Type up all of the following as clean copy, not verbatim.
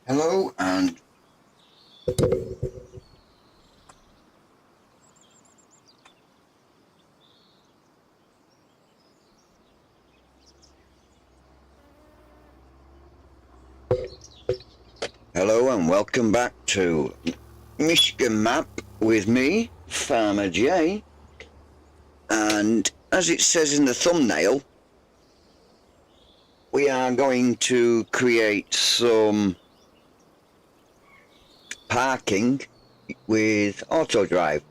Hello and welcome back to Michigan Map with me, Farmer J. And as it says in the thumbnail, we are going to create some parking with AUTODRIVE.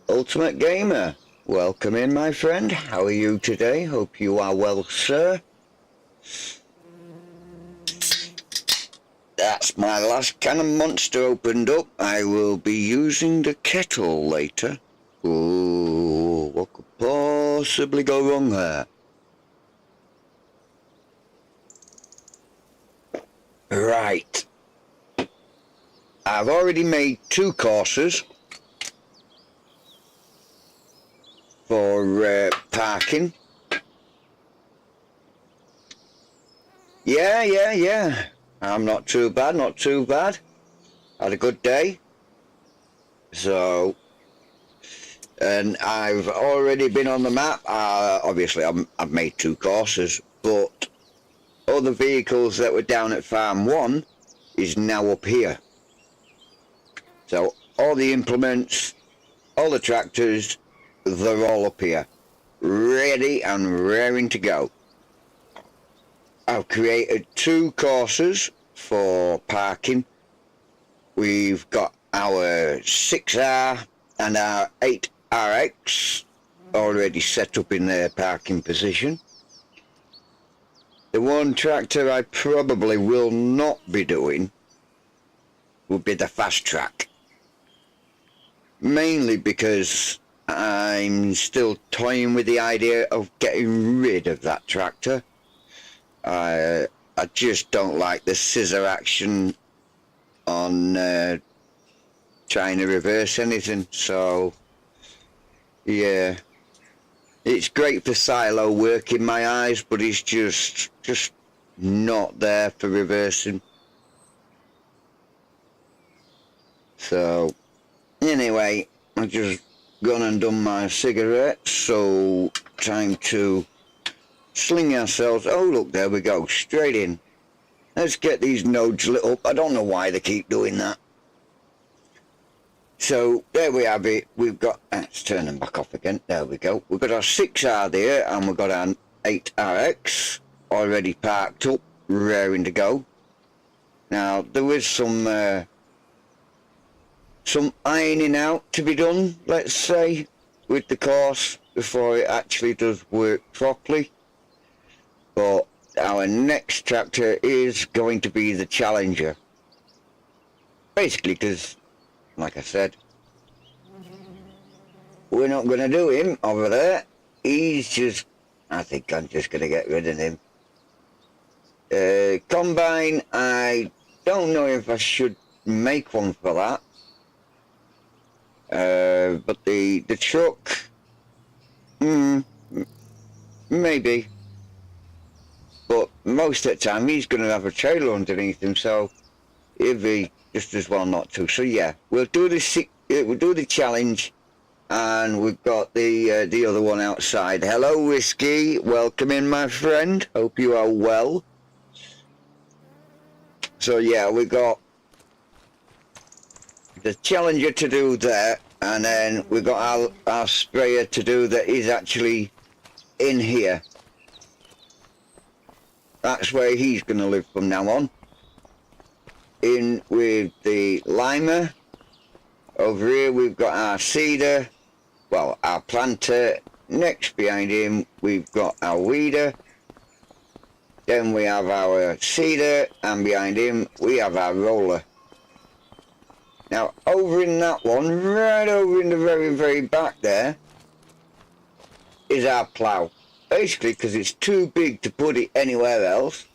Ultimate Gamer, welcome in, my friend. How are you today? Hope you are well, sir. That's my last can of Monster opened up. I will be using the kettle later. Ooh, what could possibly go wrong there? Right. I've already made 2 courses for parking. Yeah. I'm not too bad, Had a good day. So, and I've already been on the map. Obviously, I've made 2 courses, but all the vehicles that were down at Farm 1 is now up here. So, all the implements, all the tractors, they're all up here, ready and raring to go. I've created 2 courses for parking. We've got our 6R and our 8RX already set up in their parking position. The one tractor I probably will not be doing would be the fast track. Mainly because I'm still toying with the idea of getting rid of that tractor. I just don't like the scissor action on trying to reverse anything, so yeah, it's great for silo work in my eyes, but it's just not there for reversing. So anyway, I've just gone and done my cigarettes, so time to sling ourselves. Oh look, there we go, straight in. Let's get these nodes lit up. I don't know why they keep doing that. So there we have it. We've got, let's turn them back off again. There we go. We've got our 6R there, and we've got our 8RX already parked up, raring to go. Now there is some ironing out to be done, let's say, with the course before it actually does work properly. But our next tractor is going to be the Challenger. Basically because, like I said, we're not going to do him over there. He's just, I think I'm just going to get rid of him. Combine, I don't know if I should make one for that. But the truck, maybe. But most of the time he's going to have a trailer underneath him, so it'd be just as well not to. So yeah, we'll do the challenge, and we've got the other one outside. Hello, Whiskey. Welcome in, my friend. Hope you are well. So yeah, we got the Challenger to do there, and then we got our sprayer to do that is actually in here. That's where he's going to live from now on. In with the limer. Over here we've got our seeder, well, our planter. Next behind him we've got our weeder. Then we have our seeder, and behind him we have our roller. Now over in that one, right over in the very back there, is our plough. Basically because it's too big to put it anywhere else.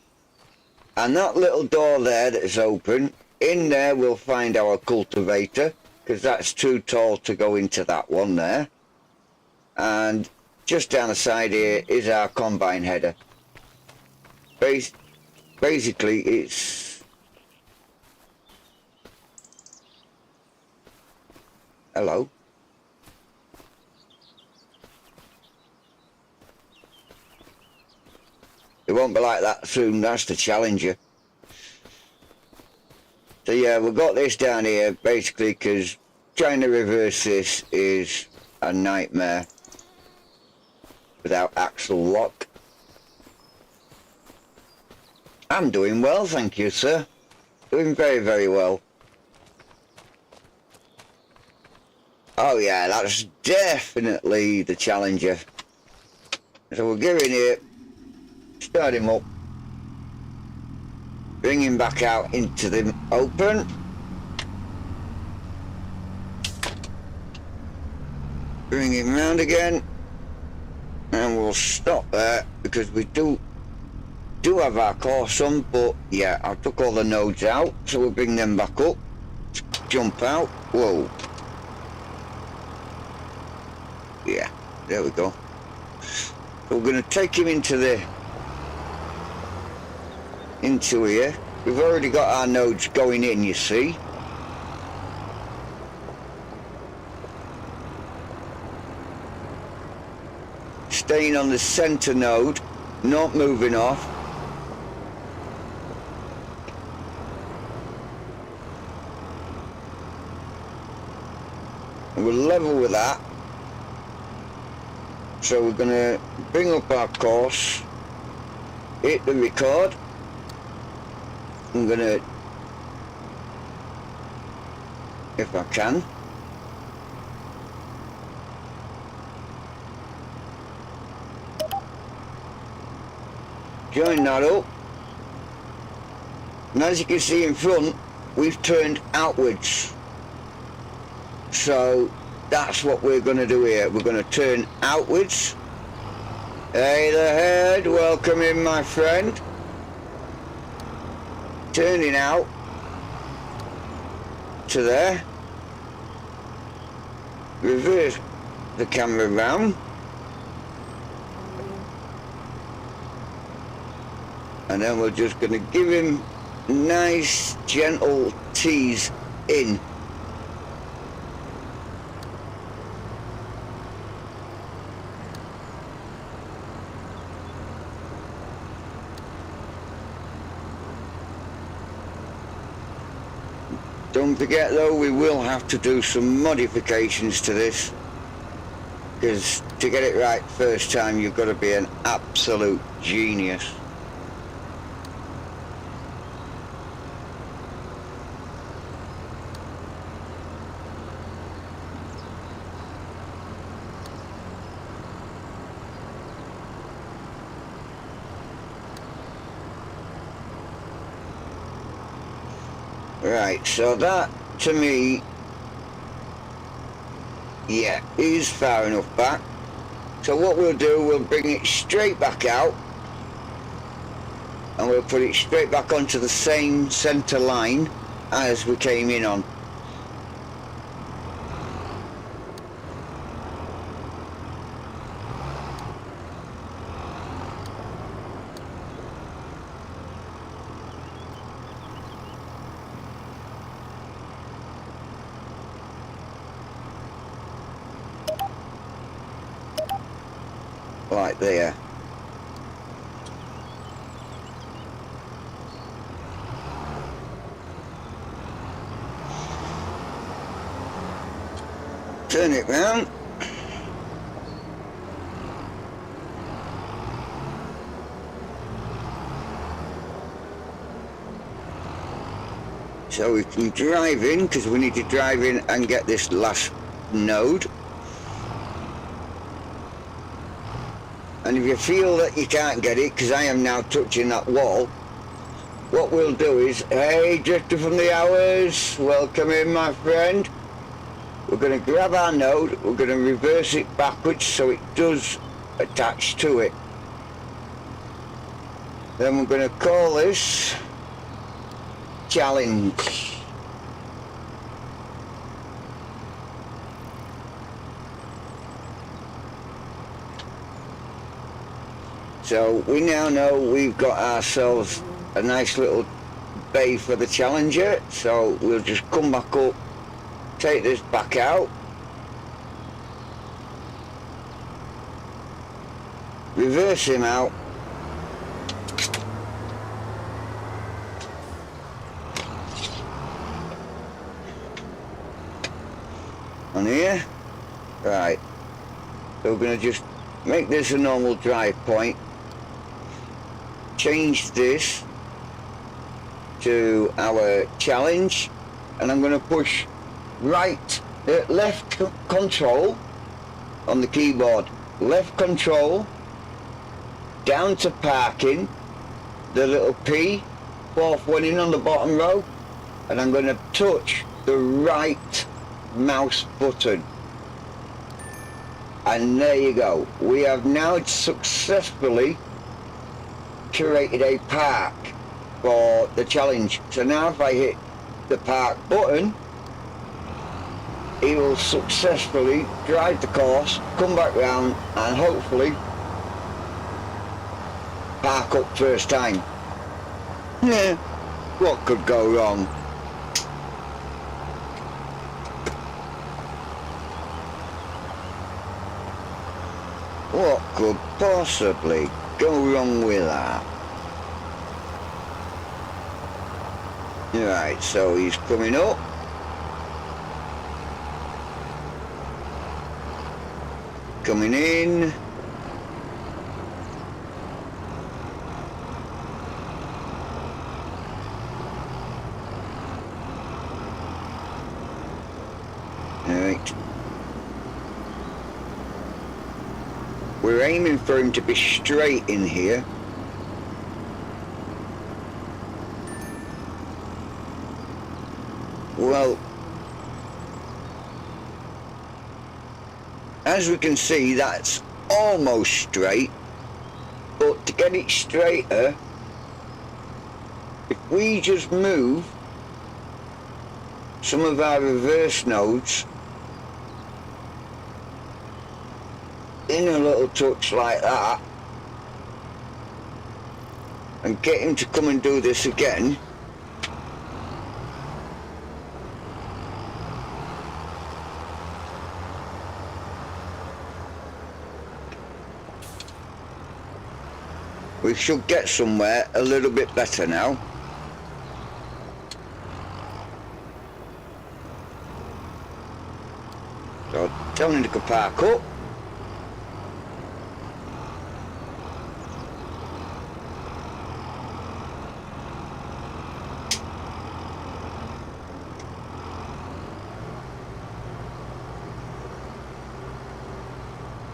And that little door there that's open, in there we'll find our cultivator, because that's too tall to go into that one there. And just down the side here is our combine header. Basically it's hello. It won't be like that soon, that's the Challenger. So yeah, we've got this down here basically because trying to reverse this is a nightmare without axle lock. I'm doing well, thank you, sir. Doing very, very well. Oh yeah, that's definitely the Challenger. So we'll go in here, start him up, bring him back out into the open. Bring him round again, and we'll stop there because we do have our course on, but yeah, I took all the nodes out, so we'll bring them back up, jump out, whoa. Yeah, there we go. So we're going to take him into here. We've already got our nodes going in, you see. Staying on the center node, not moving off. And we're level with that. So we're going to bring up our course, hit the record. I'm going to, if I can, join that up. And as you can see in front, we've turned outwards. So that's what we're going to do here. We're going to turn outwards. Hey there, head, welcome in, my friend. Turning out to there. Reverse the camera round. And then we're just going to give him nice, gentle tease in. Don't forget though, we will have to do some modifications to this, because to get it right first time you've got to be an absolute genius. Right, so that to me, yeah, is far enough back. So what we'll do, we'll bring it straight back out and we'll put it straight back onto the same center line as we came in on. Like there. Turn it round. So we can drive in, because we need to drive in and get this last node. And if you feel that you can't get it, because I am now touching that wall, what we'll do is, hey, Drifter from the Hours, welcome in, my friend. We're going to grab our node, we're going to reverse it backwards so it does attach to it. Then we're going to call this Challenge. So we now know we've got ourselves a nice little bay for the Challenger, so we'll just come back up, take this back out, reverse him out. On here. Right. So we're going to just make this a normal drive point. Change this to our challenge. And I'm going to push left control on the keyboard. Left control down to parking, the little P, fourth one in on the bottom row, and I'm going to touch the right mouse button. And there you go. We have now successfully created a park for the challenge. So now if I hit the park button, he will successfully drive the course, come back round, and hopefully park up first time. Yeah, what could go wrong? What could possibly go wrong with that? Right, so he's coming up. Coming in. Right. We're aiming for him to be straight in here. Well, as we can see, that's almost straight, but to get it straighter, if we just move some of our reverse nodes in a little touch like that, and get him to come and do this again, we should get somewhere a little bit better now. So tell him to go park up.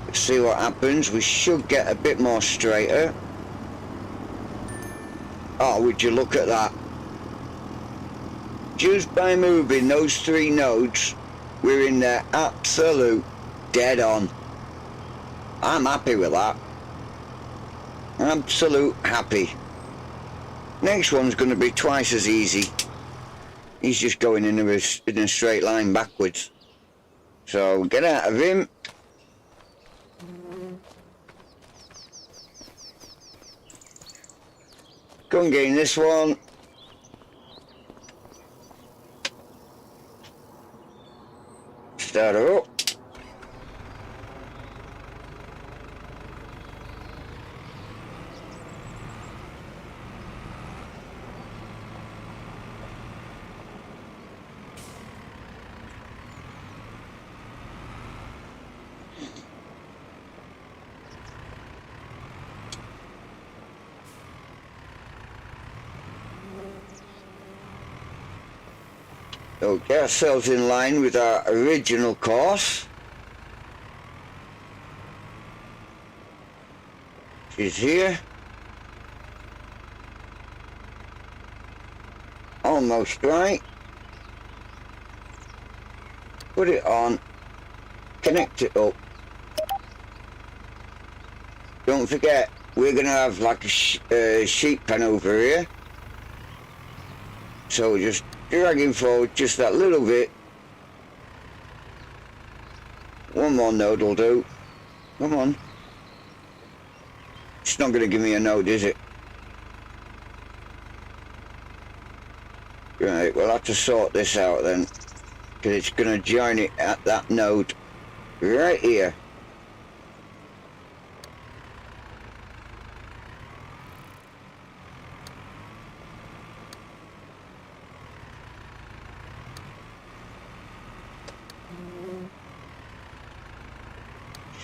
Let's see what happens. We should get a bit more straighter. Oh, would you look at that? Just by moving those three nodes, we're in there absolute dead on. I'm happy with that. Absolute happy. Next one's going to be twice as easy. He's just going in a straight line backwards. So get out of him. Go and gain this one. Start her up. So get ourselves in line with our original course. She's here. Almost right. Put it on. Connect it up. Don't forget, we're going to have like a sheep pen over here. So just dragging forward just that little bit. One more node will do. Come on. It's not going to give me a node, is it? Right, we'll have to sort this out then, because it's going to join it at that node right here.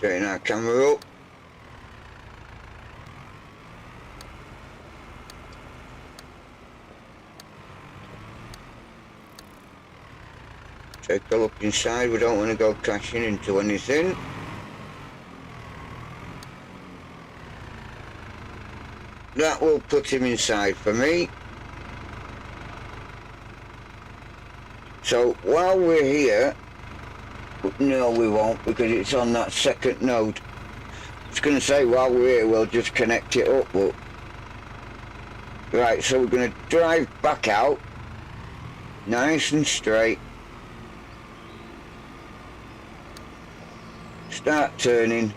Straighten our camera up. Take a look inside, we don't want to go crashing into anything. That will put him inside for me. So while we're here, no we won't, because it's on that second node. I was going to say while we're here we'll just connect it up, but right, so we're going to drive back out nice and straight, start turning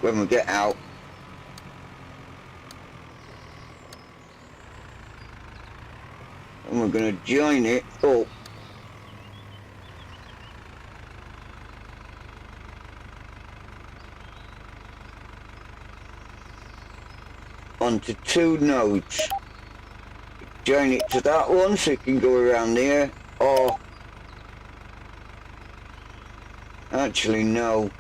when we get out, and we're going to join it up onto two nodes. Join it to that one so it can go around here, or actually no,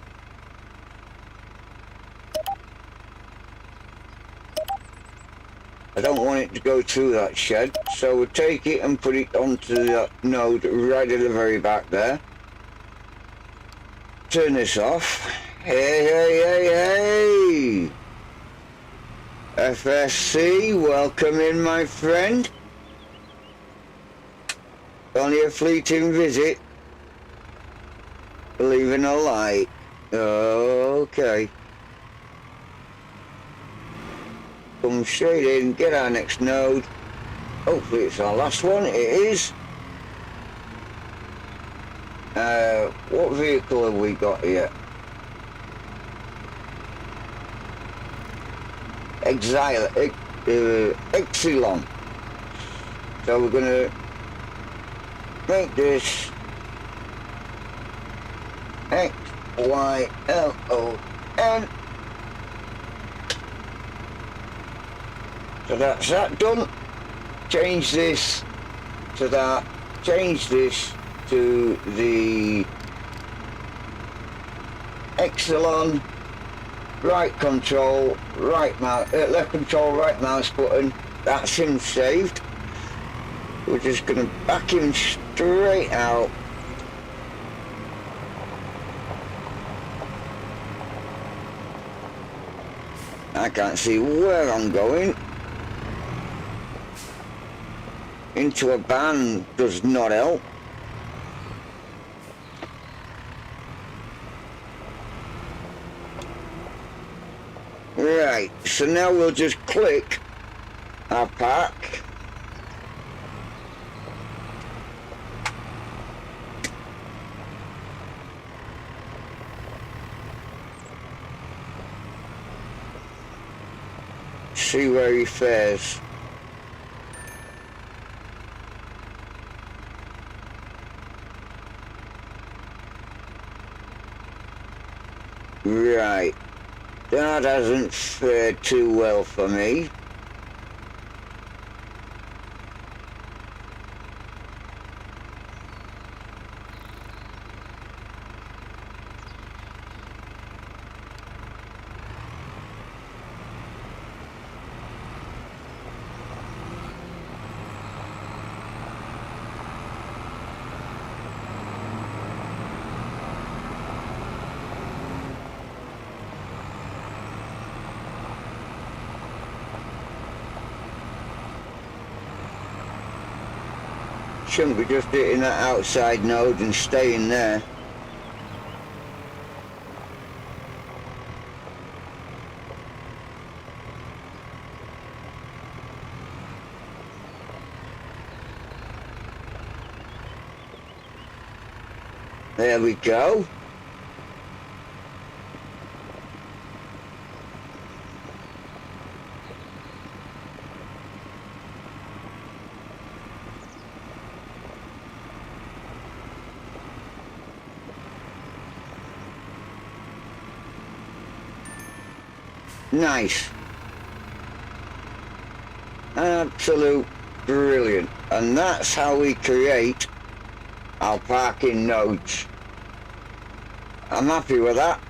I don't want it to go through that shed, so we'll take it and put it onto that node right at the very back there. Turn this off. Hey, hey, hey, hey! FSC, welcome in, my friend. Only a fleeting visit. Leaving a light. Okay. Come straight in, get our next node. Hopefully it's our last one. It is. What vehicle have we got here? Exilon. So we're gonna make this XYLON. So that's that done. Change this to that. Change this to the Exilon. Right control, right mouse, left control, right mouse button. That's him saved. We're just gonna back him straight out. I can't see where I'm going. Into a ban does not help. Right, so now we'll just click our park. See where he fares. Right. That hasn't fared too well for me. Shouldn't be just hitting that outside node and staying there. There we go. Nice. Absolute brilliant. And that's how we create our parking nodes. I'm happy with that.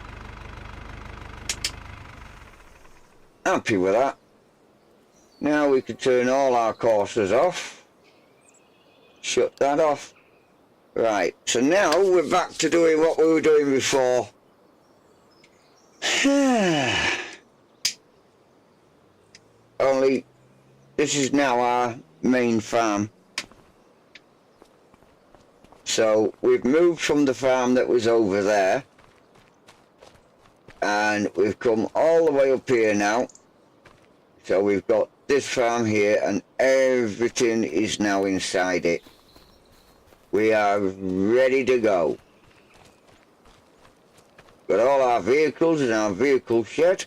Happy with that. Now we can turn all our coursers off. Shut that off. Right, so now we're back to doing what we were doing before. Only this is now our main farm. So we've moved from the farm that was over there, and we've come all the way up here now. So we've got this farm here, and everything is now inside it. We are ready to go. Got all our vehicles in our vehicle shed.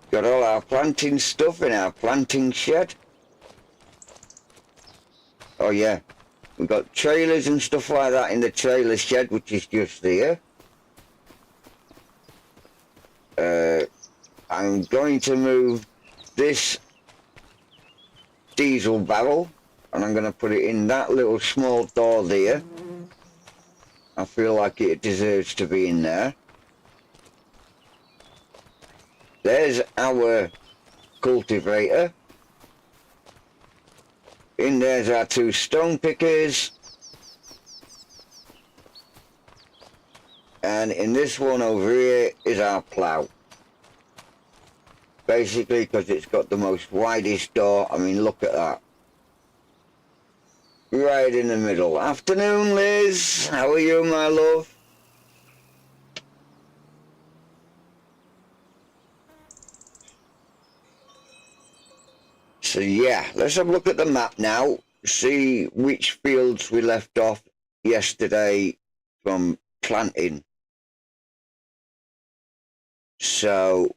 Got all our planting stuff in our planting shed. Oh yeah, we've got trailers and stuff like that in the trailer shed, which is just there. I'm going to move this diesel barrel, and I'm going to put it in that little small door there. I feel like it deserves to be in there. There's our cultivator. In there's our 2 stone pickers. And in this one over here is our plough. Basically because it's got the most widest door. I mean, look at that. Right in the middle. Afternoon, Liz. How are you, my love? So yeah, let's have a look at the map now. See which fields we left off yesterday from planting. So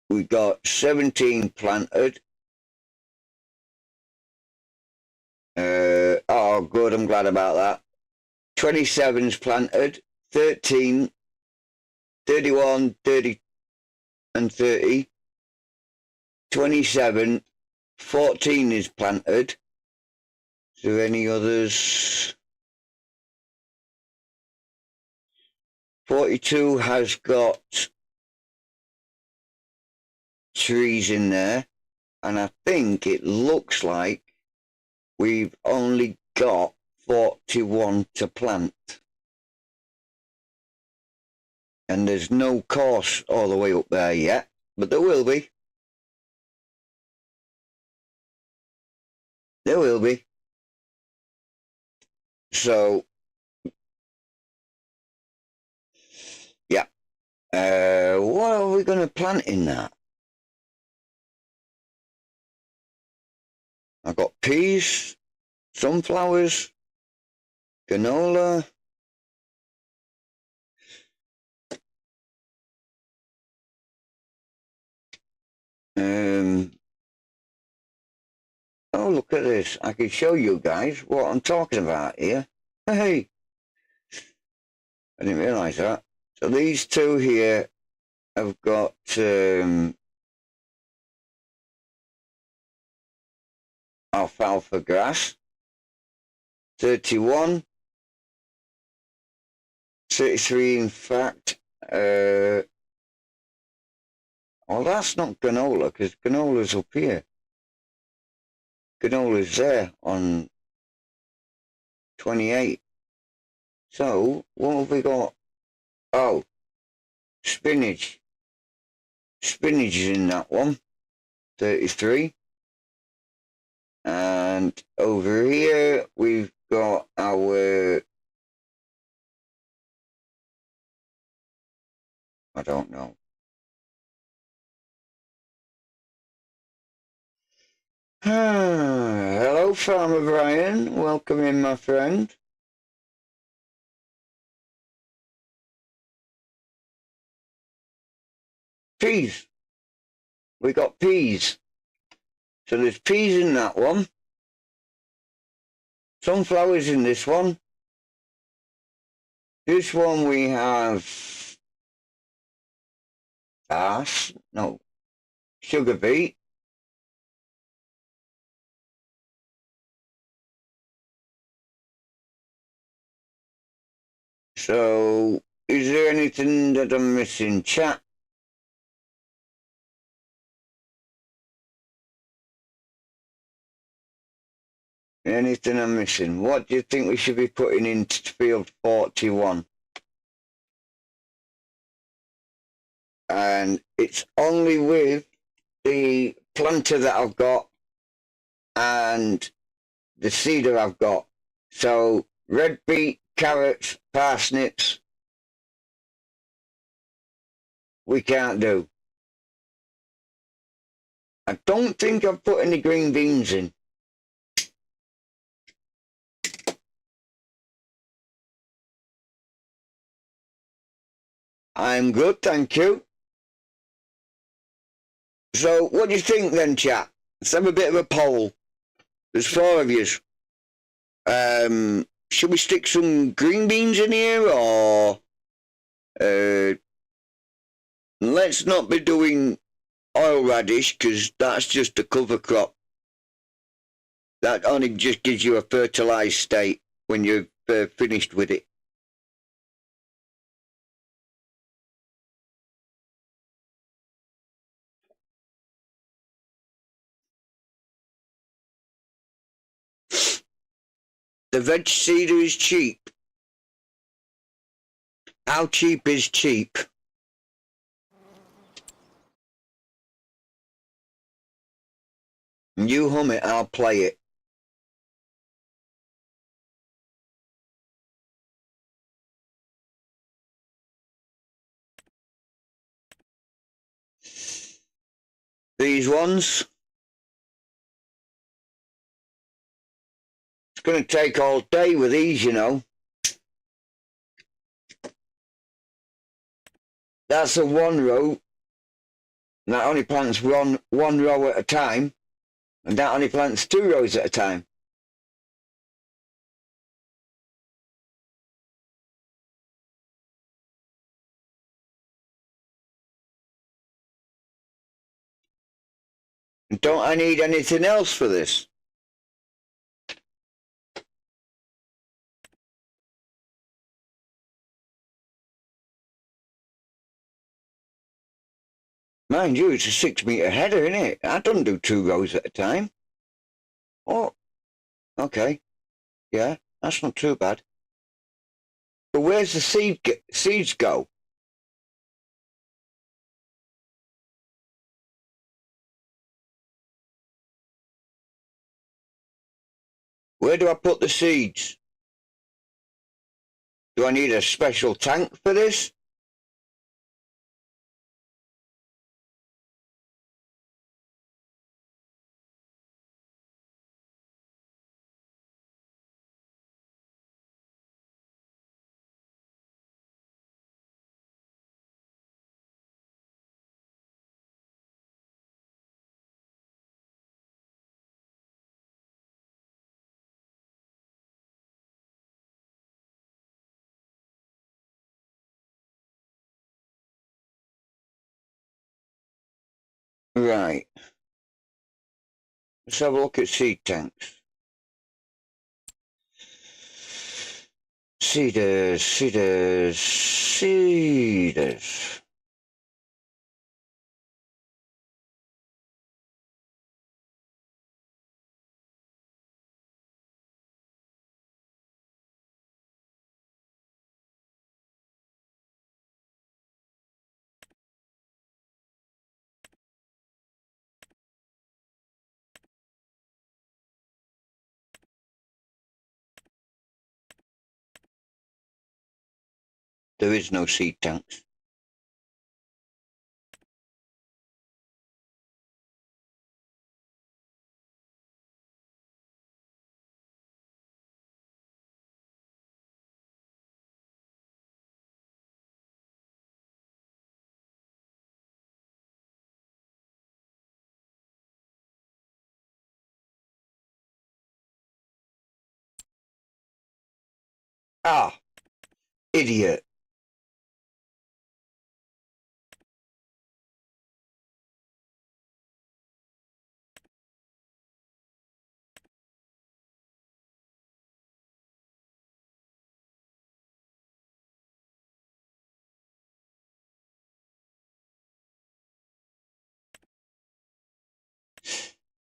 we got 17 planted. Oh, good, I'm glad about that. 27's planted, 13, 31, 30, and 30. 27, 14 is planted. Is there any others? 42 has got trees in there, and I think it looks like we've only got 41 to plant. And there's no course all the way up there yet, but there will be. There will be. So, yeah. What are we going to plant in that? I've got peas, sunflowers, canola. Oh, look at this. I can show you guys what I'm talking about here. Hey, I didn't realise that. So these 2 here have got alfalfa grass. 31. 33 in fact. Well, that's not canola, because canola's up here. Canola's there on 28. So, what have we got? Oh, spinach. Spinach is in that one. 33. And over here, we've got our... I don't know. Hello, Farmer Brian. Welcome in, my friend. Peas. We got peas. So there's peas in that one. Sunflowers in this one. This one we have sugar beet. So Is there anything that I'm missing, chat? Anything I'm missing? What do you think we should be putting into field 41? And it's only with the planter that I've got and the seeder I've got. So red beet, carrots, parsnips, we can't do. I don't think I've put any green beans in. I'm good, thank you. So what do you think then, chat? Let's have a bit of a poll. There's 4 of yous. Should we stick some green beans in here, or let's not be doing oil radish, because that's just a cover crop. That only just gives you a fertilised state when you're finished with it. The veg seeder is cheap. How cheap is cheap? You hum it, I'll play it. These ones. It's going to take all day with these, you know. That's a 1 row. And that only plants one row at a time. And that only plants 2 rows at a time. Don't I need anything else for this? Mind you, it's a 6-metre header, isn't it? I don't do 2 rows at a time. Oh, okay. Yeah, that's not too bad. But where's the seeds go? Where do I put the seeds? Do I need a special tank for this? Right. Let's have a look at seed tanks. Seeders. There is no seed tanks. Ah, idiot.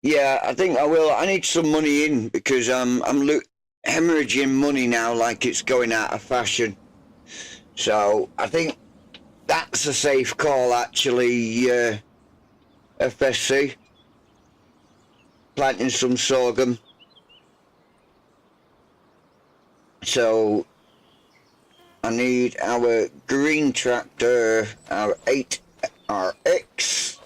Yeah, I think I will. I need some money in because I'm hemorrhaging money now like it's going out of fashion. So I think that's a safe call actually, FSC. Planting some sorghum. So I need our green tractor, our 8RX.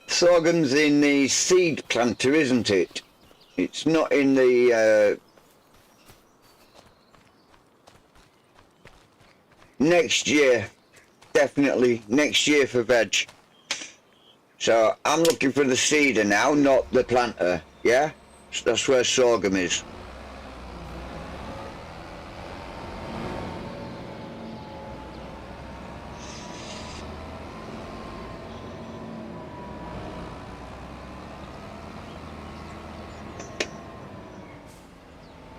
Sorghum's in the seed planter, isn't it? It's not in the next year. Definitely next year for veg. So I'm looking for the seeder now, not the planter. Yeah? That's where sorghum is.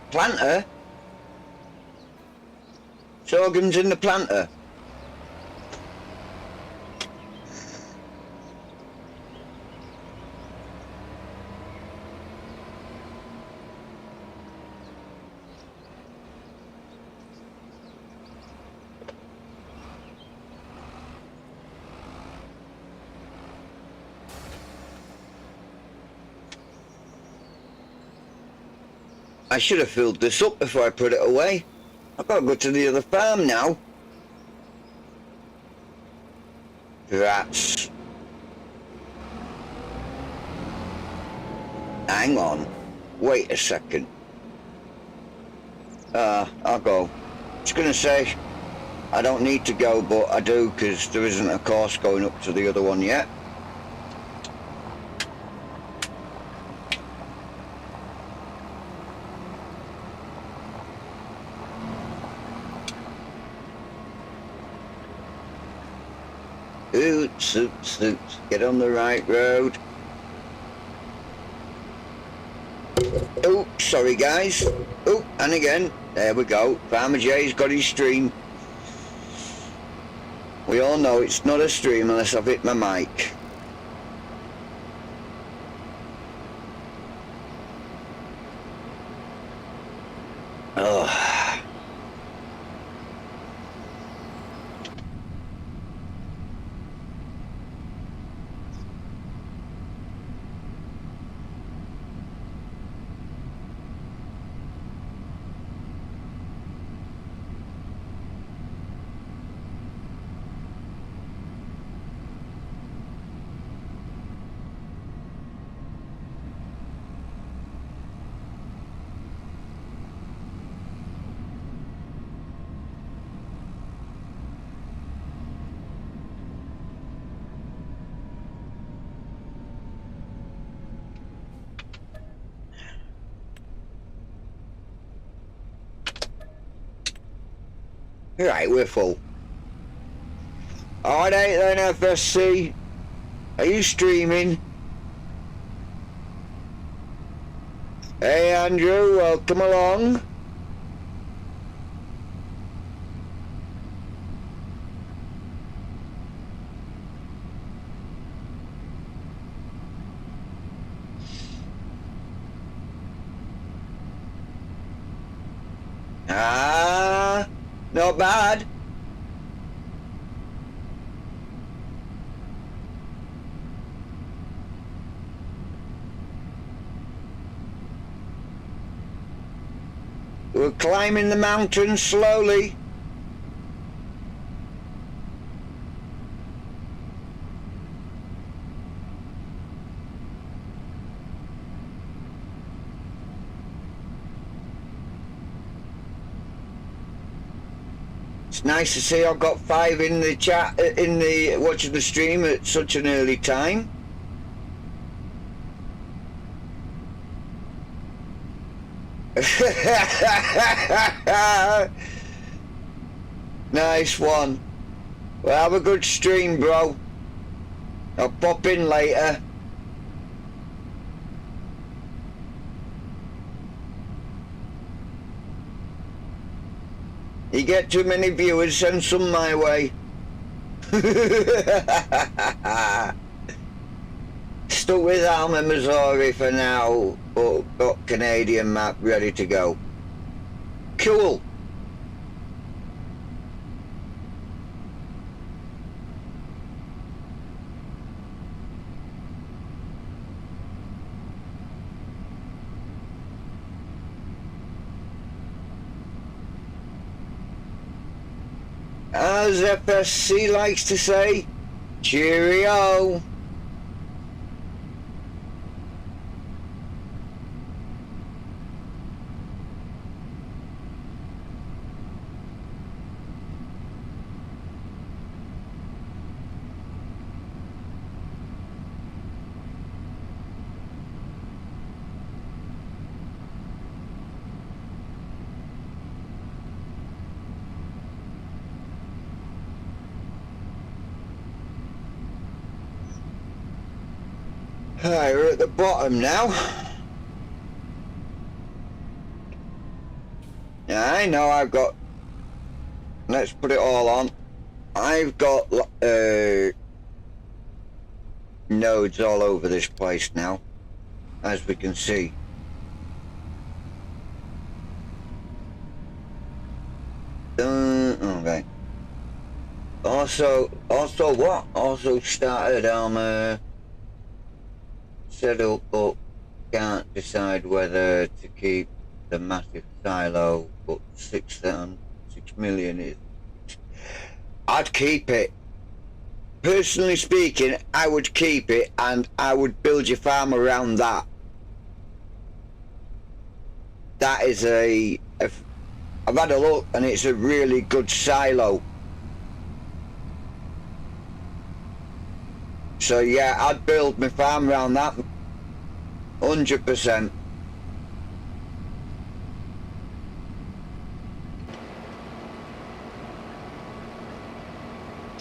Planter? Sorghum's in the planter. I should have filled this up before I put it away. I've got to go to the other farm now. That's... Hang on. Wait a second. I'll go. Just gonna say, I don't need to go, but I do because there isn't a course going up to the other one yet. Oots, get on the right road. Oh, sorry guys. Oh, and again, there we go. Farmer J's got his stream. We all know it's not a stream unless I've hit my mic. Oh. Right, we're full. Alright then, FSC. Are you streaming? Hey Andrew, welcome along. Ah, not bad. We're climbing the mountain slowly. It's nice to see I've got 5 in the chat, in the watching the stream at such an early time. Nice one. Well, have a good stream, bro. I'll pop in later. You get too many viewers, send some my way. stuck with Alma, Missouri for now, but got Canadian map ready to go. Cool. As FSC likes to say, cheerio. Alright, we're at the bottom now. Yeah, I know I've got... Let's put it all on. I've got nodes all over this place now, as we can see. Okay. Also what? Also started set up, but can't decide whether to keep the massive silo, but 6 million is... I'd keep it. Personally speaking, I would keep it, and I would build your farm around that. That is I've had a look, and it's a really good silo. So yeah, I'd build my farm around that 100%.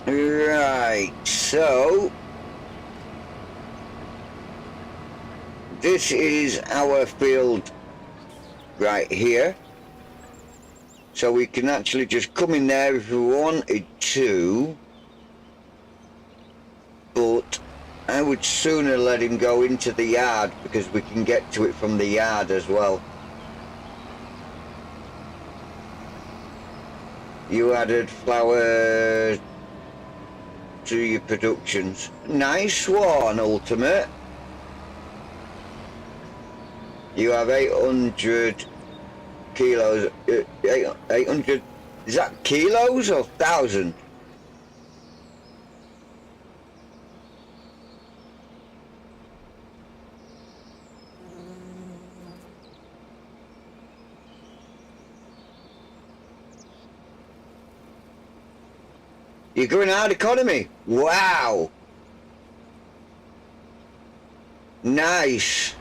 Right, so this is our field right here. So we can actually just come in there if we wanted to. But I would sooner let him go into the yard, because we can get to it from the yard as well. You added flowers to your productions. Nice one, Ultimate. You have 800 kilos. 800, is that kilos or 1,000? You're going out economy. Wow. Nice.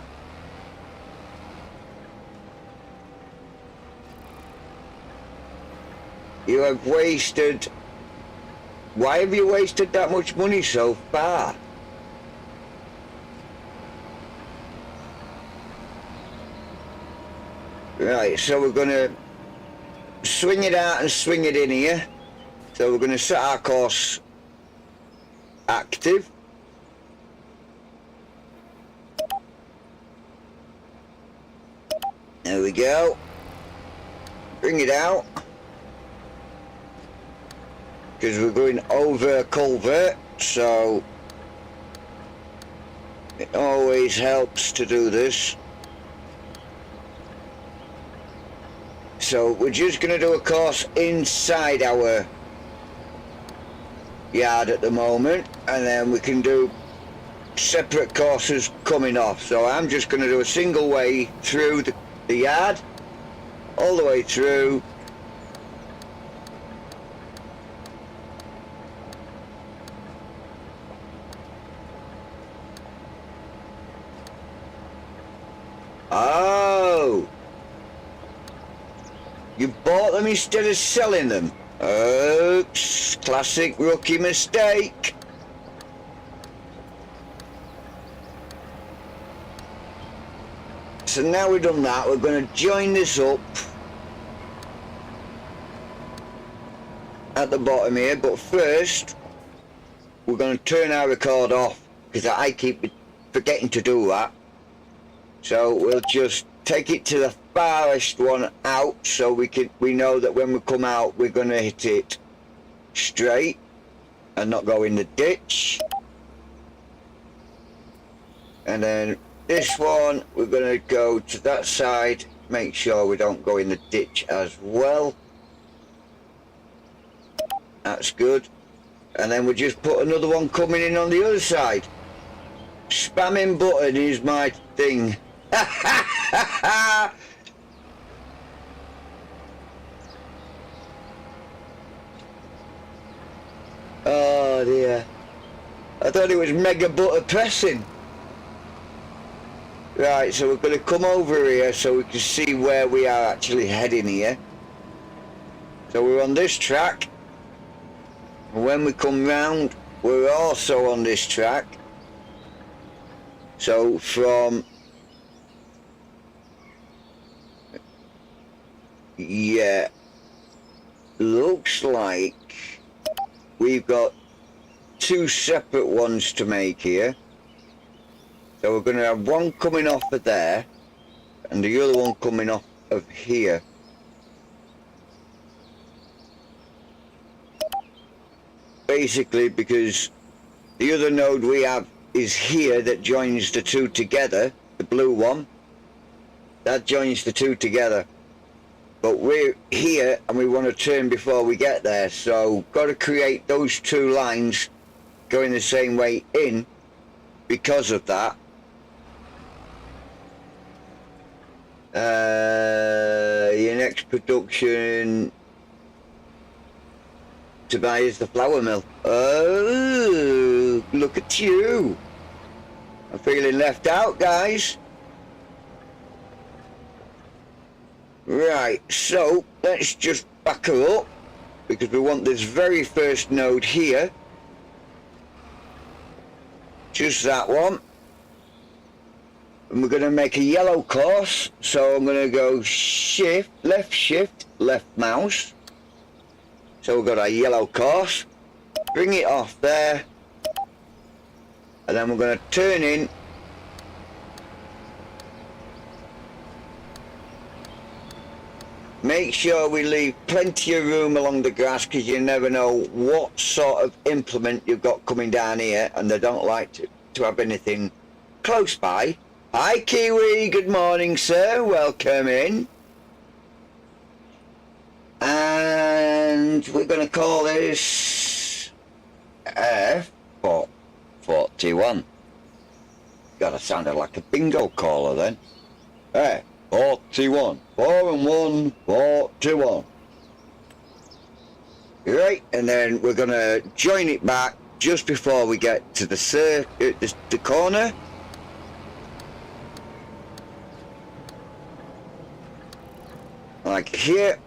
You have wasted... Why have you wasted that much money so far? Right, so we're going to swing it out and swing it in here. So we're going to set our course active. There we go. Bring it out. Because we're going over a culvert, so it always helps to do this. So we're just going to do a course inside our yard at the moment, and then we can do separate courses coming off. So I'm just going to do a single way through the yard, all the way through. Oh, you bought them instead of selling them? Oops, classic rookie mistake. So now we've done that, we're going to join this up at the bottom here, but first we're going to turn our record off, because I keep forgetting to do that. So we'll just take it to the farthest one out, so we know that when we come out we're going to hit it straight and not go in the ditch. And then this one we're going to go to that side, make sure we don't go in the ditch as well. That's good. And then we just put another one coming in on the other side. Spamming button is my thing. Oh dear. I thought it was mega butter pressing. Right, so we're going to come over here so we can see where we are actually heading here. So we're on this track. And when we come round, we're also on this track. So from... yeah, looks like we've got two separate ones to make here. So we're going to have one coming off of there and the other one coming off of here. Basically because the other node we have is here that joins the two together, the blue one. That joins the two together. But we're here and we want to turn before we get there, so got to create those two lines going the same way in because of that. Your next production to buy is the flour mill. Oh, look at you. I'm feeling left out, guys. Right, so let's just back her up because we want this very first node here. Just that one. And we're going to make a yellow course, so I'm going to go shift, left mouse. So we've got our yellow course, bring it off there, and then we're going to turn in. Make sure we leave plenty of room along the grass because you never know what sort of implement you've got coming down here, and they don't like to have anything close by. Hi Kiwi, good morning sir, welcome in. And we're going to call this F41. God, I sounded like a bingo caller then. 41. 4 and 1, 41. Right, and then we're going to join it back just before we get to the corner. Like here.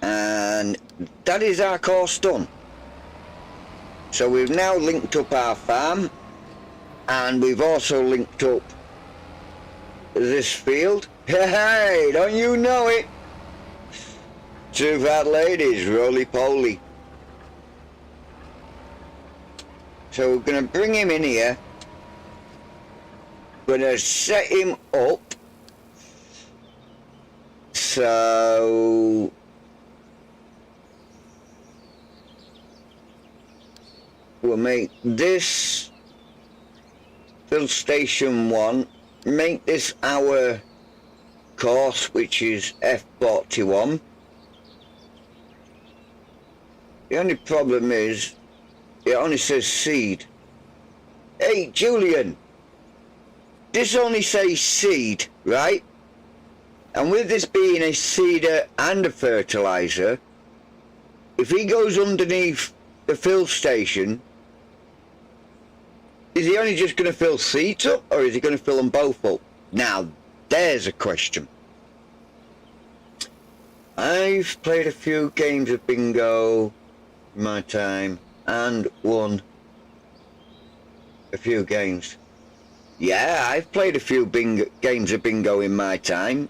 And that is our course done. So we've now linked up our farm, and we've also linked up this field. Hey, don't you know it? Two fat ladies, roly-poly. So we're going to bring him in here. We're going to set him up. So we'll make this fill station 1, make this our course, which is F41. The only problem is it only says seed. Hey Julian, this only says seed, right? And with this being a seeder and a fertilizer, if he goes underneath the fill station, is he only just going to fill seeds up, or is he going to fill them both up? Now, there's a question. I've played a few games of bingo in my time, and won a few games. Yeah, I've played a few games of bingo in my time.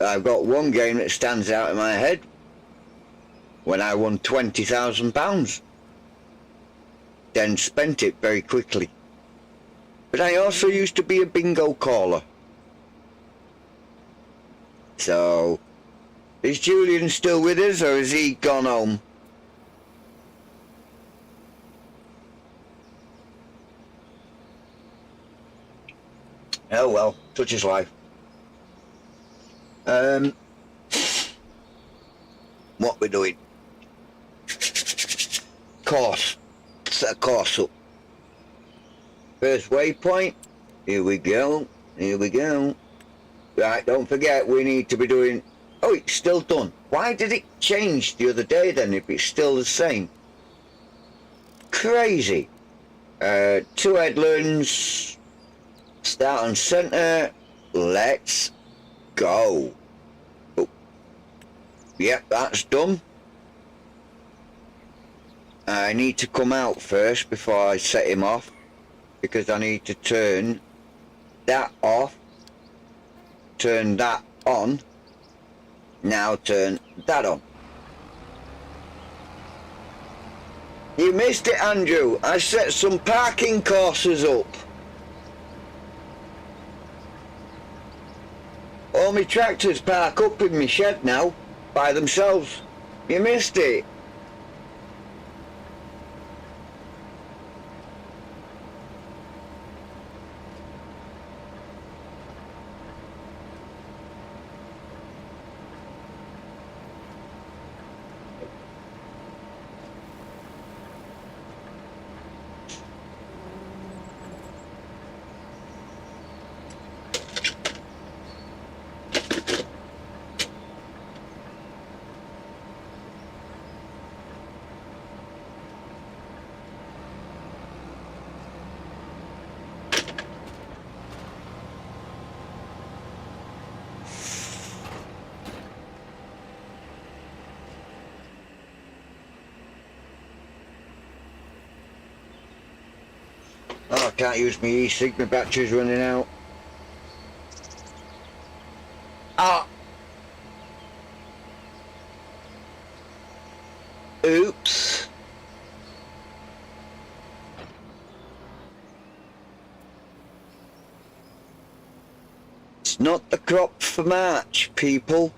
I've got one game that stands out in my head. when I won £20,000. Then spent it very quickly. But I also used to be a bingo caller. So, is Julian still with us, or has he gone home? Oh well, such is life. What we're doing? Course. Set a course up. First waypoint. Here we go. Here we go. Right, don't forget we need to be doing... Oh, it's still done. Why did it change the other day then if it's still the same? Crazy. 2 headlands. Start on centre. Let's go. Oh. Yep, that's done. I need to come out first before I set him off, because I need to turn that off, turn that on, now turn that on. You missed it, Andrew. I set some parking courses up. All my tractors park up in my shed now, by themselves. You missed it. Oh, I can't use my e-cig, my battery's running out. Ah! Oops. It's not the crop for March, people.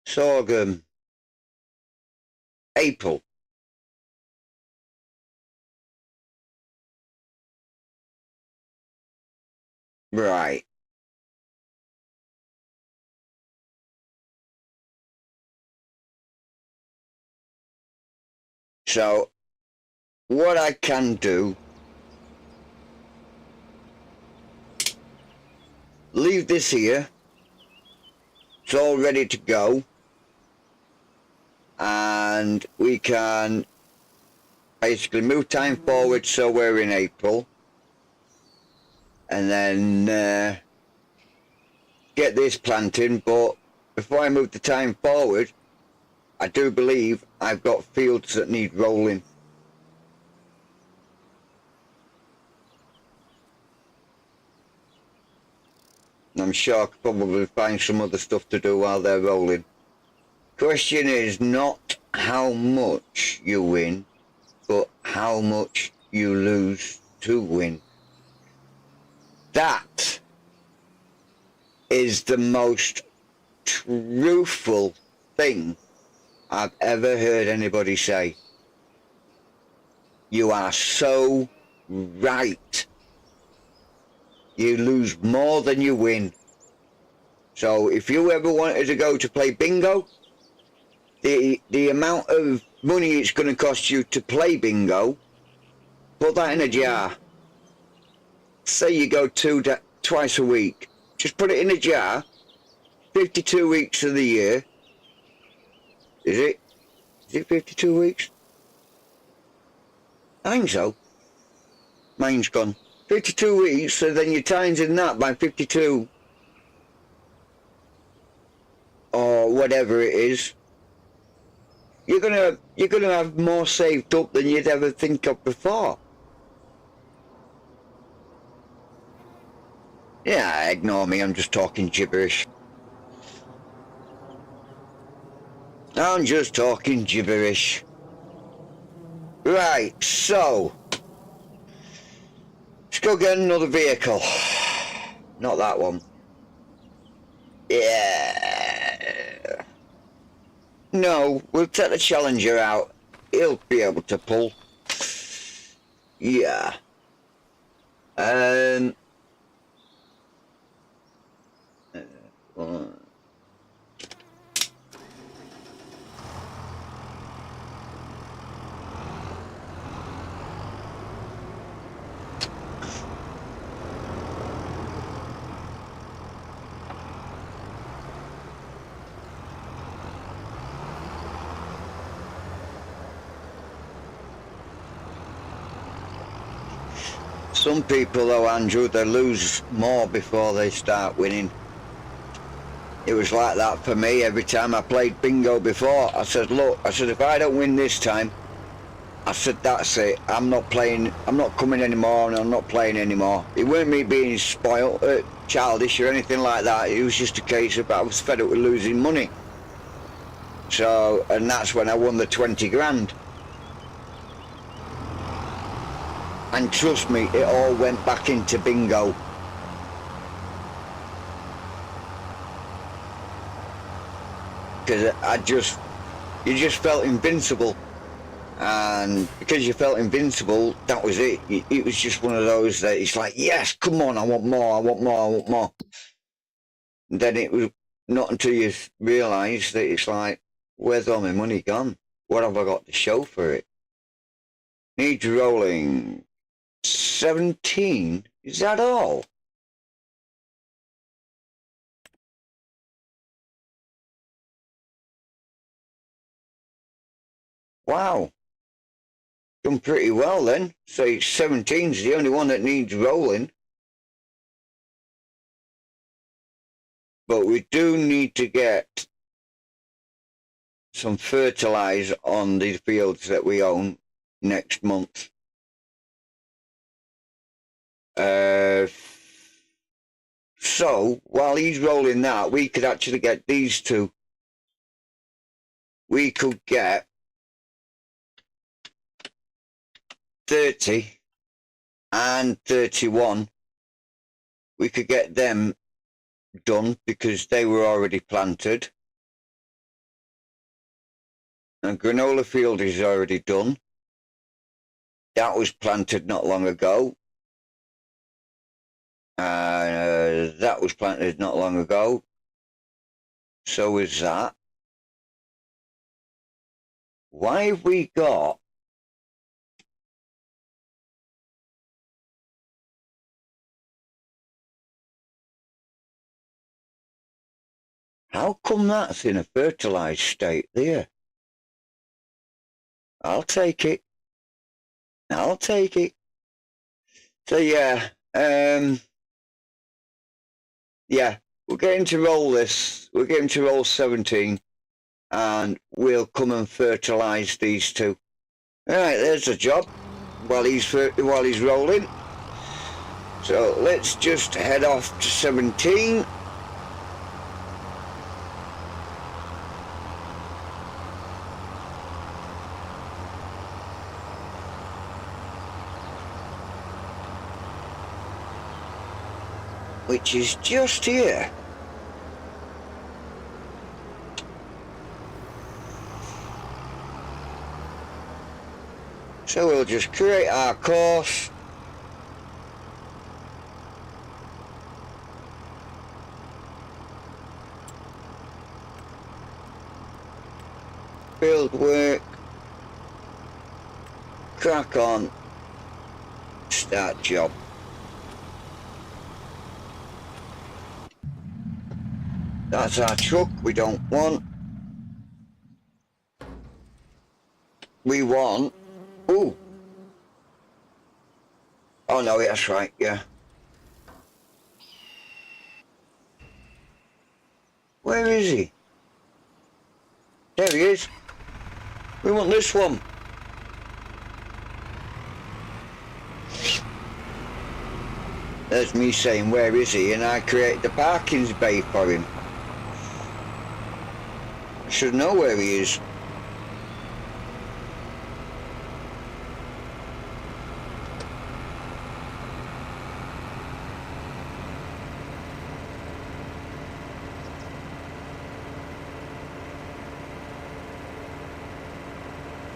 Sorghum. April. Right. So, what I can do, leave this here. It's all ready to go. And we can basically move time forward so we're in April. And then get this planting. But before I move the time forward, I do believe I've got fields that need rolling. I'm sure I could probably find some other stuff to do while they're rolling. Question is not how much you win, but how much you lose to win. That is the most truthful thing I've ever heard anybody say. You are so right. You lose more than you win. So if you ever wanted to go to play bingo, the amount of money it's going to cost you to play bingo, put that in a jar. Say you go twice a week. Just put it in a jar. 52 weeks of the year. Is it? Is it 52 weeks? I think so. Mine's gone. 52 weeks, so then you times in that by 52. Or whatever it is. You're gonna have more saved up than you'd ever think of before. Yeah, ignore me, I'm just talking gibberish. I'm just talking gibberish. Right, so let's go get another vehicle. Not that one. Yeah. No, we'll take the Challenger out. He'll be able to pull. Yeah. Uh, some people though, Andrew, they lose more before they start winning. It was like that for me every time I played bingo before. I said, look, I said, if I don't win this time, I said, that's it. I'm not playing, I'm not coming anymore, and I'm not playing anymore. It weren't me being spoiled, childish or anything like that. It was just a case of I was fed up with losing money. So, and that's when I won the 20 grand. And trust me, it all went back into bingo. Because you just felt invincible. And because you felt invincible, that was it. It was just one of those that it's like, yes, come on, I want more, I want more, I want more. And then it was not until you realise that it's like, where's all my money gone? What have I got to show for it? Needs rolling. 17? Is that all? Wow. Done pretty well then. So 17's the only one that needs rolling. But we do need to get some fertilizer on these fields that we own next month. So while he's rolling that, we could actually get these two. We could get 30 and 31. We could get them done because they were already planted. And granola field is already done. That was planted not long ago. That was planted not long ago. So is that. Why have we got how come that's in a fertilized state there? I'll take it. I'll take it. So yeah, yeah, we're getting to roll this. We're getting to roll 17, and we'll come and fertilize these two. All right, there's the job. While he's rolling. So let's just head off to 17. Which is just here. So we'll just create our course. Field work. Crack on. Start job. That's our truck we don't want. We want... Ooh. Oh no, that's right, yeah. Where is he? There he is. We want this one. There's me saying, where is he? And I create the parking bay for him. I should know where he is.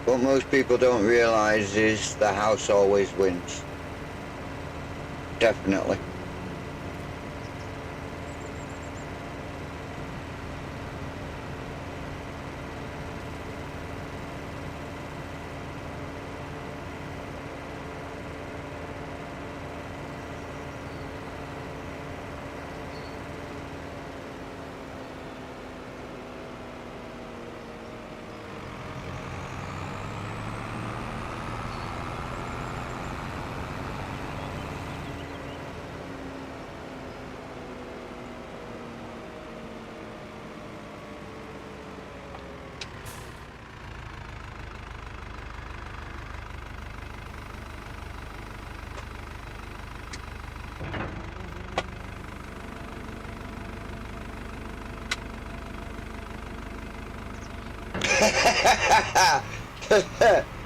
What most people don't realise is the house always wins. Definitely.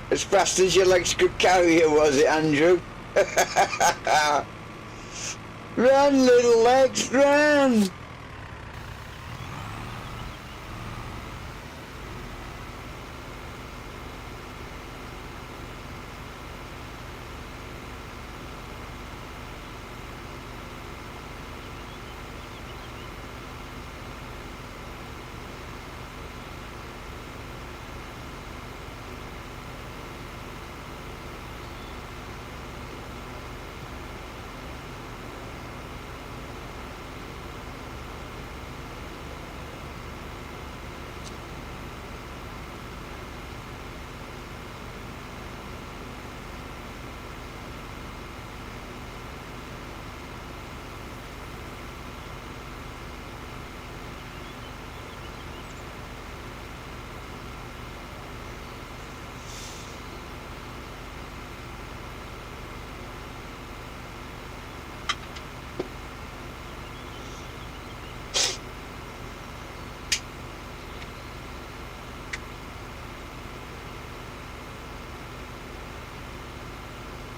As fast as your legs could carry you, was it, Andrew? Run, little legs, run!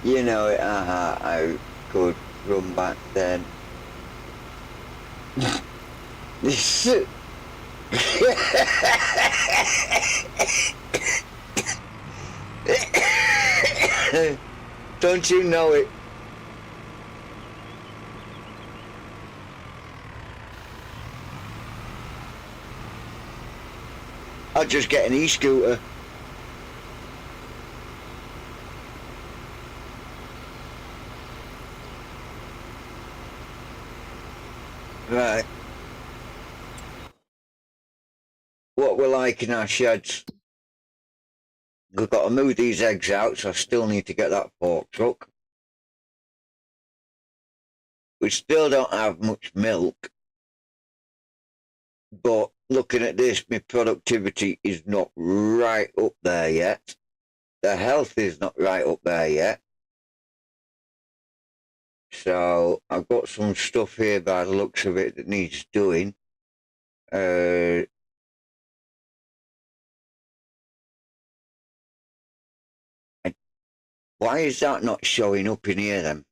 You know it, I could run back then. Don't you know it? I'll just get an e-scooter. Right. What we're like in our sheds. We've got to move these eggs out, so I still need to get that fork truck. We still don't have much milk. But looking at this, my productivity is not right up there yet. The health is not right up there yet. So I've got some stuff here by the looks of it that needs doing. Why is that not showing up in here then?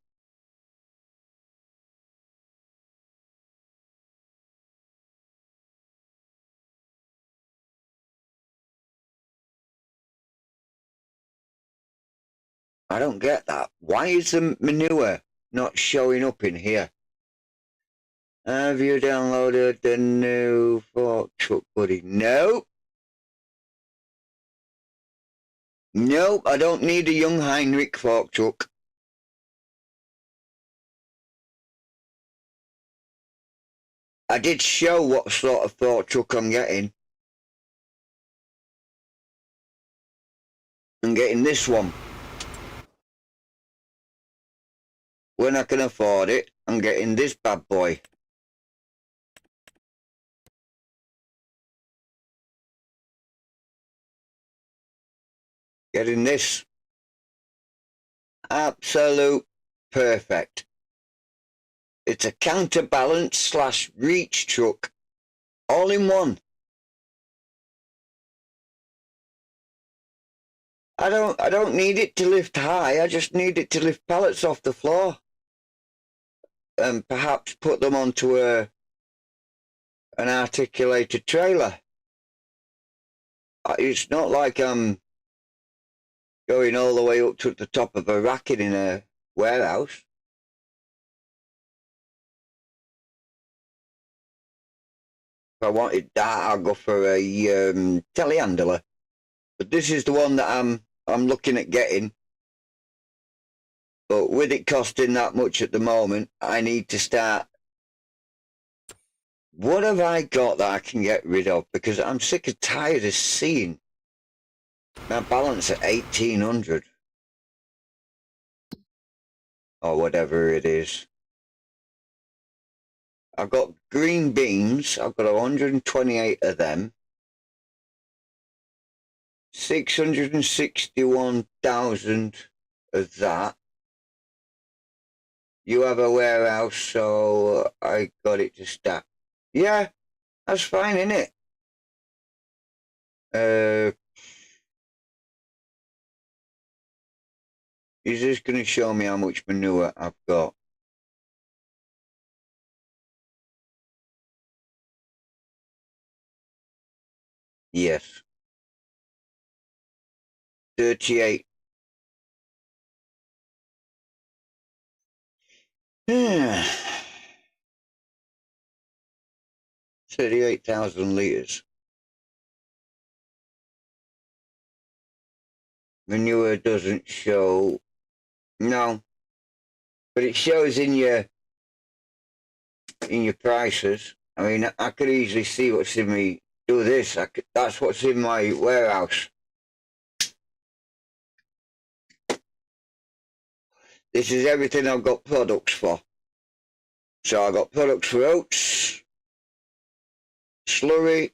I don't get that. Why is the manure not showing up in here? Have you downloaded the new fork truck, buddy? No. Nope, I don't need a young Heinrich fork truck. I did show what sort of fork truck I'm getting. I'm getting this one. When I can afford it, I'm getting this bad boy. Getting this. Absolute perfect. It's a counterbalance slash reach truck, all in one. I don't need it to lift high. I just need it to lift pallets off the floor, and perhaps put them onto an articulated trailer. It's not like I'm going all the way up to the top of a racket in a warehouse. If I wanted that, I'll go for a telehandler. But this is the one that I'm looking at getting. But with it costing that much at the moment, I need to start. What have I got that I can get rid of? Because I'm sick and tired of seeing my balance at 1800 or whatever it is. I've got green beans. I've got 128 of them. 661,000 of that. You have a warehouse, so I got it to stack. Yeah, that's fine, isn't it? Is this going to show me how much manure I've got? Yes. 38. 38,000 litres. Manure doesn't show. No. But it shows in your prices. I mean, I could easily see what's in me. Do this. That's what's in my warehouse. This is everything I've got products for. So I've got products for oats, slurry,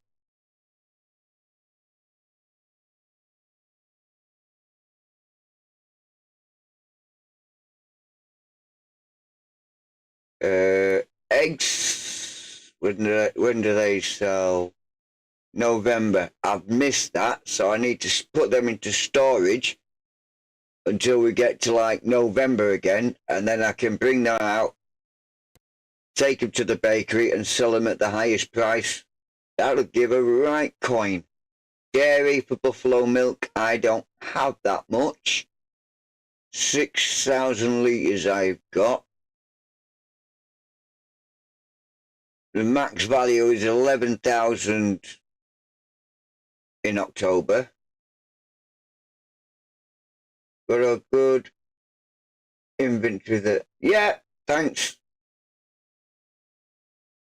eggs. When do they sell? November. I've missed that, so I need to put them into storage until we get to like November again, and then I can bring them out, take them to the bakery and sell them at the highest price. That'll give a right coin. Dairy for buffalo milk, I don't have that much. 6,000 litres I've got. The max value is 11,000 in October. Got a good inventory there. Yeah, thanks.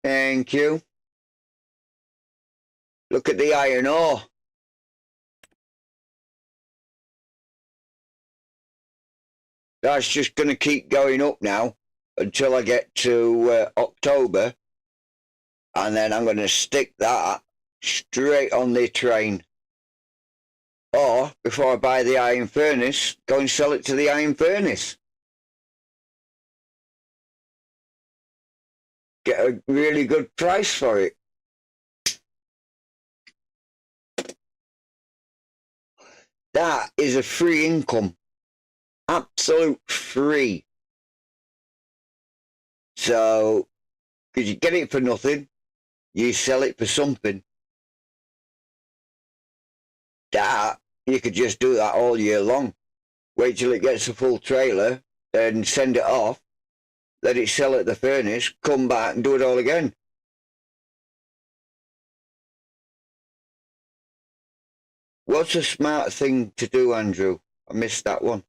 Thank you. Look at the iron ore. That's just going to keep going up now until I get to October. And then I'm going to stick that straight on the train. Or, before I buy the iron furnace, go and sell it to the iron furnace. Get a really good price for it. That is a free income. Absolute free. So, because you get it for nothing, you sell it for something. That, you could just do that all year long. Wait till it gets a full trailer, and send it off, let it sell at the furnace, come back and do it all again. What's a smart thing to do, Andrew? I missed that one.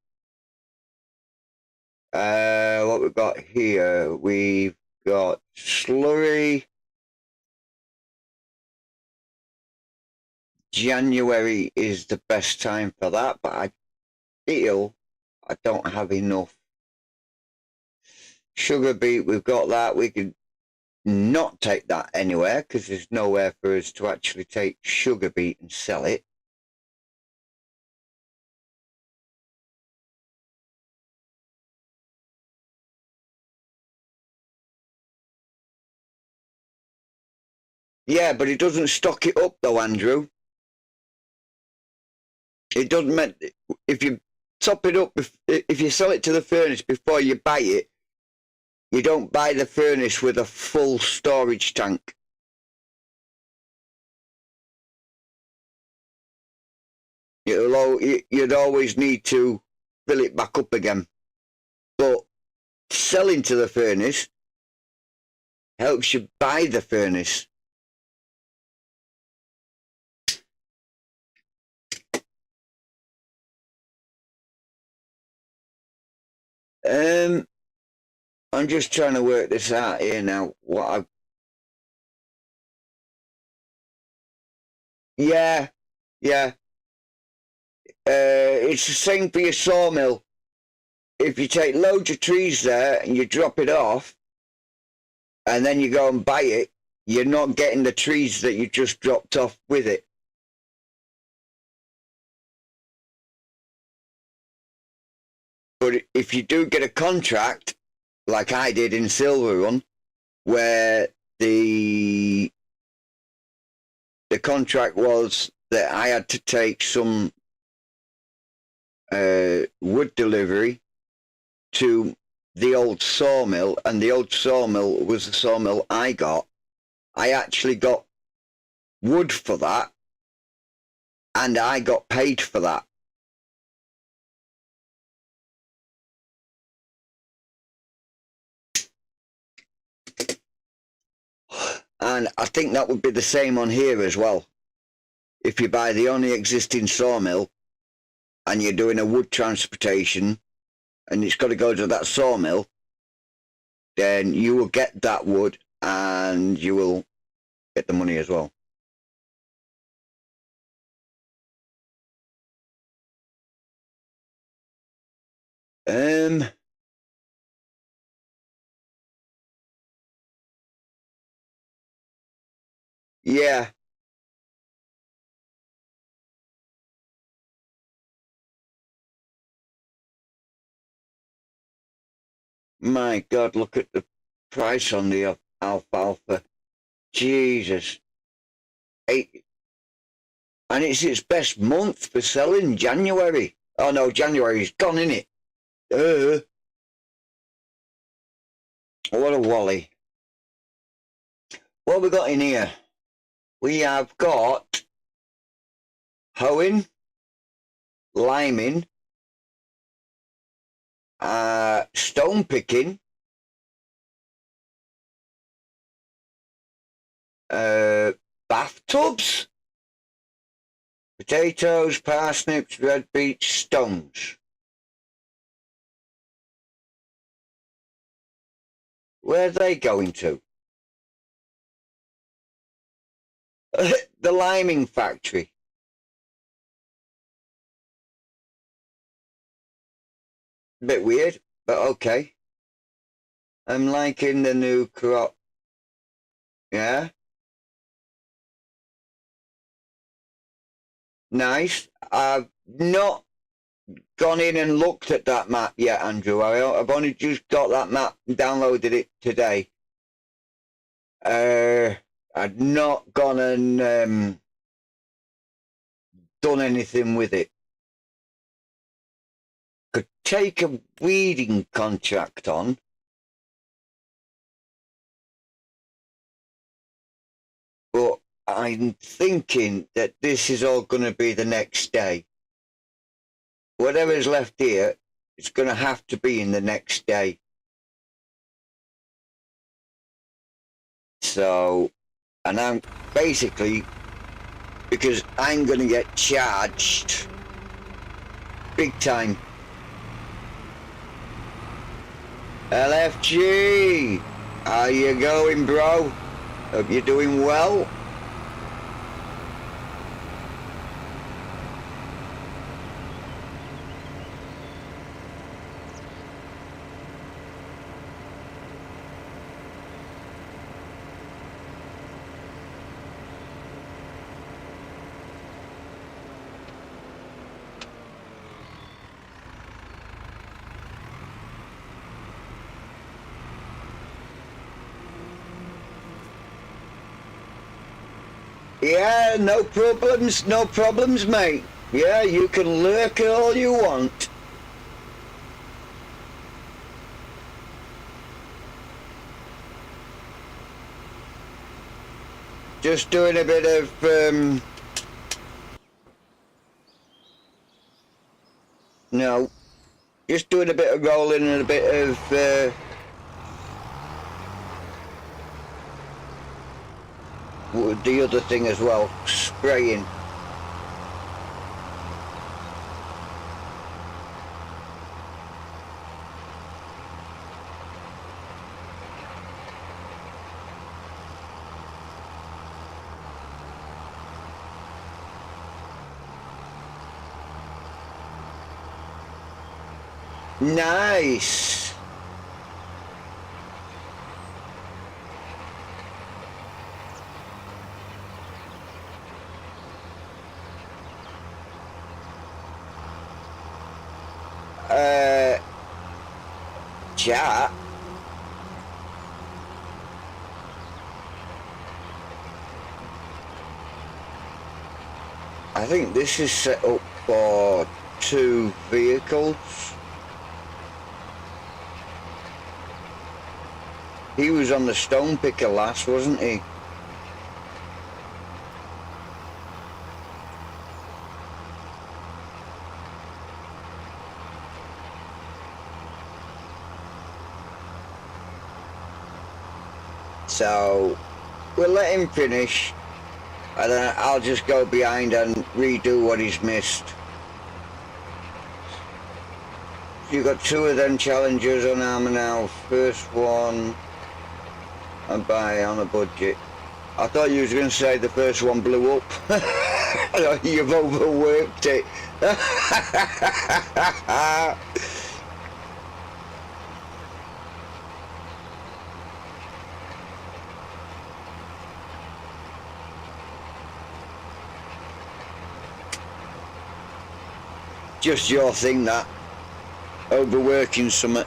What we've got here, we've got slurry. January is the best time for that, but I feel I don't have enough. Sugar beet, we've got that. We could not take that anywhere because there's nowhere for us to actually take sugar beet and sell it. Yeah, but it doesn't stock it up though, Andrew. It doesn't mean if you top it up, if you sell it to the furnace before you buy it, you don't buy the furnace with a full storage tank. You'd always need to fill it back up again. But selling to the furnace helps you buy the furnace. I'm just trying to work this out here now. Yeah. It's the same for your sawmill. If you take loads of trees there and you drop it off, and then you go and buy it, you're not getting the trees that you just dropped off with it. But if you do get a contract, like I did in Silver Run, where the contract was that I had to take some wood delivery to the old sawmill, and the old sawmill was the sawmill I got. I actually got wood for that, and I got paid for that. And I think that would be the same on here as well. If you buy the only existing sawmill and you're doing a wood transportation and it's got to go to that sawmill, then you will get that wood and you will get the money as well. Yeah. My God, look at the price on the alfalfa. Jesus. And it's its best month for selling, January. Oh no, January's gone, innit? What a wally. What have we got in here? We have got hoeing, liming, stone picking, bathtubs, potatoes, parsnips, red beets, stones. Where are they going to? The liming factory. A bit weird, but okay. I'm liking the new crop. Yeah. Nice. I've not gone in and looked at that map yet, Andrew. I've only just got that map and downloaded it today. I'd not gone and done anything with it. Could take a weeding contract on. But I'm thinking that this is all going to be the next day. Whatever's left here, it's going to have to be in the next day. So, and I'm basically, because I'm going to get charged big time. LFG, how you going, bro? Hope you're doing well. Yeah, no problems, mate. Yeah, you can lurk all you want. Just doing a bit of, no, just doing a bit of rolling and a bit of, the other thing as well, spraying. Nice. Chat. I think this is set up for 2 vehicles. He was on the stone picker last, wasn't he? So we'll let him finish, and then I'll just go behind and redo what he's missed. You got 2 of them challengers on armour now. First one, and buy on a budget. I thought you was going to say the first one blew up. You've overworked it. Just your thing, that. Overworking something.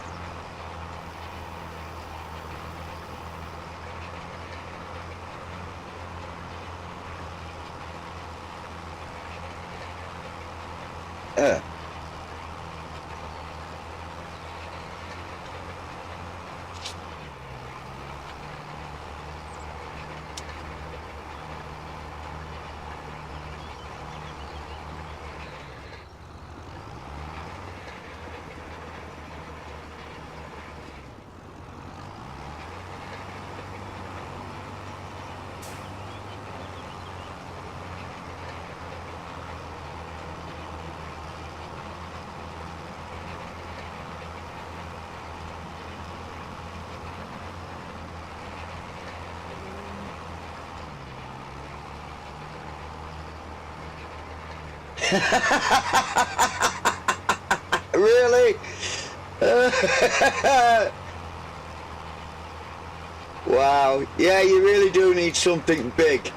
Really? Wow. Yeah, you really do need something big.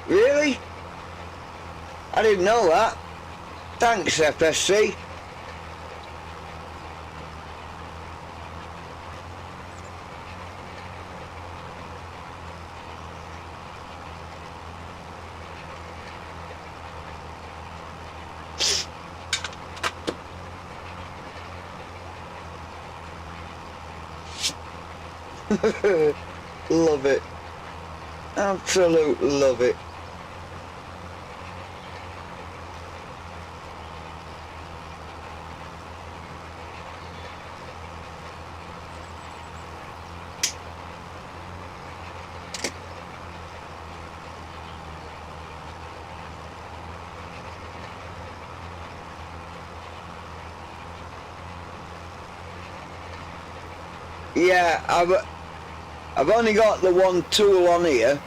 Really? I didn't know that. Thanks, FSC. Love it. Absolutely love it. Yeah, I've only got the one tool on here,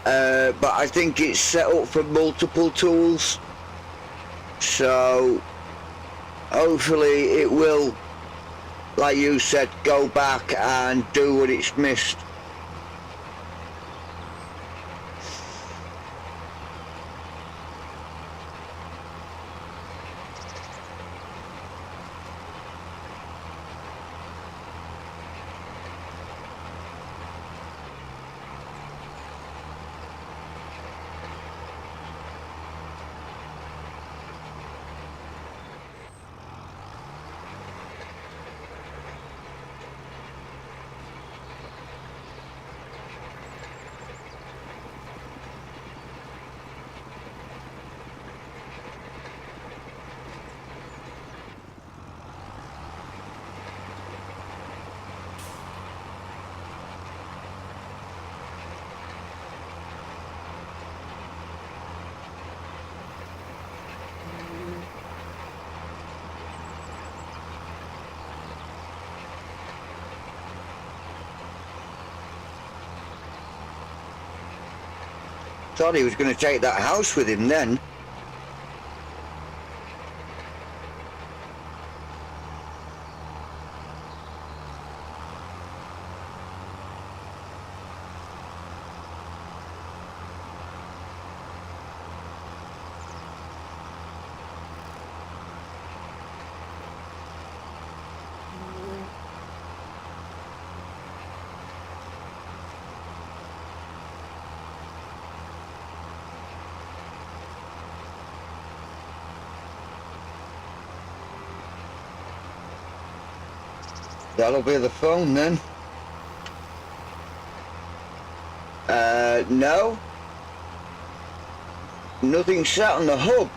but I think it's set up for multiple tools, so hopefully it will, like you said, go back and do what it's missed. Thought he was going to take that house with him then. That'll be the phone then. No. Nothing sat on the hub.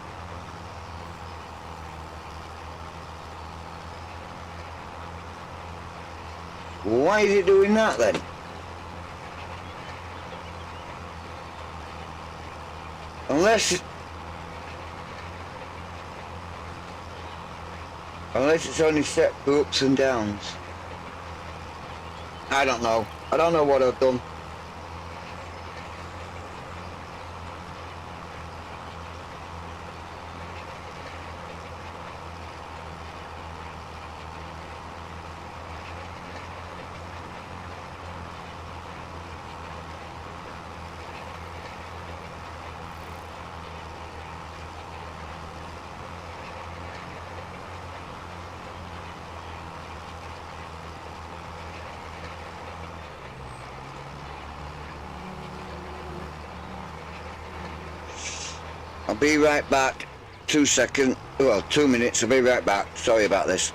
Why is it doing that then? Unless it's only set for ups and downs. I don't know. I don't know what I've done. I'll be right back. 2 seconds. Well, 2 minutes. I'll be right back. Sorry about this.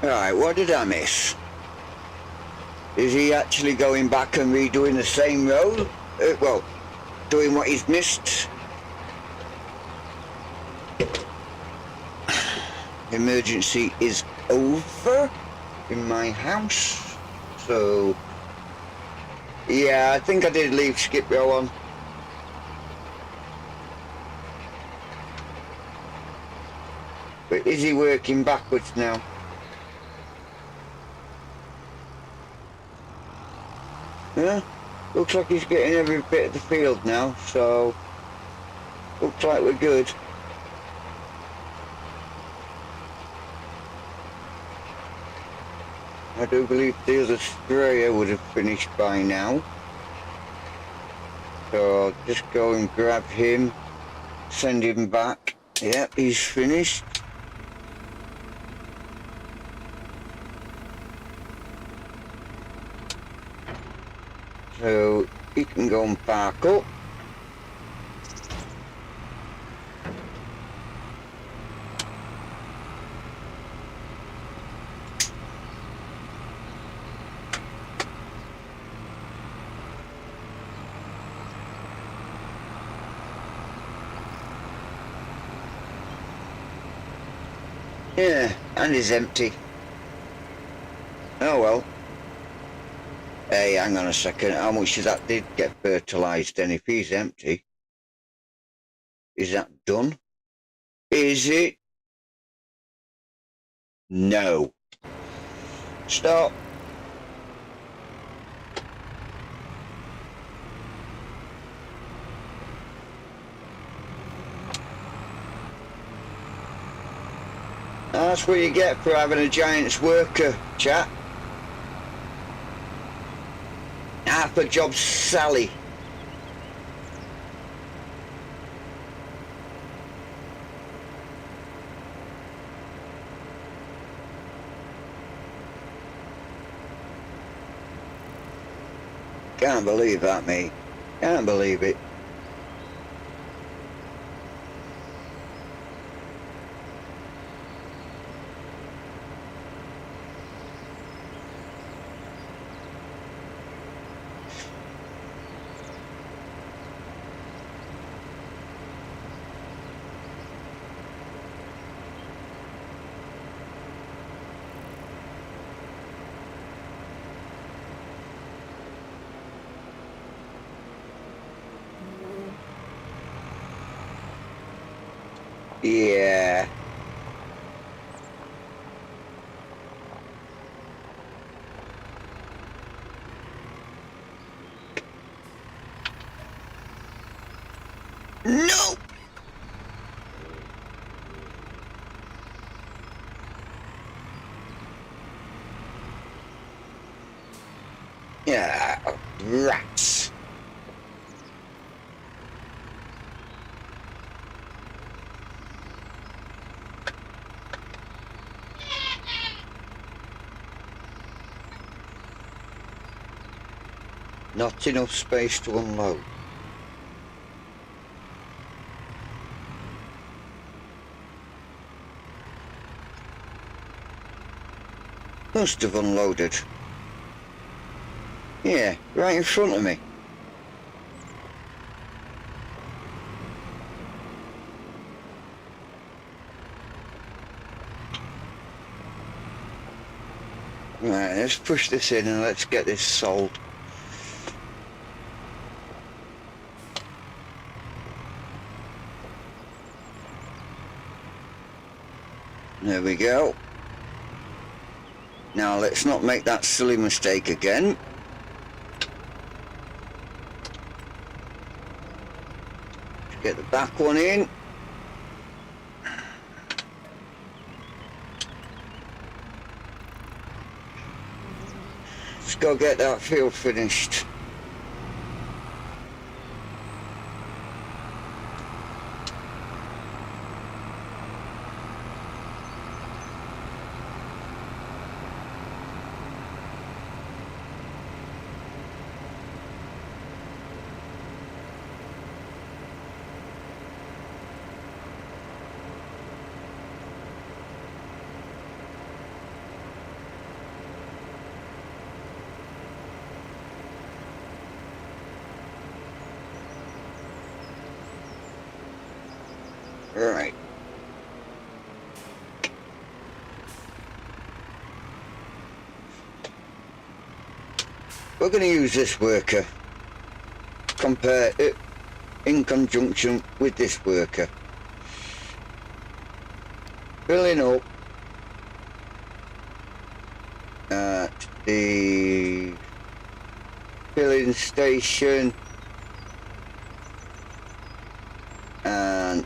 Right, what did I miss? Is he actually going back and redoing the same road? Well, doing what he's missed? Emergency is over in my house. So, yeah, I think I did leave skip row on. But is he working backwards now? Yeah, looks like he's getting every bit of the field now, so looks like we're good. I do believe the other sprayer would have finished by now. So I'll just go and grab him, send him back. Yep, he's finished. So he can go and park up. Yeah, and he's empty. Oh well. Hey, hang on a second. How much of that did get fertilised then? If he's empty, is that done? Is it? No. Stop. That's what you get for having a Giants worker, chat. Half a job, Sally. Can't believe that, mate. Can't believe it. Yeah. No! Yeah, rats. Not enough space to unload. Must have unloaded. Yeah, right in front of me. Right, let's push this in and let's get this sold. There we go. Now let's not make that silly mistake again. Let's get the back one in. Let's go get that field finished. Right. We're going to use this worker, compare it in conjunction with this worker. Filling up at the filling station, and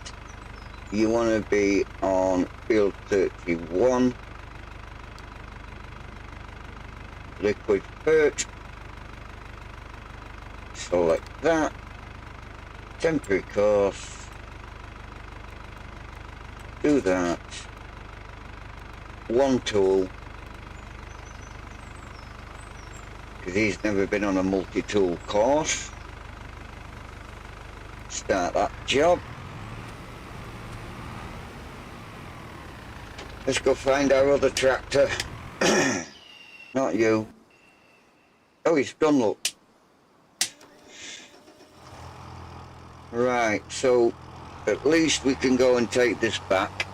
you want to be on field 31, liquid pert. Select that, temporary course, do that, one tool, because he's never been on a multi-tool course. Start that job. Let's go find our other tractor. Not you. Oh, he's done, look. Right, so at least we can go and take this back.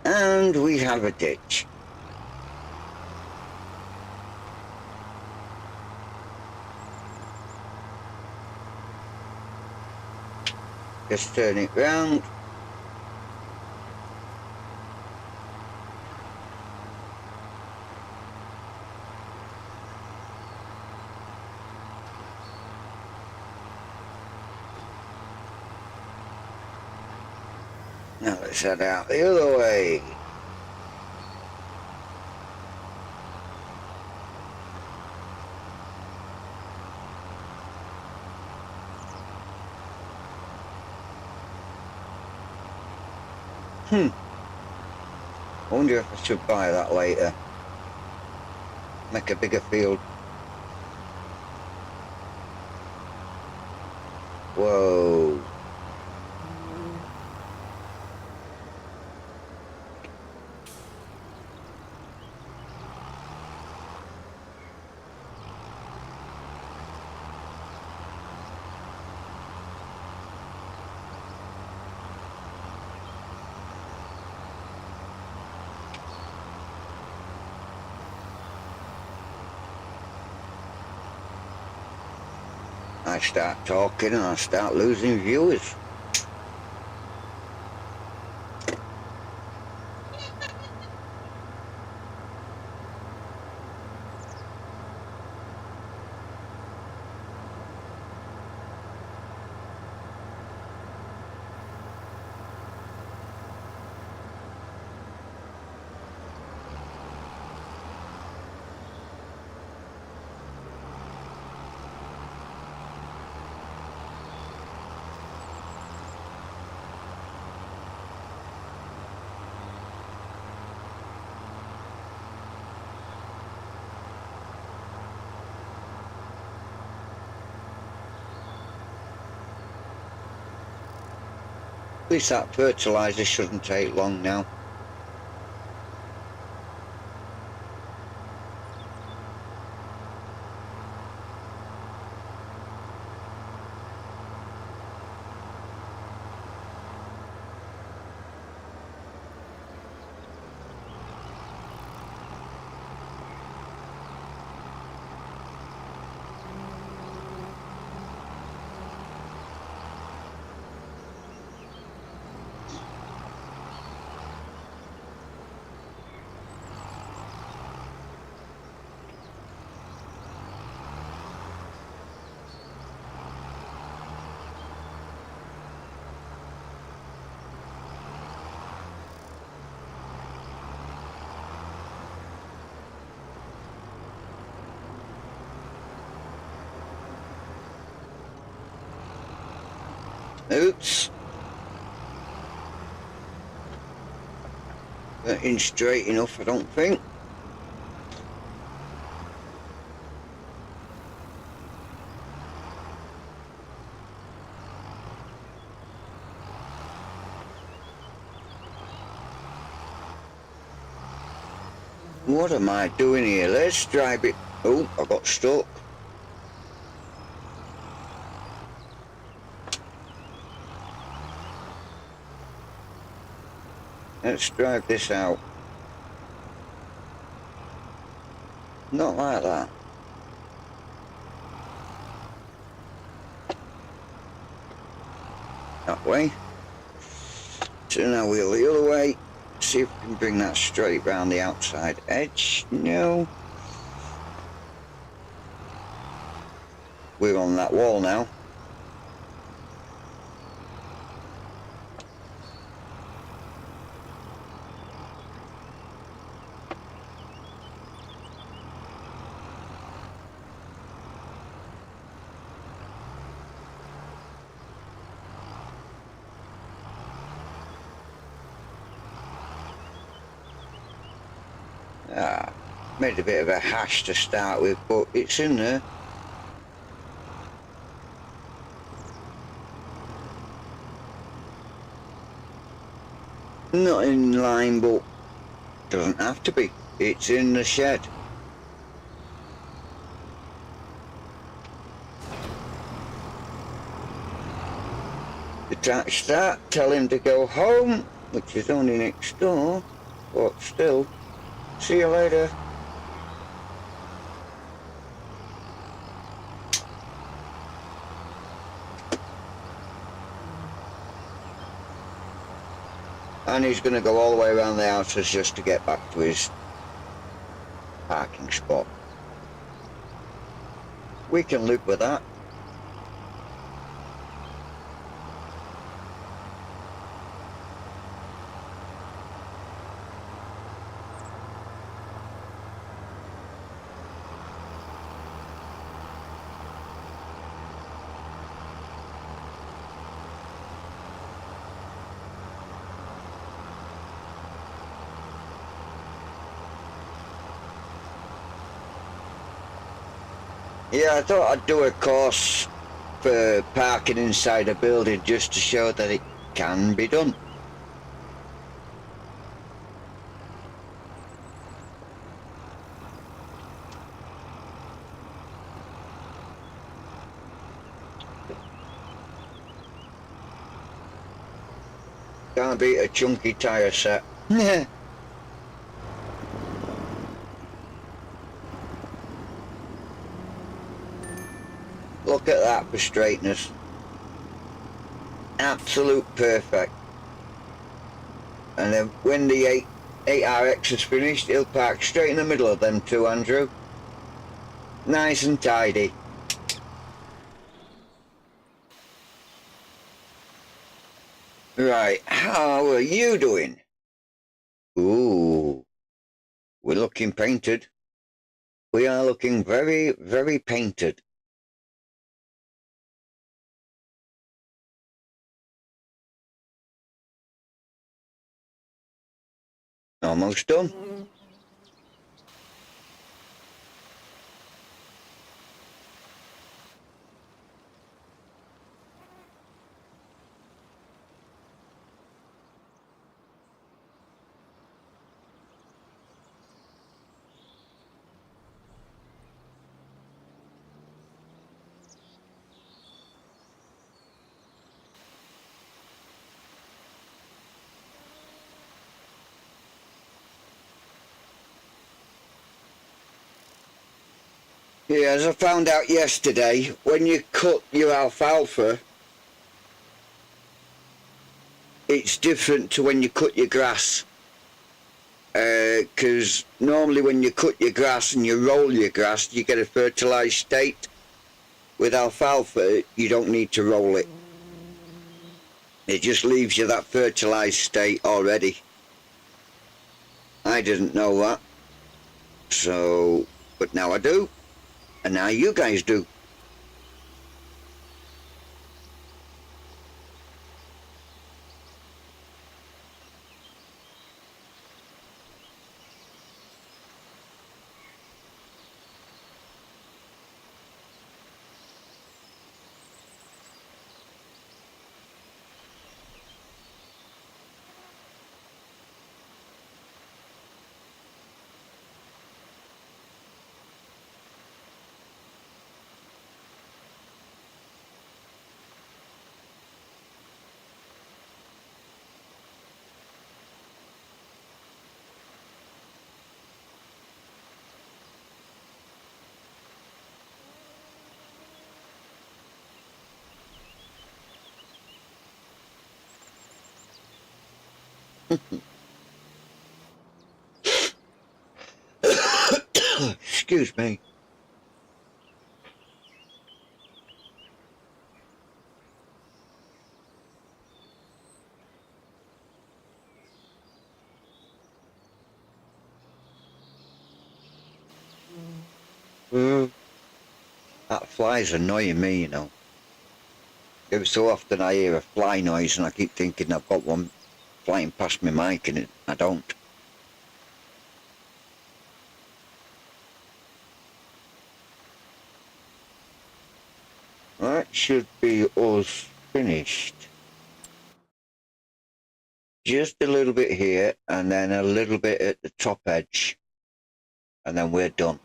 And we have a ditch. Just turn it round. Now let's head out the other way. I wonder if I should buy that later. Make a bigger field. Whoa. I start talking and I start losing viewers. At least that fertiliser shouldn't take long now. Oops. That ain't straight enough, I don't think. What am I doing here? Let's drive it. Oh, I got stuck. Let's drive this out. Not like that. That way. Turn our wheel the other way. See if we can bring that straight round the outside edge. No. We're on that wall now. Made a bit of a hash to start with, but it's in there. Not in line, but doesn't have to be. It's in the shed. Detach that, tell him to go home, which is only next door, but still. See you later. And he's going to go all the way around the houses just to get back to his parking spot. We can live with that. Yeah, I thought I'd do a course for parking inside a building just to show that it can be done. Can't beat a chunky tyre set. Look at that for straightness. Absolute perfect. And then when the 8RX is finished, he'll park straight in the middle of them two, Andrew. Nice and tidy. Right, how are you doing? Ooh, we're looking painted. We are looking very, very painted. Almost done. Yeah, as I found out yesterday, when you cut your alfalfa, it's different to when you cut your grass. Because normally when you cut your grass and you roll your grass, you get a fertilised state. With alfalfa, you don't need to roll it. It just leaves you that fertilised state already. I didn't know that. So, but now I do. And now you guys do. Excuse me. That fly's annoying me, you know. Every so often I hear a fly noise and I keep thinking I've got one flying past my mic, and I don't. That should be us finished. Just a little bit here and then a little bit at the top edge, and then we're done.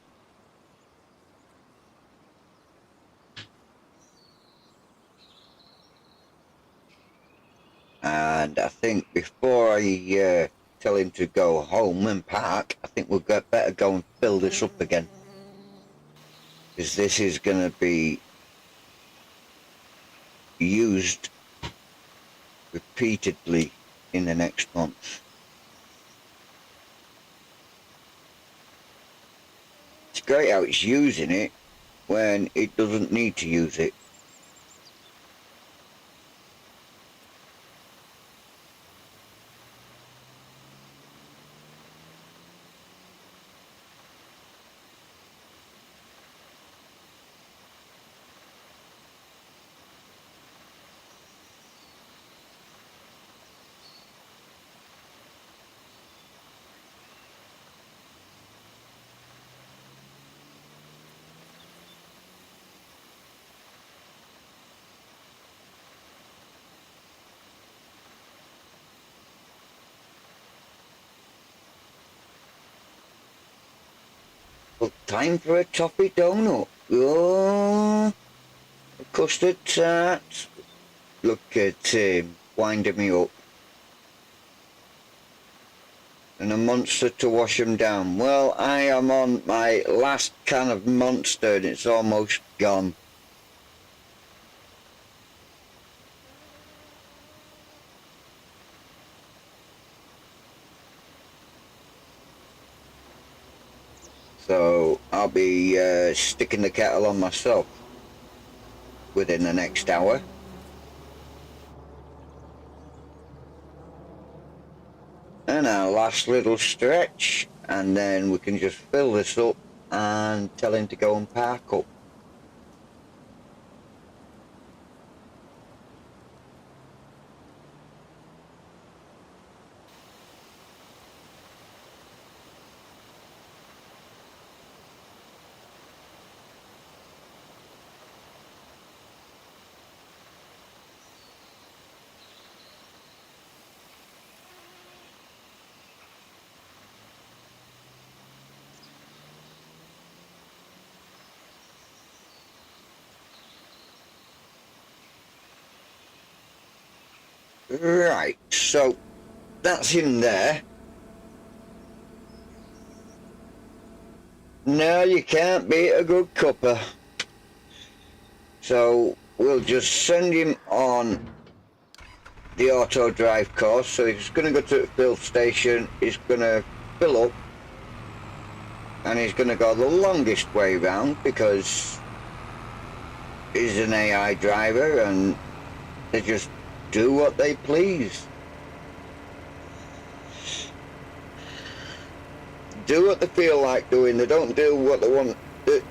And I think before I tell him to go home and park, I think we'll better go and fill this up again, because this is going to be used repeatedly in the next month. It's great how it's using it when it doesn't need to use it. Well, time for a toffee donut. Oh, custard tart. Look at him, winding me up. And a Monster to wash them down. Well, I am on my last can of Monster and it's almost gone. So I'll be sticking the kettle on myself within the next hour. And our last little stretch, and then we can just fill this up and tell him to go and park up. Right, so that's him there. No, you can't beat a good cuppa. So we'll just send him on the auto drive course. So he's going to go to the fill station, he's going to fill up, and he's going to go the longest way round because he's an AI driver and they just do what they please. Do what they feel like doing. They don't do what they want,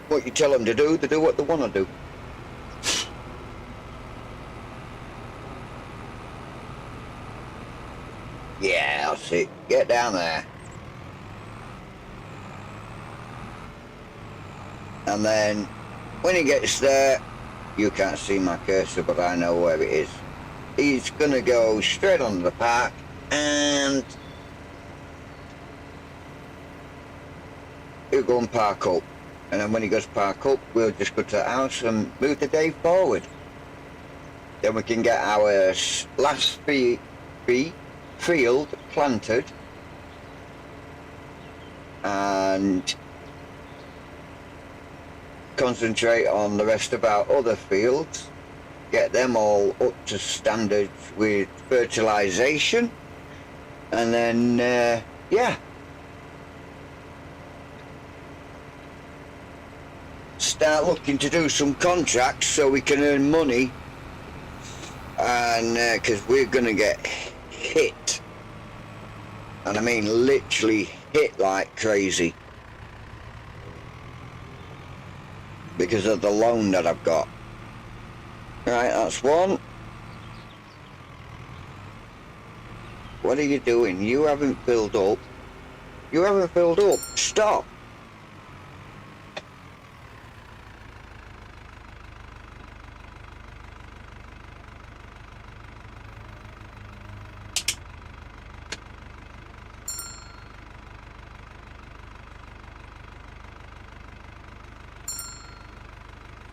what you tell them to do. They do what they want to do. Yeah, that's it. Get down there. And then when he gets there, you can't see my cursor, but I know where it is. He's going to go straight onto the park and he'll go and park up. And then when he goes park up, we'll just go to the house and move the day forward. Then we can get our last field planted and concentrate on the rest of our other fields, get them all up to standard with fertilization, and then yeah, start looking to do some contracts so we can earn money, and because we're gonna get hit, and I mean literally hit like crazy because of the loan that I've got. Right, that's one. What are you doing? You haven't filled up. You haven't filled up. Stop.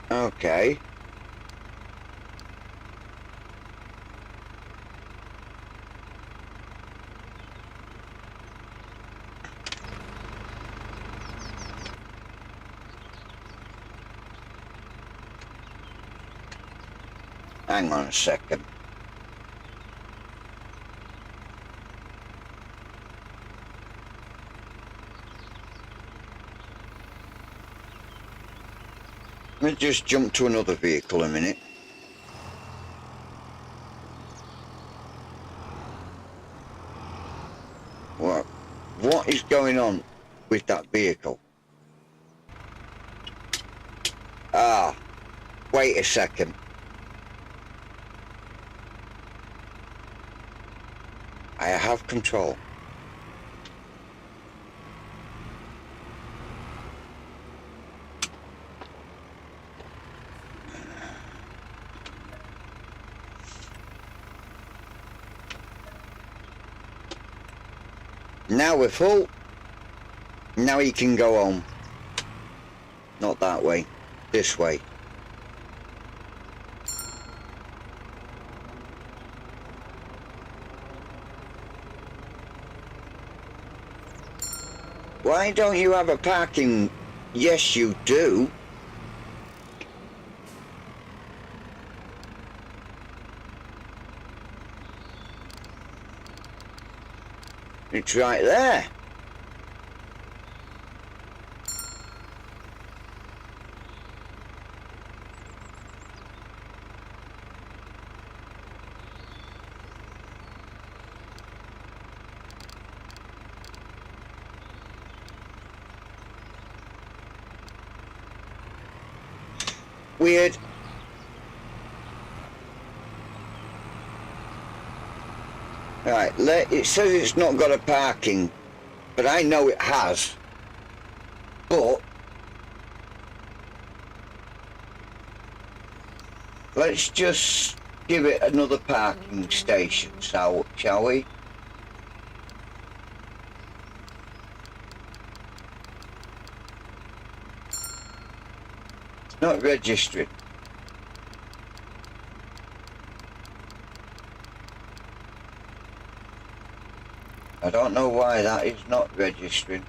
Okay. Hang on a second. Let me just jump to another vehicle a minute. What is going on with that vehicle? Ah, wait a second. I have control. Now we're full. Now he can go home. Not that way. This way. Why don't you have a parking? Yes, you do. It's right there. Weird. Right, it says it's not got a parking, but I know it has. But let's just give it another parking station, so shall we? It's not registering. I don't know why that is not registering.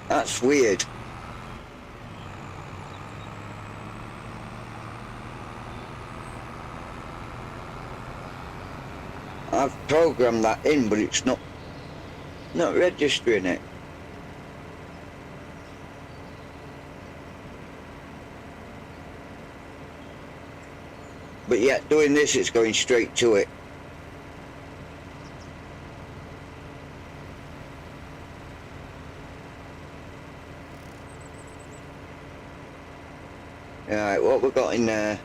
That's weird. I've programmed that in, but it's not registering it. But yet doing this, it's going straight to it. Alright, what we got in there?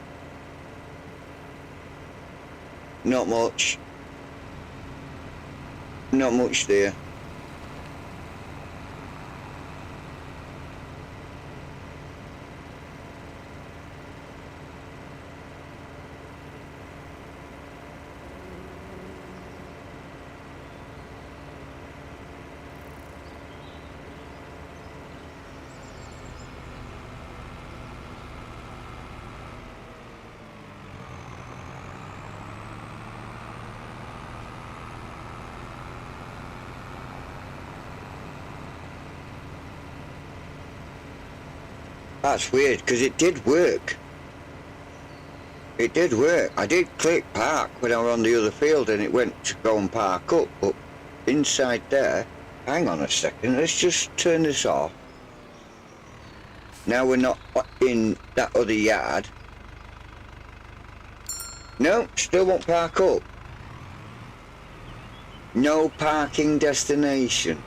Not much. Not much there. That's weird, because it did work. It did work. I did click park when I was on the other field and it went to go and park up, but inside there, hang on a second, let's just turn this off. Now we're not in that other yard. No, still won't park up. No parking destination.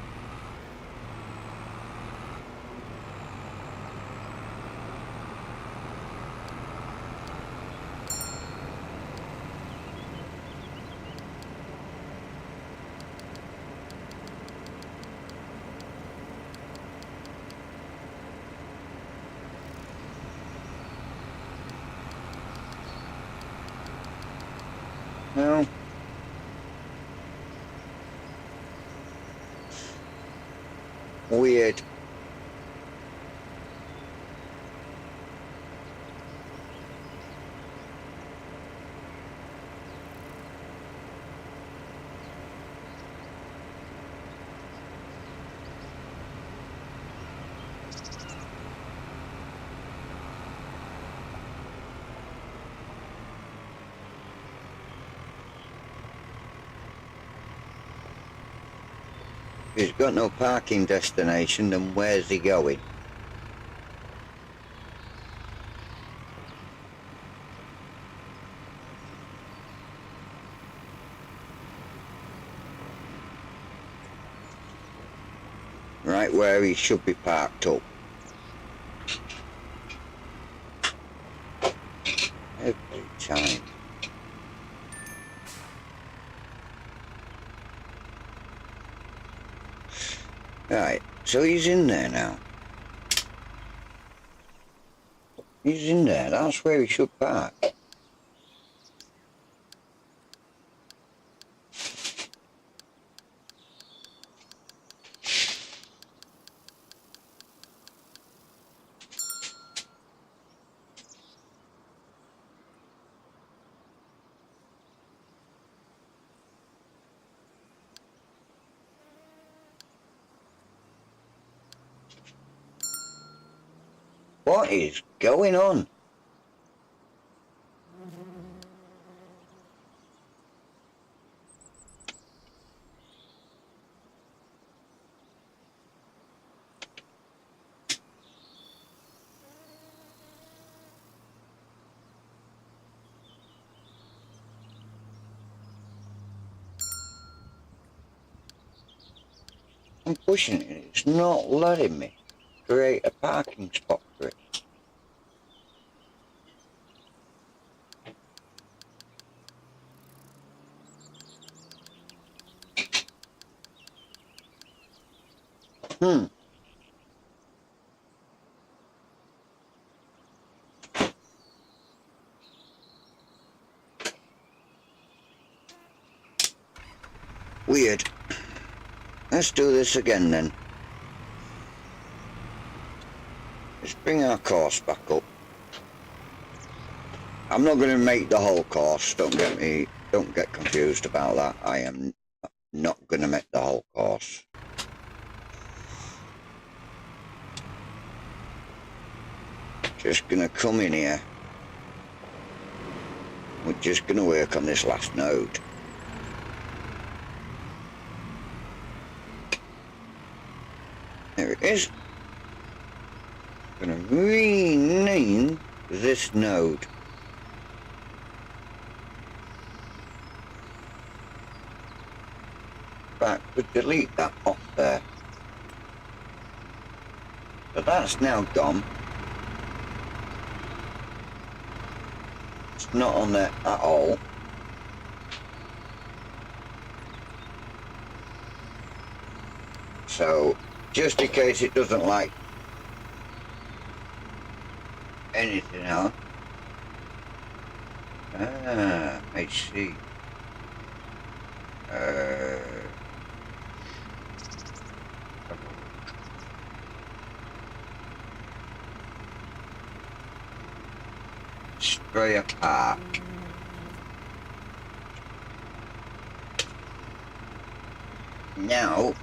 No. Weird. If he's got no parking destination, then where's he going? Right where he should be parked up. Every time. Right, so he's in there now. He's in there, that's where he should park. What is going on? I'm pushing it, it's not letting me create a parking spot for it. Weird. Let's do this again then. Let's bring our course back up. I'm not going to make the whole course, don't get confused about that. I am not going to make the whole course. Just going to come in here. We're just going to work on this last node. There it is. I'm going to rename this node. Right, we'll delete that off there. So that's now gone. It's not on there at all. So, just in case it doesn't like anything else. Ah, I see. Sprayer Park. Now,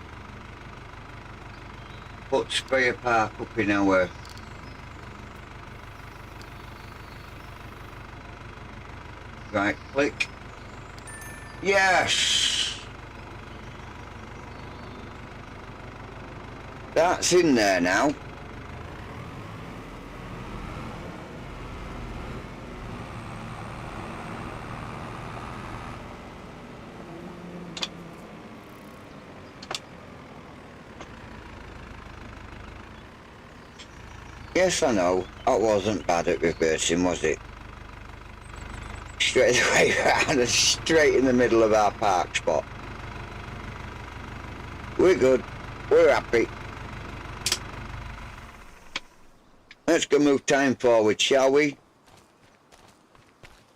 put Sprayer Park up in our Right click. Yes! That's in there now. Yes, I know. I wasn't bad at reversing, was it? Straight away round and straight in the middle of our park spot. We're good. We're happy. Let's go move time forward, shall we?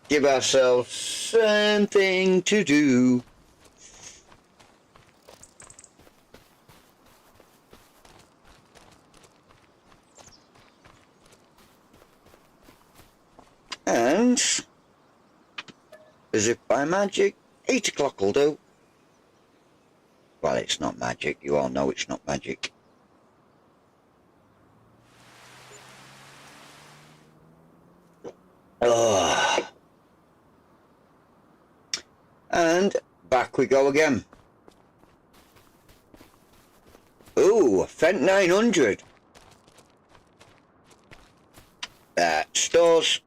Give ourselves something to do. And, as if by magic, 8 o'clock will do. Well, it's not magic. You all know it's not magic. Oh. And back we go again. Ooh, Fent 900. Stores.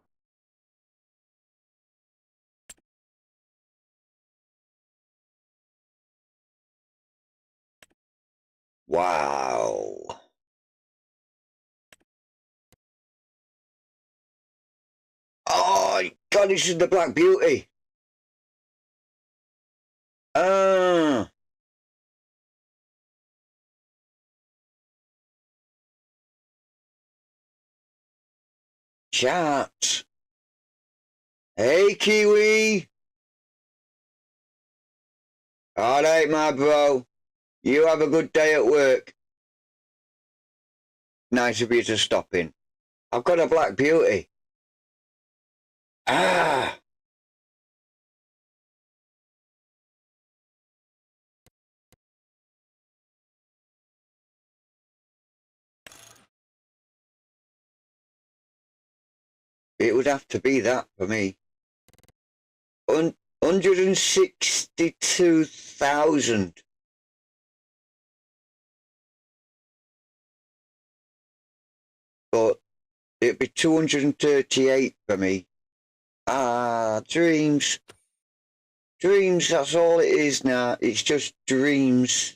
Wow. Oh, God, this is the Black Beauty. Ah. Chat. Hey, Kiwi. All right, my bro. You have a good day at work. Nice of you to stop in. I've got a Black Beauty. Ah. It would have to be that for me. 162,000. But it'd be 238 for me. Ah, dreams. Dreams, that's all it is now. It's just dreams.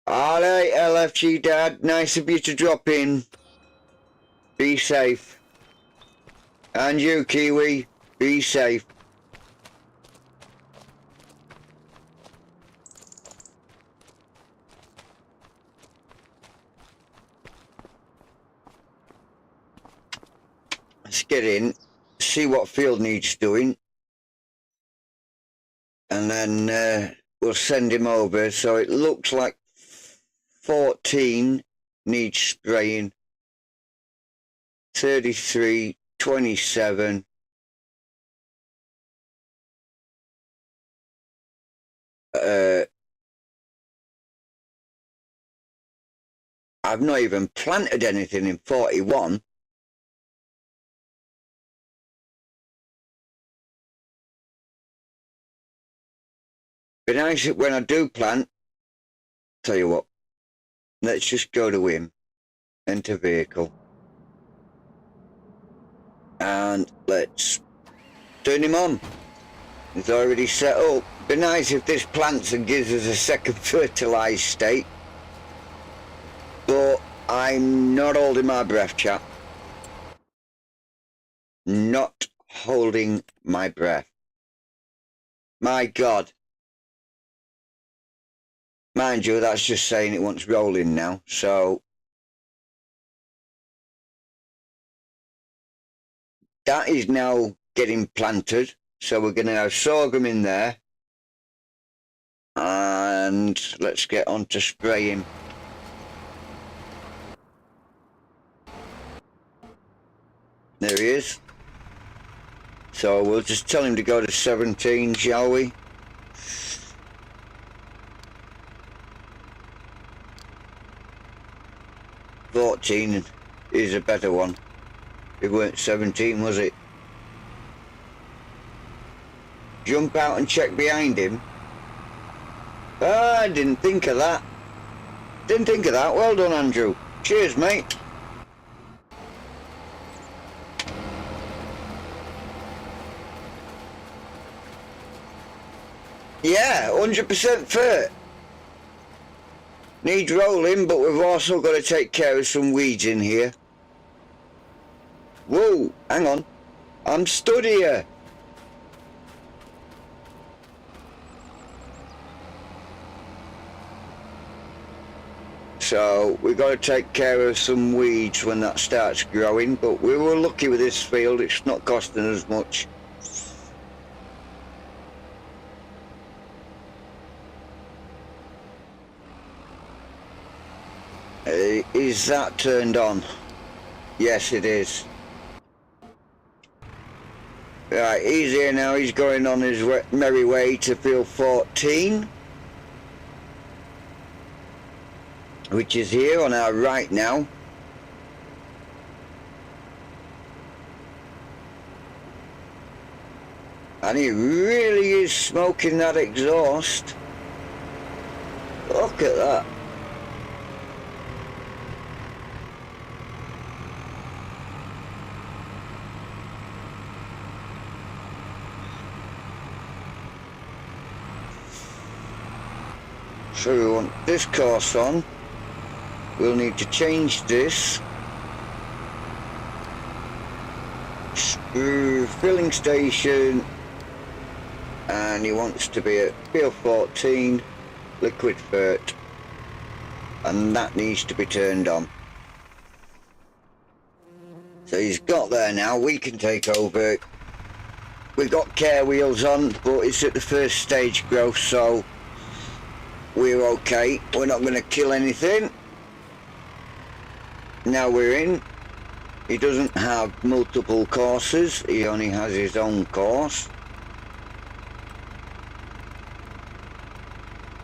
Alright, LFG Dad, nice of you to drop in. Be safe. And you, Kiwi, be safe. Let's get in, see what field needs doing. And then we'll send him over. So it looks like 14 needs spraying. 33, 27. I've not even planted anything in 41. Be nice when I do plant. Tell you what, let's just go to him, enter vehicle, and let's turn him on. He's already set up. Be nice if this plants and gives us a second fertilised state, but I'm not holding my breath, chap. Not holding my breath. My God. Mind you, that's just saying it wants rolling now, so that is now getting planted. So we're going to have sorghum in there, and let's get on to spraying. There he is. So we'll just tell him to go to 17, shall we? 14 is a better one. It weren't 17, was it? Jump out and check behind him. Ah, I didn't think of that. Didn't think of that. Well done, Andrew. Cheers, mate. Yeah, 100% fair. Needs rolling, but we've also got to take care of some weeds in here. Whoa, hang on. I'm stood here. So we've got to take care of some weeds when that starts growing, but we were lucky with this field. It's not costing us much. Is that turned on? Yes, it is. Right, he's here now. He's going on his merry way to field 14, which is here on our right now. And he really is smoking that exhaust. Look at that. So we want this course on. We'll need to change this. Filling station. And he wants to be at field 14, liquid fert. And that needs to be turned on. So he's got there now. We can take over. We've got care wheels on, but it's at the first stage growth, so we're okay. We're not going to kill anything. Now we're in. He doesn't have multiple courses. He only has his own course.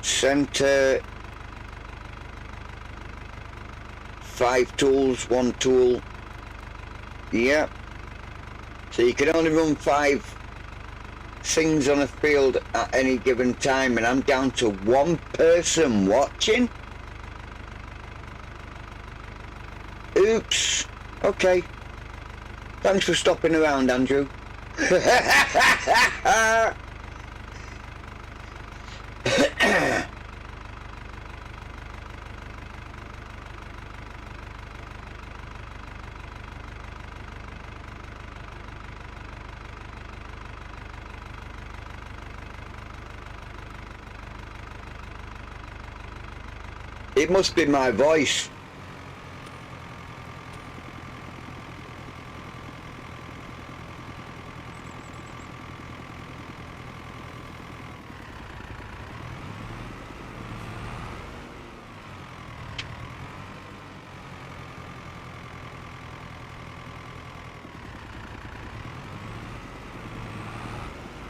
Center. 5 tools, 1 tool. Yeah. So you can only run 5 things on a field at any given time, and I'm down to 1 person watching. Oops. Okay. Thanks for stopping around, Andrew. It must be my voice.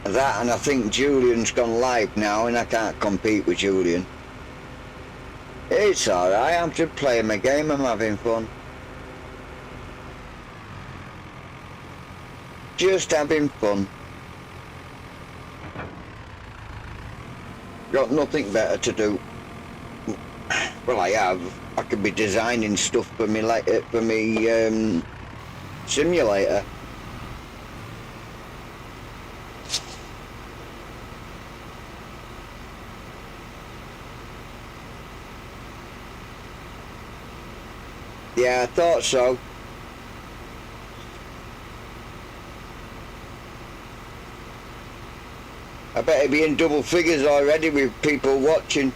That, and I think Julian's gone live now, and I can't compete with Julian. It's alright, I'm just playing my game, I'm having fun. Just having fun. Got nothing better to do. Well, I have. I could be designing stuff for me, simulator. Yeah, I thought so. I bet it'd be in double figures already with people watching.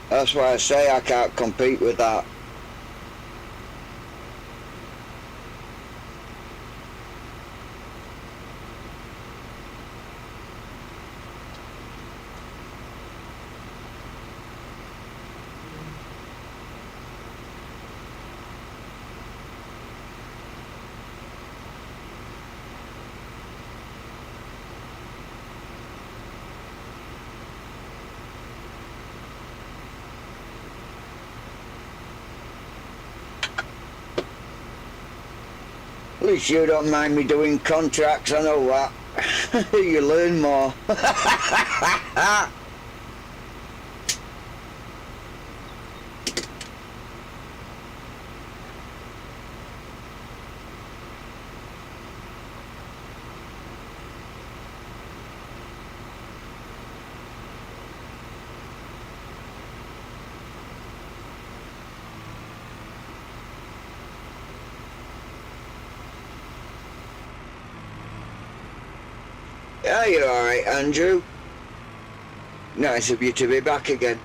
That's why I say I can't compete with that. At least you don't mind me doing contracts, I know that. You learn more. Yeah, you're alright, Andrew. Nice of you to be back again.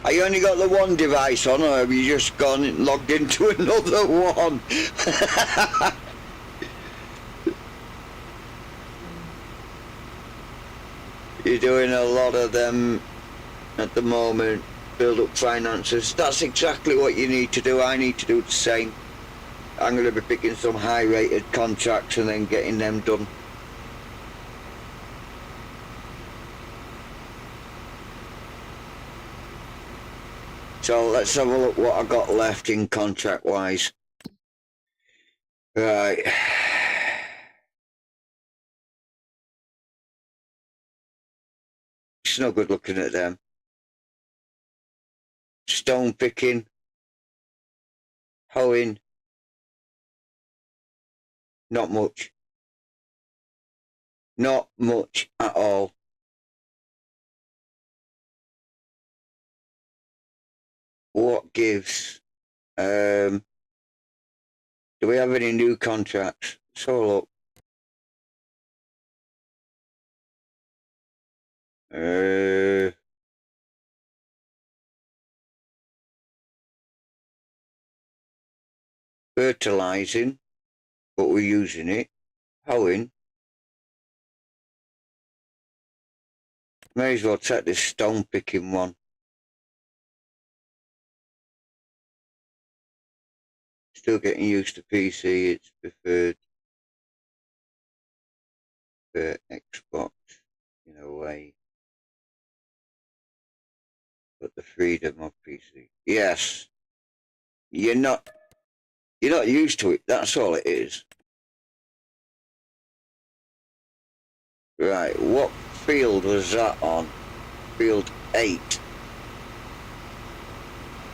Have you only got the one device on, or have you just gone and logged into another one? You're doing a lot of them at the moment, build up finances. That's exactly what you need to do. I need to do the same. I'm going to be picking some high-rated contracts and then getting them done. So let's have a look what I got left in contract-wise. Right. It's no good looking at them. Stone picking. Hoeing. Not much. Not much at all. What gives? Do we have any new contracts? So look. Fertilizing, but we're using it. Hoeing. May as well take this stone picking one. Still getting used to PC, it's preferred for Xbox in a way. But the freedom of PC. Yes. You're not used to it, that's all it is. Right, what field was that on? Field 8.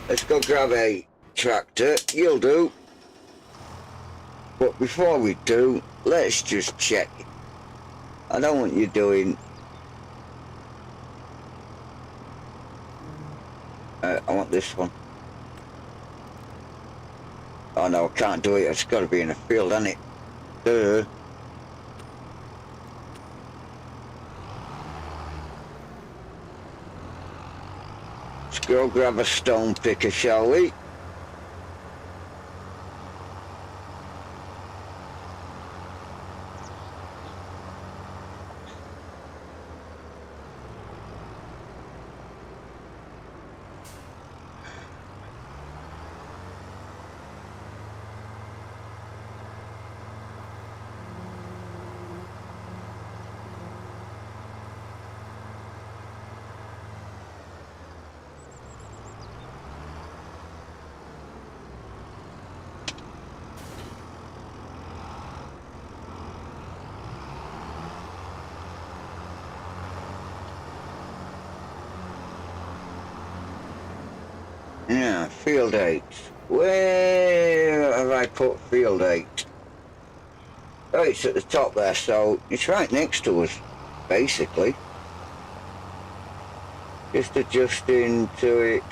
Let's go grab a tractor. You'll do. But before we do, let's just check. I don't want you doing... I want this one. Oh no, I can't do it. It's got to be in a field, hasn't it? Duh. Let's go grab a stone picker, shall we? Yeah, field 8. Where have I put field 8? Oh, it's at the top there, so it's right next to us, basically. Just adjusting to it.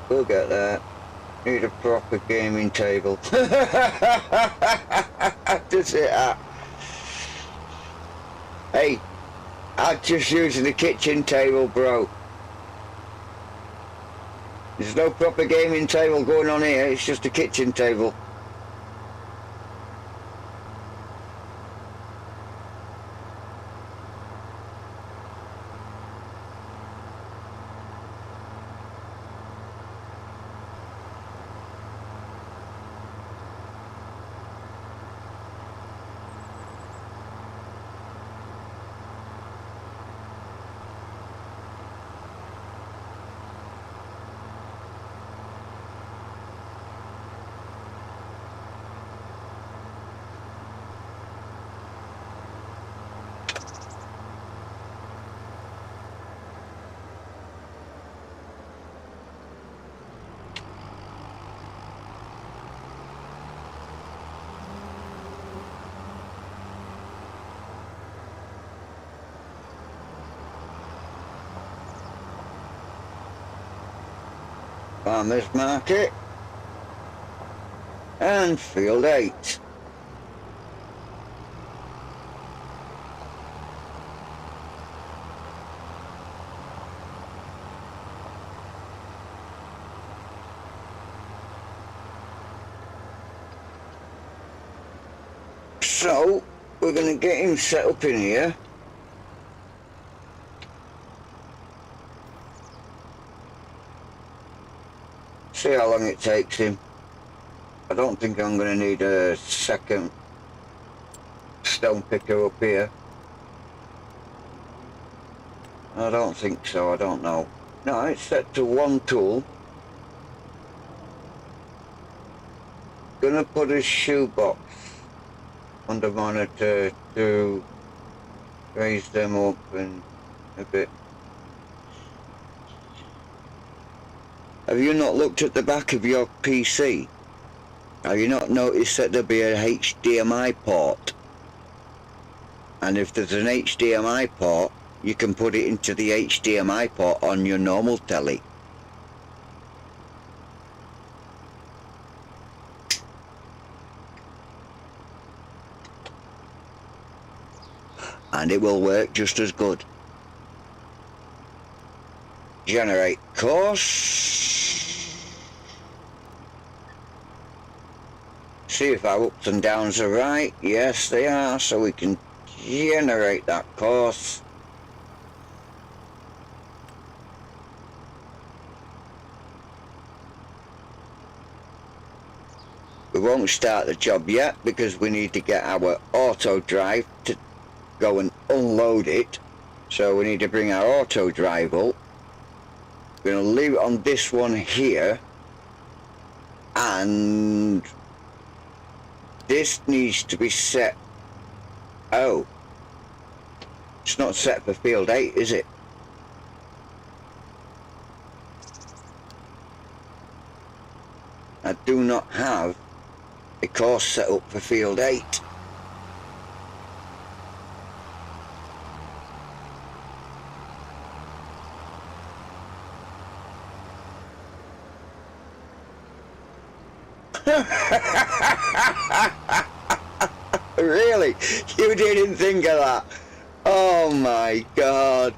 We'll get there. Need a proper gaming table. Does it? Hey, I'm just using the kitchen table, bro. There's no proper gaming table going on here, it's just a kitchen table. Farmers Market, and Field 8. So, we're going to get him set up in here. See how long it takes him. I don't think I'm going to need a second stone picker up here. I don't think so, I don't know. No, it's set to one tool. Gonna put a shoebox under monitor to raise them up and a bit. Have you not looked at the back of your PC? Have you not noticed that there'll be a HDMI port? And if there's an HDMI port, you can put it into the HDMI port on your normal telly. And it will work just as good. Generate course. See if our ups and downs are right. Yes, they are. So we can generate that course. We won't start the job yet because we need to get our auto drive to go and unload it. So we need to bring our auto drive up. We're going to leave it on this one here, and this needs to be set. Oh, it's not set for field 8, is it? I do not have a course set up for field 8. Really? You didn't think of that? Oh my God.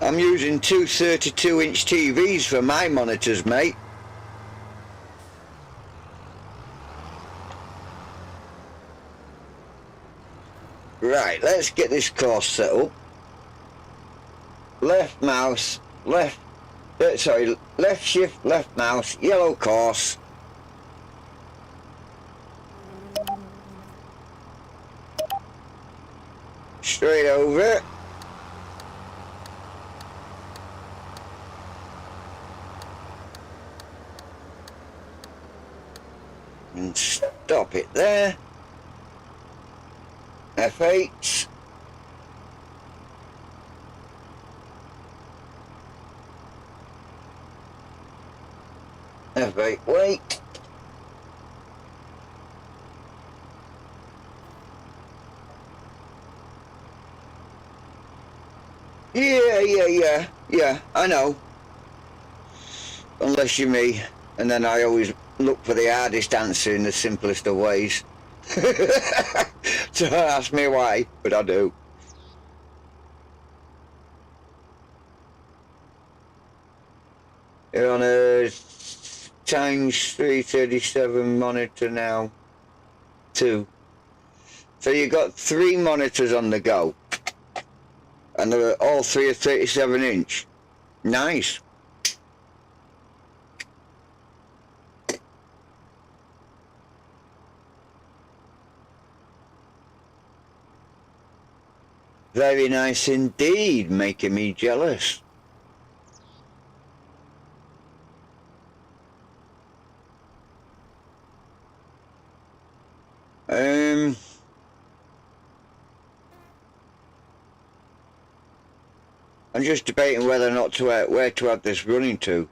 I'm using two 32-inch TVs for my monitors, mate. Right, let's get this course set up. Left mouse, left shift, left mouse, yellow course. Straight over. And stop it there. F8. F8 wait. Yeah, I know. Unless you're me, and then I always look for the hardest answer in the simplest of ways. So ask me why, but I do. You're on a times 337 monitor now. 2. So you got 3 monitors on the go. And they're all 3 are 37 inch. Nice. Very nice indeed, making me jealous. I'm just debating whether or not to where to add this running to.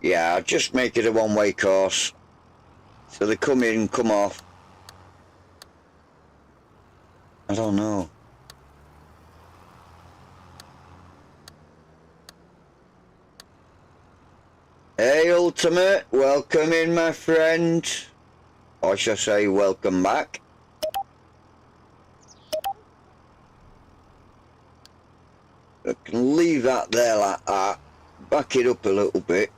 Yeah, I'll just make it a one-way course. So they come in, come off. I don't know. Hey, Ultimate, welcome in, my friend. Or should I say, welcome back. I can leave that there like that. Back it up a little bit.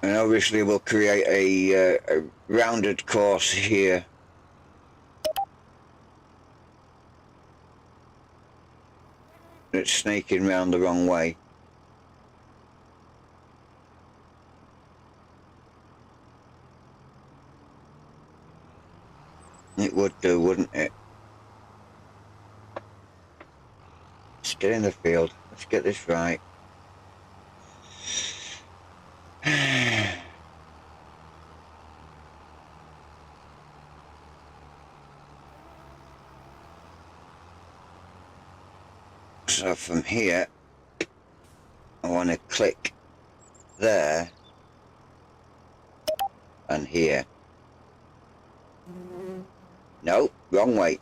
And obviously we'll create a rounded course here. It's snaking round the wrong way. It would do, wouldn't it? Let's get in the field. Let's get this right. So from here, I want to click there and here. No, wrong way.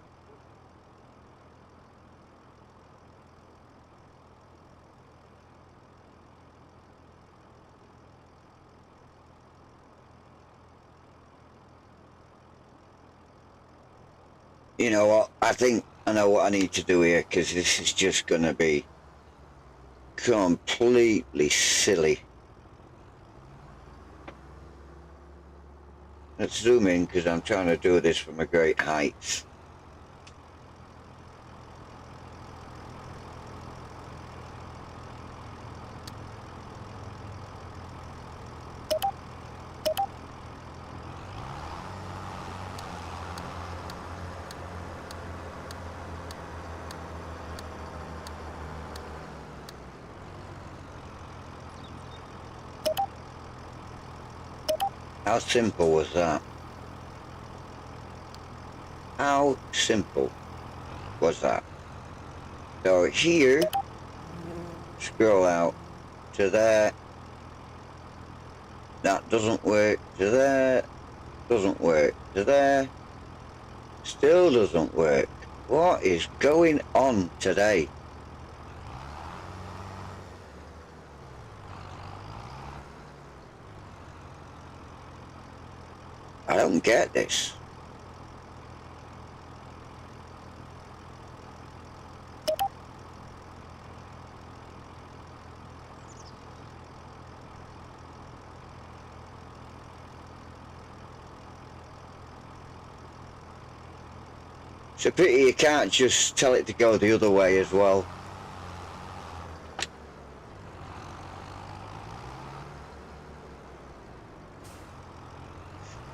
You know what, I think I know what I need to do here, because this is just going to be completely silly. Let's zoom in, because I'm trying to do this from a great height. How simple was that? How simple was that? So here, scroll out to there. That doesn't work. To there, doesn't work. To there, still doesn't work. What is going on today? I don't get this. It's a pity you can't just tell it to go the other way as well.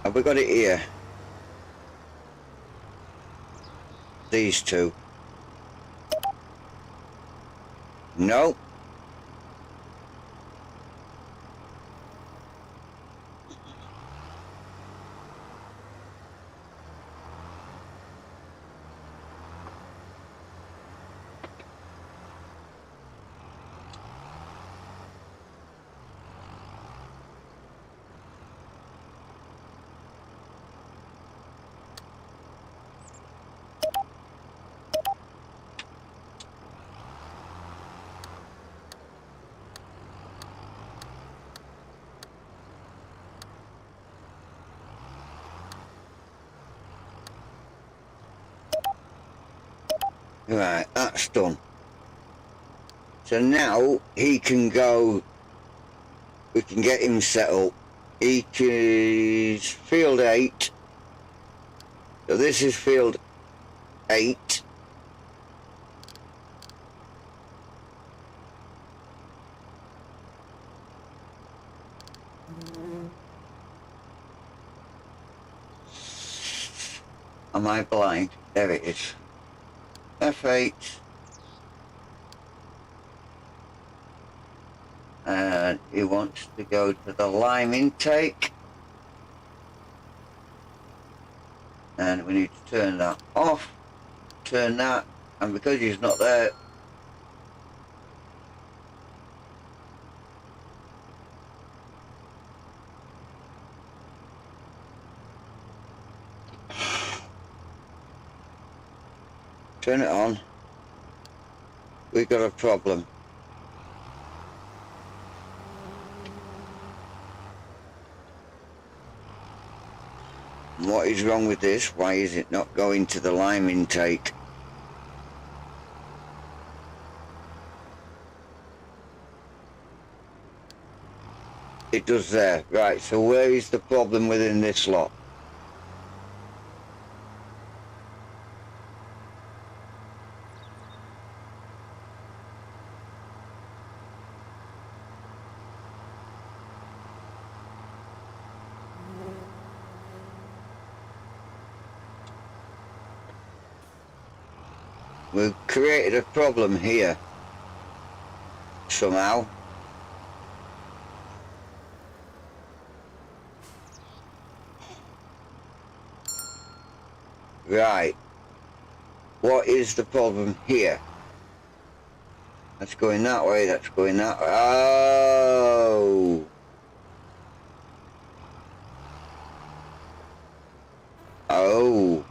Have we got it here? These two. No. Right, that's done. So now he can go, we can get him set up. He is field 8. So this is field 8. Am I blind? There it is. F8. And he wants to go to the lime intake. And we need to turn that off. Turn that. And because he's not there, Turn it on. We got a problem. What is wrong with this? Why is it not going to the lime intake? It does there. Right, so where is the problem within this lot? We've created a problem here somehow. Right. What is the problem here? That's going that way, that's going that way. Oh! Oh!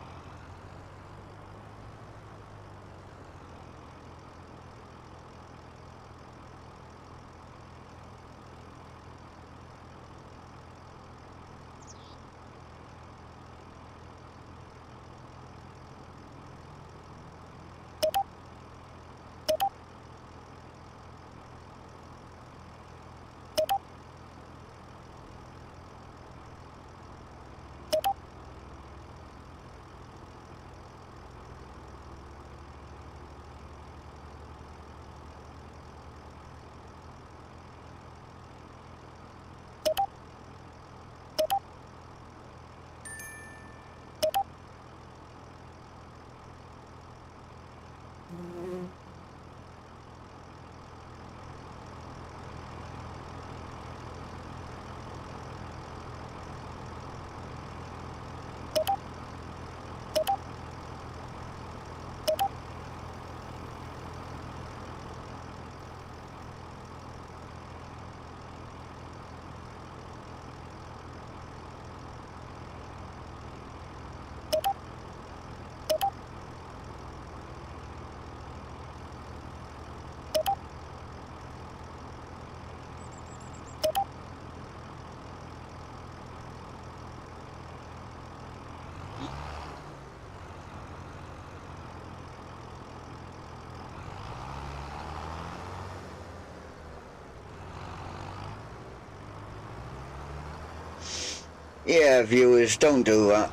Yeah, viewers, don't do that.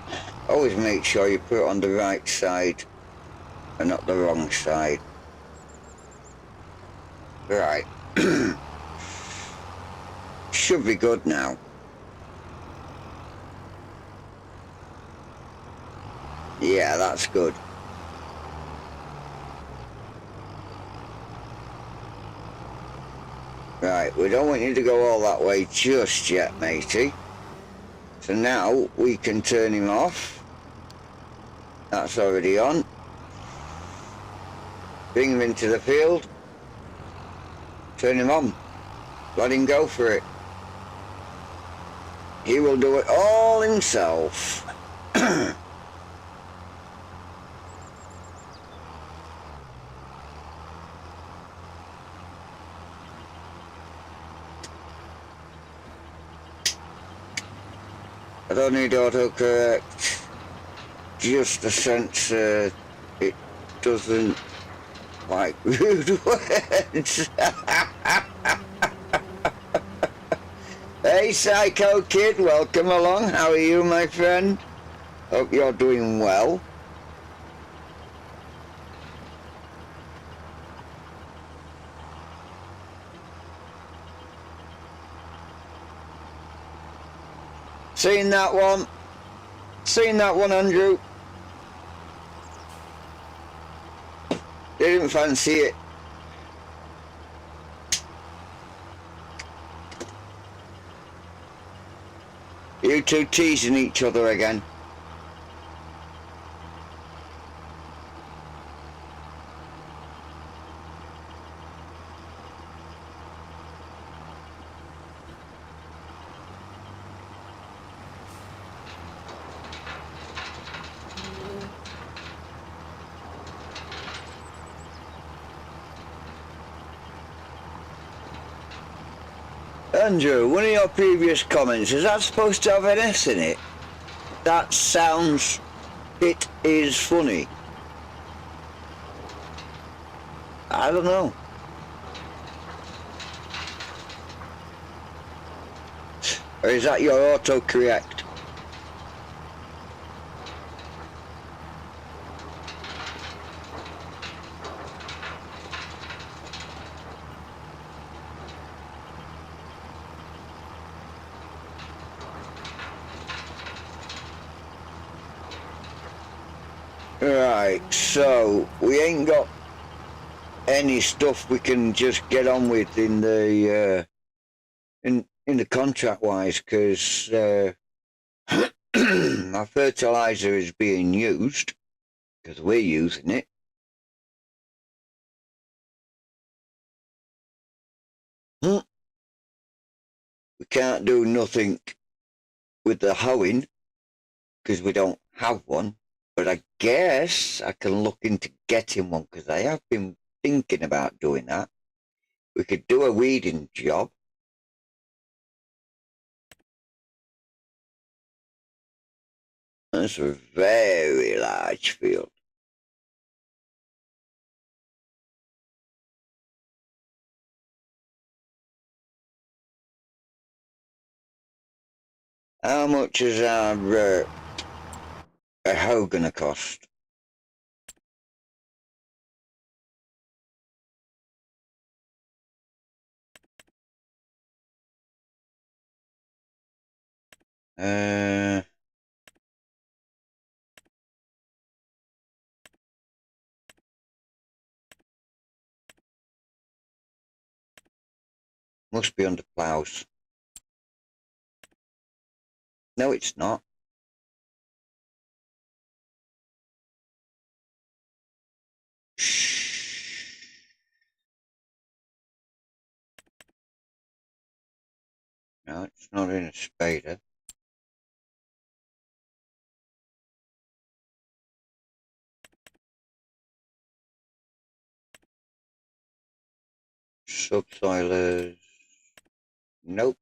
Always make sure you put it on the right side and not the wrong side. Right. Should be good now. Yeah, that's good. Right, we don't want you to go all that way just yet, matey. So now we can turn him off. That's already on. Bring him into the field. Turn him on. Let him go for it. He will do it all himself. I don't need autocorrect. Just a sense it doesn't like rude words. Hey Psycho Kid, welcome along. How are you, my friend? Hope you're doing well. Seen that one? Seen that one, Andrew? Didn't fancy it. You two teasing each other again. Andrew, one of your previous comments, is that supposed to have an S in it? That sounds... It is funny. I don't know. Or is that your autocorrect? Right, so we ain't got any stuff we can just get on with in the in the contract wise, because my fertilizer is being used because we're using it. We can't do nothing with the hoeing because we don't have one, but I guess I can look into getting one because I have been thinking about doing that. We could do a weeding job. That's a very large field. How much is our hoe gonna cost? Must be under plows. No, it's not. Shh. No, it's not in a spader. Subsoilers. Nope.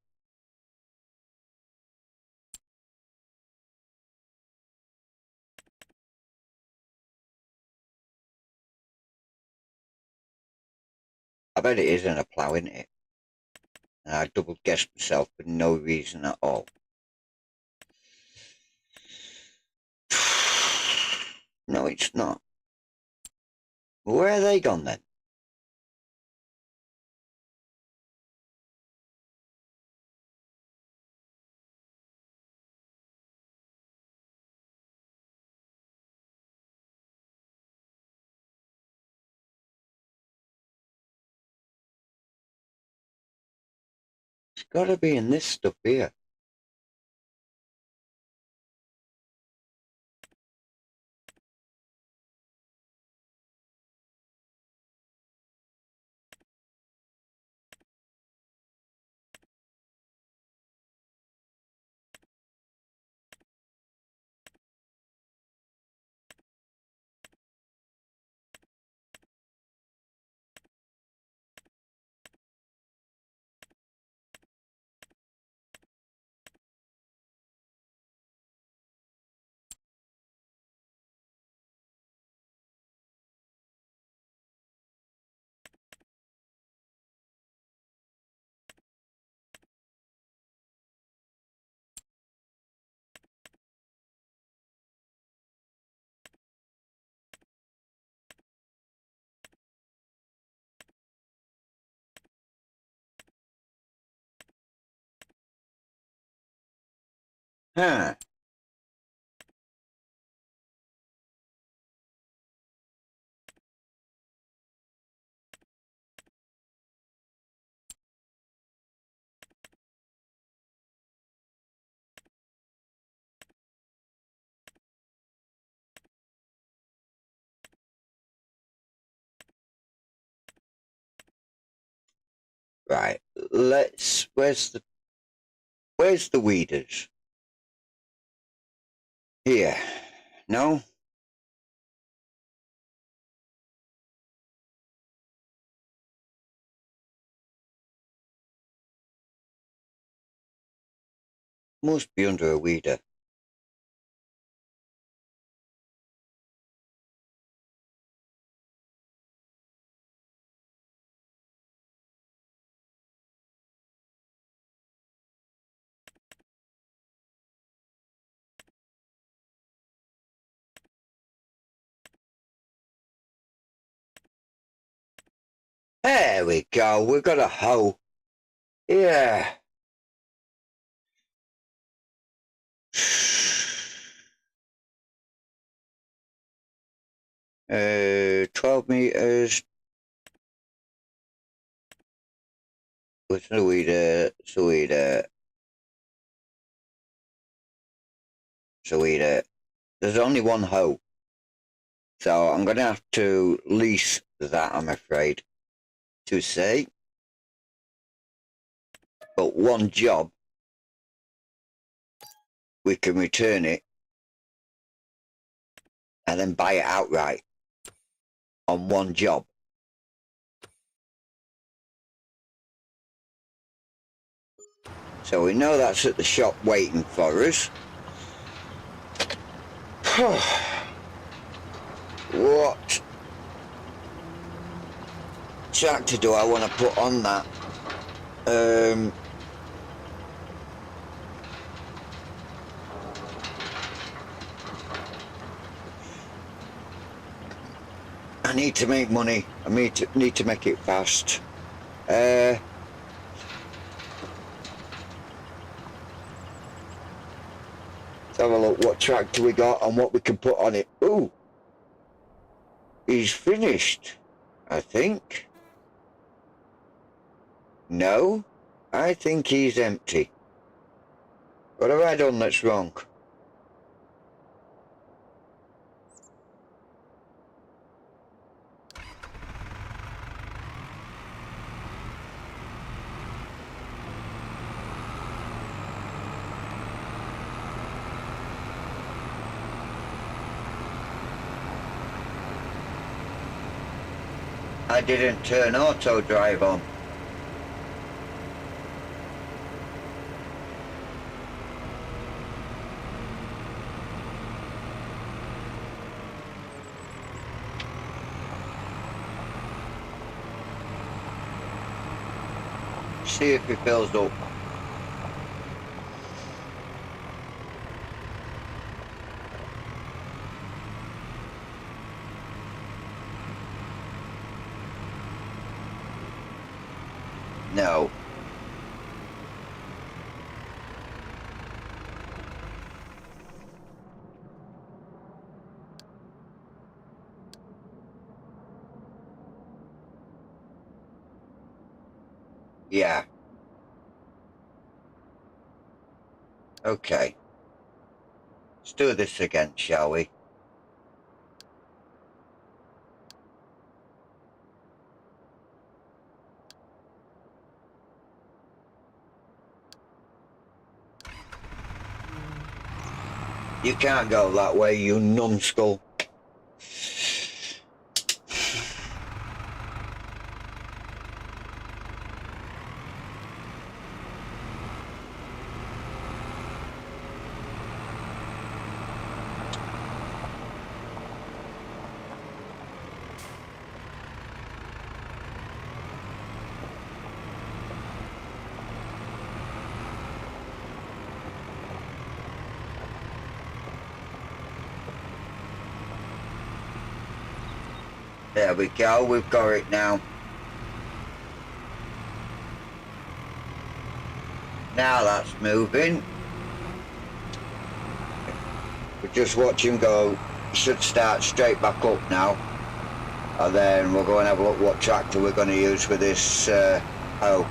I bet it isn't a plough, isn't it? And I double guessed myself for no reason at all. No, it's not. Where are they gone then? It's got to be in this stuff here. Huh. Right. Where's the weeders? Here. No? Must be under a weeder. There we go, we've got a hoe. Yeah. 12 meters. With the weeder, There's only one hoe. So I'm going to have to lease that, I'm afraid to say. But one job, we can return it and then buy it outright on one job. So we know that's at the shop waiting for us. What tractor do I want to put on that? I need to make money. I need to make it fast. Let's have a look what tractor we got and what we can put on it. Ooh, he's finished, I think. No, I think he's empty. What have I done that's wrong? I didn't turn auto drive on. See if it fills up. No. Yeah. Okay. Let's do this again, shall we? You can't go that way, you numbskull. There we go, we've got it now. Now that's moving. We just watch him go. He should start straight back up now. And then we'll go and have a look what tractor we're going to use for this hoe.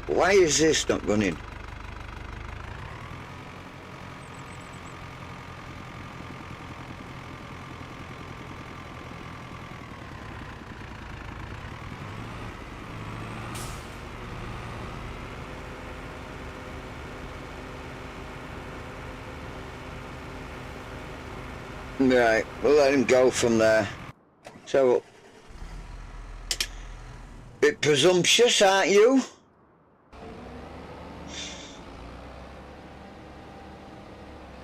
Why is this not running? Right, we'll let him go from there. So, bit presumptuous, aren't you?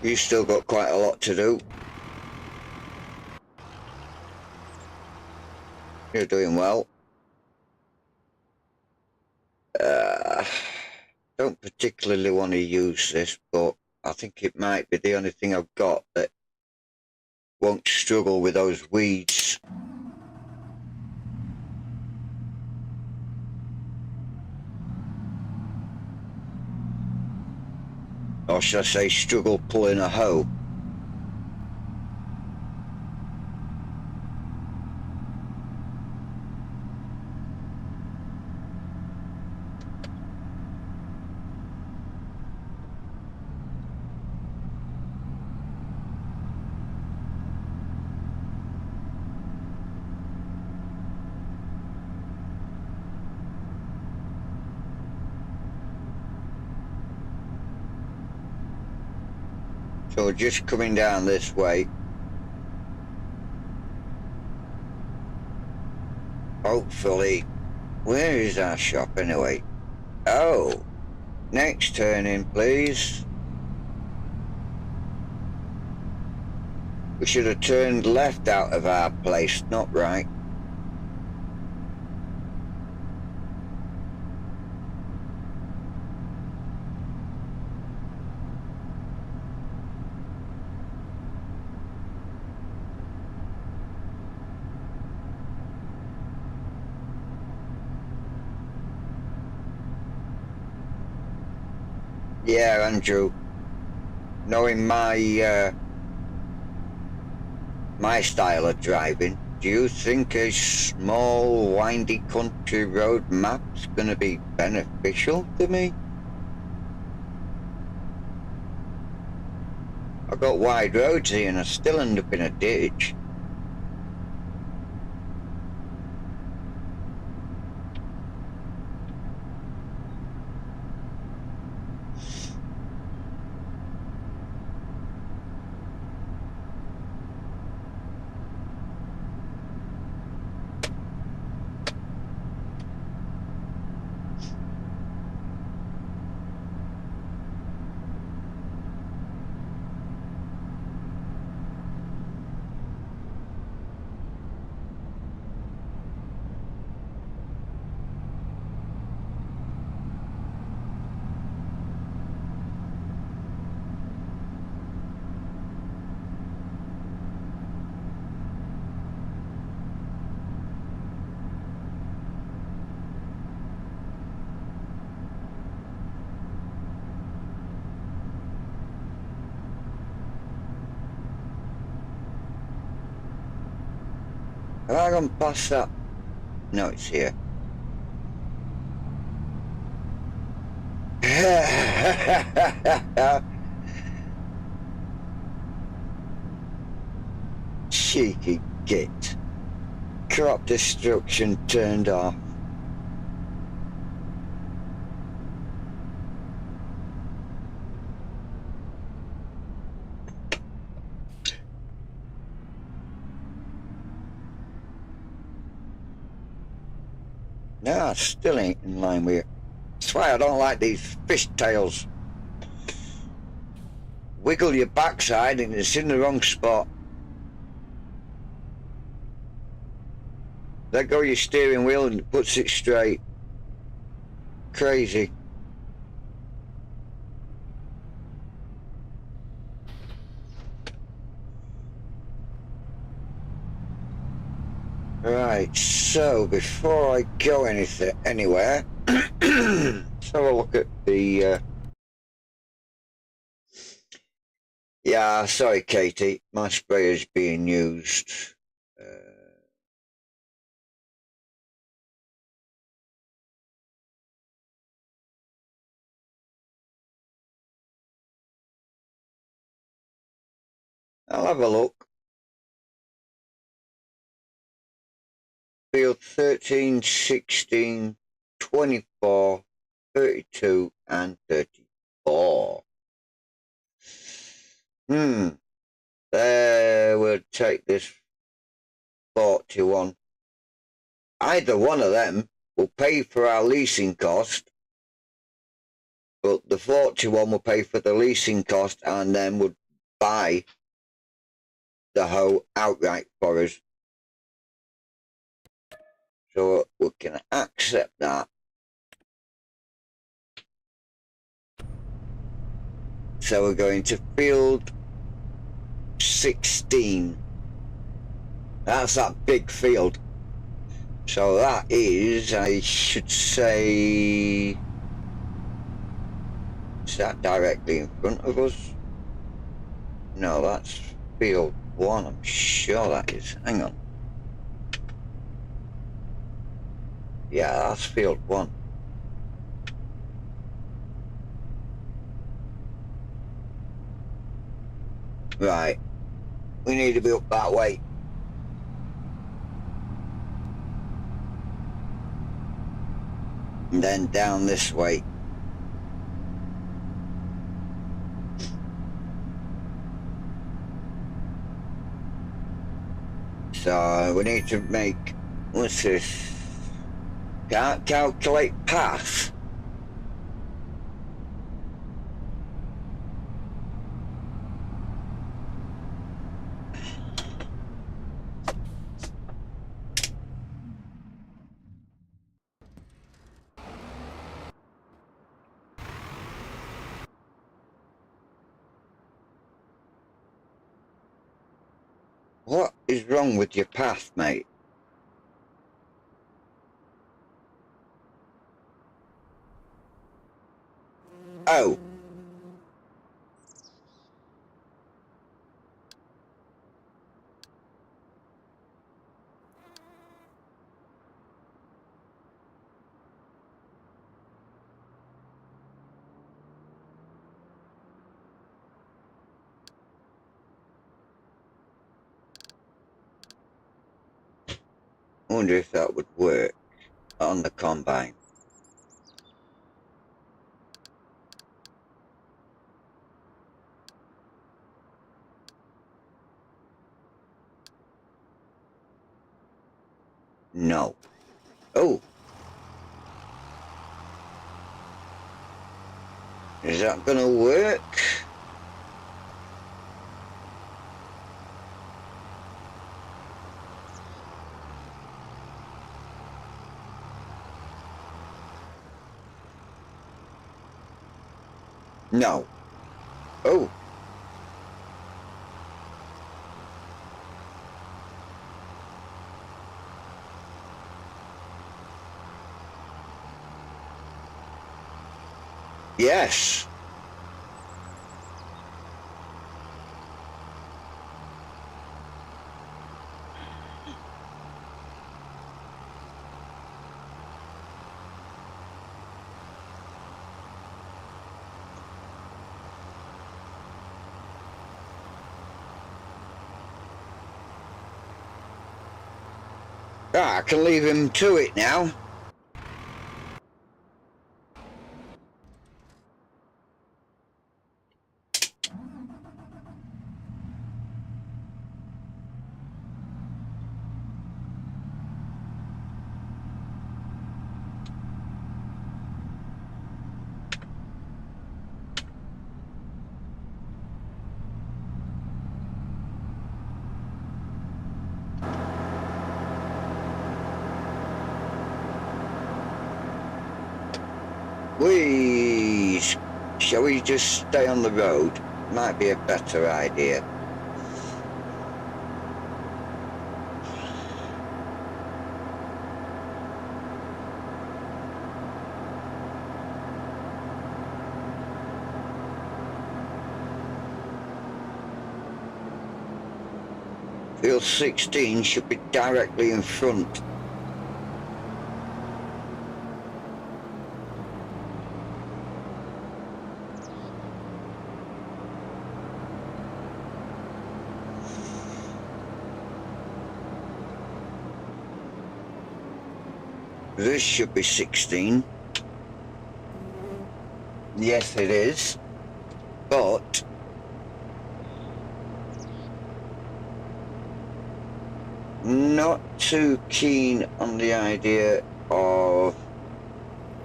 You've still got quite a lot to do. You're doing well. Don't particularly want to use this, but I think it might be the only thing I've got that won't struggle with those weeds. Or should I say struggle pulling a hoe? So we're just coming down this way. Hopefully, where is our shop anyway? Oh, next turning please. We should have turned left out of our place, not right. Yeah, Andrew, knowing my style of driving, do you think a small windy country road map's gonna be beneficial to me? I got wide roads here and I still end up in a ditch. Have I gone past that? No, it's here. Cheeky git. Crop destruction turned off. No, still ain't in line with it. That's why I don't like these fishtails. Wiggle your backside and it's in the wrong spot. Let go your steering wheel and it puts it straight. Crazy. Right, so before I go anywhere, let's have a look at the yeah, sorry Katie, my sprayer's being used. I'll have a look. Field 13, 16, 24, 32 and 34. There, we'll take this 41. Either one of them will pay for our leasing cost, but the 41 will pay for the leasing cost and then would buy the hoe outright for us. So we can accept that. So we're going to field 16. That's that big field. So that is, I should say, is that directly in front of us? No, that's field 1. I'm sure that is. Hang on. Yeah, that's field 1. Right. We need to be up that way. And then down this way. So we need to make, what's this? Can't calculate path. What is wrong with your path, mate? Oh. I wonder if that would work on the combine. No. Oh. Is that gonna work? No. Oh. Yes. Ah, I can leave him to it now. Shall we just stay on the road? Might be a better idea. Field 16 should be directly in front. This should be 16. Yes, it is. But not too keen on the idea of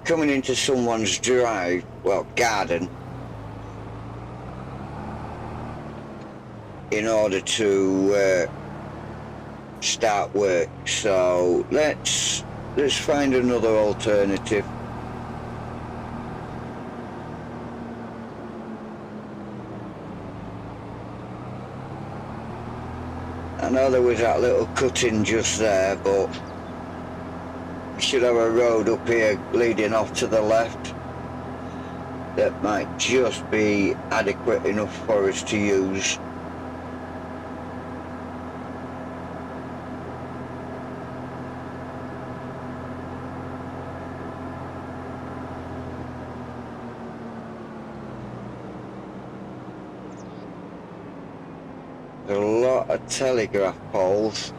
coming into someone's drive, well, garden, in order to start work. So let's find another alternative. I know there was that little cutting just there, but we should have a road up here leading off to the left that might just be adequate enough for us to use. There's a lot of telegraph poles.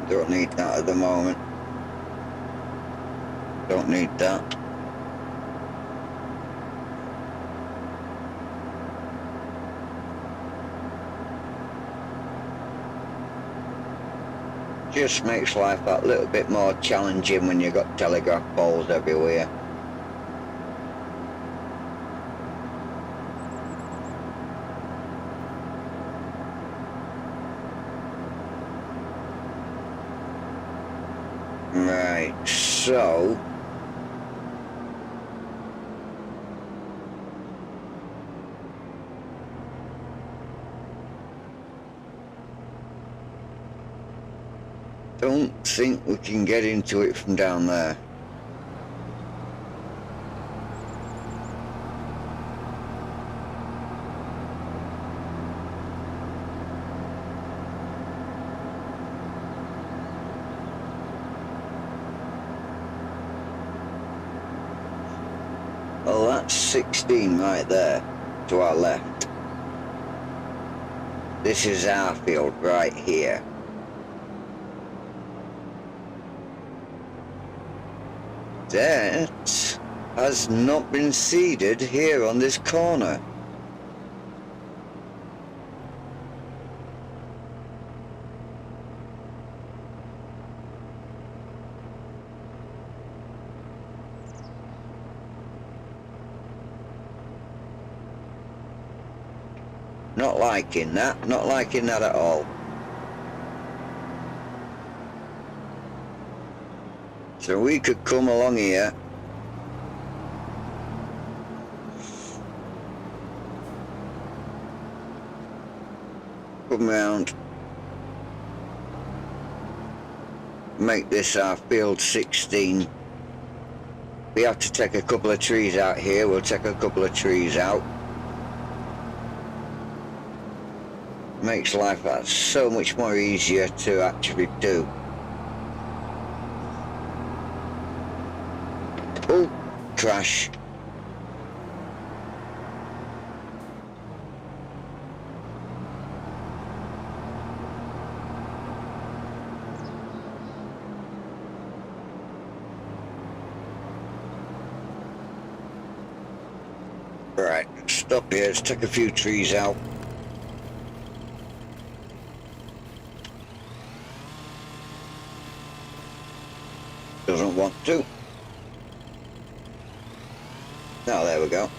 Don't need that at the moment. Don't need that. Just makes life that little bit more challenging when you've got telegraph poles everywhere. Right, so don't think we can get into it from down there. Well, that's 16 right there to our left. This is our field right here. That has not been seeded here on this corner. Not liking that, not liking that at all. So we could come along here, come round, make this our field 16. We have to take a couple of trees out here, we'll take a couple of trees out. Makes life that so much more easier to actually do. Oh, crash. Right, stop here, let's take a few trees out. Doesn't want to. Now there we go.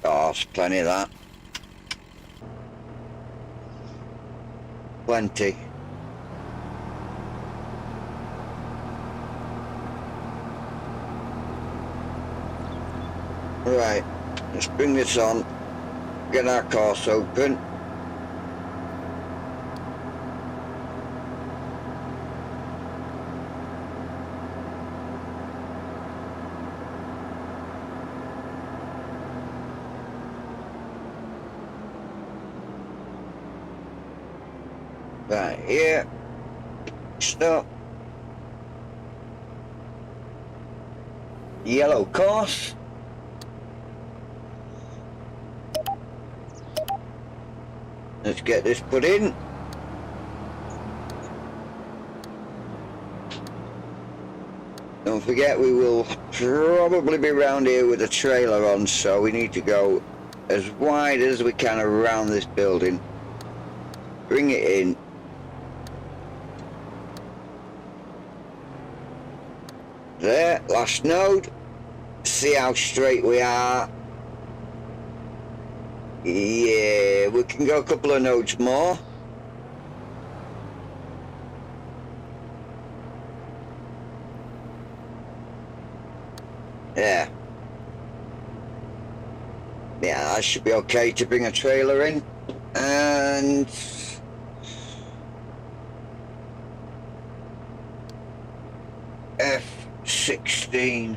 Oh, there's plenty of that. Plenty. Right, let's bring this on, get our course open. Right here, stop. Yellow course. Let's get this put in. Don't forget, we will probably be round here with a trailer on, so we need to go as wide as we can around this building. Bring it in. There, last node. See how straight we are. Yeah, we can go a couple of nodes more. Yeah. Yeah, that should be okay to bring a trailer in. And F16.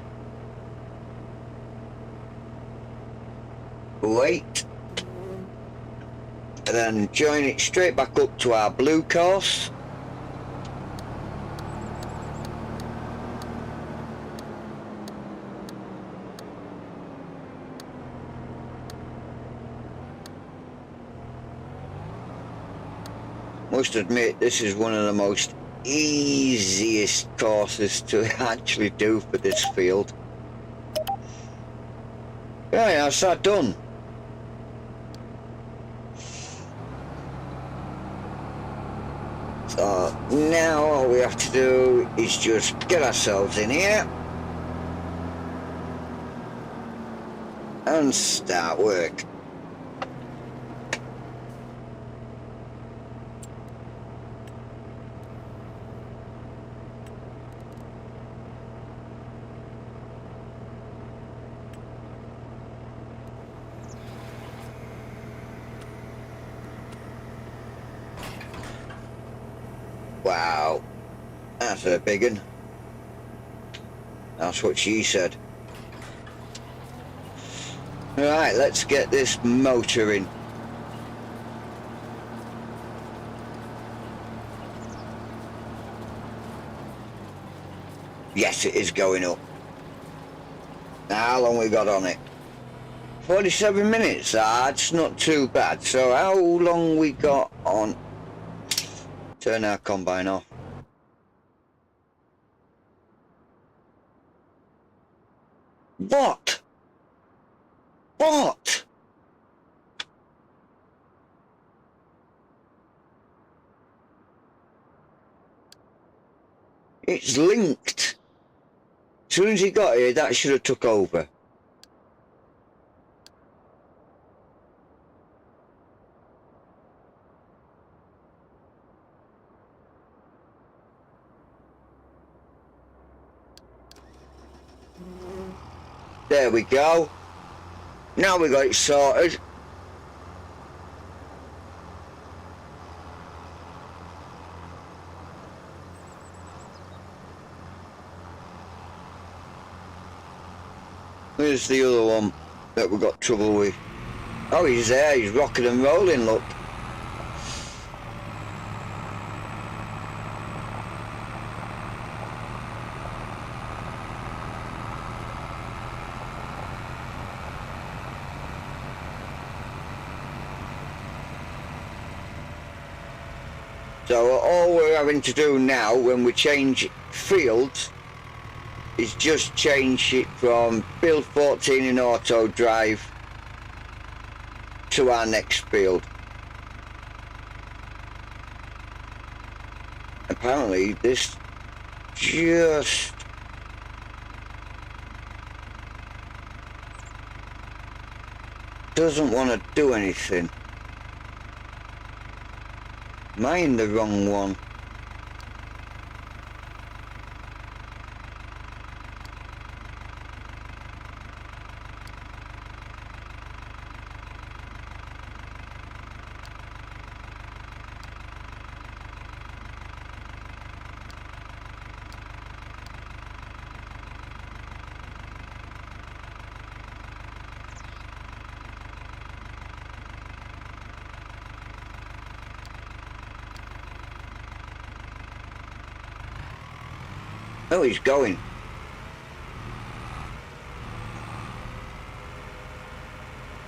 Wait. And then join it straight back up to our blue course. Must admit, this is one of the most easiest courses to actually do for this field. Right, that's that done. So now all we have to do is just get ourselves in here and start work. Wow, that's a big one. That's what she said. Right, let's get this motor in. Yes, it is going up. Now, how long we got on it? 47 minutes, that's not too bad. So how long we got on? Turn our combine off. What? What? It's linked. As soon as he got here, that should have took over. There we go. Now we got it sorted. Where's the other one that we got trouble with? Oh, he's there, he's rocking and rolling, look. So all we're having to do now when we change fields is just change it from field 14 in AUTODRIVE to our next field. Apparently this just doesn't want to do anything. Am I in the wrong one? Oh, he's going.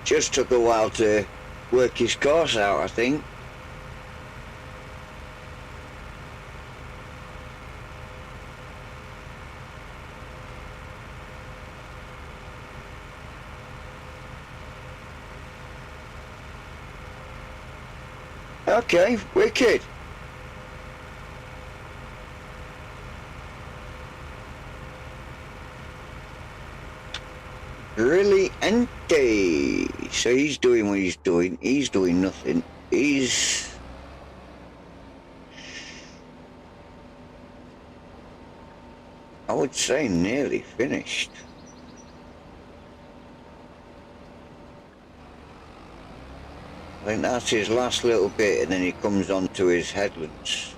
Just took a while to work his course out, I think. Okay, wicked. Brilliante. So he's doing what he's doing. He's doing nothing. He's... I would say nearly finished. I think that's his last little bit, and then he comes on to his headlands.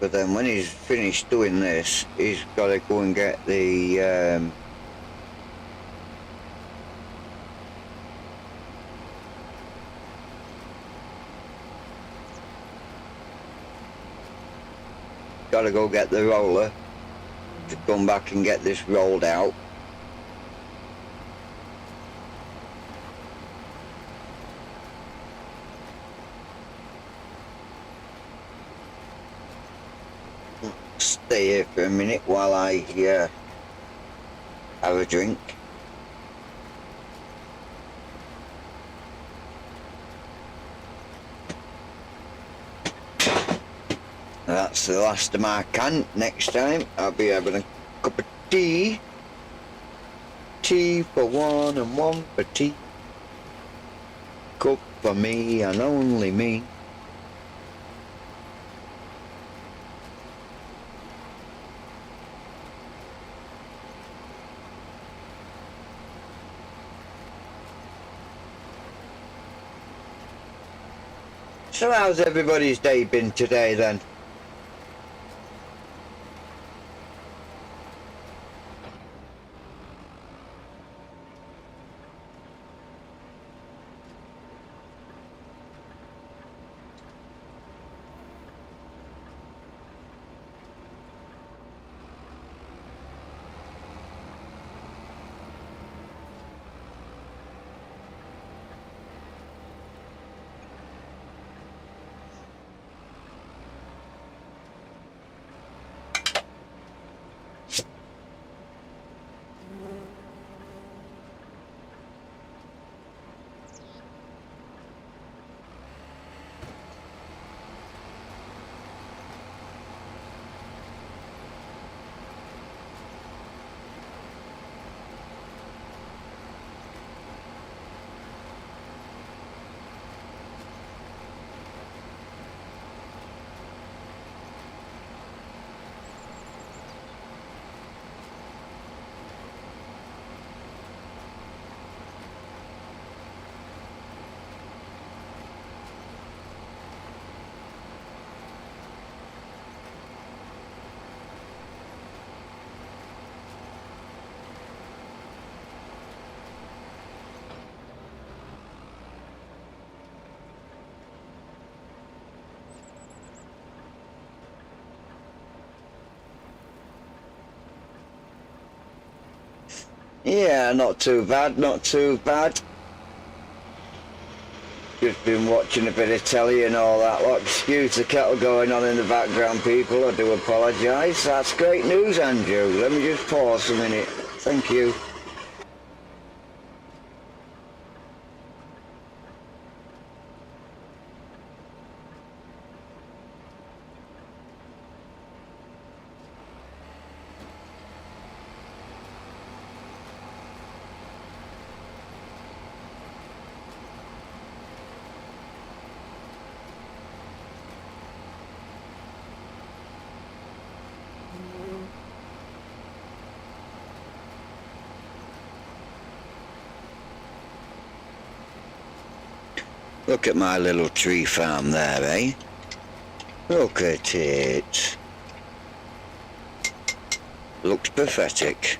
But then when he's finished doing this, he's got to go and get the got to go get the roller to come back and get this rolled out. Stay here for a minute while I have a drink. That's the last of my can. Next time I'll be having a cup of tea. Tea for one and one for tea. Cup for me and only me. So how's everybody's day been today then? Yeah, not too bad, not too bad. Just been watching a bit of telly and all that lot. Excuse the kettle going on in the background, people, I do apologise. That's great news, Andrew. Let me just pause a minute. Thank you. Look at my little tree farm there, eh? Look at it. Looks pathetic.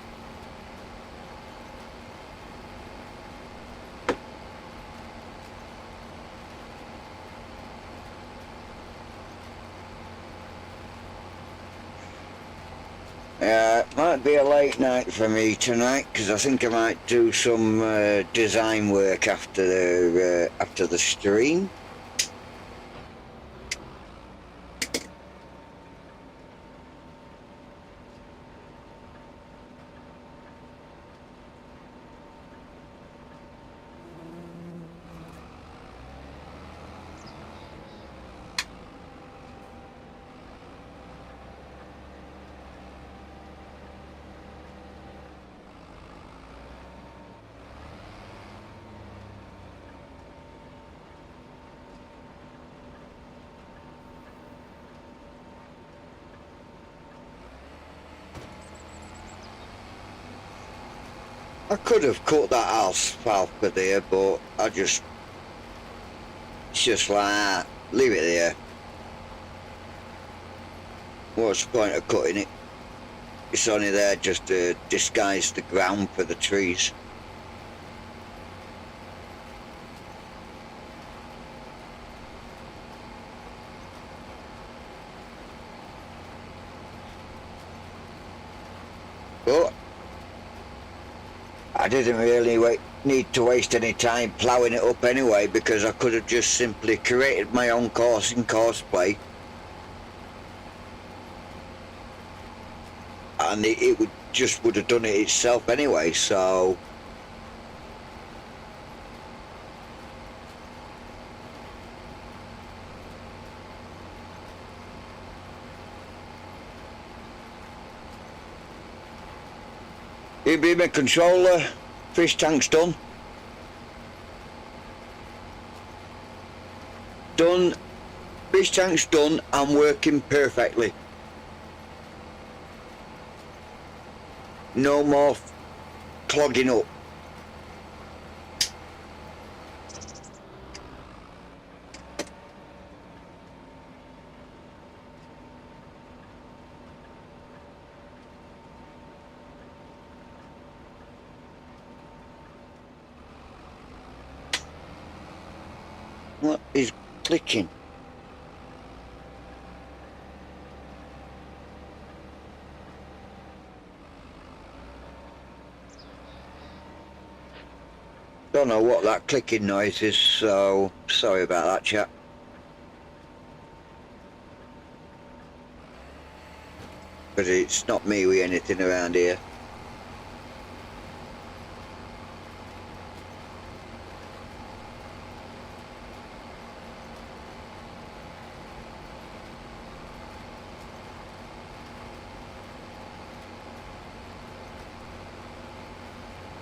Might be a late night for me tonight because I think I might do some design work after the stream. I could have cut that alfalfa there, but it's just like, leave it there. What's the point of cutting it? It's only there just to disguise the ground for the trees. But I didn't really need to waste any time ploughing it up anyway, because I could have just simply created my own course in courseplay, and it would have done it itself anyway. So it'd be my controller. Fish tank's done. Done. Fish tank's done and working perfectly. No more clogging up. What is clicking? Don't know what that clicking noise is, so sorry about that, chap. But it's not me with anything around here.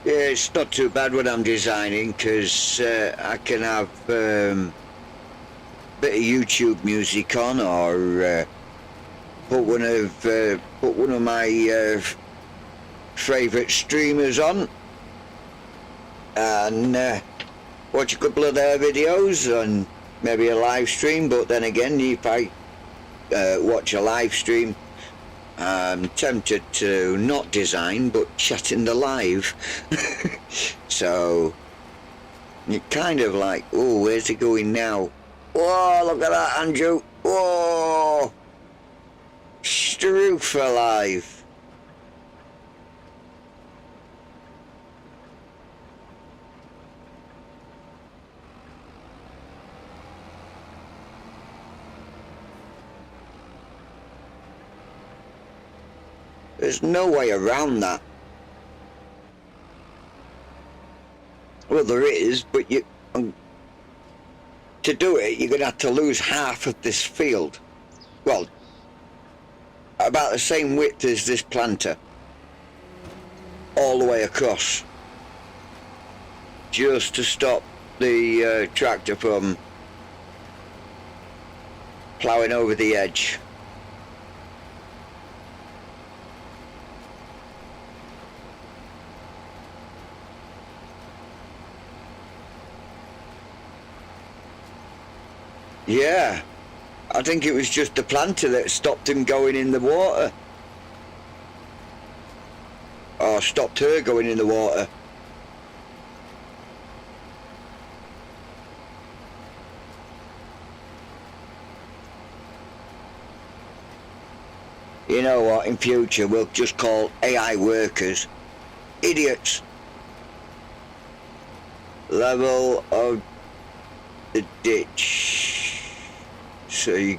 Yeah, it's not too bad when I'm designing, because I can have a bit of YouTube music on, or put one of my favourite streamers on, and watch a couple of their videos and maybe a live stream. But then again, if I watch a live stream, I'm tempted to not design but chat in the live. So you're kind of like, oh, where's he going now? Whoa, look at that, Andrew. Whoa, Stroof for live. There's no way around that. Well, there is, but to do it, you're going to have to lose half of this field. Well, about the same width as this planter, all the way across, just to stop the tractor from ploughing over the edge. Yeah, I think it was just the planter that stopped him going in the water. Or stopped her going in the water. You know what, in future we'll just call AI workers idiots. Level of the ditch. So you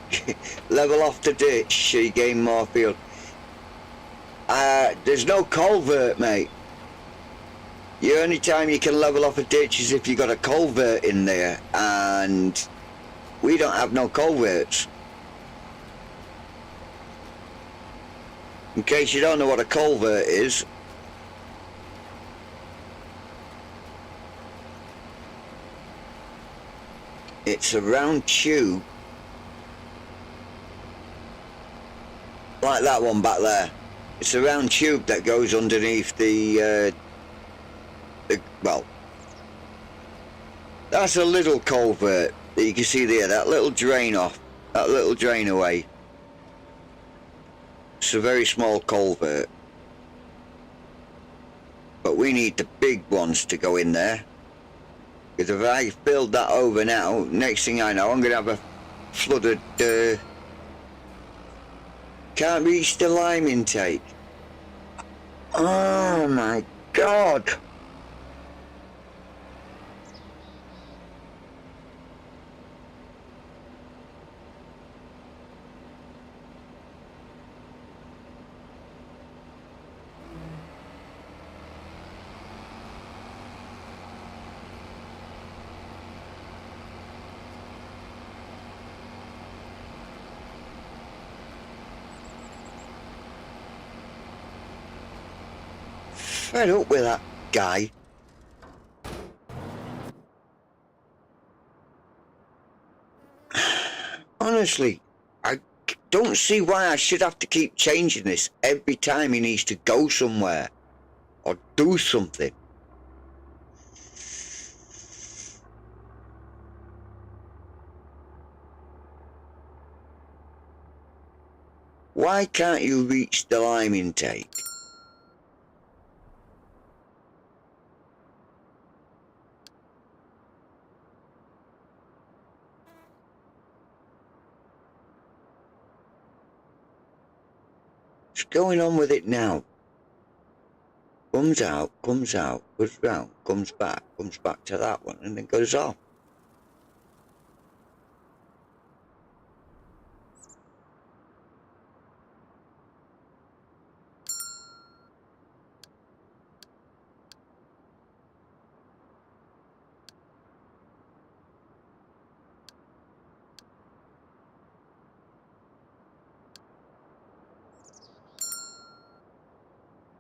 level off the ditch so you gain more field. There's no culvert, mate. The only time you can level off a ditch is if you got a culvert in there, and we don't have no culverts. In case you don't know what a culvert is, it's a round tube like that one back there. It's a round tube that goes underneath the well, that's a little culvert that you can see there, that little drain off, that little drain away. It's a very small culvert, but we need the big ones to go in there, because if I build that over now, next thing I know I'm going to have a flooded can't reach the lime intake. Oh my god. Fed up with that guy. Honestly, I don't see why I should have to keep changing this every time he needs to go somewhere or do something. Why can't you reach the lime intake? What's going on with it now? Comes out, goes round, comes back to that one, and then goes off.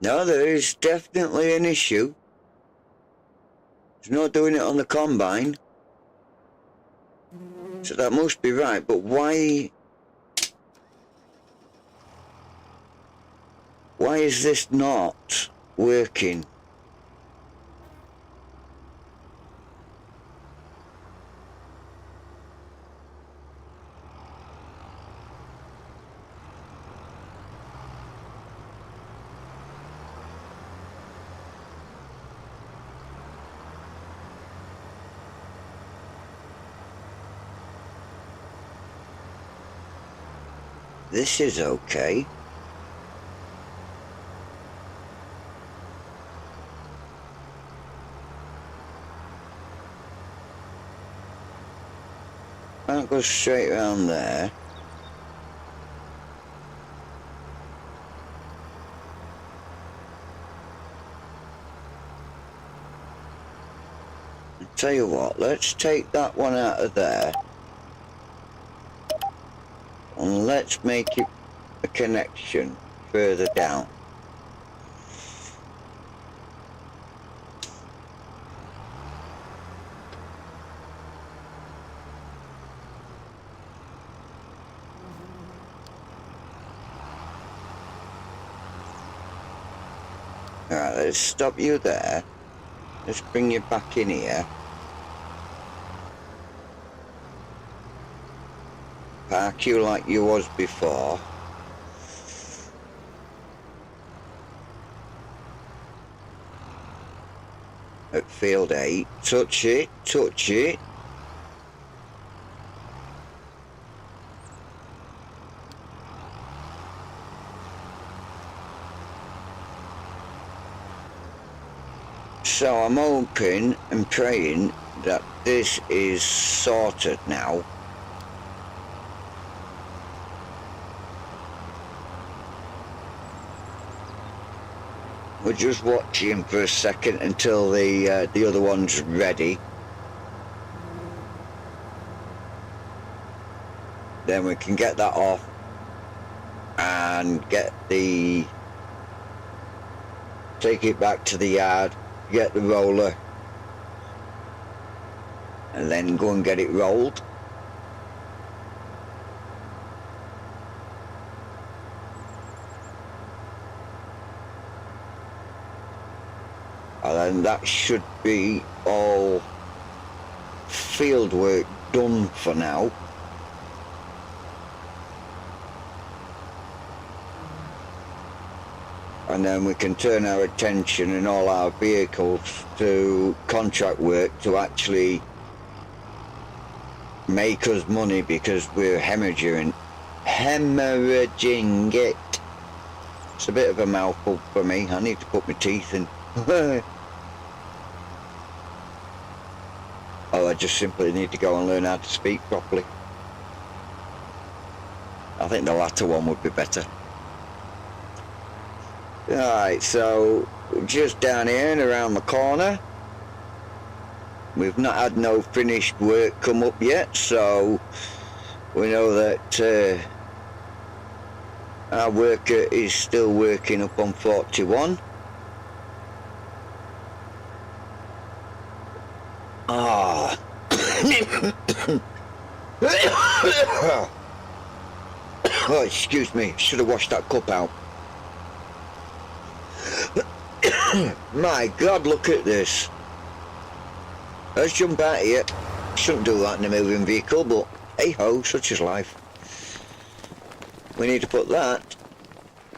No, there is definitely an issue. It's not doing it on the combine. So that must be right, but why is this not working? This is okay. Can't go straight around there. I'll tell you what, let's take that one out of there. And let's make it a connection further down. Alright, let's stop you there. Let's bring you back in here. park you like you was before. At field 8, touch it, touch it. So I'm hoping and praying that this is sorted now. We're just watching for a second until the other one's ready. Then we can get that off and take it back to the yard, get the roller, and then go and get it rolled. And then that should be all field work done for now. And then we can turn our attention in all our vehicles to contract work to actually make us money, because we're hemorrhaging it. It's a bit of a mouthful for me. I need to put my teeth in. Oh, I just simply need to go and learn how to speak properly. I think the latter one would be better. Alright, so just down here and around the corner. We've not had no finished work come up yet, so we know that our worker is still working up on 41. Ah. Oh, excuse me, should have washed that cup out. My God, look at this. Let's jump out here. Shouldn't do that in a moving vehicle, but hey ho, such is life. We need to put that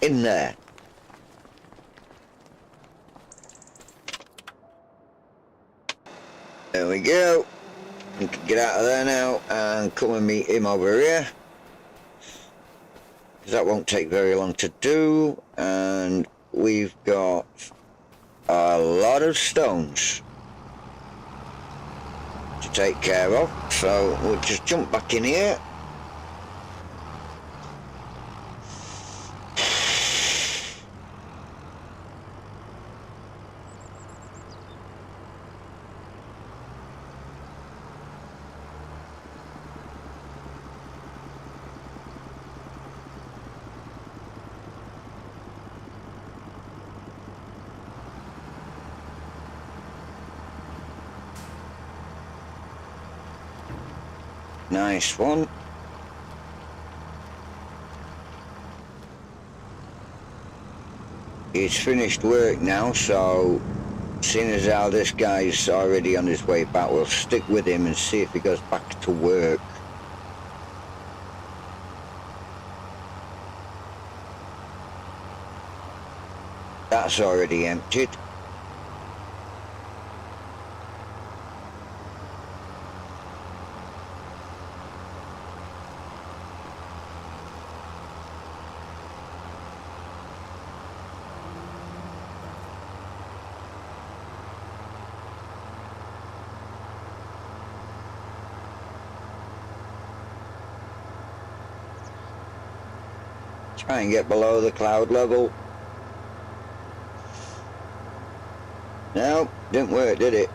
in there. There we go. We can get out of there now and come and meet him over here. That won't take very long to do, and we've got a lot of stones to take care of, so we'll just jump back in here. Nice one. He's finished work now, so seeing as how this guy's already on his way back, we'll stick with him and see if he goes back to work. That's already emptied. Try and get below the cloud level. No, didn't work, did it?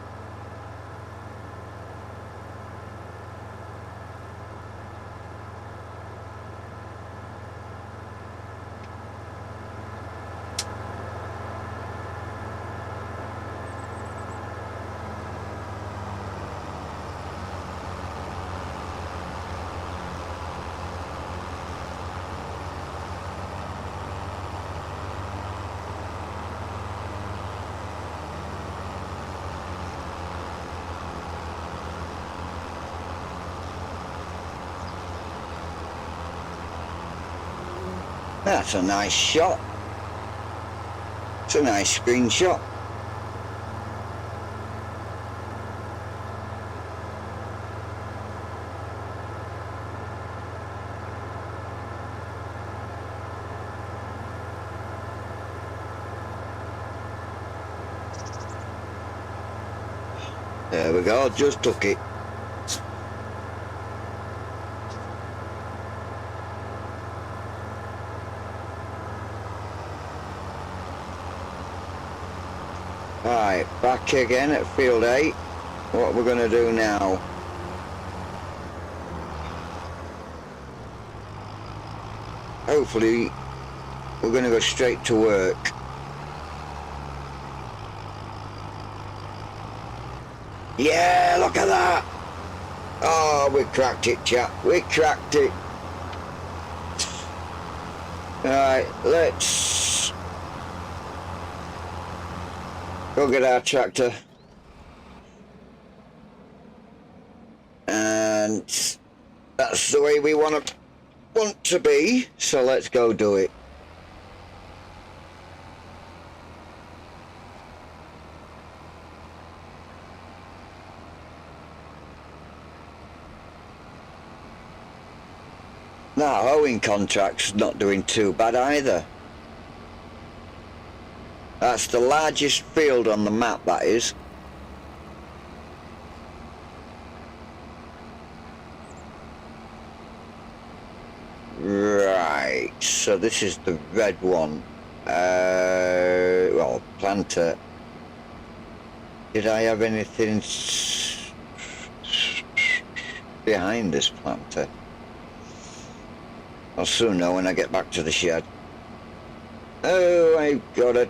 That's a nice shot. It's a nice screenshot. There we go, just took it. Right, back again at field 8. What we're going to do now? Hopefully we're going to go straight to work. Yeah, look at that! Oh, we cracked it, chap. We cracked it. Alright, let's go get our tractor. And that's the way we want to be, so let's go do it. That hoeing contract's not doing too bad either. That's the largest field on the map, that is. Right, so this is the red one. Well, planter. Did I have anything behind this planter? I'll soon know when I get back to the shed. Oh, I got a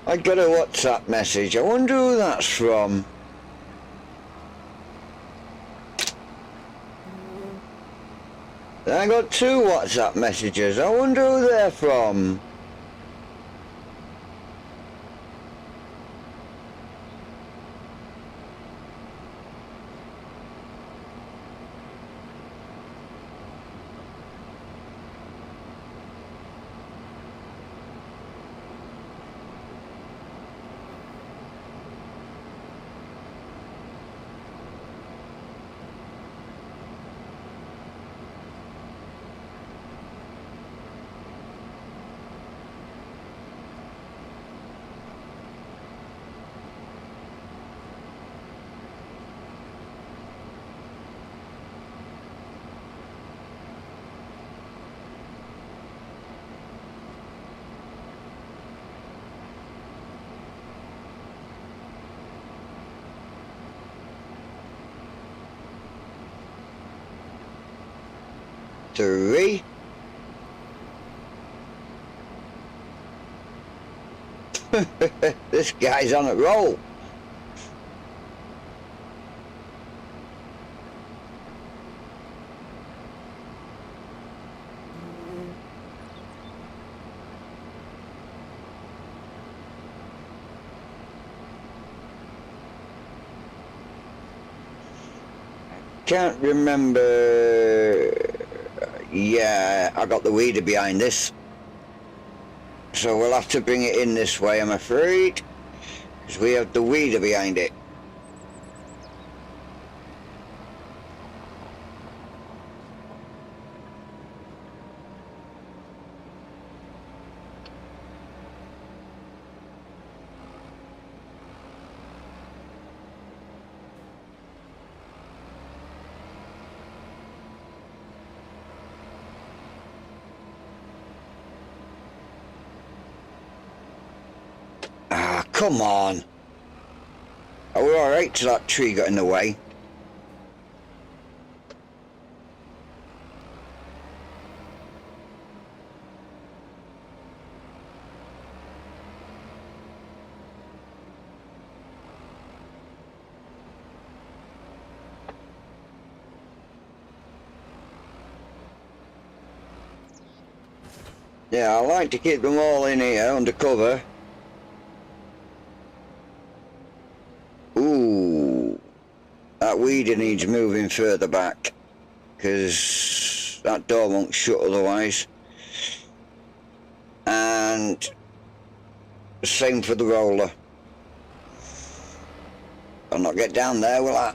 WhatsApp message. I wonder who that's from. I got 2 WhatsApp messages. I wonder who they're from. Three. This guy's on a roll. Can't remember. Yeah, I got the weeder behind this, so we'll have to bring it in this way, I'm afraid, because we have the weeder behind it. Come on. Oh, we're alright till that tree got in the way. Yeah, I like to keep them all in here under cover. Ooh, that weeder needs moving further back, because that door won't shut otherwise. and same for the roller. I'll not get down there, will I?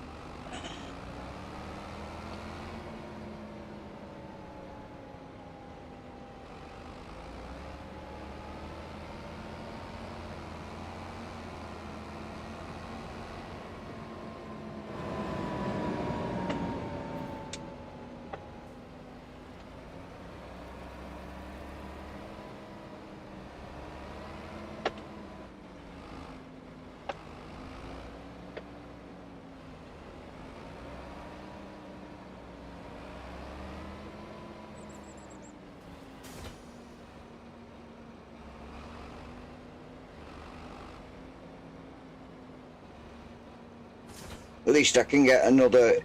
At least I can get another,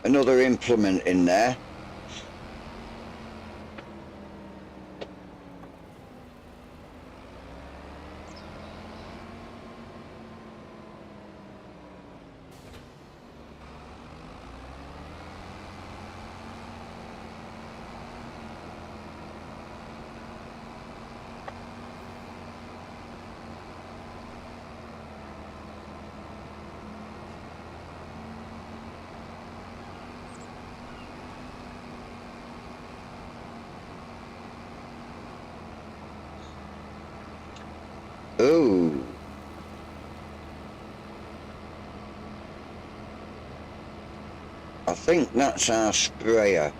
another implement in there. Oh. I think that's our sprayer.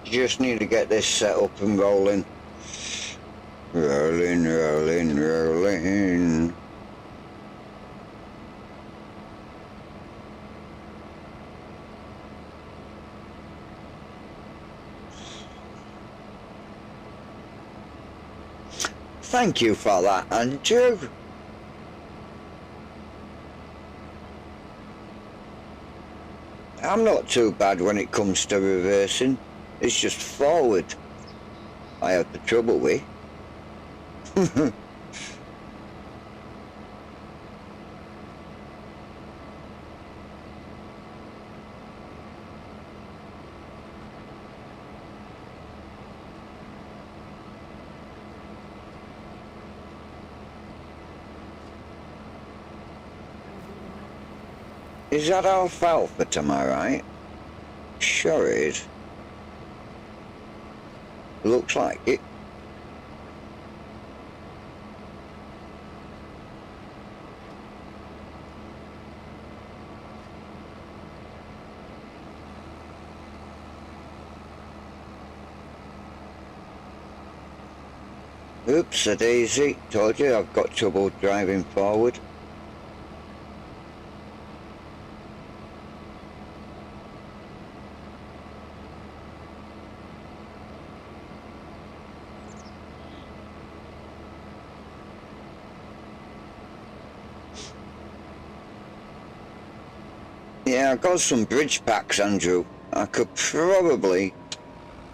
Just need to get this set up and rolling. Rolling, rolling, rolling. Thank you for that, Andrew. I'm not too bad when it comes to reversing. It's just forward I have the trouble with. Is that alfalfa, am I right? Sure is. Looks like it. Oops, a daisy. Told you I've got trouble driving forward. Yeah, I've got some bridge packs, Andrew. I could probably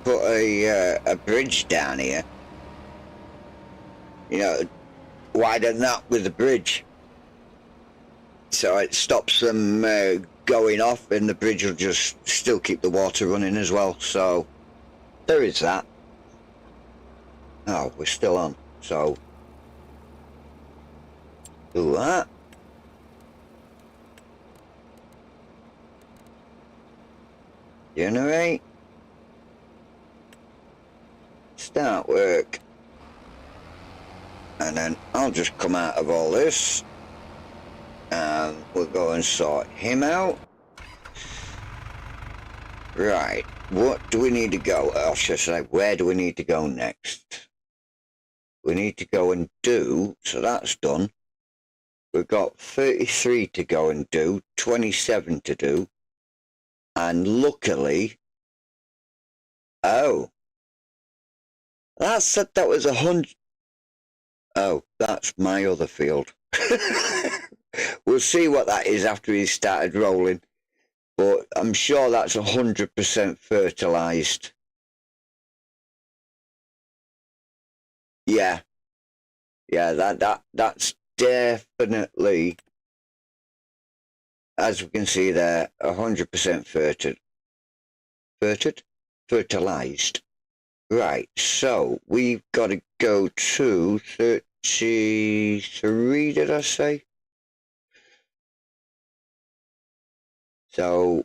put a bridge down here. You know, widen that with the bridge. So it stops them going off, and the bridge will just still keep the water running as well. So there is that. Oh, we're still on. So do that. Generate. Start work. And then I'll just come out of all this. And we'll go and sort him out. Right. What do we need to go? Or should I say, where do we need to go next? We need to go and do. So that's done. We've got 33 to go and do. 27 to do. And luckily, that said that was 100. Oh, that's my other field. We'll see what that is after he started rolling, but I'm sure that's 100% fertilized. Yeah, that's definitely, as we can see there, 100% fertilized. Right, so we've got to go to 33, did I say? So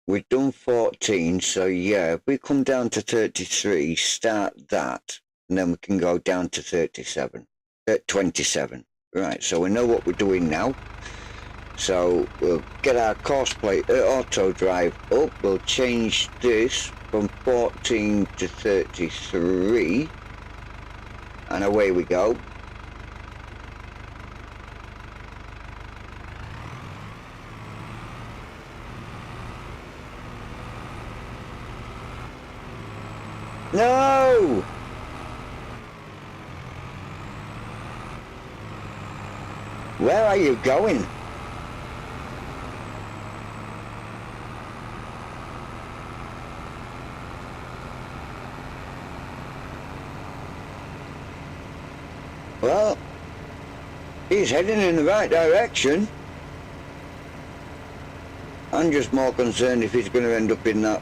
we've done 14, so yeah, if we come down to 33, start that, and then we can go down to 37, 27. Right, so we know what we're doing now. So we'll get our course plate auto drive up, we'll change this from 14 to 33, and away we go. No! Where are you going? Well, he's heading in the right direction. I'm just more concerned if he's going to end up in that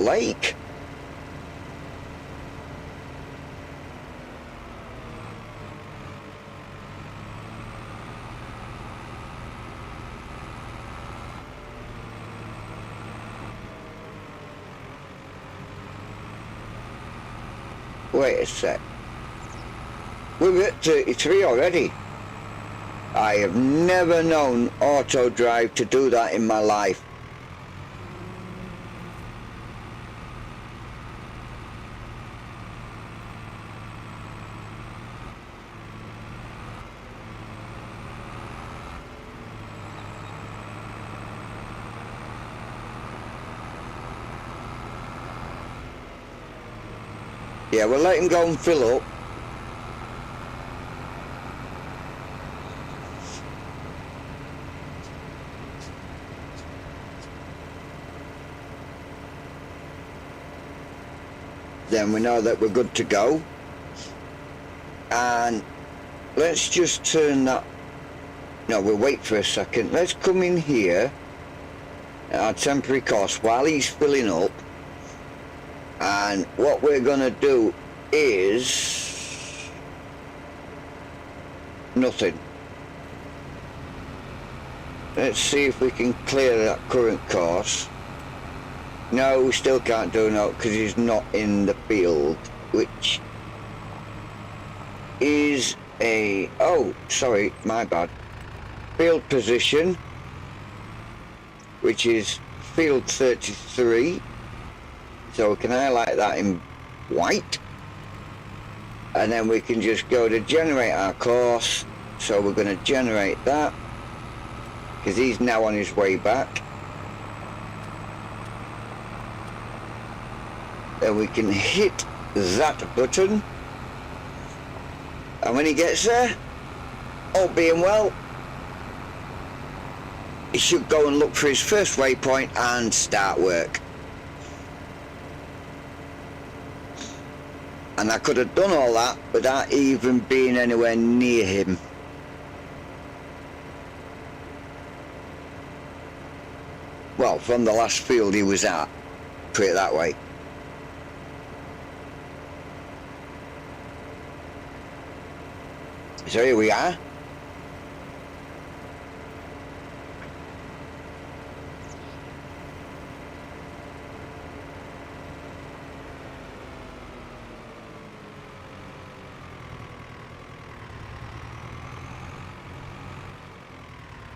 lake. Wait a sec. We're at 33 already. I have never known auto drive to do that in my life. Yeah, we'll let him go and fill up. Then we know that we're good to go. And let's just turn that. No, we'll wait for a second. Let's come in here at our temporary course while he's filling up. And what we're going to do is nothing. Let's see if we can clear that current course. No, we still can't do no because he's not in the field, which is a, oh, sorry, my bad. Field position, which is field 33. So we can highlight that in white, and then we can just go to generate our course. So we're going to generate that because he's now on his way back. Then we can hit that button, and when he gets there, all being well, he should go and look for his first waypoint and start work. And I could have done all that without even being anywhere near him. Well, from the last field he was at, put it that way. So here we are.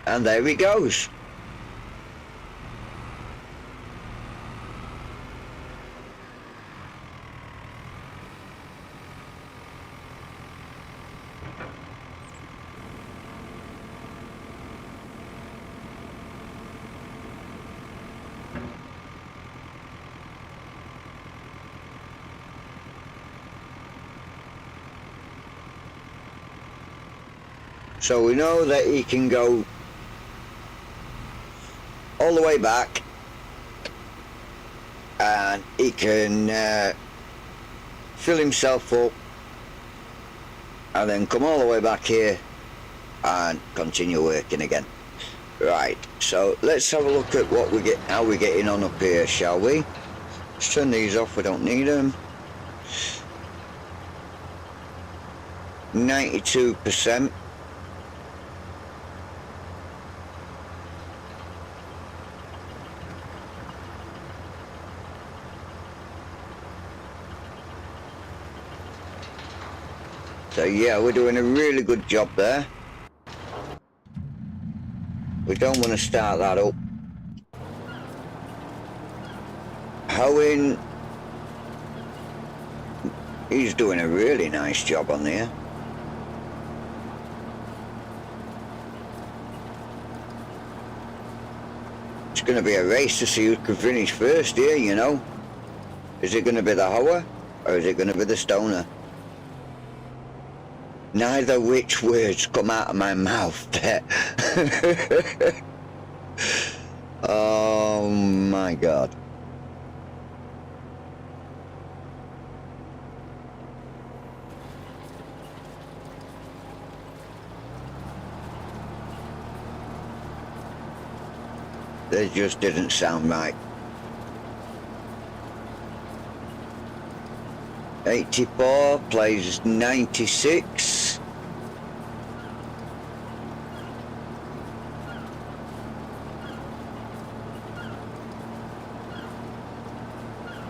And there he goes. So we know that he can go all the way back, and he can fill himself up, and then come all the way back here and continue working again. Right, so let's have a look at what we get, how we're getting on up here, shall we? Let's turn these off, we don't need them. 92%. So yeah, we're doing a really good job there. We don't want to start that up. Hoeing, he's doing a really nice job on there. It's going to be a race to see who can finish first here, you know. Is it going to be the hoer or is it going to be the stoner? Neither which words come out of my mouth there. Oh my God. That just didn't sound right. 84 plays 96.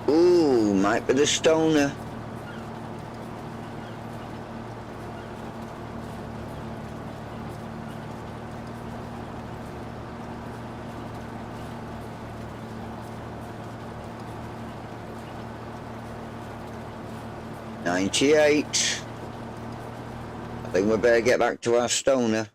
Ooh, might be the stoner. I think we better get back to our stoner.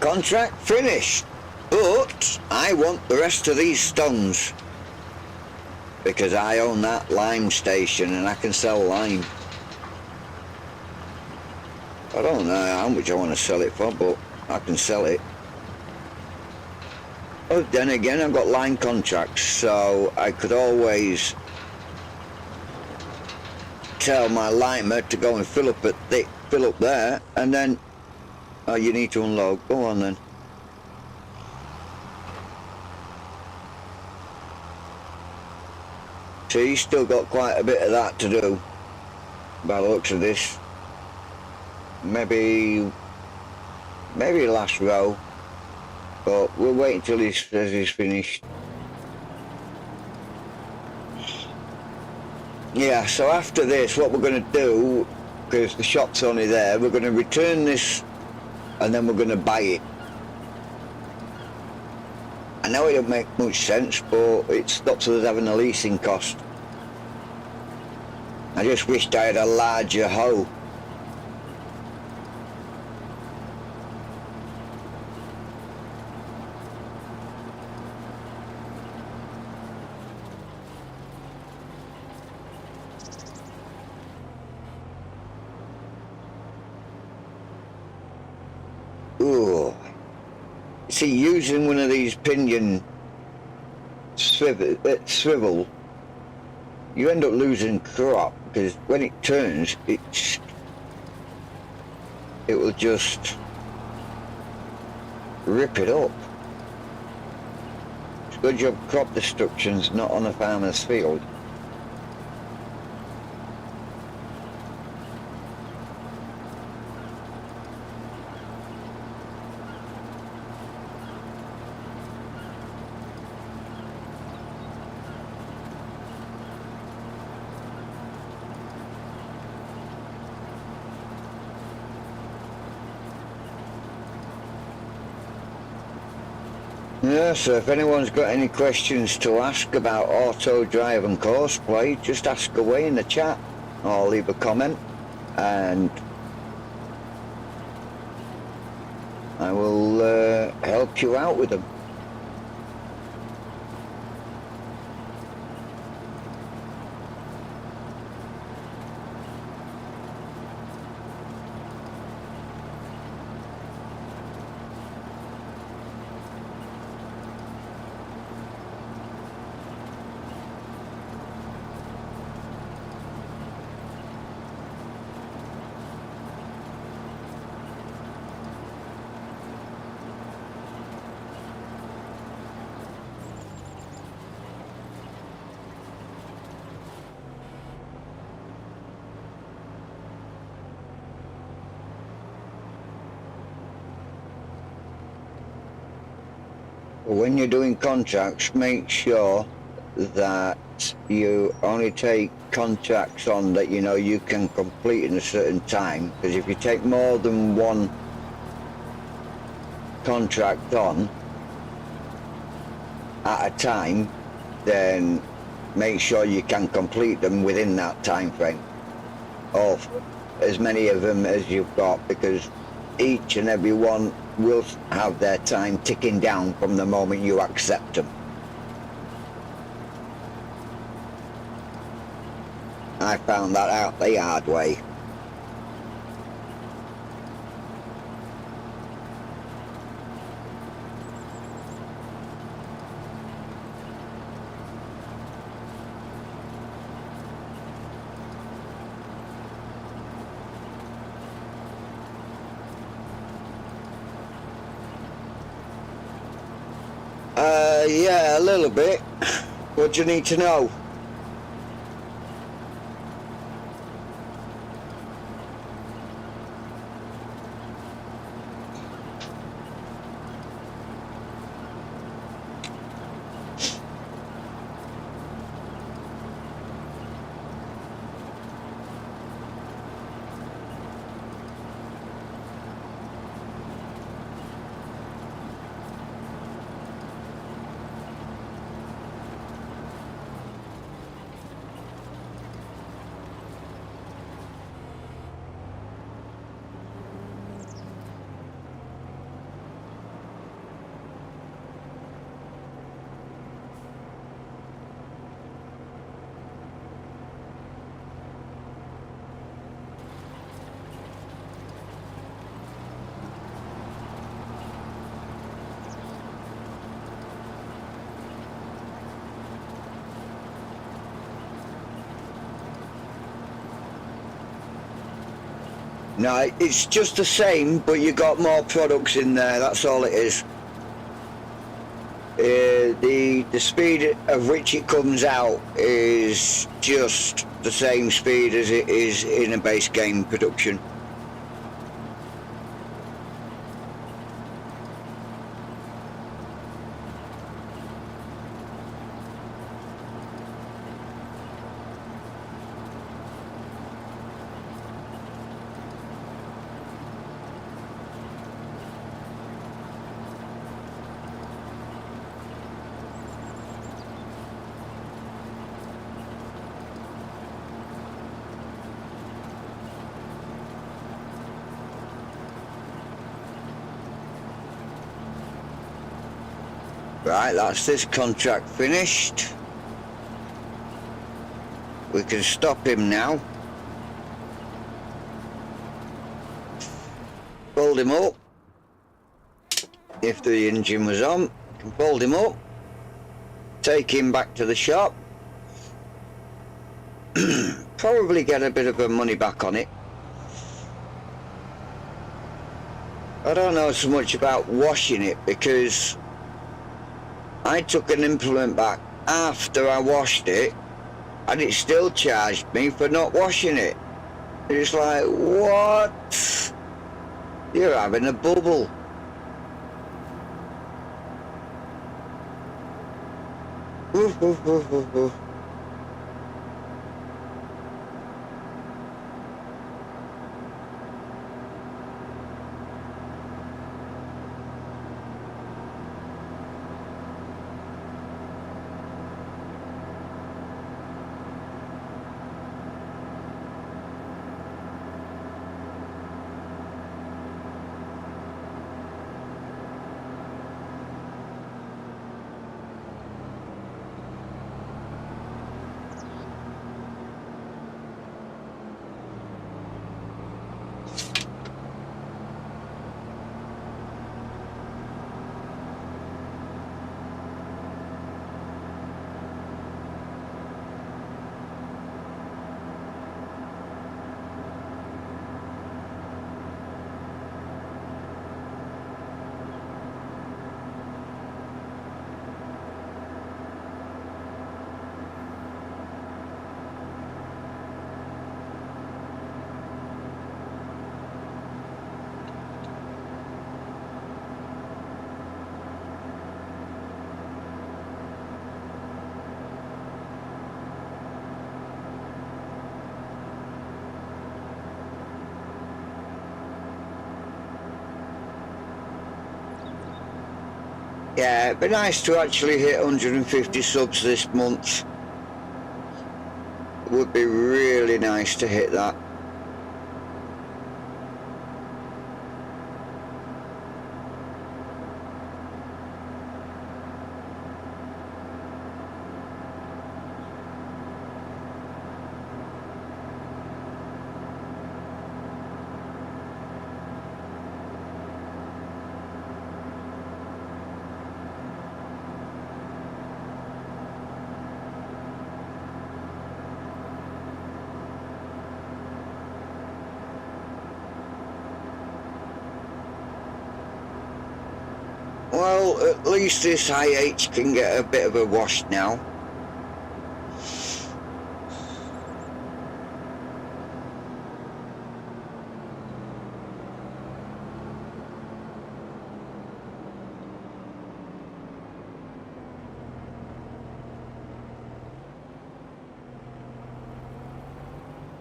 Contract finished, but I want the rest of these stones because I own that lime station and I can sell lime. I don't know how much I want to sell it for, but I can sell it. But then again, I've got lime contracts, so I could always tell my limer to go and fill up there, and then oh, you need to unload. Go on then. So he's still got quite a bit of that to do by the looks of this. Maybe last row, but we'll wait until he says he's finished. Yeah, so after this, what we're going to do, because the shop's only there, we're going to return this and then we're going to buy it. I know it don't make much sense, but it stops us having a leasing cost. I just wished I had a larger hoe. Ooh. See, using one of these pinion swivel, you end up losing crop because when it turns, it will just rip it up. It's a good job crop destruction's not on a farmer's field. Yeah, so if anyone's got any questions to ask about auto drive and courseplay, just ask away in the chat or leave a comment and I will help you out with them. When you're doing contracts, make sure that you only take contracts on that you know you can complete in a certain time, because if you take more than one contract on at a time, then make sure you can complete them within that time frame, or as many of them as you've got, because each and every one will have their time ticking down from the moment you accept them. I found that out the hard way. Yeah, a little bit. What do you need to know? No, it's just the same, but you got more products in there, that's all it is. The speed of which it comes out is just the same speed as it is in a base game production. Right, that's this contract finished. We can stop him now. Fold him up. If the engine was on, we can fold him up. Take him back to the shop. Probably get a bit of a money back on it. I don't know so much about washing it, because I took an implement back after I washed it and it still charged me for not washing it. It's like, what? You're having a bubble. Oof, oof, oof, oof, oof. Yeah, it'd be nice to actually hit 150 subs this month. It would be really nice to hit that. Well, at least this IH can get a bit of a wash now.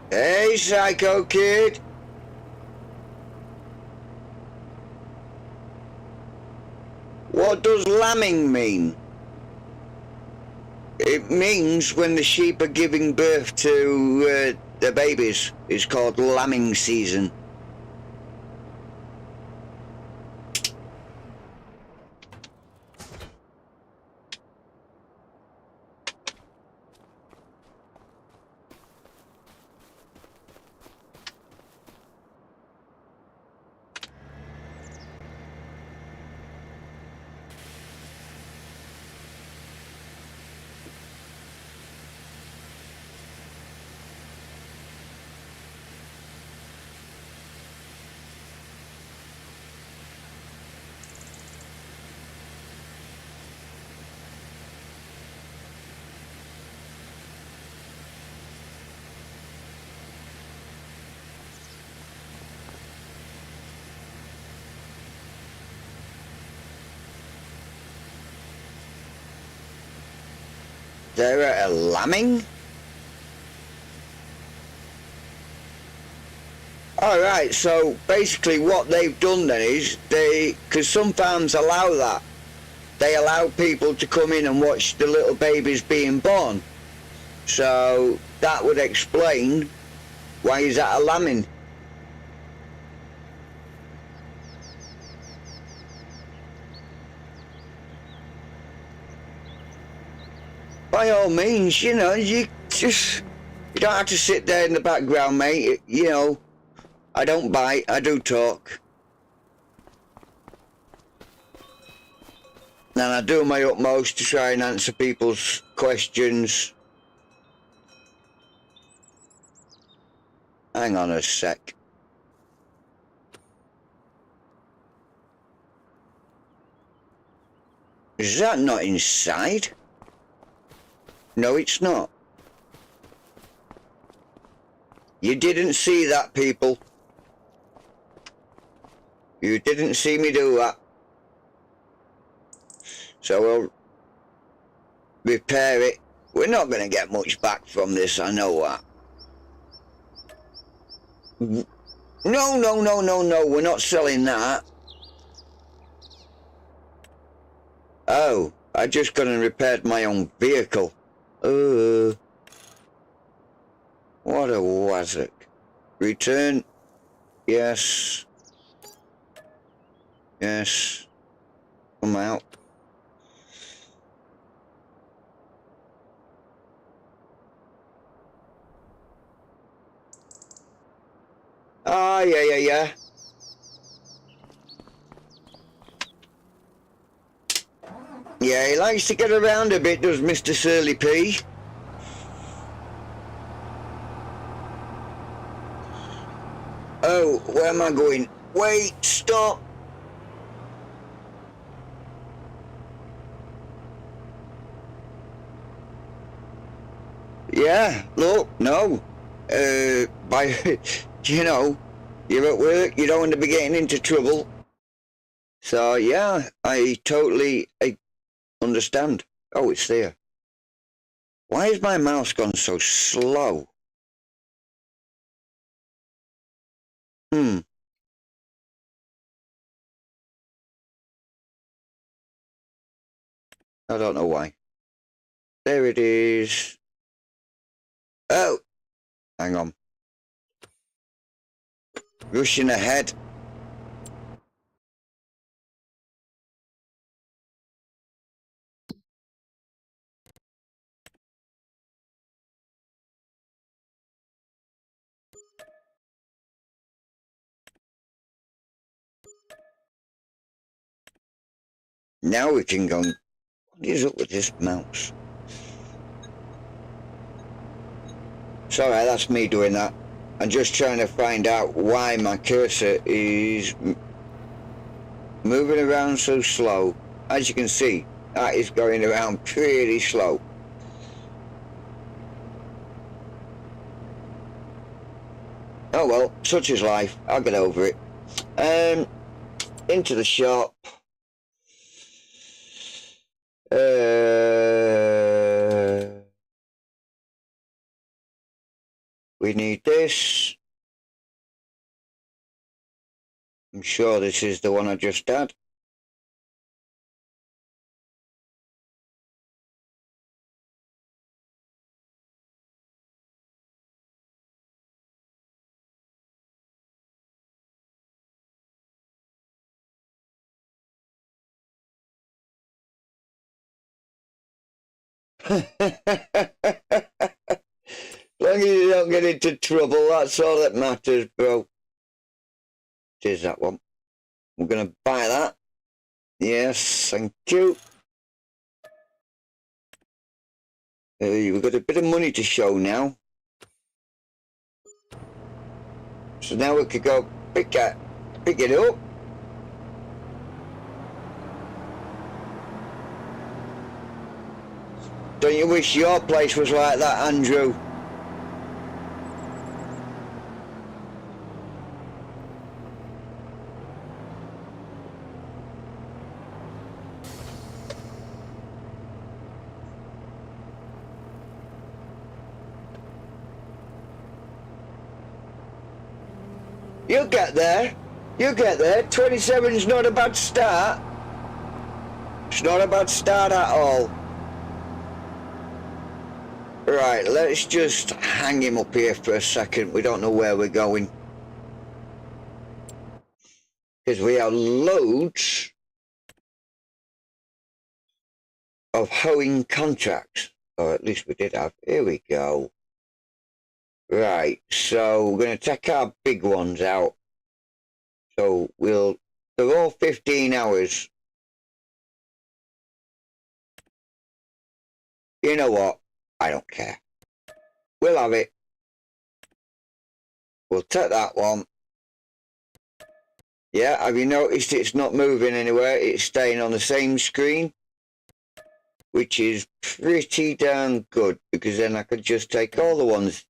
Hey, Psycho Kid. What does lambing mean? It means when the sheep are giving birth to their babies. It's called lambing season. They're a lambing? Alright, so basically what they've done then is because some farms allow that, they allow people to come in and watch the little babies being born. So that would explain why is that a lambing. By all means, you know, you don't have to sit there in the background, mate. You know, I don't bite, I do talk. And I do my utmost to try and answer people's questions. Hang on a sec. Is that not inside? No, it's not. You didn't see that, people. You didn't see me do that. So we'll repair it. We're not going to get much back from this, I know that. No, we're not selling that. Oh, I just gone and repaired my own vehicle. What a wazzock. Return. Yes. Yes. Come out. Ah, yeah. Yeah, he likes to get around a bit, does Mr. Surly P. Oh, where am I going? Wait, stop. Yeah, look, no. You know, you're at work, you don't want to be getting into trouble. So, yeah, I totally understand. Oh, it's there. Why is my mouse gone so slow? I don't know why. There it is. Oh, hang on. Rushing ahead. Now we can go. What is up with this mouse? Sorry, that's me doing that. I'm just trying to find out why my cursor is moving around so slow. As you can see, that is going around pretty slow. Oh well, such is life. I'll get over it. Into the shop. We need this. I'm sure this is the one I just had. As long as you don't get into trouble, that's all that matters, bro. There's that one. I'm going to buy that. Yes, thank you. We've got a bit of money to show now. So now we could go pick it up. Don't you wish your place was like that, Andrew? You'll get there. You'll get there. 27 is not a bad start. It's not a bad start at all. Right, let's just hang him up here for a second. We don't know where we're going. Because we have loads of hoeing contracts. Or at least we did have. Here we go. Right, so we're going to take our big ones out. So they're all 15 hours. You know what? I don't care. We'll have it. We'll take that one. Yeah, have you noticed it's not moving anywhere? It's staying on the same screen, which is pretty damn good, because then I could just take all the ones.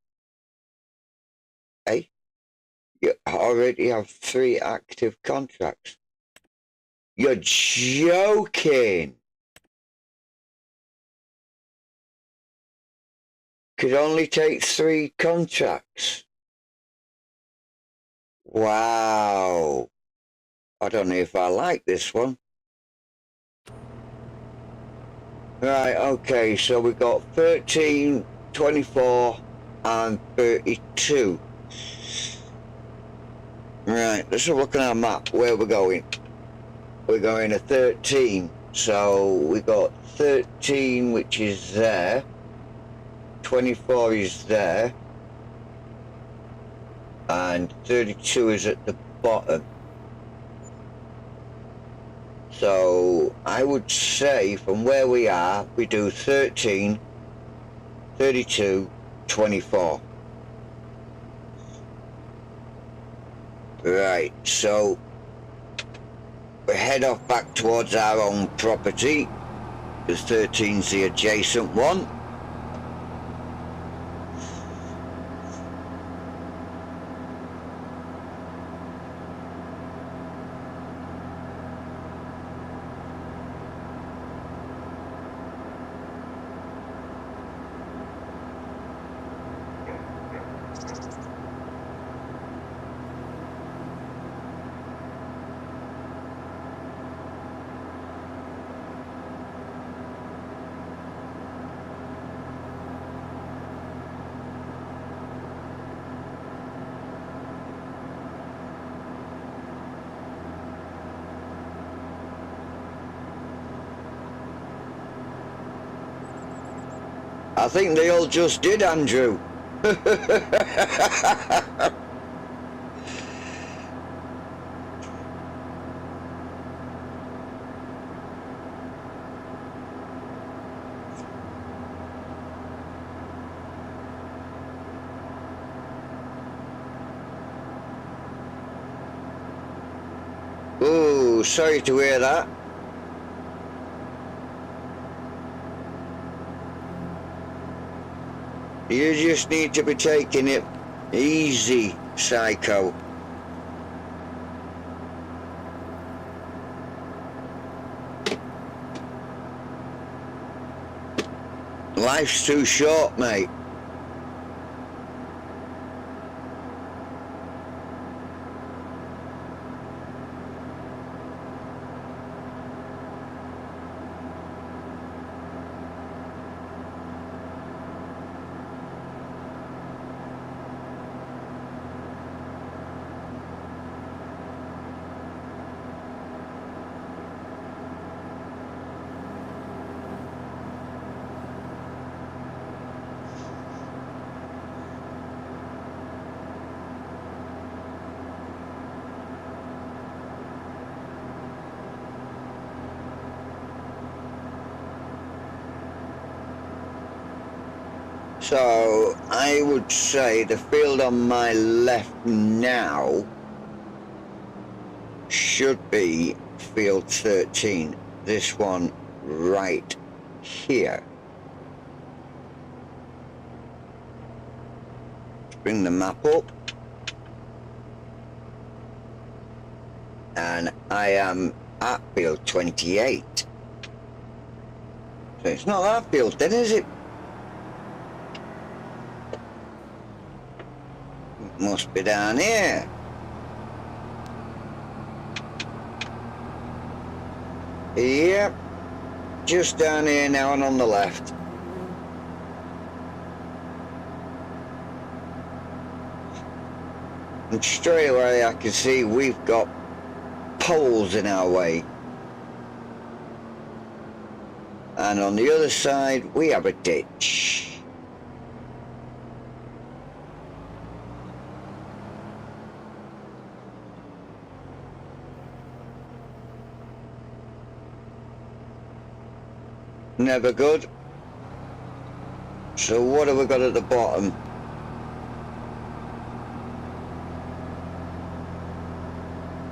Hey, you already have 3 active contracts. You're joking. Could only take 3 contracts. Wow. I don't know if I like this one. Right, okay, so we got 13, 24 and 32. Right, let's have a look at our map, where we're going. We're going to 13, so we got 13, which is there. 24 is there. And 32 is at the bottom. So I would say from where we are, we do 13, 32, 24. Right, so we head off back towards our own property, because 13's the adjacent one. I think they all just did, Andrew. Ooh, sorry to hear that. You just need to be taking it easy, psycho. Life's too short, mate. So I would say the field on my left now should be field 13. This one right here. Bring the map up. And I am at field 28. So it's not that field then, is it? Must be down here. Yep, just down here now and on the left. And straight away I can see we've got poles in our way. And on the other side we have a ditch. Never good. So what have we got at the bottom?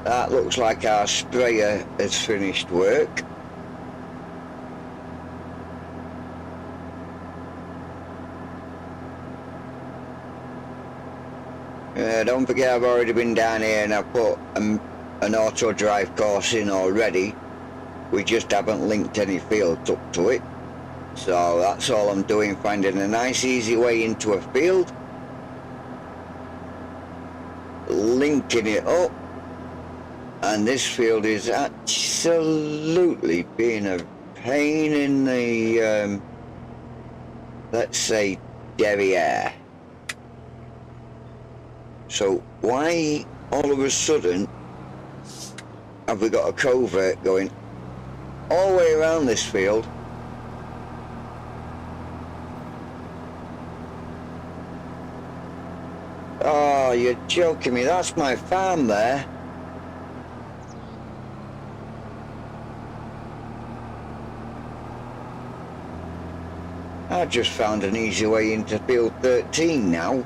That looks like our sprayer has finished work. Don't forget I've already been down here and I've put an auto drive course in already. We just haven't linked any fields up to it. So that's all I'm doing, finding a nice easy way into a field, linking it up, and this field is absolutely being a pain in the, let's say, derriere. So why all of a sudden have we got a covert going all the way around this field? Oh, you're joking me, that's my farm there. I just found an easy way into field 13 now.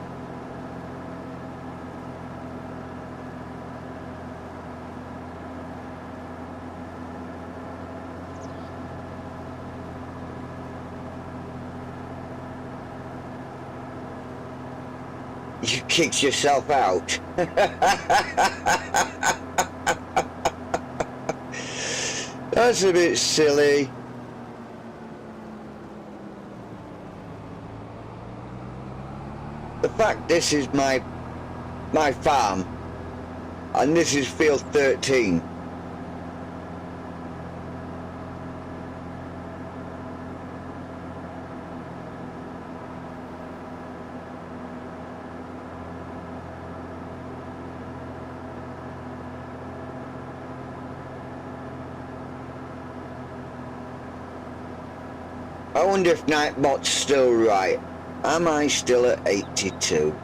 You kicked yourself out. That's a bit silly. The fact this is my farm and this is field 13. I wonder if Nightbot's still right. Am I still at 82?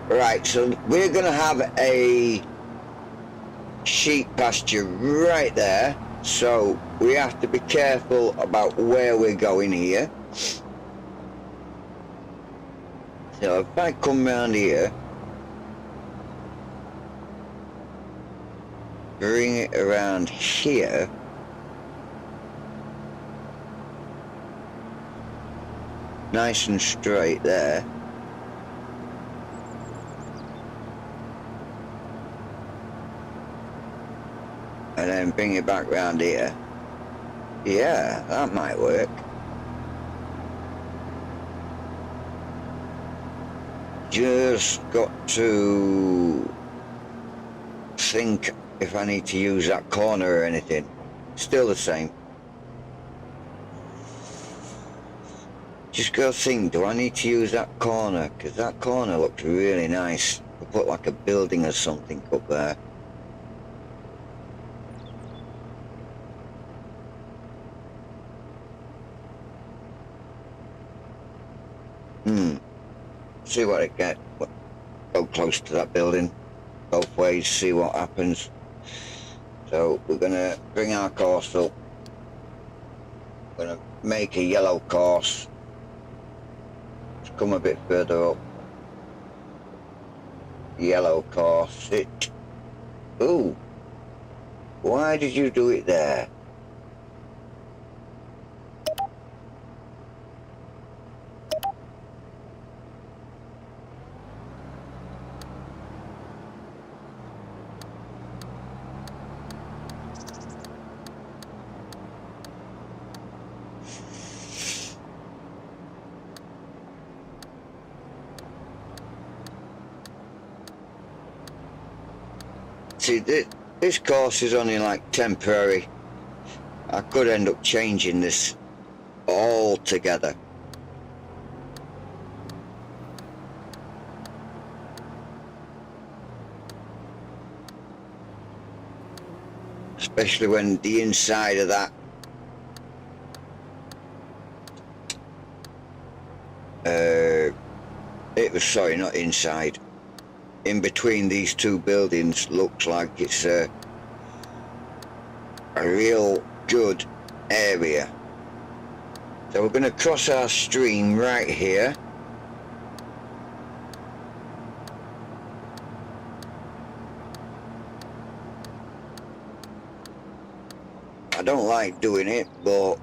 Right, so we're going to have a sheep pasture right there. So we have to be careful about where we're going here. So if I come round here, bring it around here, nice and straight there. And then bring it back round here. Yeah, that might work. Just got to think if I need to use that corner or anything. Still the same. Just gotta think, do I need to use that corner? Because that corner looks really nice. I'll put like a building or something up there. See what I get. Go close to that building. Both ways, see what happens. So we're gonna bring our course up. We're gonna make a yellow course. Let's come a bit further up. Yellow course. It. Ooh. Why did you do it there? See, this course is only like temporary. I could end up changing this altogether. Especially when the inside of that it was, sorry, not inside, in between these two buildings looks like it's a real good area. So we're going to cross our stream right here. I don't like doing it, but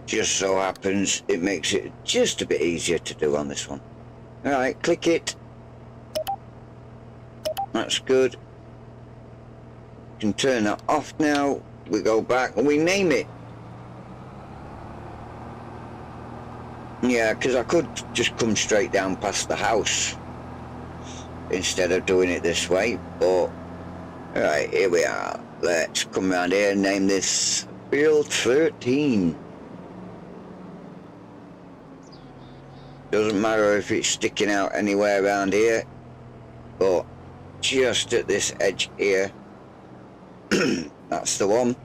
just so happens it makes it just a bit easier to do on this one. Alright, click it. That's good. You can turn that off now. We go back and we name it. Yeah, because I could just come straight down past the house instead of doing it this way, but alright, here we are. Let's come around here and name this Field 13. Doesn't matter if it's sticking out anywhere around here, but just at this edge here, that's the one.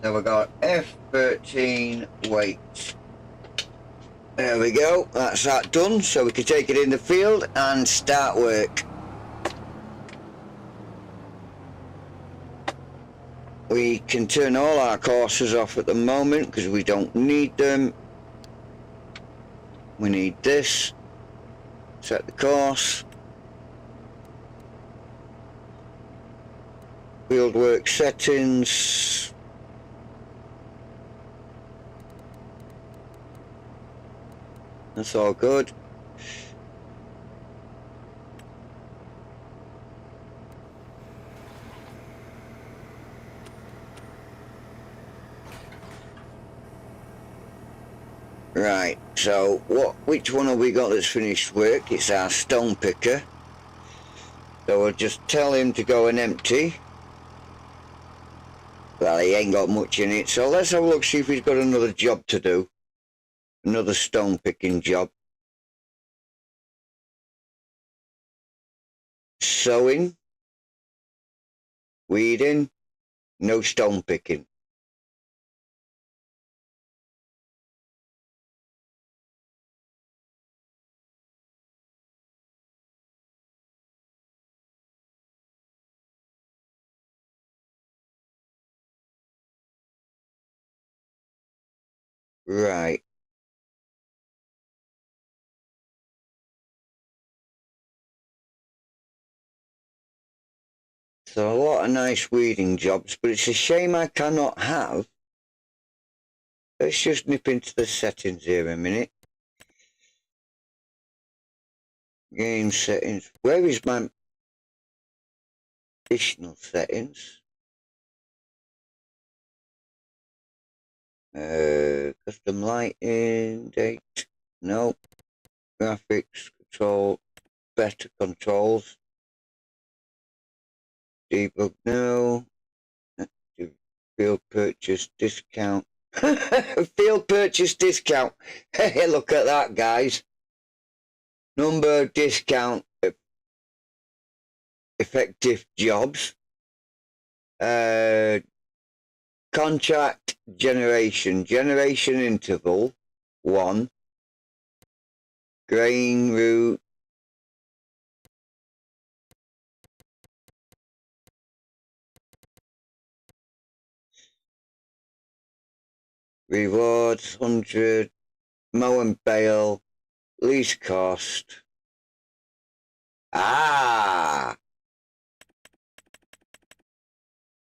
So we got F13 weight. There we go, that's that done, so we can take it in the field and start work. We can turn all our courses off at the moment because we don't need them. We need this. Set the course. Fieldwork settings. That's all good. Right, so which one have we got that's finished work? It's our stone picker. So we'll just tell him to go and empty. Well, he ain't got much in it, so let's have a look, see if he's got another job to do. Another stone picking job. Sowing. Weeding. No stone picking. Right. So a lot of nice weeding jobs, but it's a shame I cannot have. Let's just nip into the settings here a minute. Game settings. Where is my additional settings? Custom lighting, date. No. Graphics, control, better controls. Debug, no. Active field purchase discount. Field purchase discount. Hey, look at that, guys. Number discount effective jobs. Contract generation interval 1. Grain route. Rewards 100. Mow and bale. Lease cost.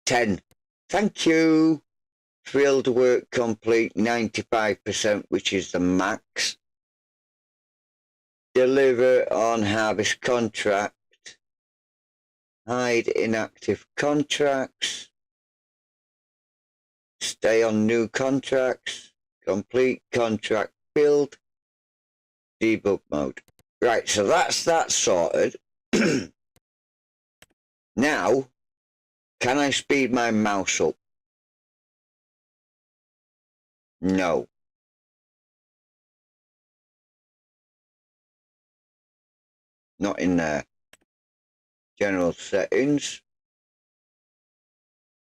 10. Thank you. Field work complete 95%, which is the max. Deliver on harvest contract. Hide inactive contracts. Stay on new contracts. Complete contract build. Debug mode. Right, so that's that sorted. Now, can I speed my mouse up? No. Not in there. General settings.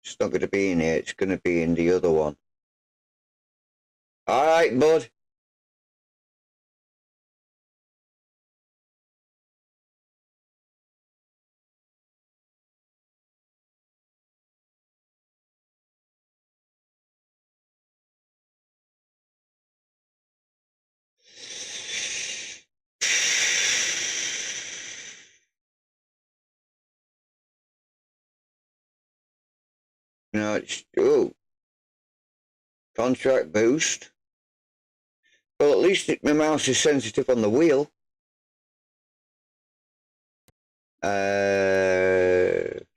It's not going to be in here. It's going to be in the other one. All right, bud. No, it's contract boost. Well, at least my mouse is sensitive on the wheel.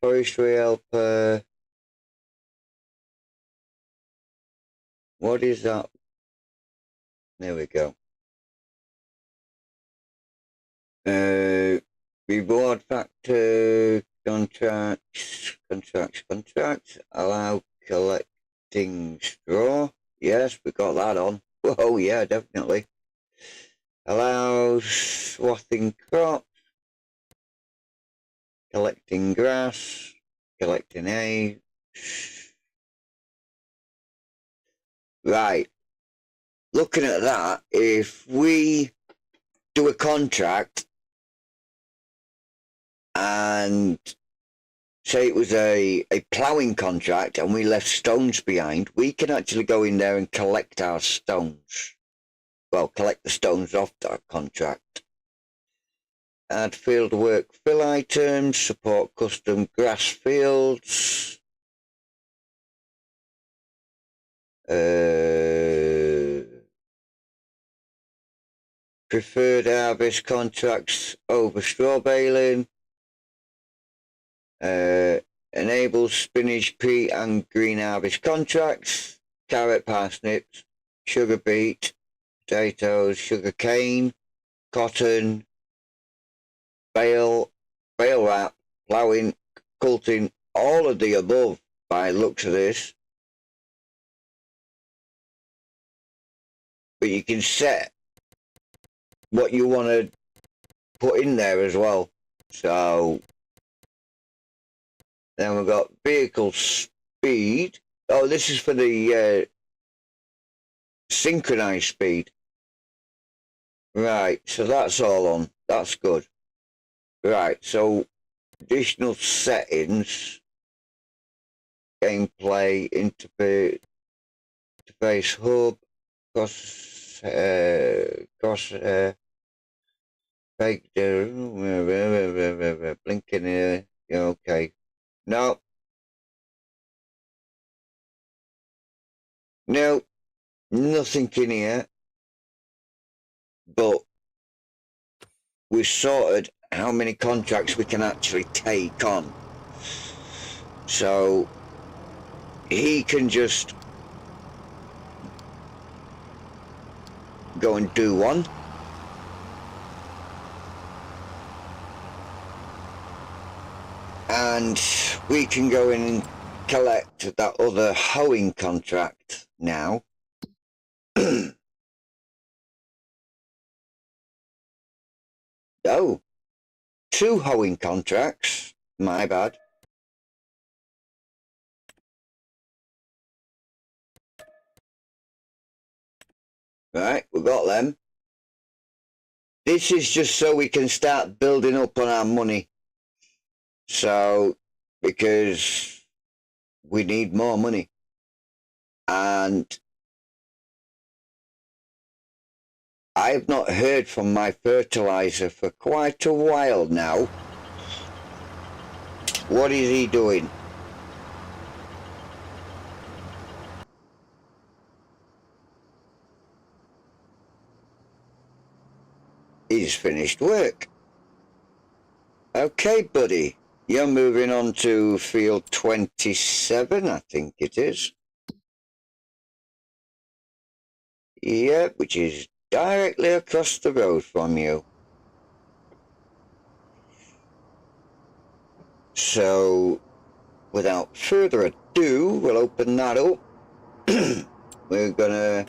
Forestry helper. What is that? There we go. Reward factor, contracts. Allow collecting straw. Yes, we got that on. Oh yeah, definitely. Allows swathing crops. Collecting grass. Collecting hay. Right. Looking at that, if we do a contract and say it was a ploughing contract and we left stones behind, we can actually go in there and collect our stones. Well, collect the stones off that contract. Add field work fill items, support custom grass fields. Preferred harvest contracts over straw baling. Enables spinach, pea and green harvest contracts. Carrot, parsnips, sugar beet, potatoes, sugar cane, cotton, bale wrap, ploughing, quilting, all of the above by the looks of this. But you can set what you want to put in there as well. So then we've got vehicle speed. Oh, this is for the synchronized speed. Right, so that's all on. That's good. Right, so additional settings, gameplay, interface hub, blinking here. Yeah, okay. No. No, nothing in here. But we've sorted how many contracts we can actually take on. So he can just go and do one. And we can go in and collect that other hoeing contract now. Oh, 2 hoeing contracts. My bad. Right, we got them. This is just so we can start building up on our money. So, because we need more money. And I've not heard from my fertilizer for quite a while now. What is he doing? He's finished work. Okay, buddy. You're moving on to field 27, I think it is. Yep, which is directly across the road from you. So, without further ado, we'll open that up. We're gonna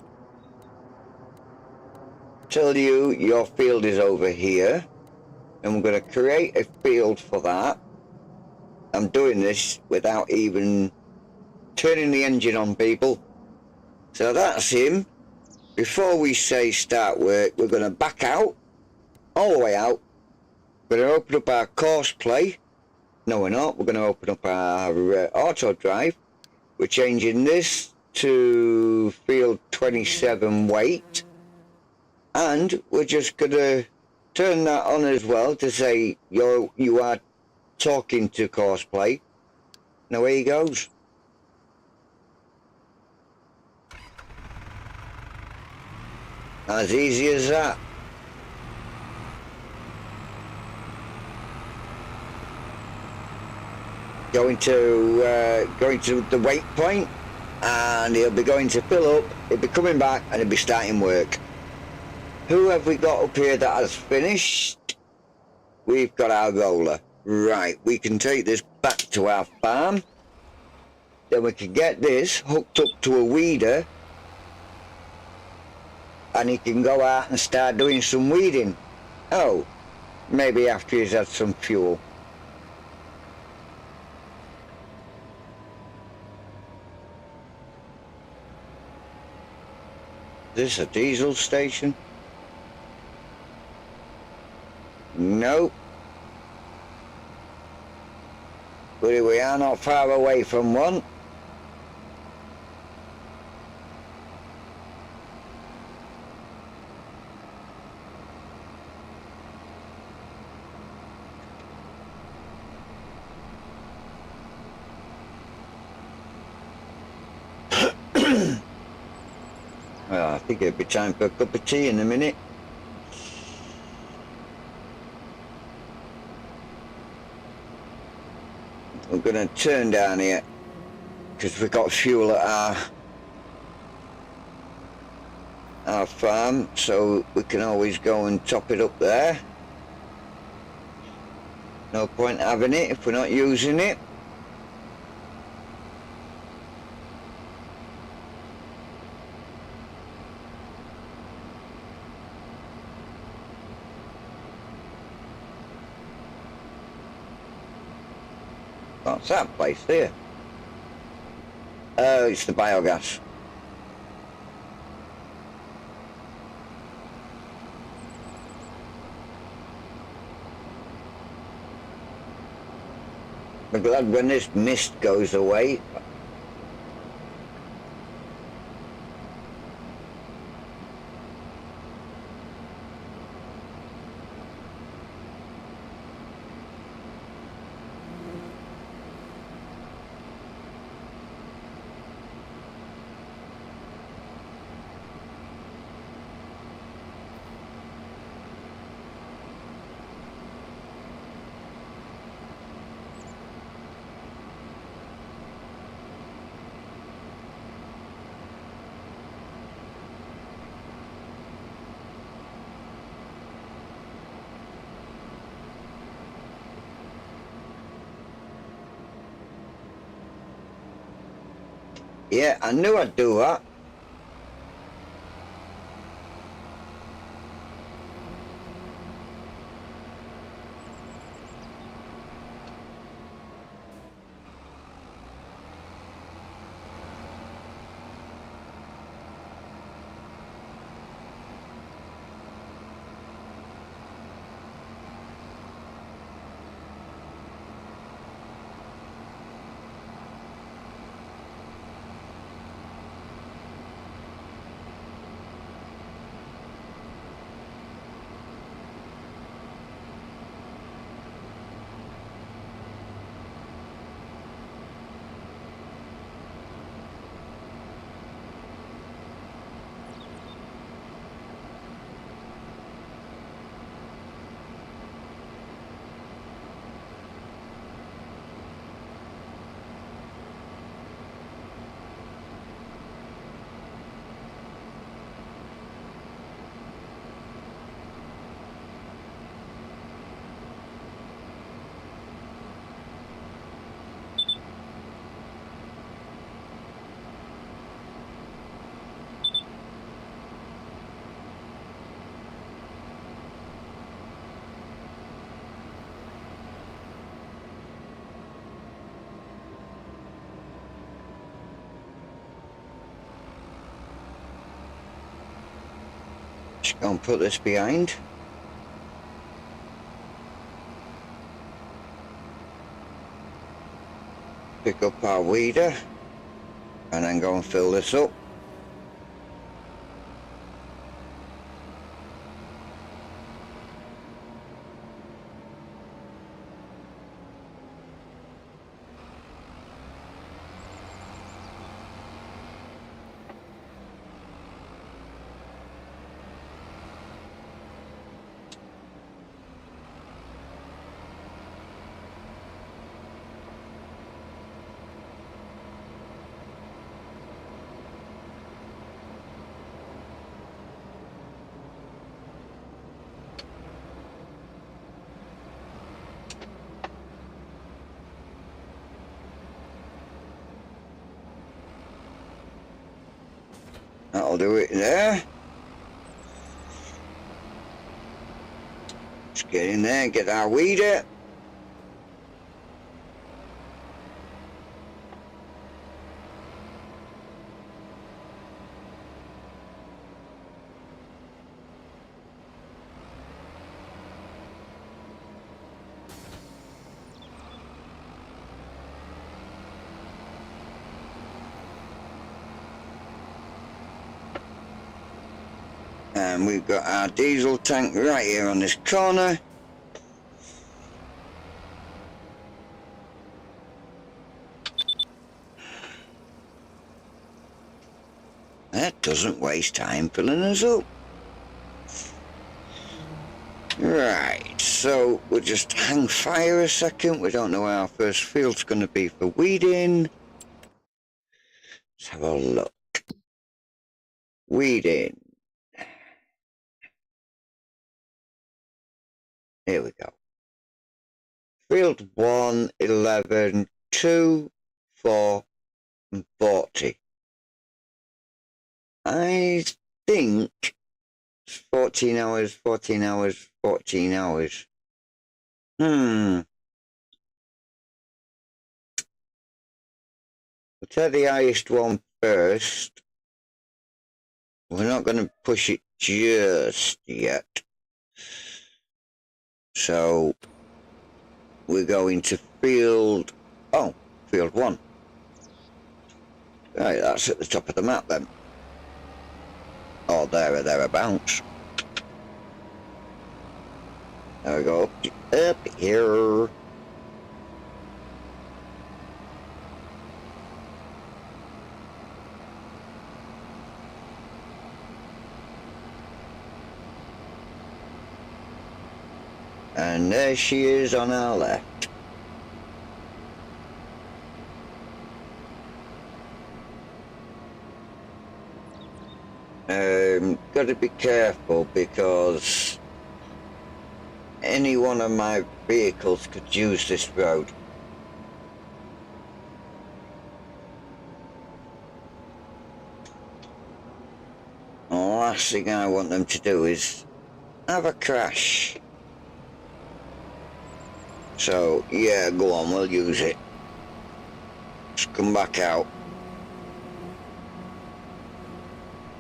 tell you your field is over here, and we're gonna create a field for that. I'm doing this without even turning the engine on, people. So that's him. Before we say start work, we're going to back out, all the way out. We're going to open up our course play. No, we're not. We're going to open up our auto drive. We're changing this to field 27 weight. And we're just going to turn that on as well to say you are talking to course play. Now away he goes. As easy as that. Going to the weight point, and he'll be going to fill up. He'll be coming back, and he'll be starting work. Who have we got up here that has finished? We've got our roller. Right, we can take this back to our farm. Then we can get this hooked up to a weeder, and he can go out and start doing some weeding. Oh, maybe after he's had some fuel. Is this a diesel station? Nope. But we are not far away from one. Well, I think it'll be time for a cup of tea in a minute. We're going to turn down here because we've got fuel at our farm, so we can always go and top it up there. No point having it if we're not using it. What's that place there? Oh, it's the biogas. I'm glad when this mist goes away. Yeah, I knew I'd do that. Just go and put this behind. Pick up our weeder and then go and fill this up. That'll do it there. Let's get in there and get our weeder. And we've got our diesel tank right here on this corner. That doesn't waste time filling us up. Right, so we'll just hang fire a second. We don't know where our first field's going to be for weeding. Let's have a look. Weeding. Here we go. Field 1, 11, 2, 4, and 40. I think it's 14 hours, 14 hours, 14 hours. We'll take the highest one first. We're not going to push it just yet. So we're going to field, field 1. Right, that's at the top of the map then. Or there or thereabouts. There we go, up here. And there she is on our left. Got to be careful because any one of my vehicles could use this road. The last thing I want them to do is have a crash. So yeah, go on, we'll use it. Just come back out.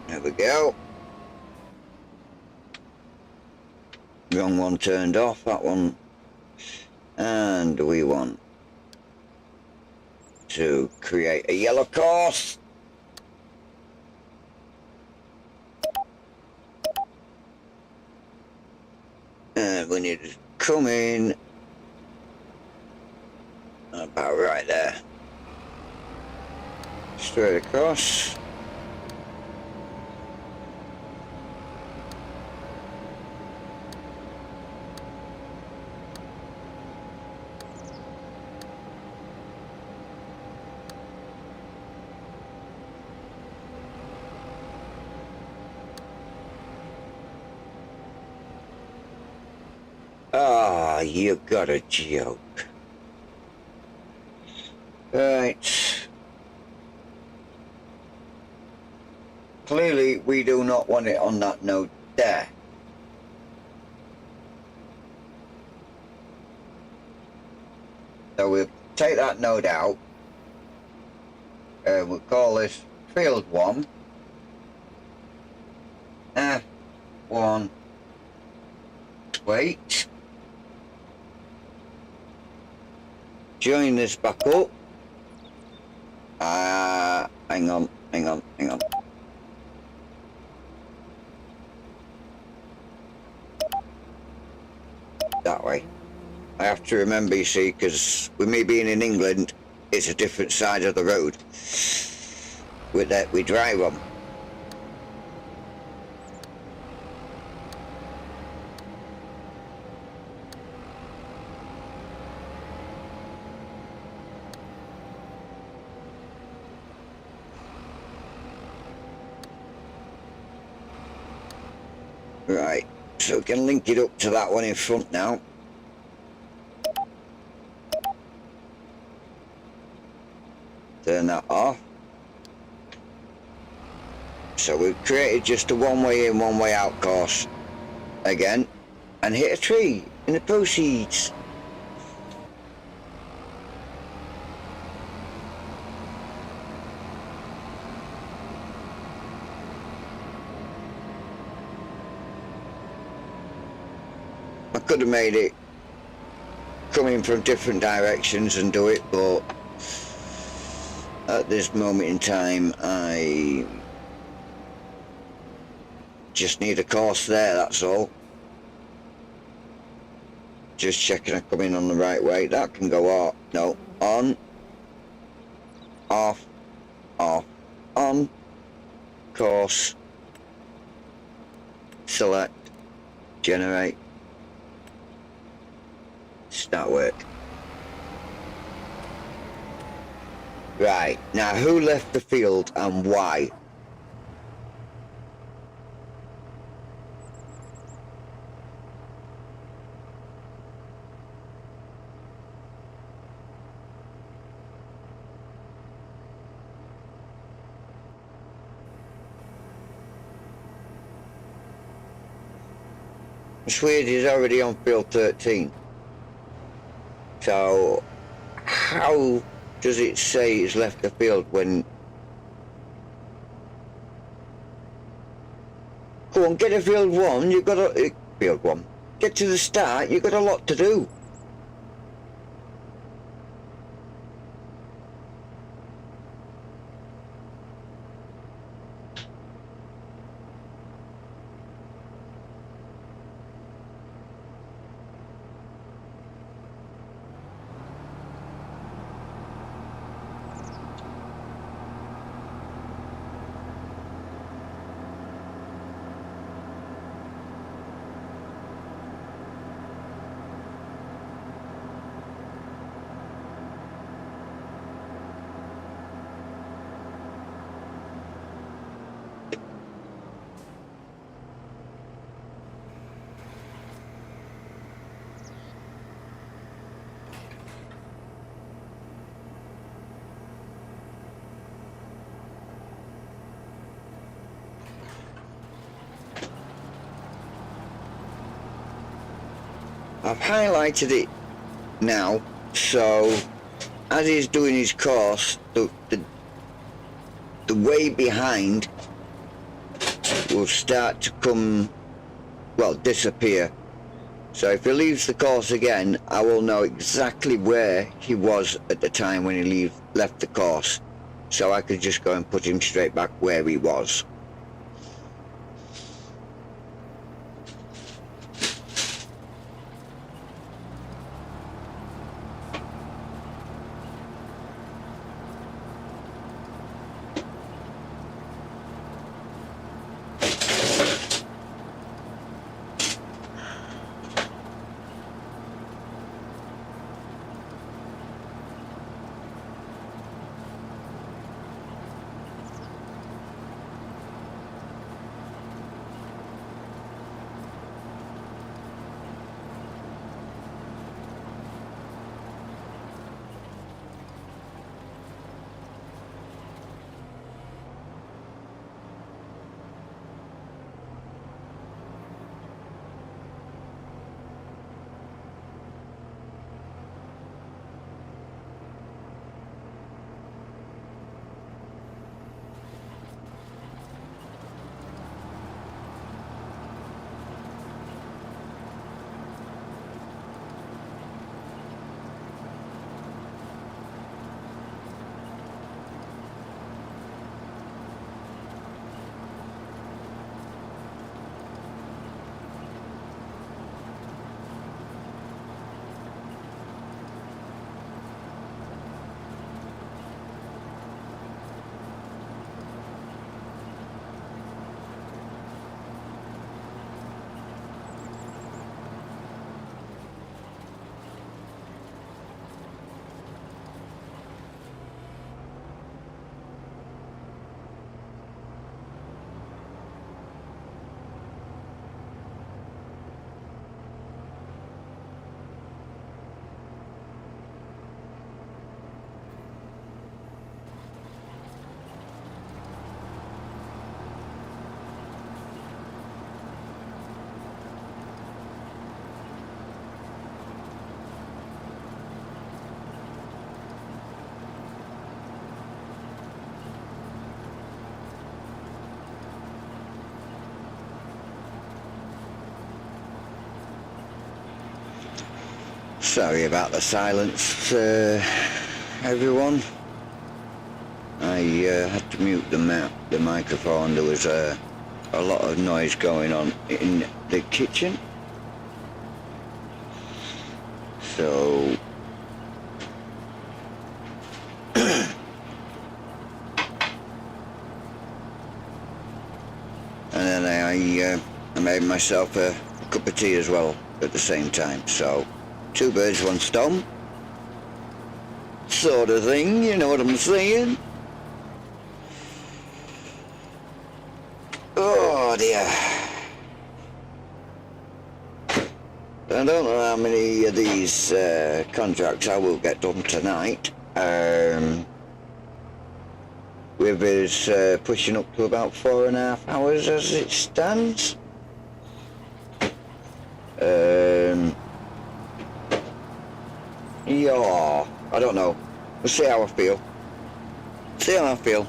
There we go. Wrong one turned off, that one. And we want to create a yellow course. And we need to come in about right there. Straight across. Ah, you got a joke. Right. Clearly, we do not want it on that node there. So we'll take that node out. We'll call this field 1. F1. Wait. Join this back up. Hang on. That way. I have to remember, you see, because with me being in England, it's a different side of the road with that we drive on. Right, so we can link it up to that one in front now. Turn that off. So we've created just a one-way in, one-way out course again, and hit a tree in the proceeds. I could have made it coming from different directions and do it, but at this moment in time I just need a course there, that's all. Just checking I'm coming on the right way. That can go off. No, on, off, on, course, select, generate, start work. Right, now who left the field and why? Swede is already on field 13. So how does it say it's left the field when... Go on, get to field one, you've got a... Field one. Get to the start, you've got a lot to do. I've highlighted it now, so as he's doing his course, the way behind will start to come, well, disappear. So if he leaves the course again, I will know exactly where he was at the time when he left the course, so I could just go and put him straight back where he was. Sorry about the silence, everyone. I had to mute the microphone. There was a lot of noise going on in the kitchen. So and then I made myself a cup of tea as well at the same time. So two birds, one stone sort of thing, you know what I'm saying? Oh dear. I don't know how many of these contracts I will get done tonight. With us pushing up to about 4.5 hours as it stands. Yeah, I don't know. Let's see how I feel. See how I feel.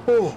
Oh.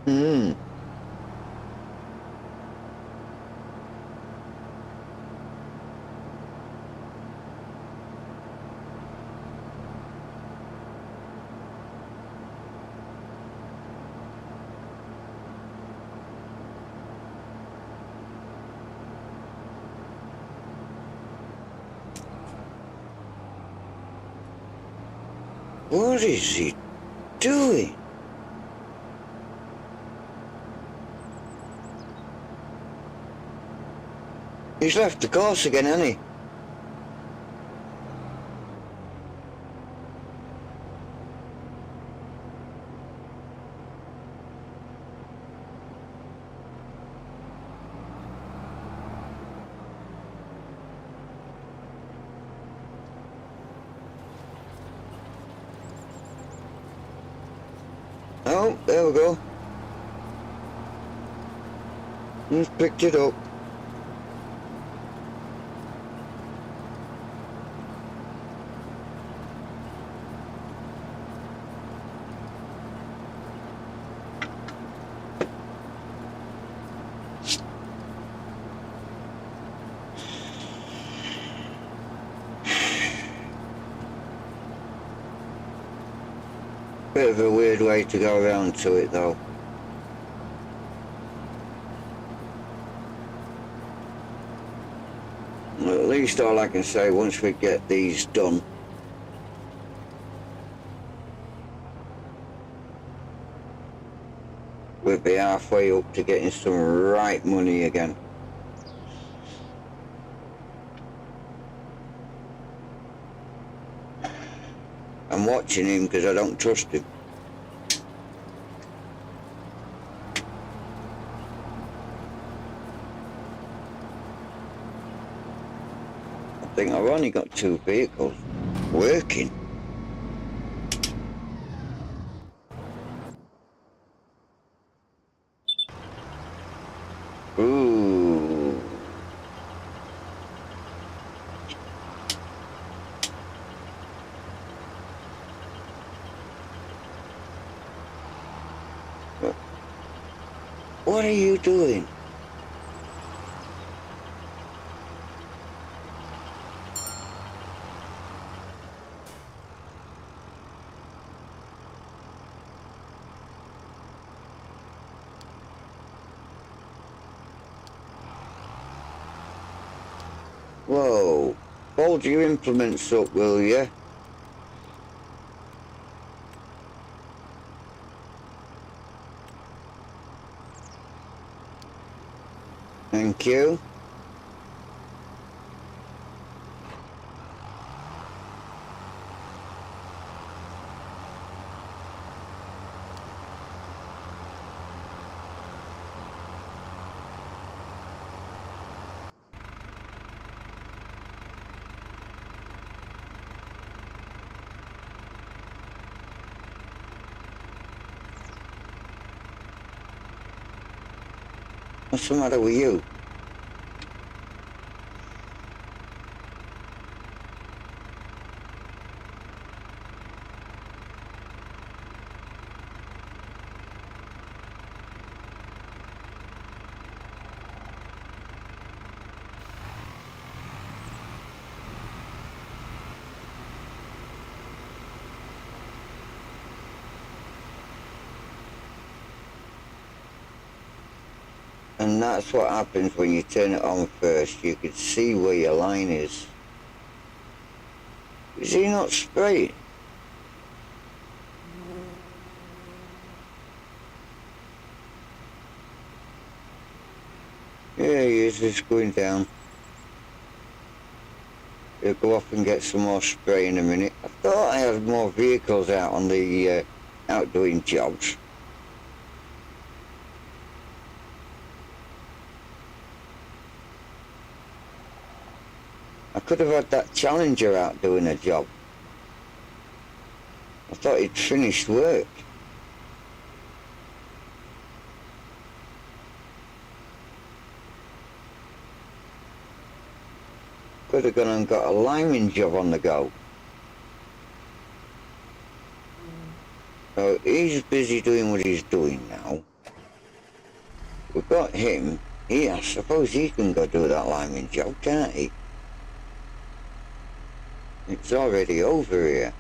Hmm. What is he doing? He's left the course again, hasn't he? Oh, there we go. He's picked it up. Bit of a weird way to go around to it though. Well, at least all I can say, once we get these done, we'll be halfway up to getting some right money again. I'm watching him because I don't trust him. think I've only got 2 vehicles working. Ooh. What are you doing? Whoa. Fold your implements up, will you? Thank you. What's the matter with you? And that's what happens when you turn it on first. You can see where your line is. Is he not spraying? Yeah, he is just going down. He'll go off and get some more spray in a minute. I thought I had more vehicles out on the out doing jobs. I could have had that Challenger out doing a job. I thought he'd finished work. Could have gone and got a lineman job on the go. So he's busy doing what he's doing now. We've got him. I suppose he can go do that lineman job, can't he? It's already over here.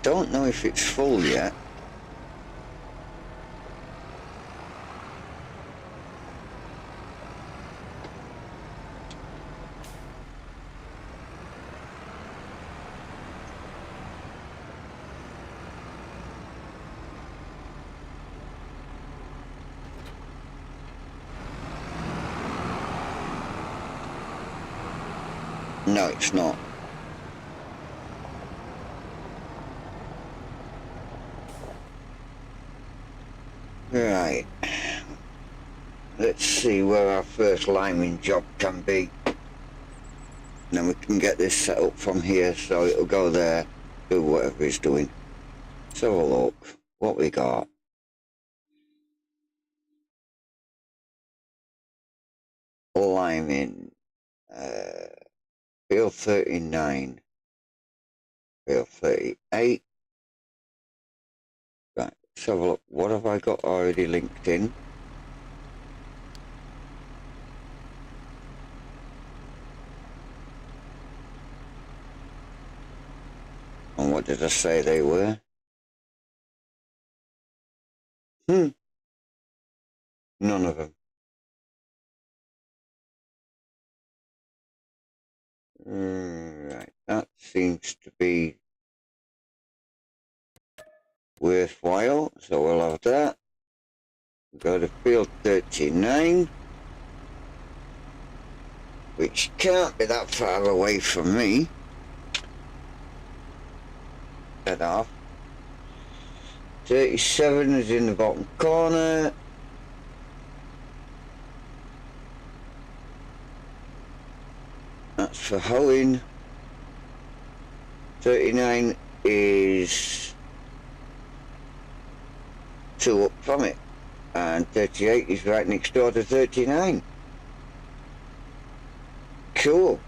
Don't know if it's full yet. No, it's not. Right. Let's see where our first lineman job can be. And then we can get this set up from here so it'll go there, do whatever it's doing. Let's have a look what we got. Lineman. Field 39. Field 38. Right, let's have a look. What have I got already linked in? And what did I say they were? None of them. Right, that seems to be worthwhile, so we'll have that. Go to field 39, which can't be that far away from me. that off. 37 is in the bottom corner. That's for hoeing. 39 is 2 up from it, and 38 is right next door to 39. Cool.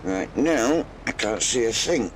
Right now, I can't see a thing.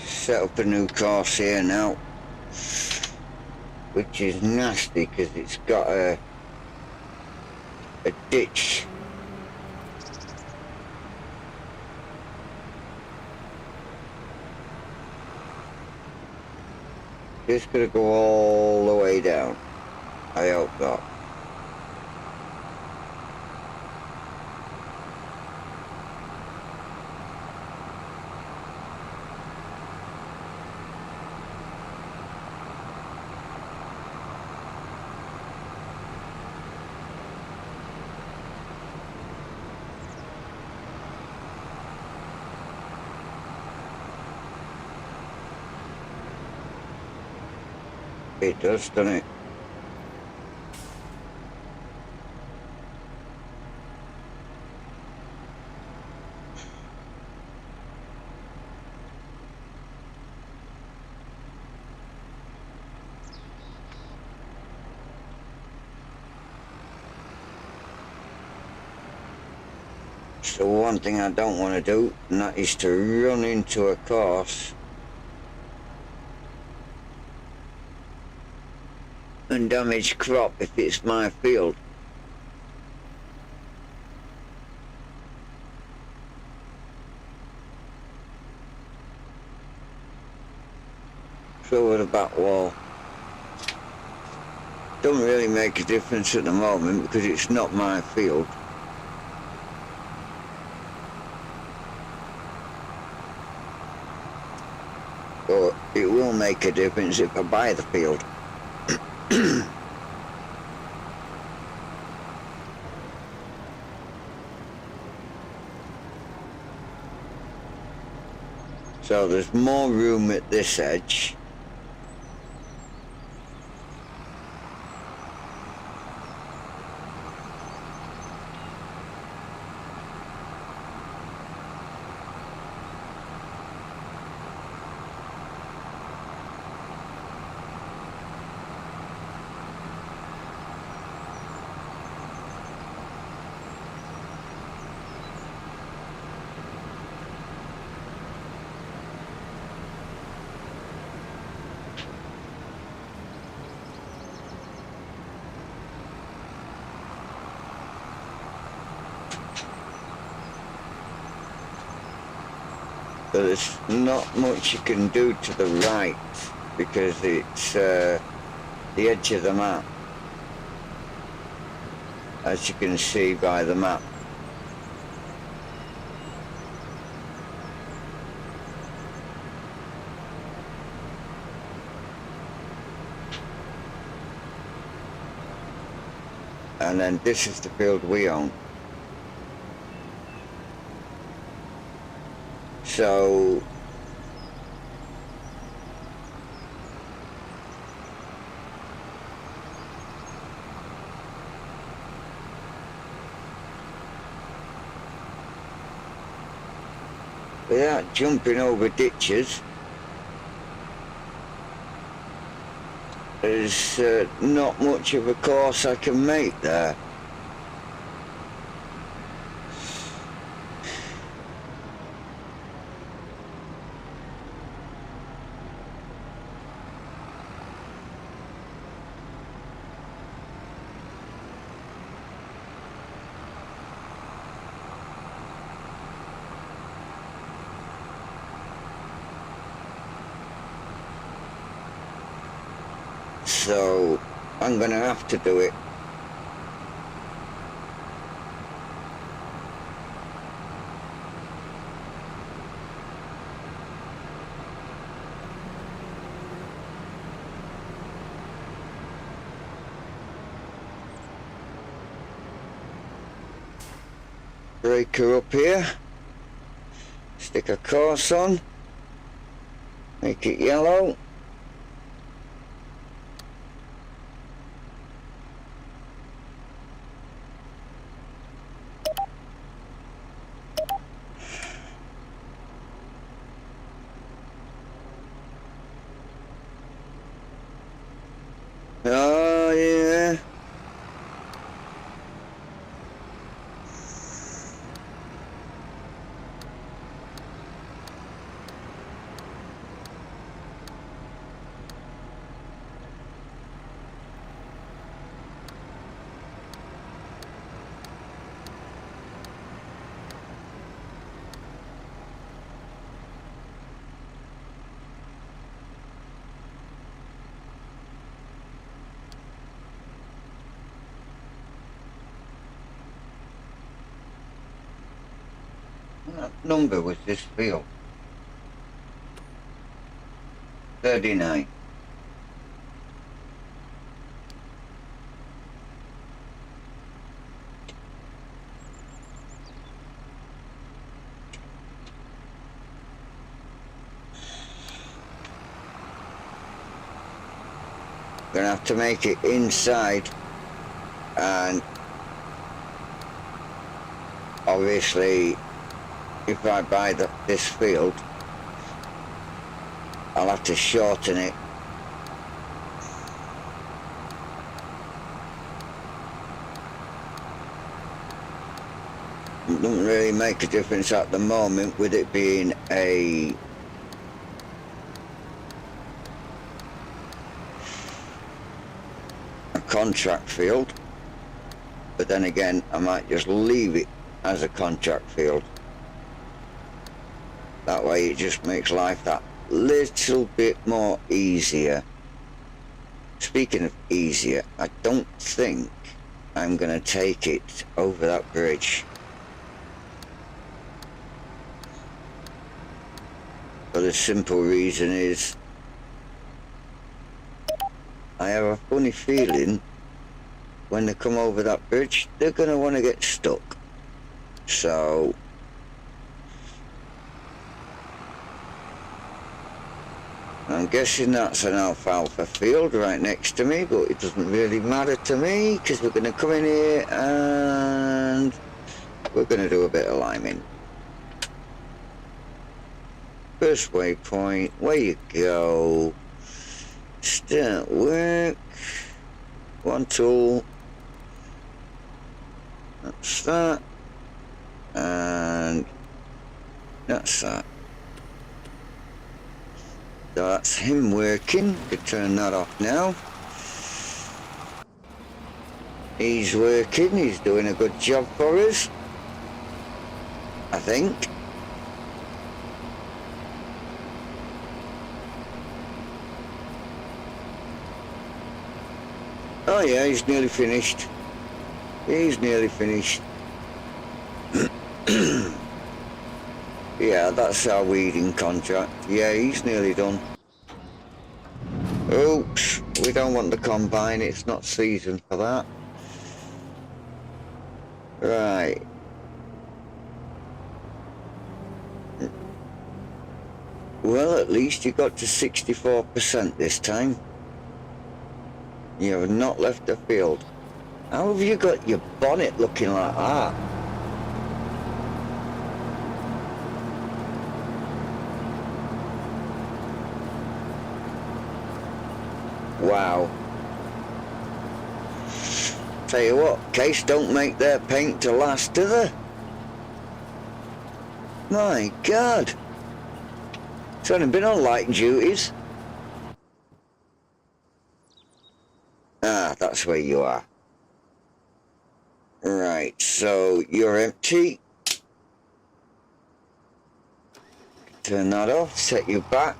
Set up a new course here now, which is nasty because it's got a ditch. Just gonna go all the way down. I hope not. It does, doesn't it? So one thing I don't want to do, and that is to run into a course and damage crop if it's my field. So with the back wall, don't really make a difference at the moment because it's not my field. But it will make a difference if I buy the field. So there's more room at this edge. But there's not much you can do to the right because it's the edge of the map, as you can see by the map. and then this is the field we own. So without jumping over ditches, there's not much of a course I can make there. So I'm gonna have to do it. Breaker up here, stick a course on, make it yellow. Oh yeah. What number was this field? 39. Gonna have to make it inside, and obviously if I buy this field, I'll have to shorten it. It doesn't really make a difference at the moment with it being a contract field, but then again I might just leave it as a contract field. That way it just makes life that little bit more easier. Speaking of easier, I don't think I'm gonna take it over that bridge. For the simple reason is I have a funny feeling when they come over that bridge they're gonna want to get stuck. So I'm guessing that's an alfalfa field right next to me, but it doesn't really matter to me because we're going to come in here and we're going to do a bit of liming. First waypoint, where you go, start work, one tool, that's that, and that's that. So that's him working. Could turn that off now. He's working, he's doing a good job for us, I think. Oh yeah, he's nearly finished. He's nearly finished. Yeah, that's our weeding contract. Yeah, he's nearly done. Oops, we don't want the combine, it's not season for that. Right. Well, at least you got to 64% this time. You have not left the field. How have you got your bonnet looking like that? Wow. Tell you what, Case don't make their paint to last, do they? My God. It's only been on light duties. Ah, that's where you are. Right, so you're empty. Turn that off, set you back.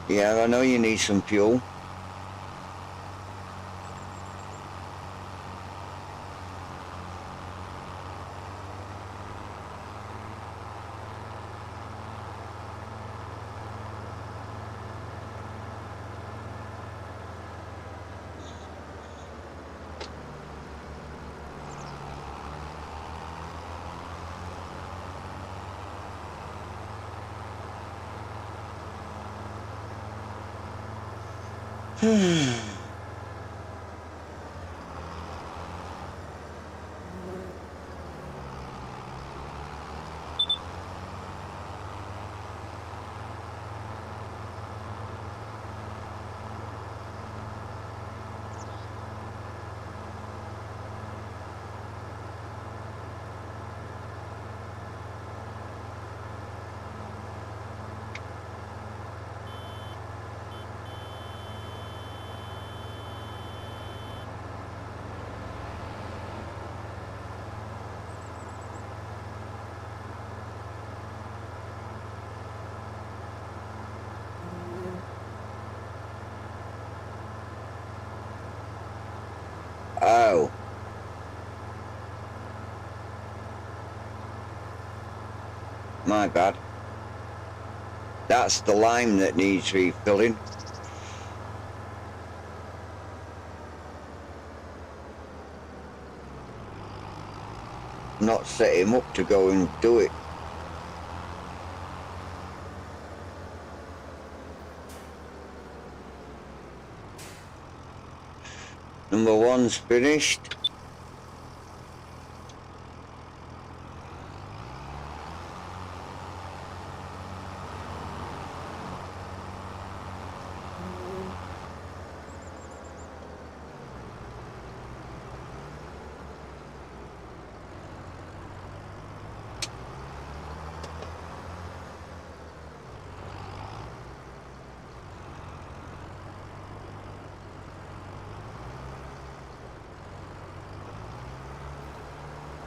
Yeah, I know you need some fuel. Oh. My bad. That's the lime that needs refilling. Not set him up to go and do it. Number one's finished.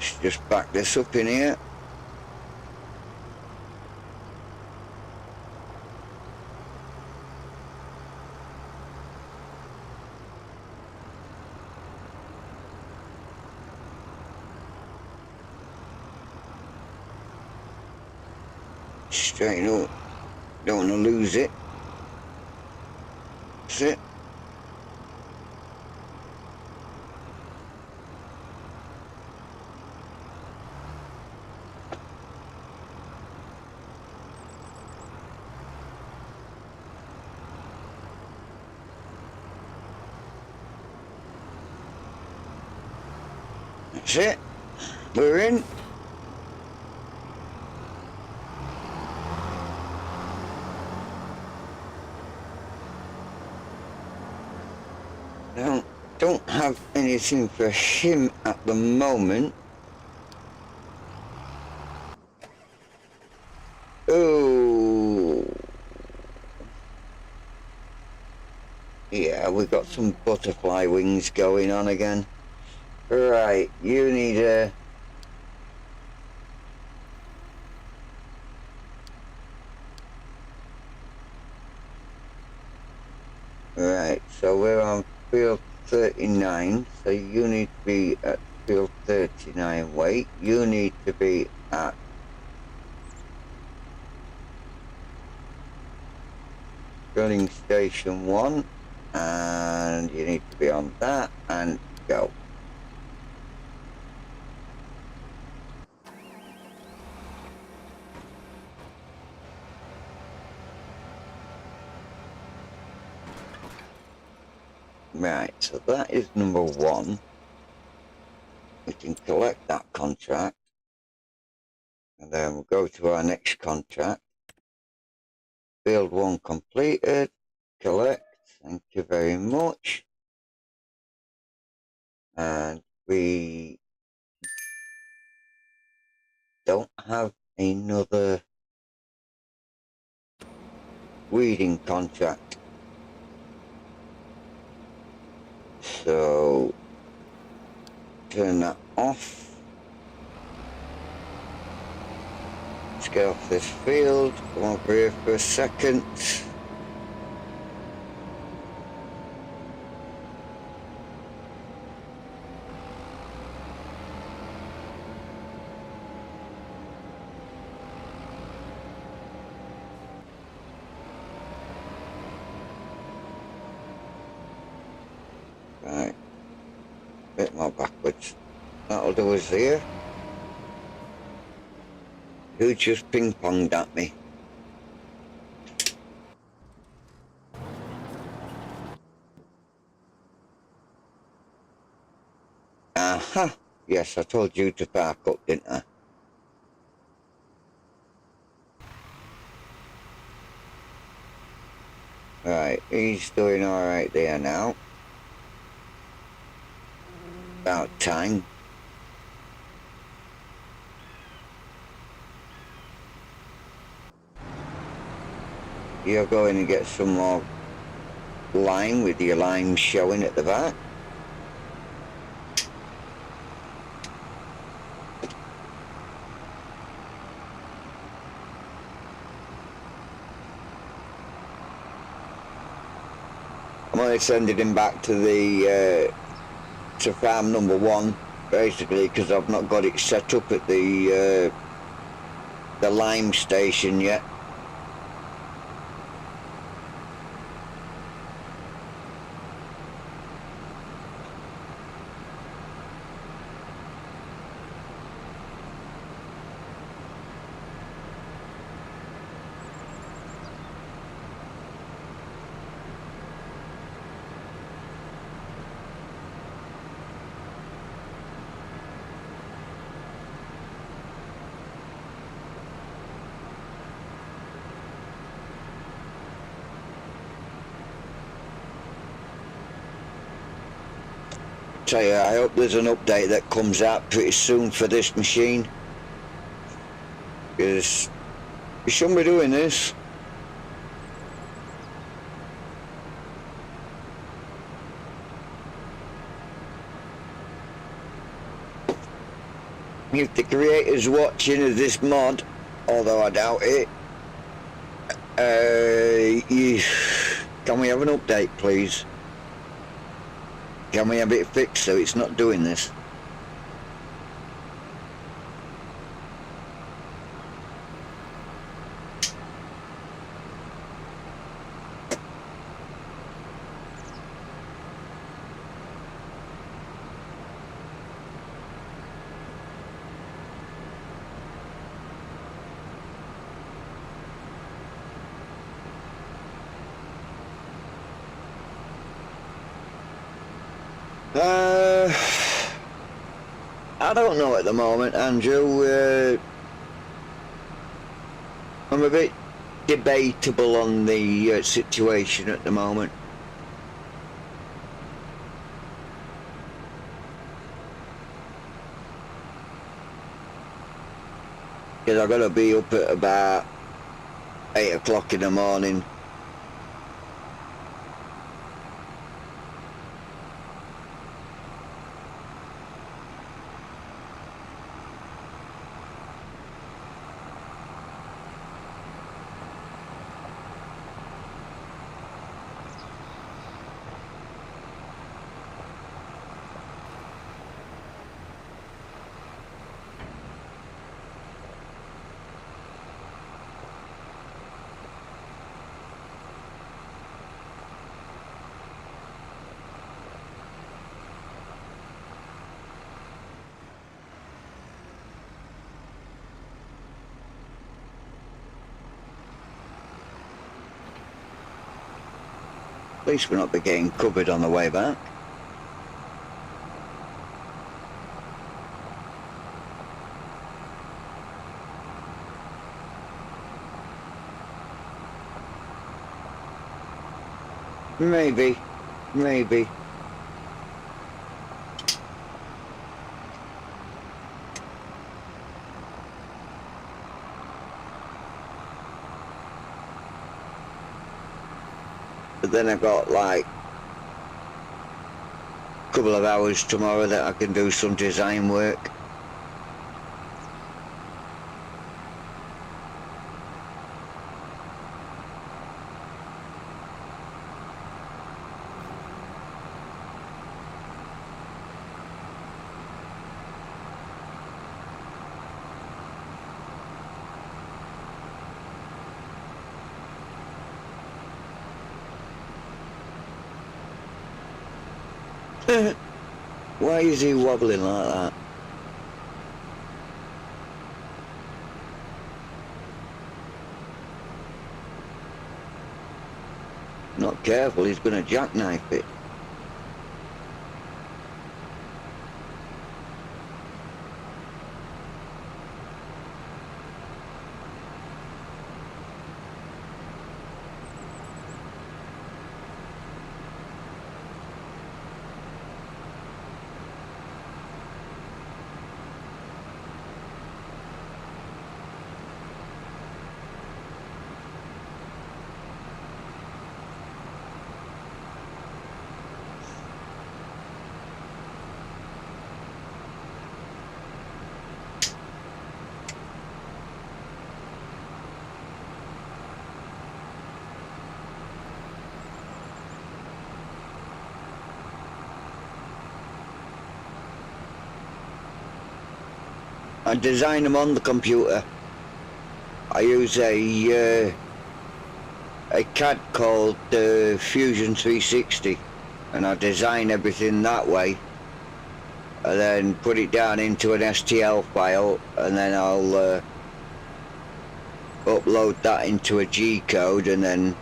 Let's just back this up in here. Straighten up. Don't want to lose it. That's it. That's it. We're in. Don't have anything for him at the moment. Oh. Yeah, we've got some butterfly wings going on again. Right, you need a... Right, so we're on field 39, so you need to be at field 39 weight. You need to be at filling station 1, and you need to be on that and go. Right, so that is number one. We can collect that contract. And then we'll go to our next contract. Field 1 completed. Collect. Thank you very much. And we don't have another weeding contract. So turn that off. Let's get off this field. Come over here for a second. Right, a bit more backwards. That'll do us here. Who just ping-ponged at me? Aha! Yes, I told you to park up, didn't I? Right, he's doing alright there now. About time. You're going to get some more lime with your lime showing at the back. I'm only sending him back to the to farm number one, basically, because I've not got it set up at the lime station yet. Tell you, I hope there's an update that comes out pretty soon for this machine, because we shouldn't be doing this. If the creators watching of this mod, although I doubt it, can we have an update, please? Can we have it fixed so it's not doing this? I don't know at the moment, Andrew. I'm a bit debatable on the situation at the moment. Because I've got to be up at about 8 o'clock in the morning. least we're not be getting covered on the way back. Maybe. But then I've got like a couple of hours tomorrow that I can do some design work. Why is he wobbling like that? Not careful, he's going to jackknife it. I design them on the computer. I use a CAD called Fusion 360, and I design everything that way, and then put it down into an STL file, and then I'll upload that into a G code, and then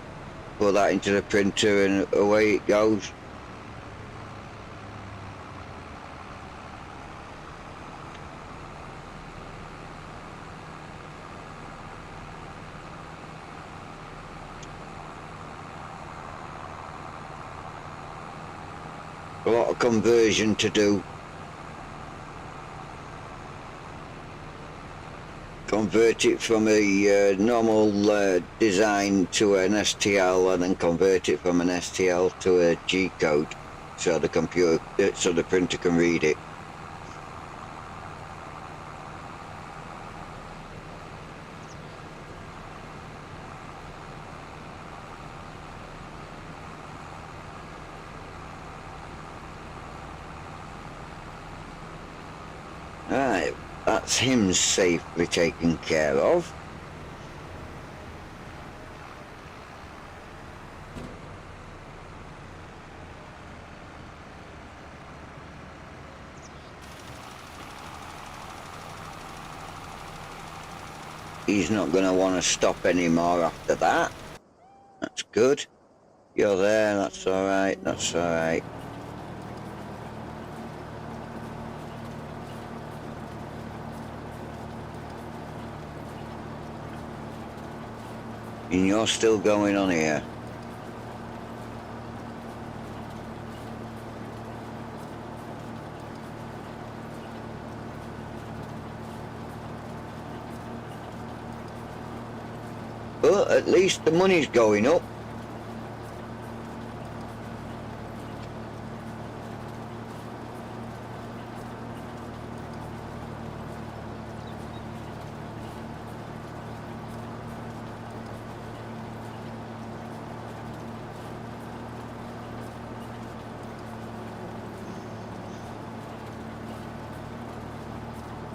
put that into the printer, and away it goes. A lot of conversion to do. Convert it from a normal design to an STL, and then convert it from an STL to a G code, so the printer can read it. Right, that's him safely taken care of. He's not going to want to stop anymore after that. That's good. You're there, that's alright, that's alright. And you're still going on here. But at least the money's going up.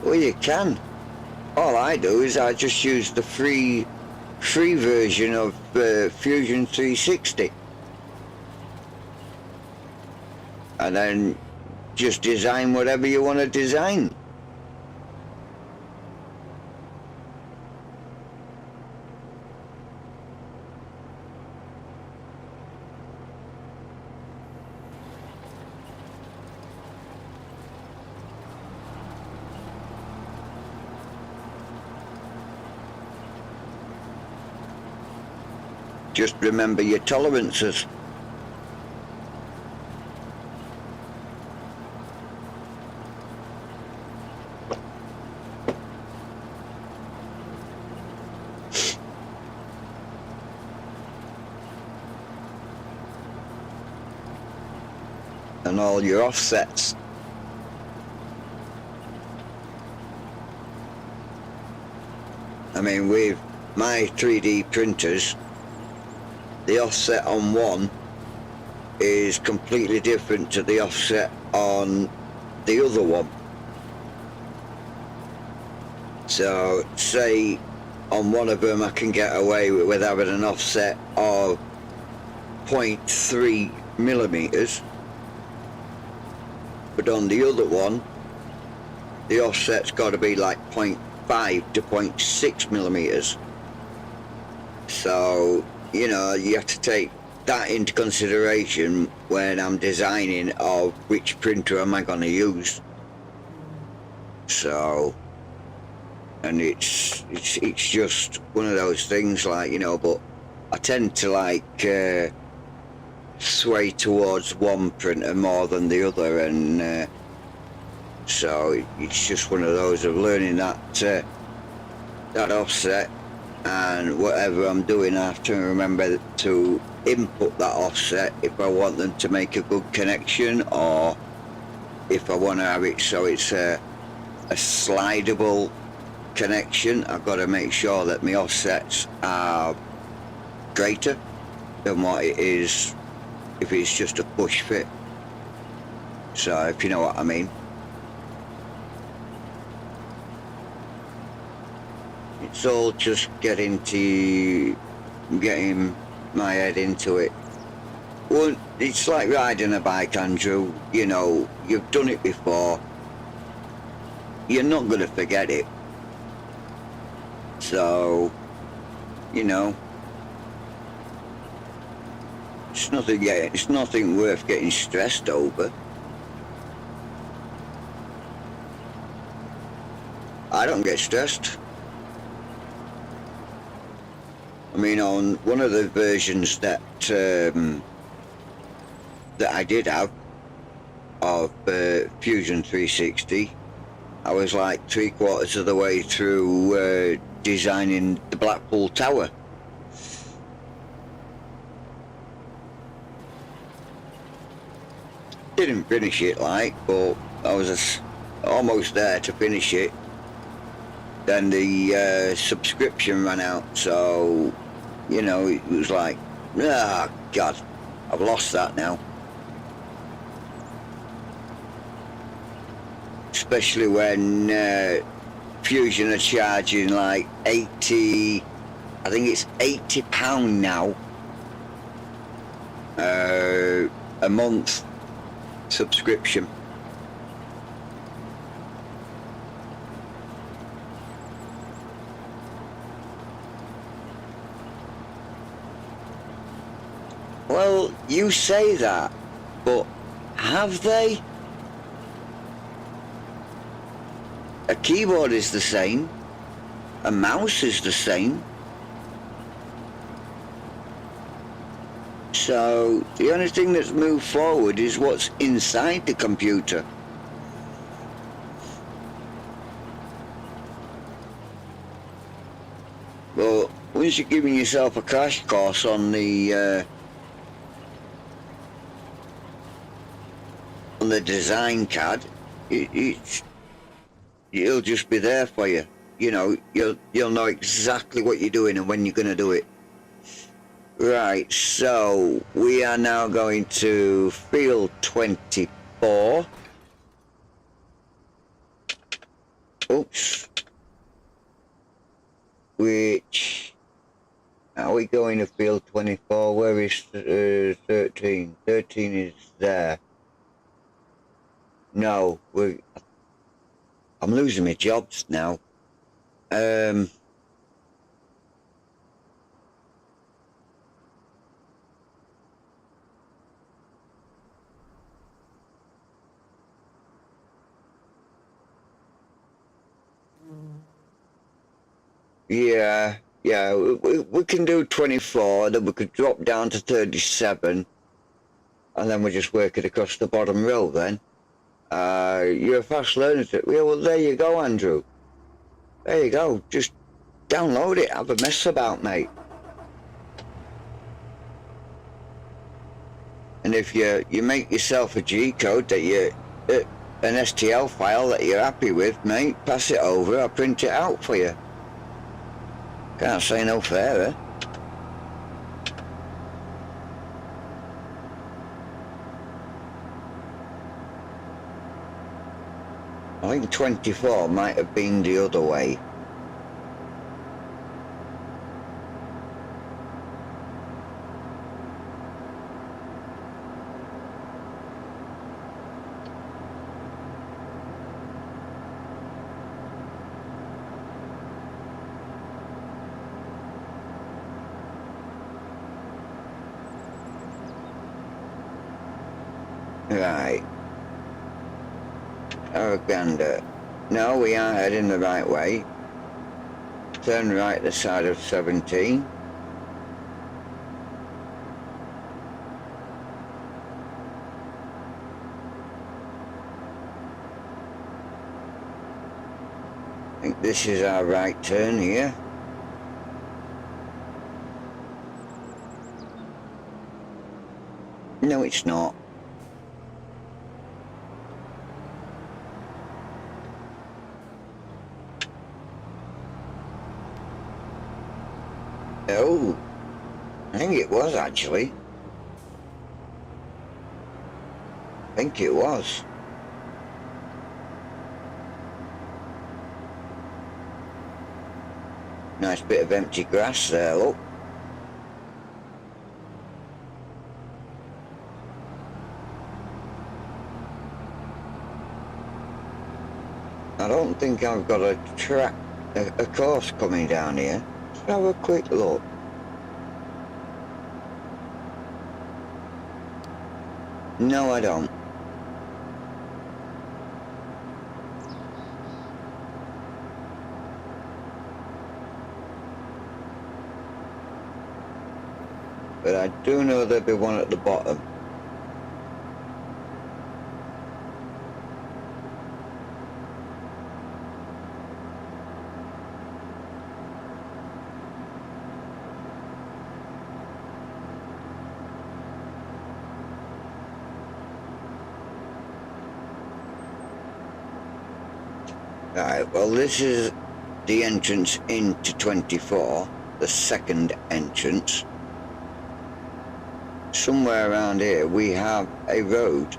Well, you can. All I do is I just use the free version of Fusion 360, and then just design whatever you want to design. Just remember your tolerances. And all your offsets. I mean, with my 3D printers, the offset on one is completely different to the offset on the other one. So say on one of them I can get away with having an offset of 0.3 millimeters, but on the other one the offset's got to be like 0.5 to 0.6 millimeters. So, you know, you have to take that into consideration when I'm designing of which printer am I going to use. So, and it's just one of those things, like, you know, but I tend to like sway towards one printer more than the other, and so it's just one of those of learning that that offset, and whatever I'm doing I have to remember to input that offset if I want them to make a good connection, or if I want to have it so it's a slidable connection. I've got to make sure that my offsets are greater than what it is if it's just a push fit. So if you know what I mean. It's all just getting my head into it. Well, it's like riding a bike, Andrew. You know, you've done it before. You're not going to forget it. So, you know, it's nothing worth getting stressed over. I don't get stressed. I mean, on one of the versions that I did have of Fusion 360, I was like 3/4 of the way through designing the Blackpool Tower. Didn't finish it, like, but I was almost there to finish it. Then the subscription ran out, so, you know, it was like, ah, God, I've lost that now. Especially when Fusion are charging like 80, I think it's £80 now, a month subscription. Well, you say that, but have they? A keyboard is the same, a mouse is the same. So the only thing that's moved forward is what's inside the computer. Well, once you're giving yourself a crash course on the design card, it'll just be there for you. You know, you'll know exactly what you're doing and when you're going to do it. Right, so we are now going to field 24. Oops. Which, are we going to field 24? Where is 13? 13 is there. No, I'm losing my jobs now. Yeah, Yeah, we can do 24, then we could drop down to 37, and then we just work it across the bottom row then. You're a fast learner. Yeah, well, there you go, Andrew. There you go. Just download it. Have a mess about, mate. And if you make yourself a G-code that an STL file that you're happy with, mate, pass it over. I'll print it out for you. Can't say no fairer. I think 24 might have been the other way. Right. Araganda. No, we are heading the right way. Turn right the side of 17. I think this is our right turn here. No, it's not. Oh, I think it was actually. I think it was. Nice bit of empty grass there, look. I don't think I've got a course coming down here. Let's have a quick look. No, I don't. But I do know there'll be one at the bottom. Right, well, this is the entrance into 24, the second entrance. Somewhere around here we have a road.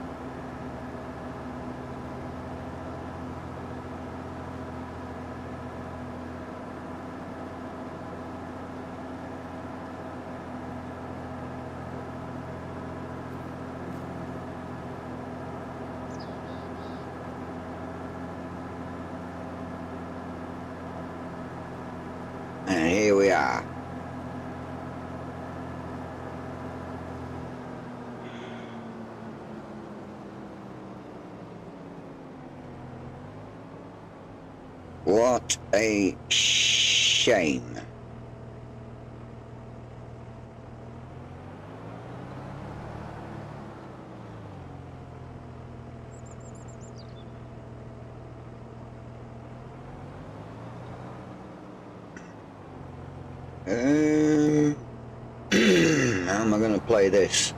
And here we are. What a shame. How am I going to play this?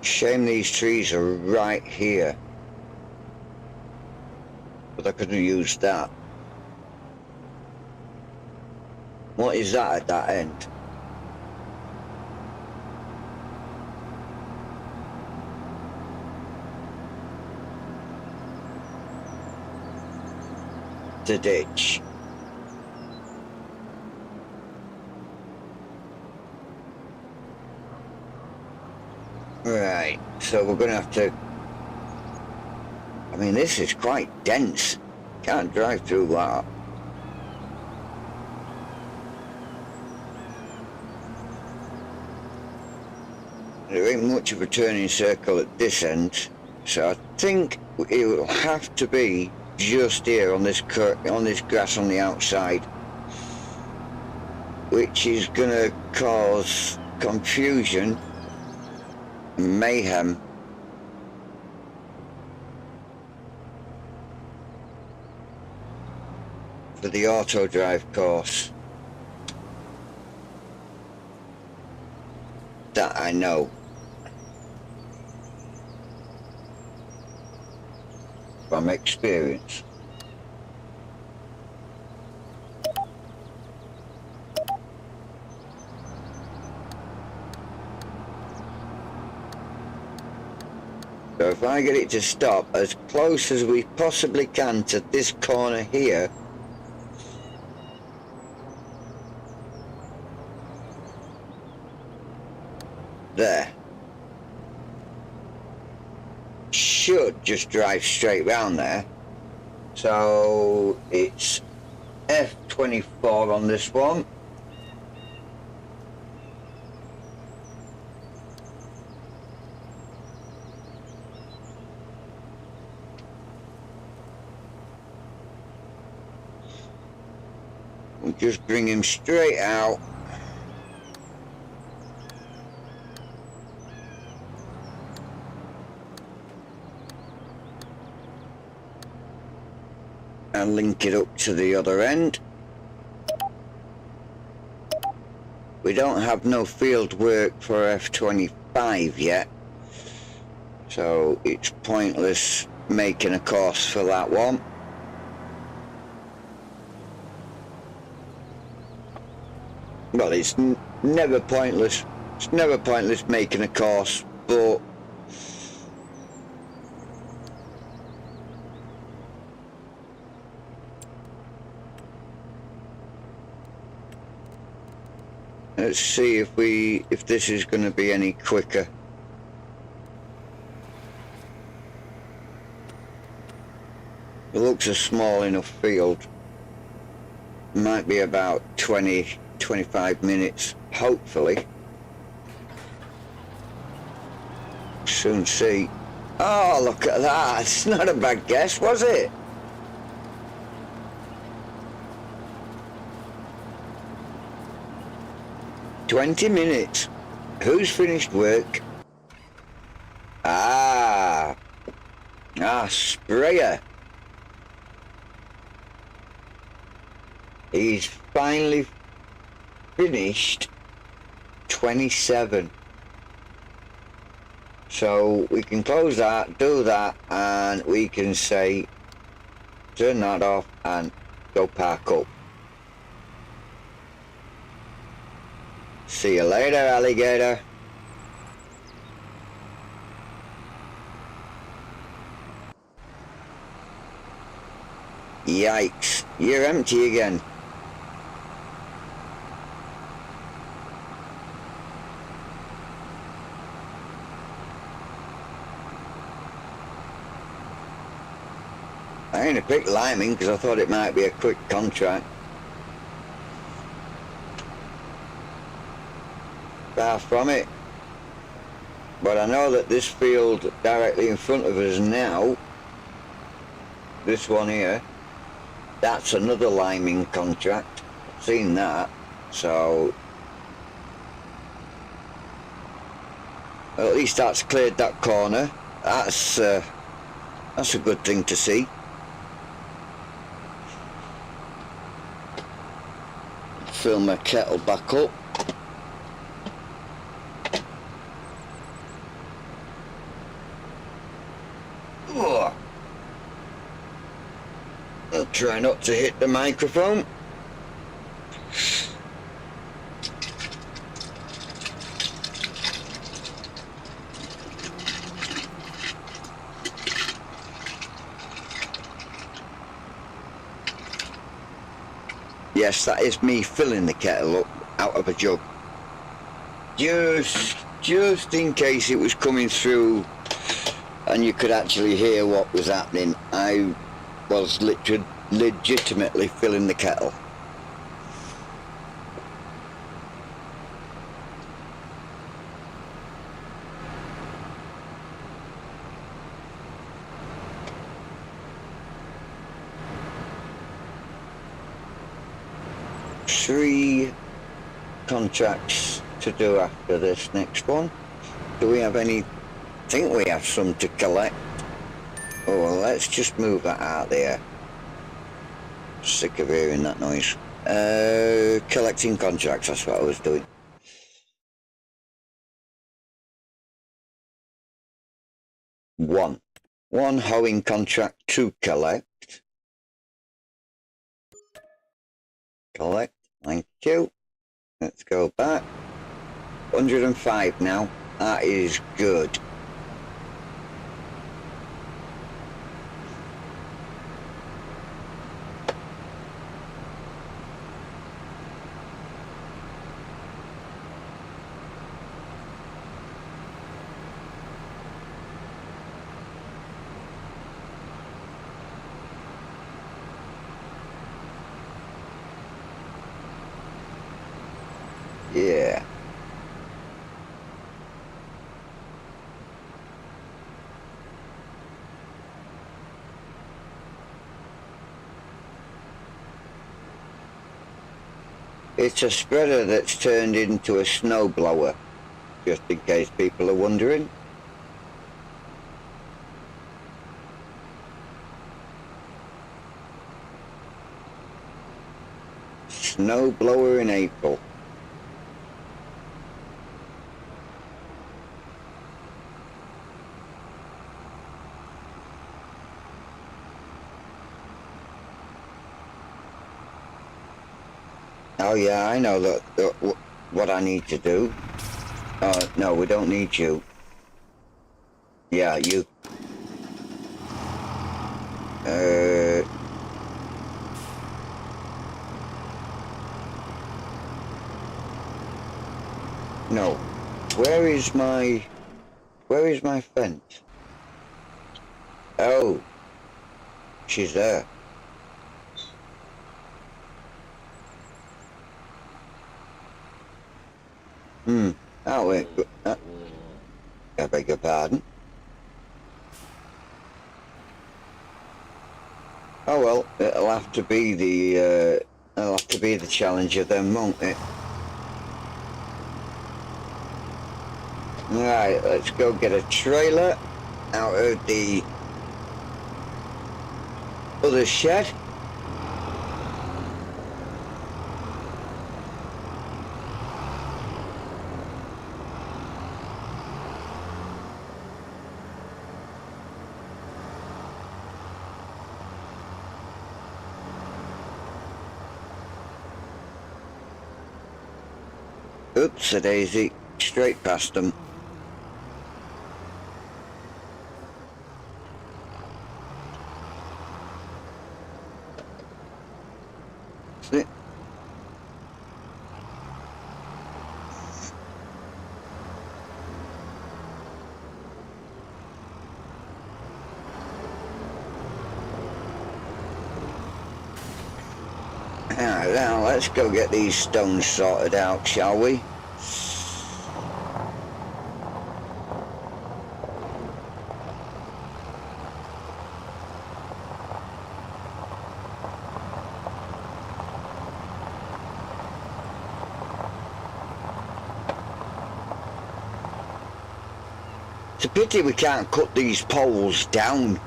Shame these trees are right here. But I couldn't use that. What is that at that end? The ditch. Right, so we're gonna have to... I mean, this is quite dense. Can't drive through that. There ain't much of a turning circle at this end, so I think it will have to be just here on this grass on the outside, which is gonna cause confusion and mayhem. For the auto drive course. That I know. From experience. So if I get it to stop as close as we possibly can to this corner here, there, should just drive straight round there. So it's F24 on this one. We'll just bring him straight out. And link it up to the other end. We don't have no field work for F25 yet, so it's pointless making a course for that one. Well, it's never pointless. It's never pointless making a course, but let's see if this is going to be any quicker. It looks a small enough field. Might be about 20-25 minutes, hopefully. Soon see. Oh, look at that. It's not a bad guess, was it? "20 minutes. Who's finished work?" Sprayer. He's finally finished 27. So we can close that, do that, and we can say turn that off and go park up. See you later, alligator. Yikes, you're empty again. I only picked liming because I thought it might be a quick contract. Far from it. But I know that this field directly in front of us now, this one here, that's another liming contract. I've seen that. So at least that's cleared that corner. That's a good thing to see. Fill my kettle back up. Oh. I'll try not to hit the microphone. Yes, that is me filling the kettle up out of a jug. Just in case it was coming through and you could actually hear what was happening. I was legitimately filling the kettle. 3 contracts to do after this next one. Do we have any? I think we have some to collect. Oh, well, let's just move that out there. Sick of hearing that noise. Collecting contracts, that's what I was doing. One hoeing contract to collect. Collect, thank you. Let's go back. 105 now. That is good. Yeah. It's a spreader that's turned into a snowblower, just in case people are wondering. Snowblower in April. Oh yeah, I know that what I need to do. No, we don't need you. Yeah, you. No. Where is my fence? Oh, she's there. Oh wait. I beg your pardon. Oh well, it'll have to be the challenger then, won't it? Right, let's go get a trailer out of the other shed. Oops-a-daisy, straight past them. See? Now let's go get these stones sorted out, shall we? It's a pity we can't cut these poles down.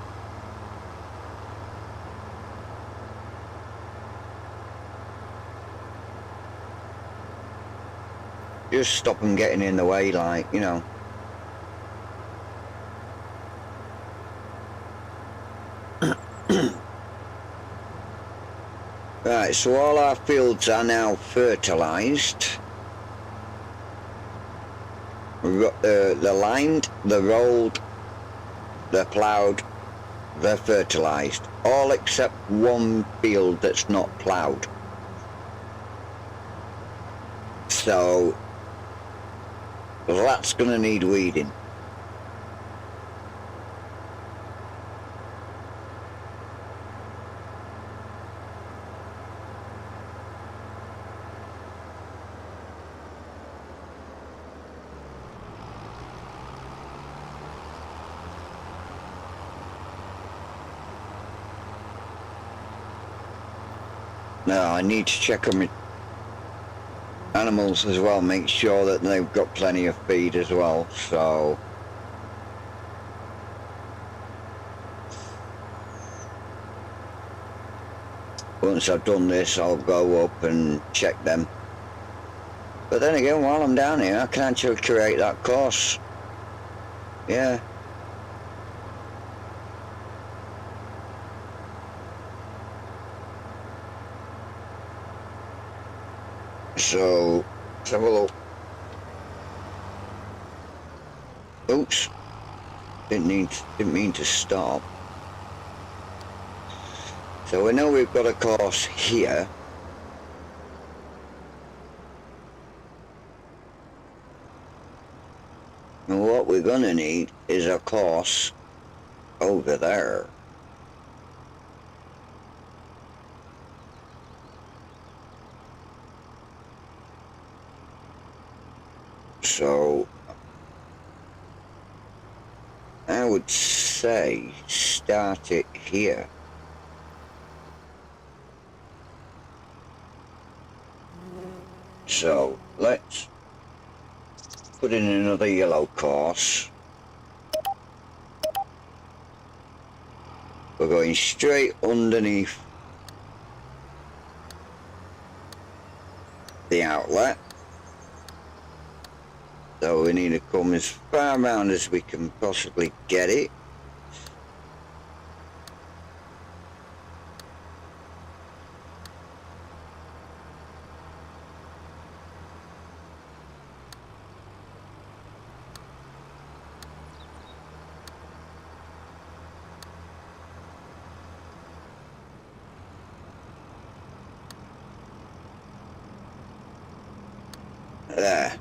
Just stop them getting in the way, like, you know. Right, so all our fields are now fertilised. They're lined, they're rolled, they're ploughed, they're fertilised. All except one field that's not ploughed. So that's going to need weeding. Now I need to check on my animals as well, make sure that they've got plenty of feed as well. So once I've done this, I'll go up and check them. But then again, while I'm down here, I can actually create that course. Yeah. So let's have a look. Oops. Didn't mean to stop. So we know we've got a course here. And what we're gonna need is a course over there. So I would say start it here. So let's put in another yellow course. We're going straight underneath the outlet. So we need to come as far around as we can possibly get it. There.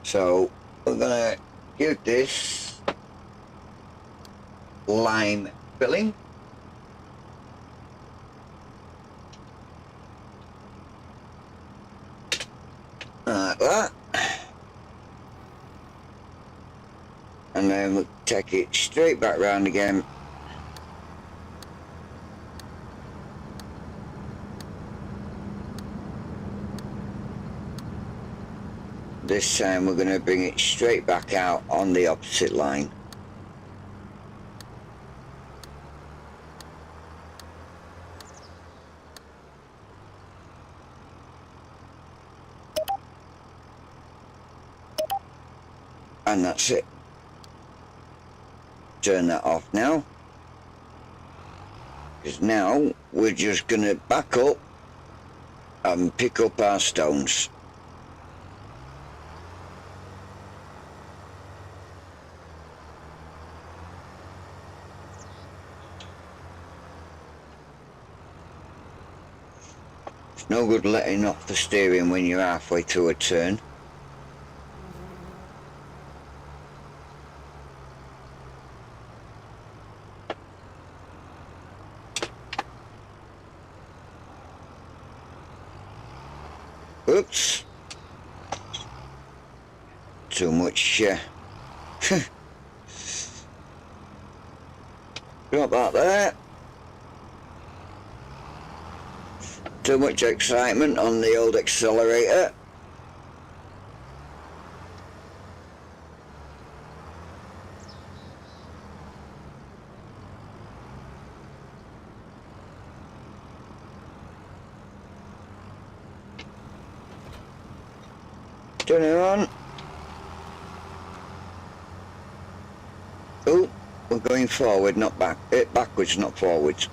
So we're gonna give this lime filling. Like that. And then we'll take it straight back round again. This time we're going to bring it straight back out on the opposite line. And that's it. Turn that off now. Because now we're just going to back up and pick up our stones. It's no good letting off the steering when you're halfway through a turn. Oops. Too much drop that there. Too much excitement on the old accelerator. Turn it on. Oh, we're going forward, not back. Backwards, not forwards.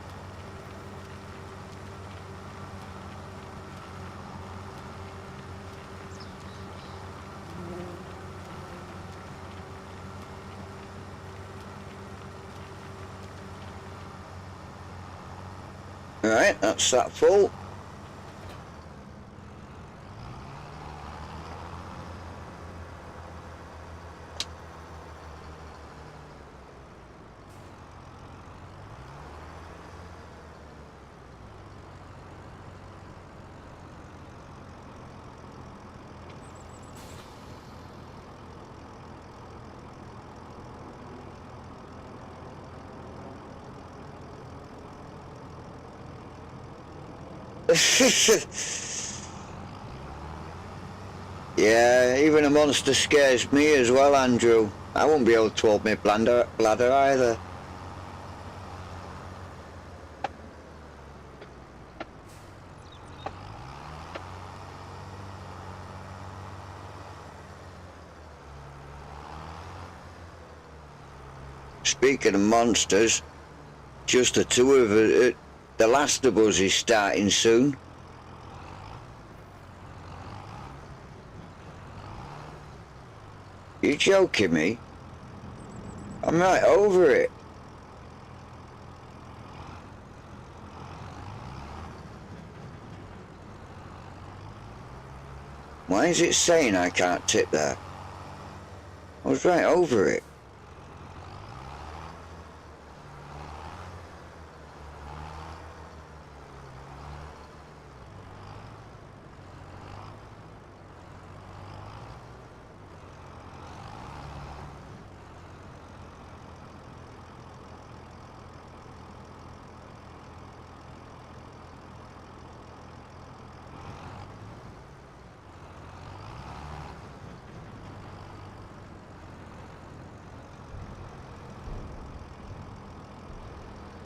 Alright, that's that full. Yeah, even a monster scares me as well, Andrew. I won't be able to hold my bladder either. Speaking of monsters, just the two of us, The Last of Us is starting soon. You joking me? I'm right over it. Why is it saying I can't tip there? I was right over it.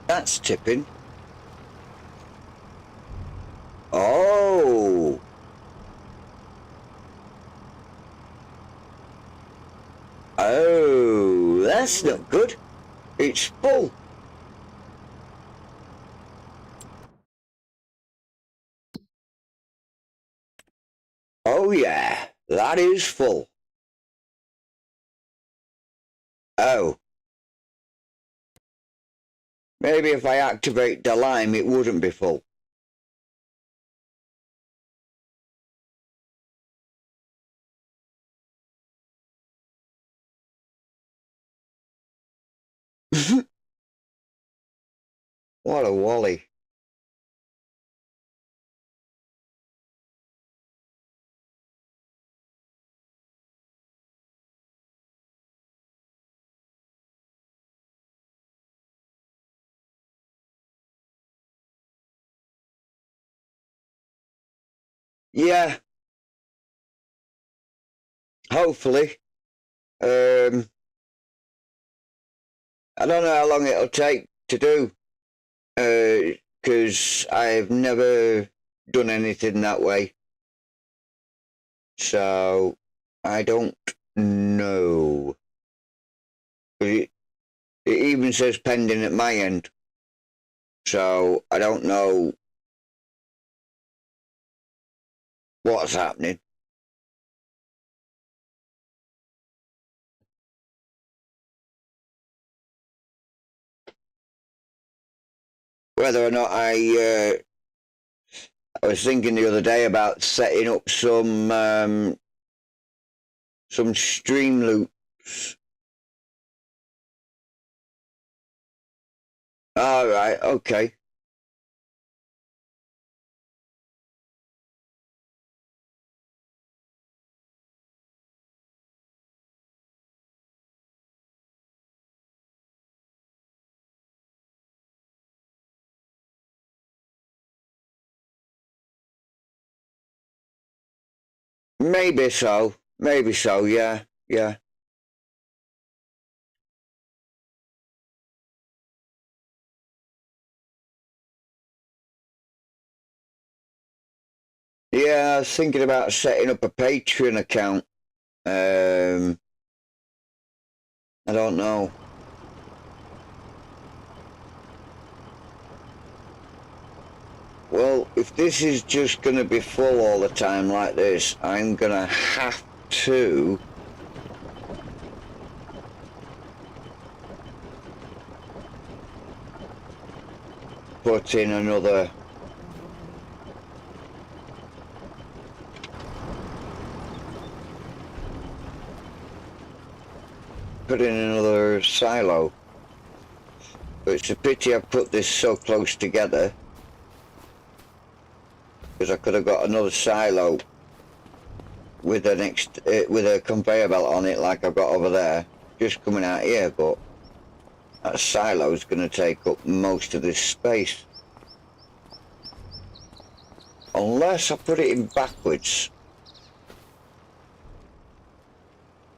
That's tipping. Oh. Oh, that's not good. It's full. Oh yeah, that is full. Oh. Maybe if I activate the lime it wouldn't be full. What a wally. Yeah, hopefully. I don't know how long it'll take to do, because I've never done anything that way. So, I don't know. It even says pending at my end. So, I don't know what's happening. Whether or not I was thinking the other day about setting up some stream loops. All right, okay. Maybe so. Maybe so, yeah. Yeah. Yeah, I was thinking about setting up a Patreon account. I don't know. Well, if this is just going to be full all the time like this, I'm going to have to put in another silo. But it's a pity I've put this so close together, because I could have got another silo with with a conveyor belt on it like I've got over there, just coming out here, but that silo is going to take up most of this space. unless I put it in backwards.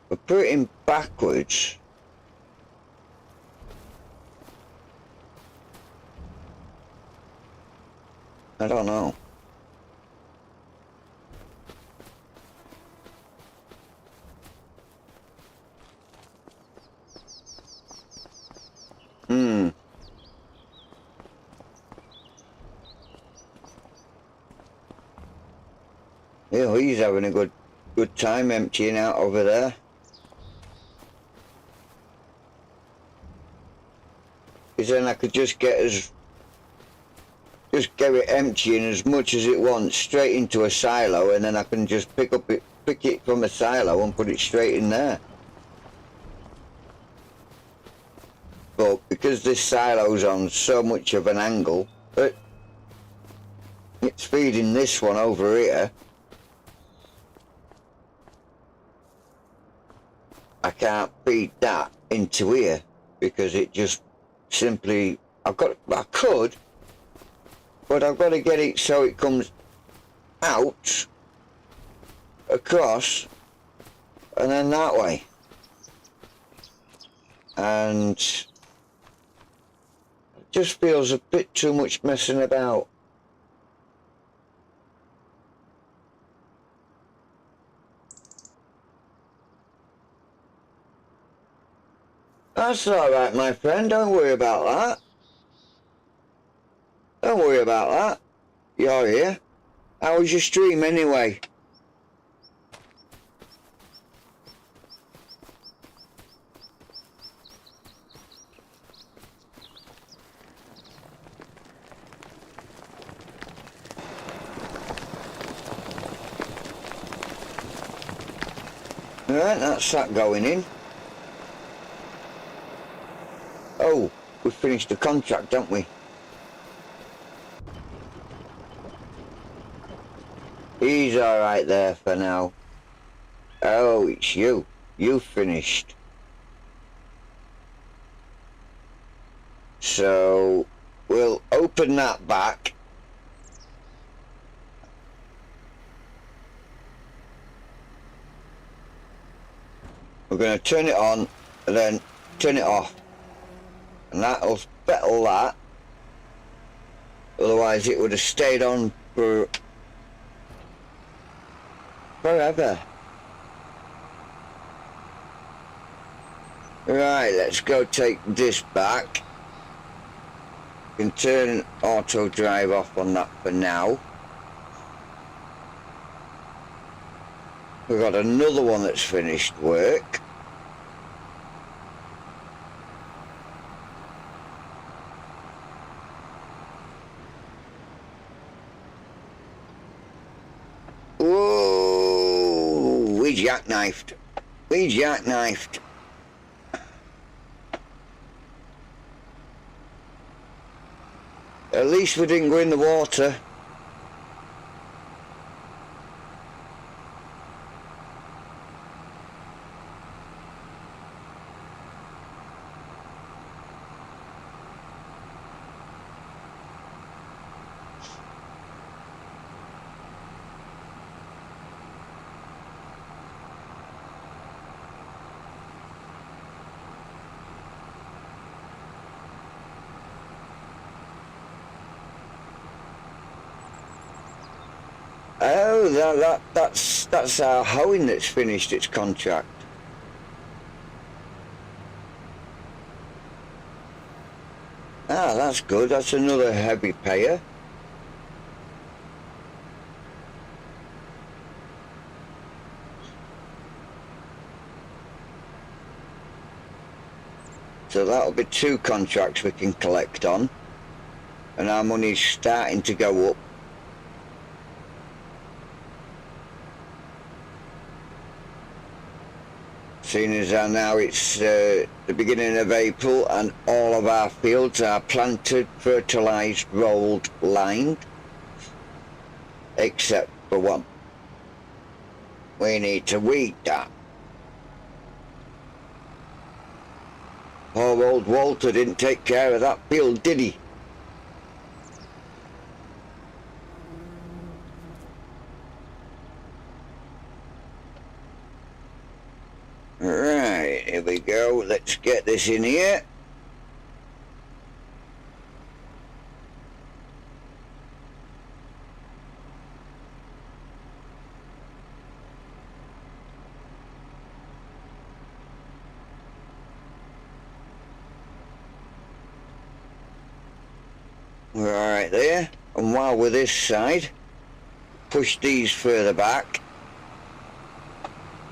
If I put it in backwards, I don't know. Yeah, he's having a good time emptying out over there. Because then I could just get it emptying as much as it wants straight into a silo, and then I can just pick it from a silo and put it straight in there. But because this silo's on so much of an angle, it's feeding this one over here. I can't feed that into here because it just simply, I could, but I've got to get it so it comes out, across, and then that way. And it just feels a bit too much messing about. That's alright, my friend, don't worry about that. Don't worry about that. You're here. How was your stream anyway? Alright, that's that going in. Oh, we finished the contract, haven't we? He's alright there for now. Oh, it's you. You finished. So, we'll open that back. We're going to turn it on and then turn it off. And that'll settle that. Otherwise it would have stayed on for forever. Right, let's go take this back. You can turn auto drive off on that for now. We've got another one that's finished work. Whoa, we jackknifed. We jackknifed. At least we didn't go in the water. Oh, that's our hoeing that's finished its contract. Ah, that's good. That's another heavy payer. So that'll be 2 contracts we can collect on, and our money's starting to go up. Seeing as how now it's the beginning of April and all of our fields are planted, fertilised, rolled, lined, except for one. We need to weed that. Poor old Walter didn't take care of that field, did he? Right, here we go. Let's get this in here. Right there. And while we're this side, push these further back,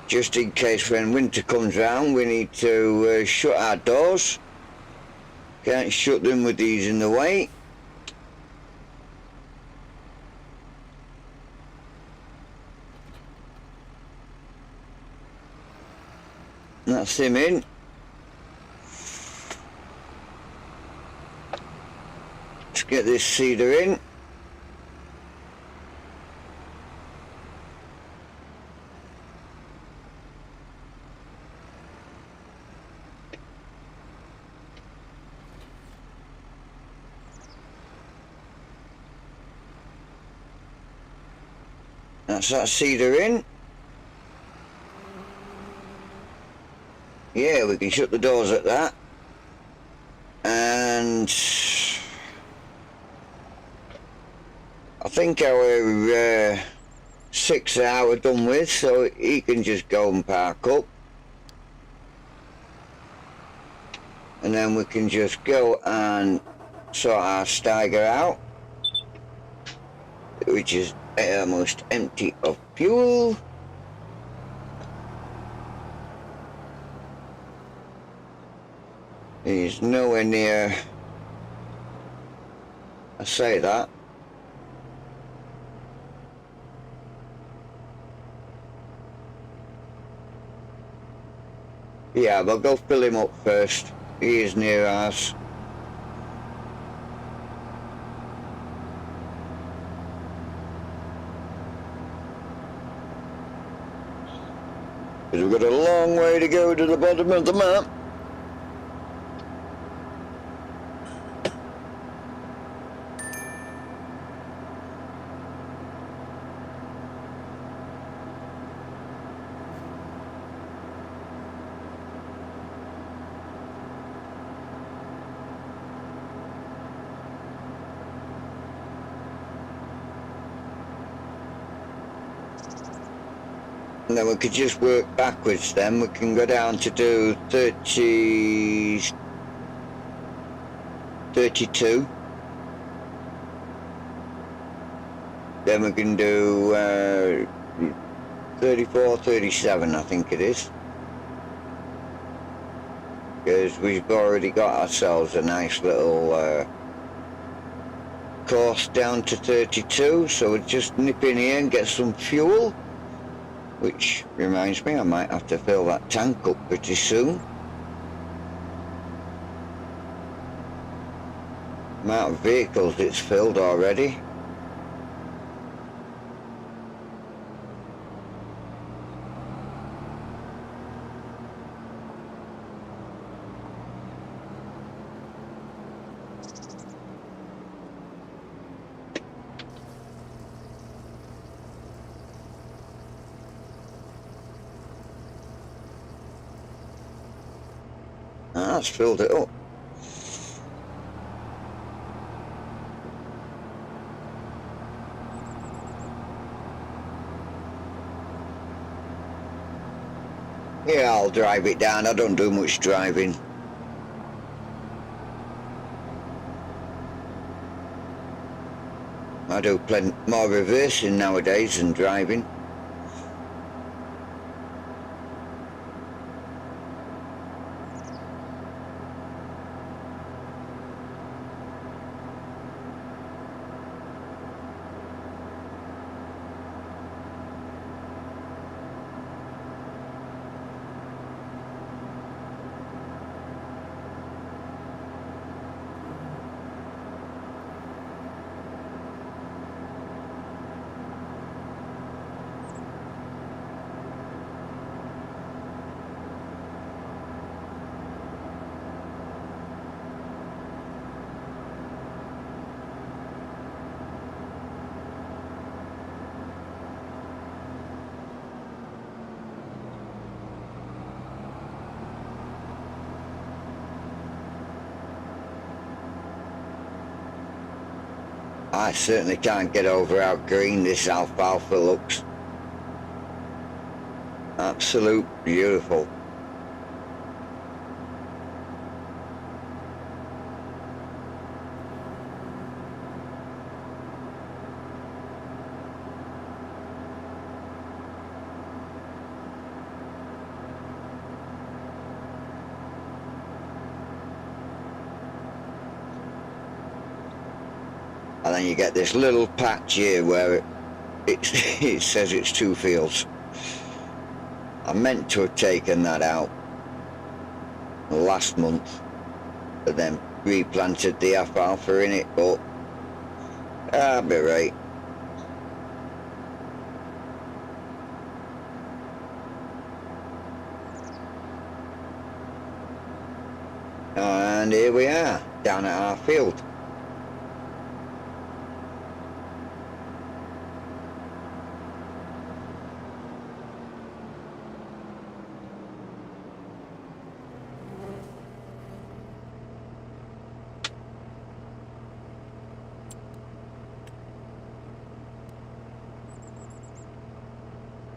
just in case when winter comes round we need to shut our doors. Can't shut them with these in the way. That's him in. Let's get this cedar in. That's that cedar in. Yeah, we can shut the doors at that. And I think our 6 hour done with, so he can just go and park up. And then we can just go and sort our Steiger out, which is almost empty of fuel. He's nowhere near, I say that. Yeah, we'll go fill him up first. He is near us. Because we've got a long way to go to the bottom of the map. And then we could just work backwards then. We can go down to do 32. Then we can do 34, 37 I think it is. Because we've already got ourselves a nice little course down to 32. So we'll just nip in here and get some fuel. Which reminds me, I might have to fill that tank up pretty soon. Amount of vehicles it's filled already. That's filled it up. Yeah, I'll drive it down. I don't do much driving. I do plenty more reversing nowadays than driving. I certainly can't get over how green this alfalfa looks. Absolute beautiful. And then you get this little patch here where it says it's 2 fields. I meant to have taken that out last month and then replanted the alfalfa in it, but I'll be right. And here we are, down at our field.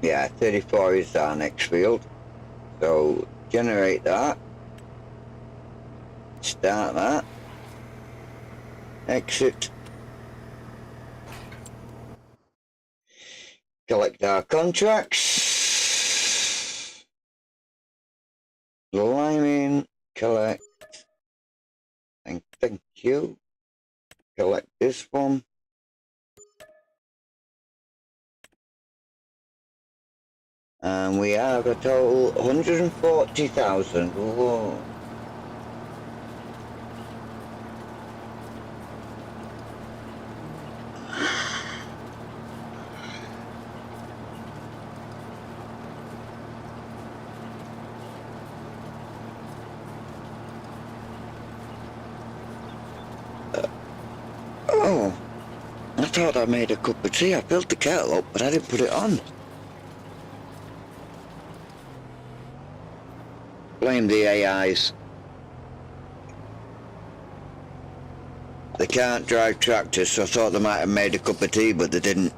Yeah, 34 is our next field. So generate that. Start that. Exit. Collect our contracts. Lime in. Collect. And thank you. Collect this one. And we have a total 140,000. Whoa. Oh, I thought I made a cup of tea. I filled the kettle up, but I didn't put it on. Blame the AIs. They can't drive tractors, so I thought they might have made a cup of tea, but they didn't.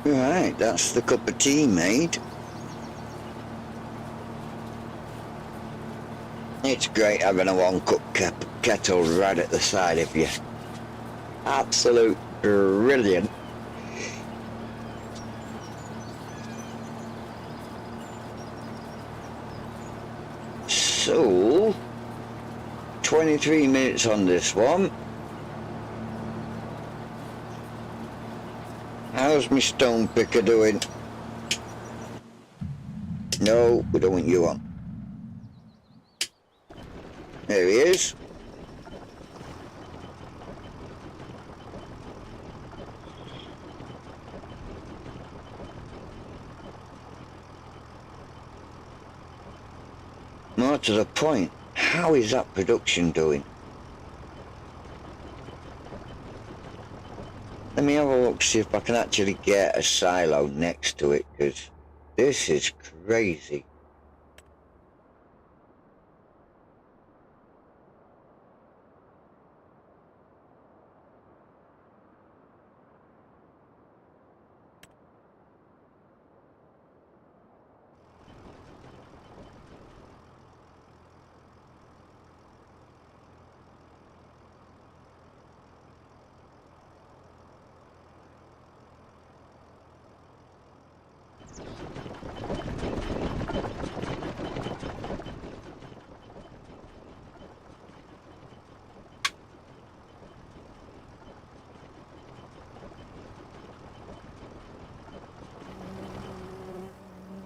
Right, that's the cup of tea made. It's great having a one-cup kettle right at the side of you. Absolute brilliant. So, 23 minutes on this one. How's my stone picker doing? No, we don't want you on. There he is. More to the point, how is that production doing? Let me have a look, see if I can actually get a silo next to it, because this is crazy.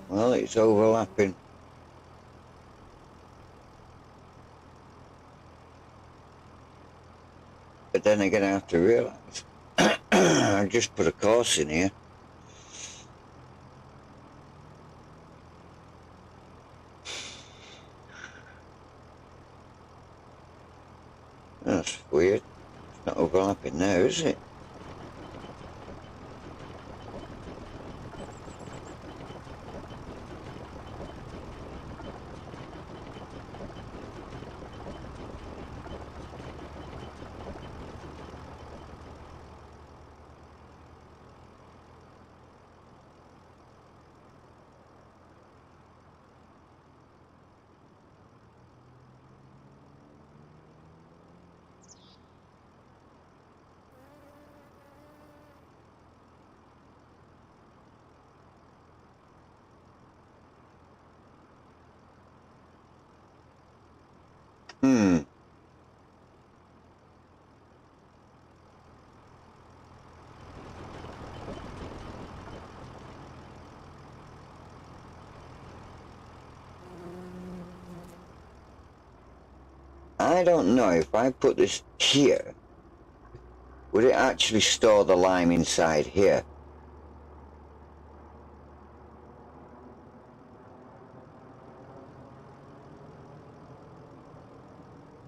Well, it's overlapping. But then again, I have to realise I just put a course in here. That's weird. It's not overlapping now, is it? I don't know if I put this here, would it actually store the lime inside here?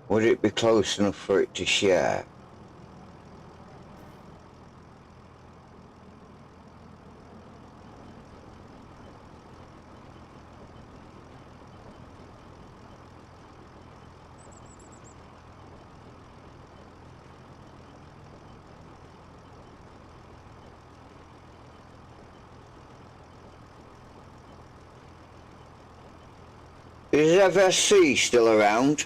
Would it be close enough for it to share? Is FSC still around?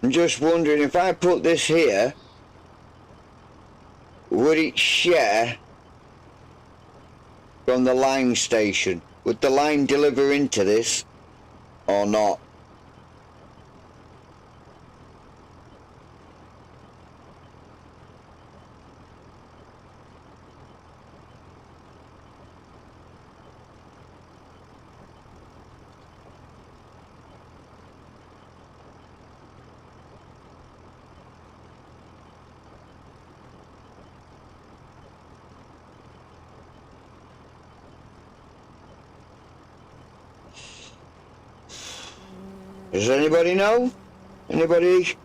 I'm just wondering if I put this here, would it share from the line station? Would the line deliver into this or not? Does anybody know? Anybody?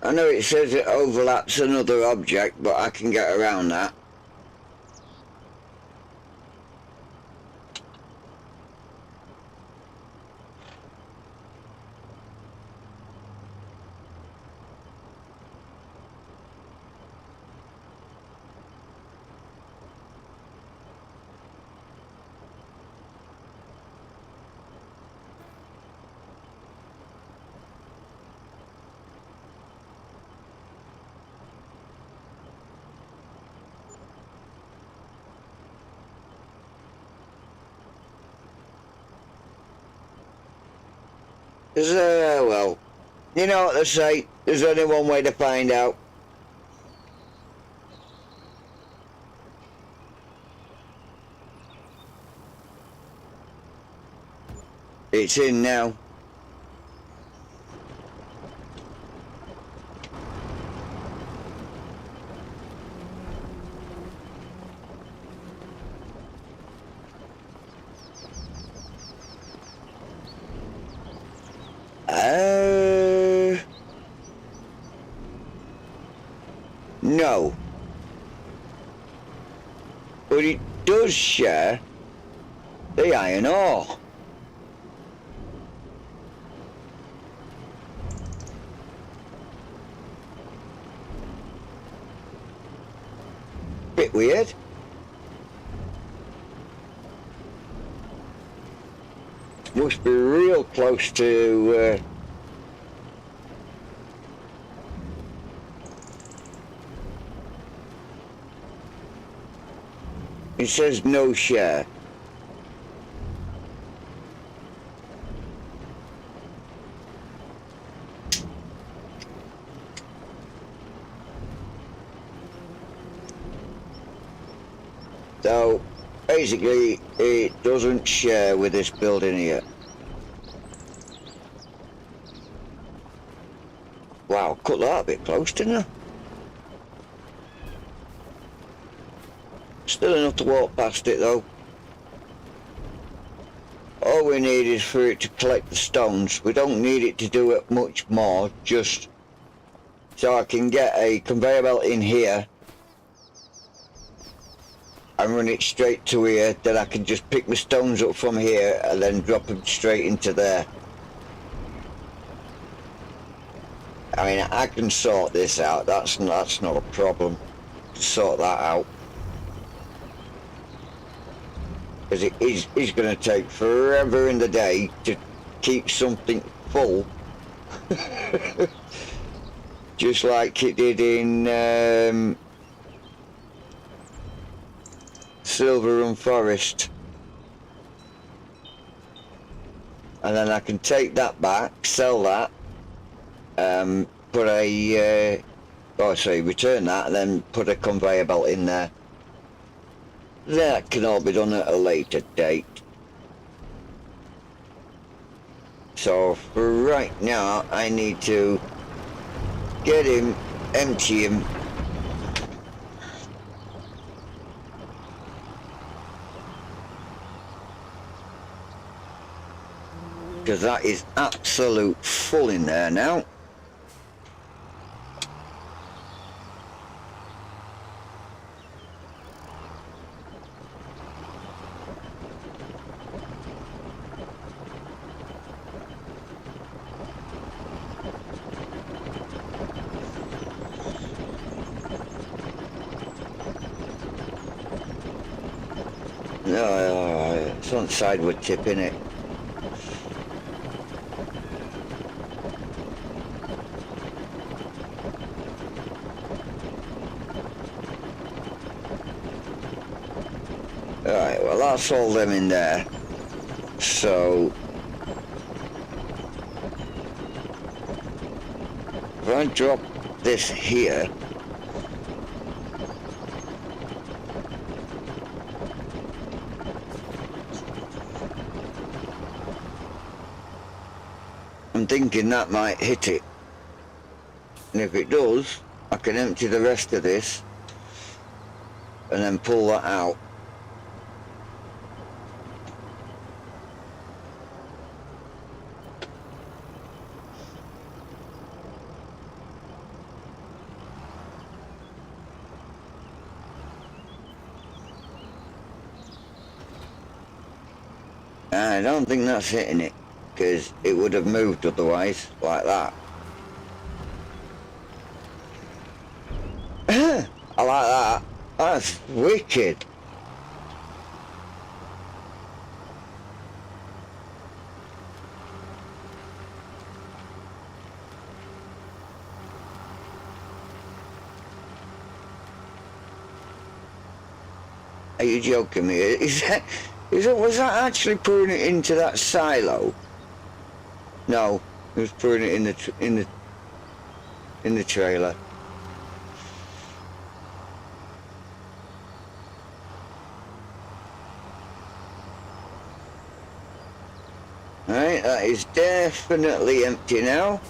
I know it says it overlaps another object, but I can get around that. Well, you know what they say, there's only one way to find out. It's in now. No. But it does share the iron ore. Bit weird. Must be real close to it says no share. So basically it doesn't share with this building here. Wow, cut that a bit close, didn't I? Still enough to walk past it though. All we need is for it to collect the stones. We don't need it to do it much more, just so I can get a conveyor belt in here and run it straight to here, then I can just pick my stones up from here and then drop them straight into there. I mean, I can sort this out, that's not a problem. Sort that out. Because it is going to take forever in the day to keep something full. Just like it did in Silver and Forest. And then I can take that back, sell that, put a, return that, and then put a conveyor belt in there. That can all be done at a later date. So for right now, I need to get him, empty him, because that is absolute full in there now. No, it's on sideward tip, innit? Alright, well that's all them in there. So if I drop this here, I'm thinking that might hit it, and if it does, I can empty the rest of this and then pull that out. I don't think that's hitting it, because it would have moved otherwise, like that. I like that. That's wicked. Are you joking me? Was that actually putting it into that silo? No, it was putting it in the trailer. Right, that is definitely empty now.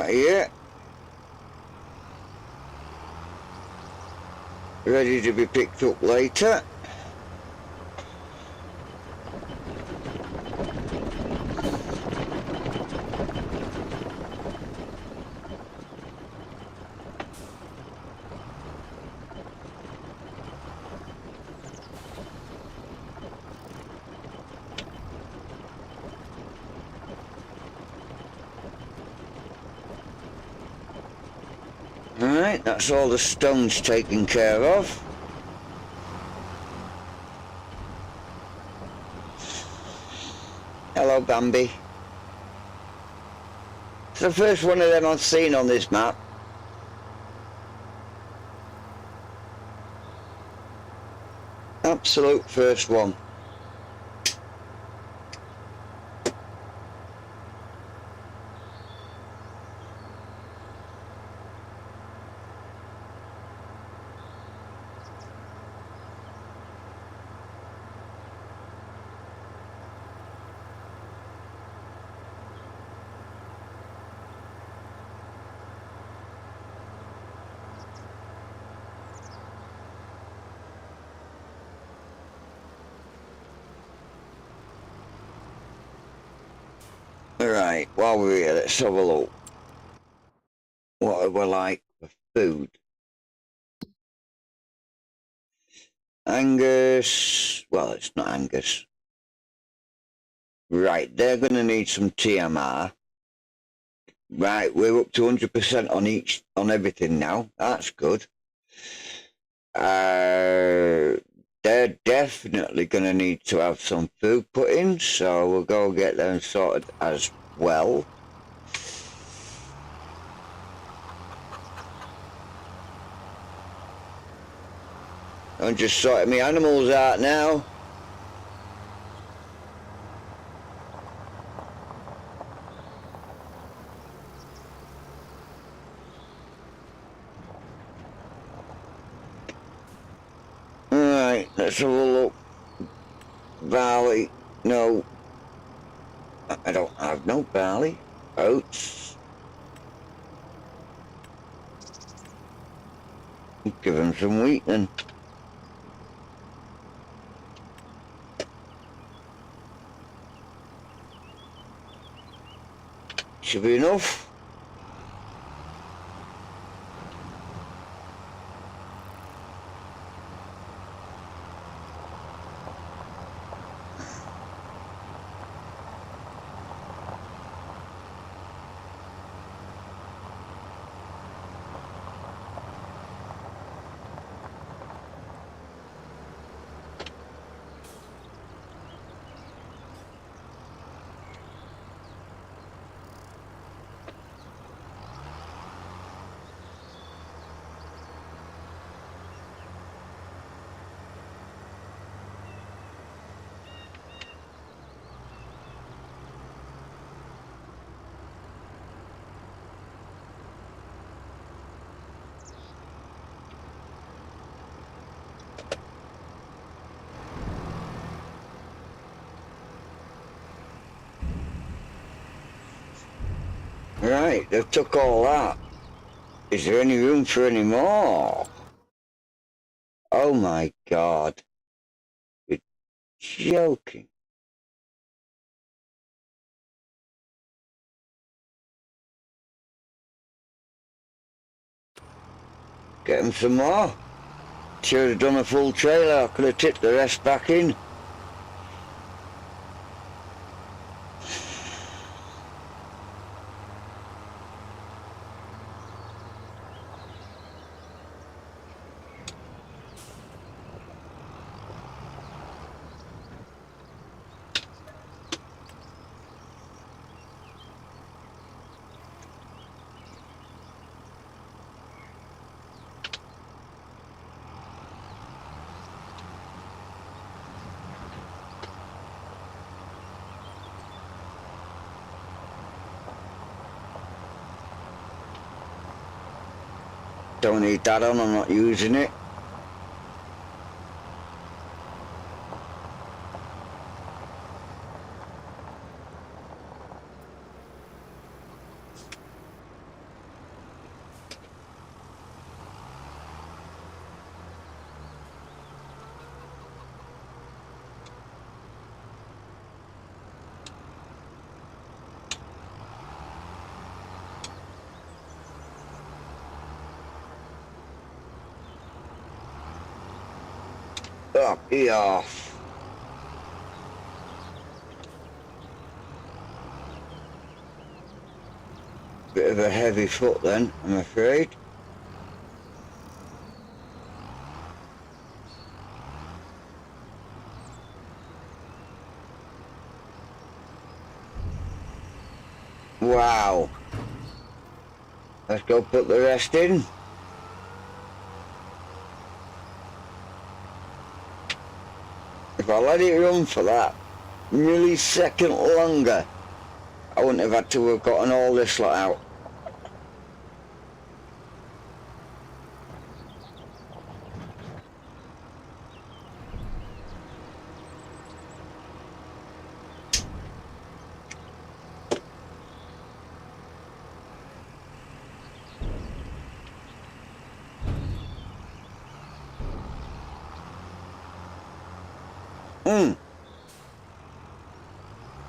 out here. Ready to be picked up later. Alright, that's all the stones taken care of. Hello, Bambi. It's the first one of them I've seen on this map. Absolute first one. Alright, while we're here, let's have a look. What we like for food. Angus, well, it's not Angus. Right, they're going to need some TMR. Right, we're up to 100% on everything now. That's good. They're definitely going to need to have some food put in, so we'll go get them sorted as well. I'm just sorting my animals out now. Alright, let's have a look. Barley, no. I don't have no barley. Oats. Give them some wheat then. Should be enough. Right, they've took all that. Is there any room for any more? Oh my God. You're joking. Get them some more. Should have done a full trailer. I could have tipped the rest back in. Don't need that on, I'm not using it. Up he off. Bit of a heavy foot then, I'm afraid. Wow. Let's go put the rest in. If I let it run for that millisecond longer, I wouldn't have had to have gotten all this lot out.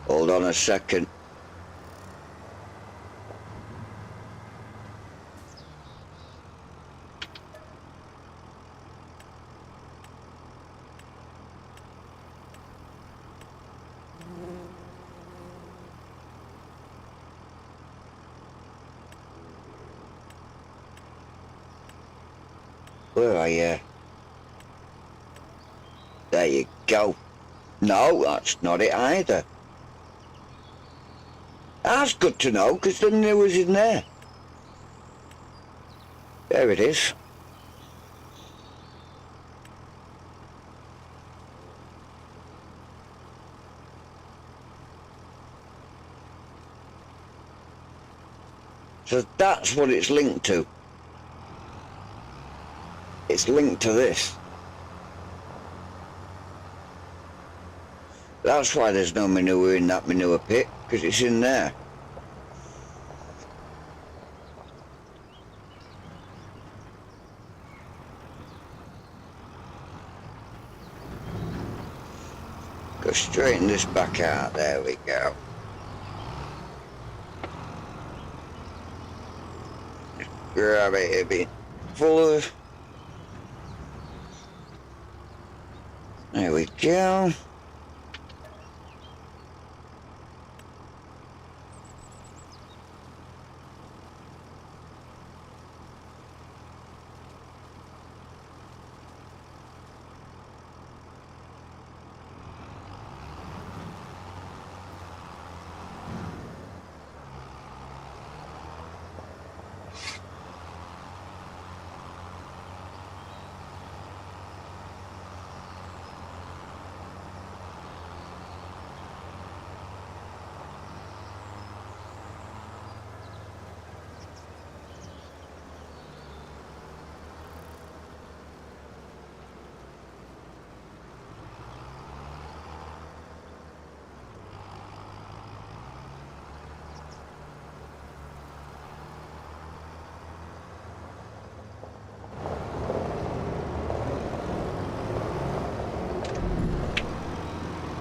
Hold on a second. Where are you? There you go. No, that's not it either. That's good to know, because then there was in there. There it is. So that's what it's linked to. It's linked to this. That's why there's no manure in that manure pit, because it's in there. Go straighten this back out, there we go. Just grab it a bit full of. There we go.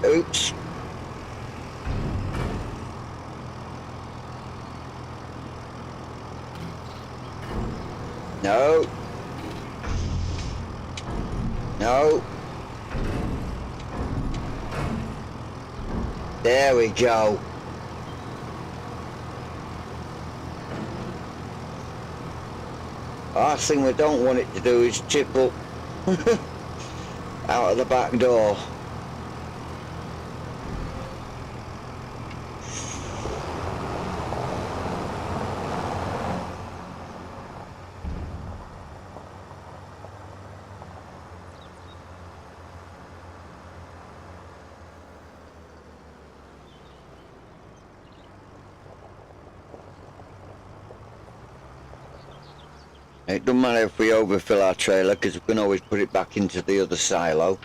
Oops. No. No. There we go. Last thing we don't want it to do is chip up out of the back door. It doesn't matter if we overfill our trailer, because we can always put it back into the other silo.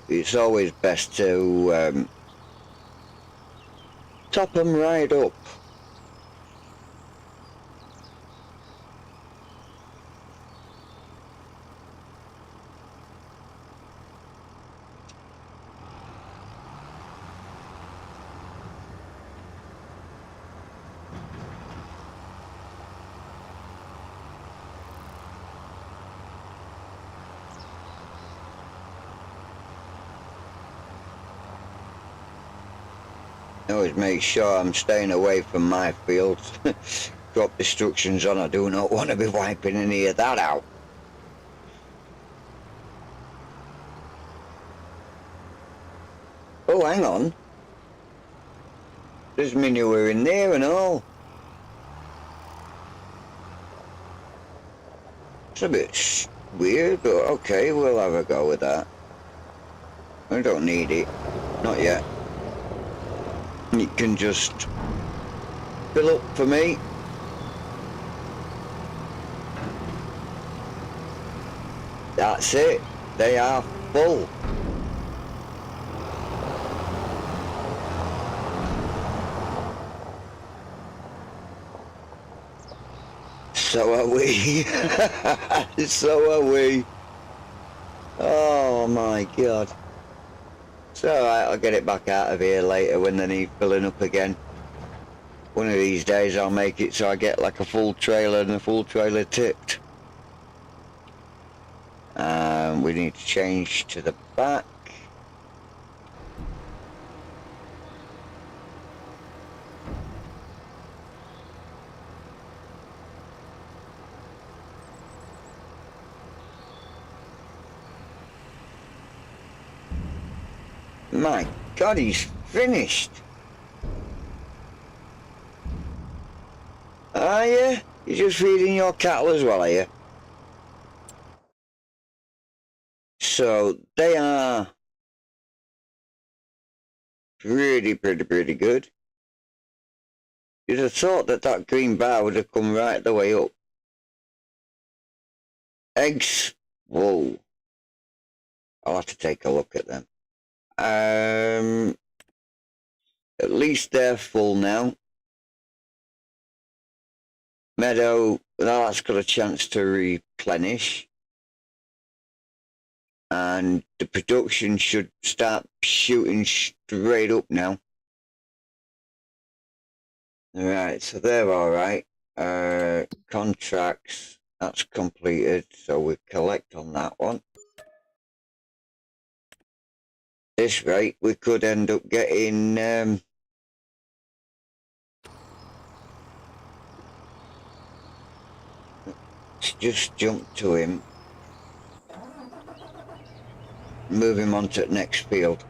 It's always best to top them right up. I always make sure I'm staying away from my fields. Crop destruction's on. I do not want to be wiping any of that out. Oh, hang on. There's manure in there and all. It's a bit weird, but okay, we'll have a go with that. I don't need it. Not yet. It can just fill up for me. That's it. They are full. So are we. So are we. Oh my god. It's alright, I'll get it back out of here later when they need filling up again. One of these days I'll make it so I get like a full trailer and a full trailer tipped. We need to change to the back. My god, he's finished. Are you? You're just feeding your cattle as well, are you? So they are pretty good. You'd have thought that that green bar would have come right the way up. Eggs. Whoa. I'll have to take a look at them. At least they're full now. Meadow, well, that's got a chance to replenish. And the production should start shooting straight up now. Right, so they're alright. Contracts, that's completed, so we collect on that one. This rate, we could end up getting let's just jump to him. Move him on to the next field.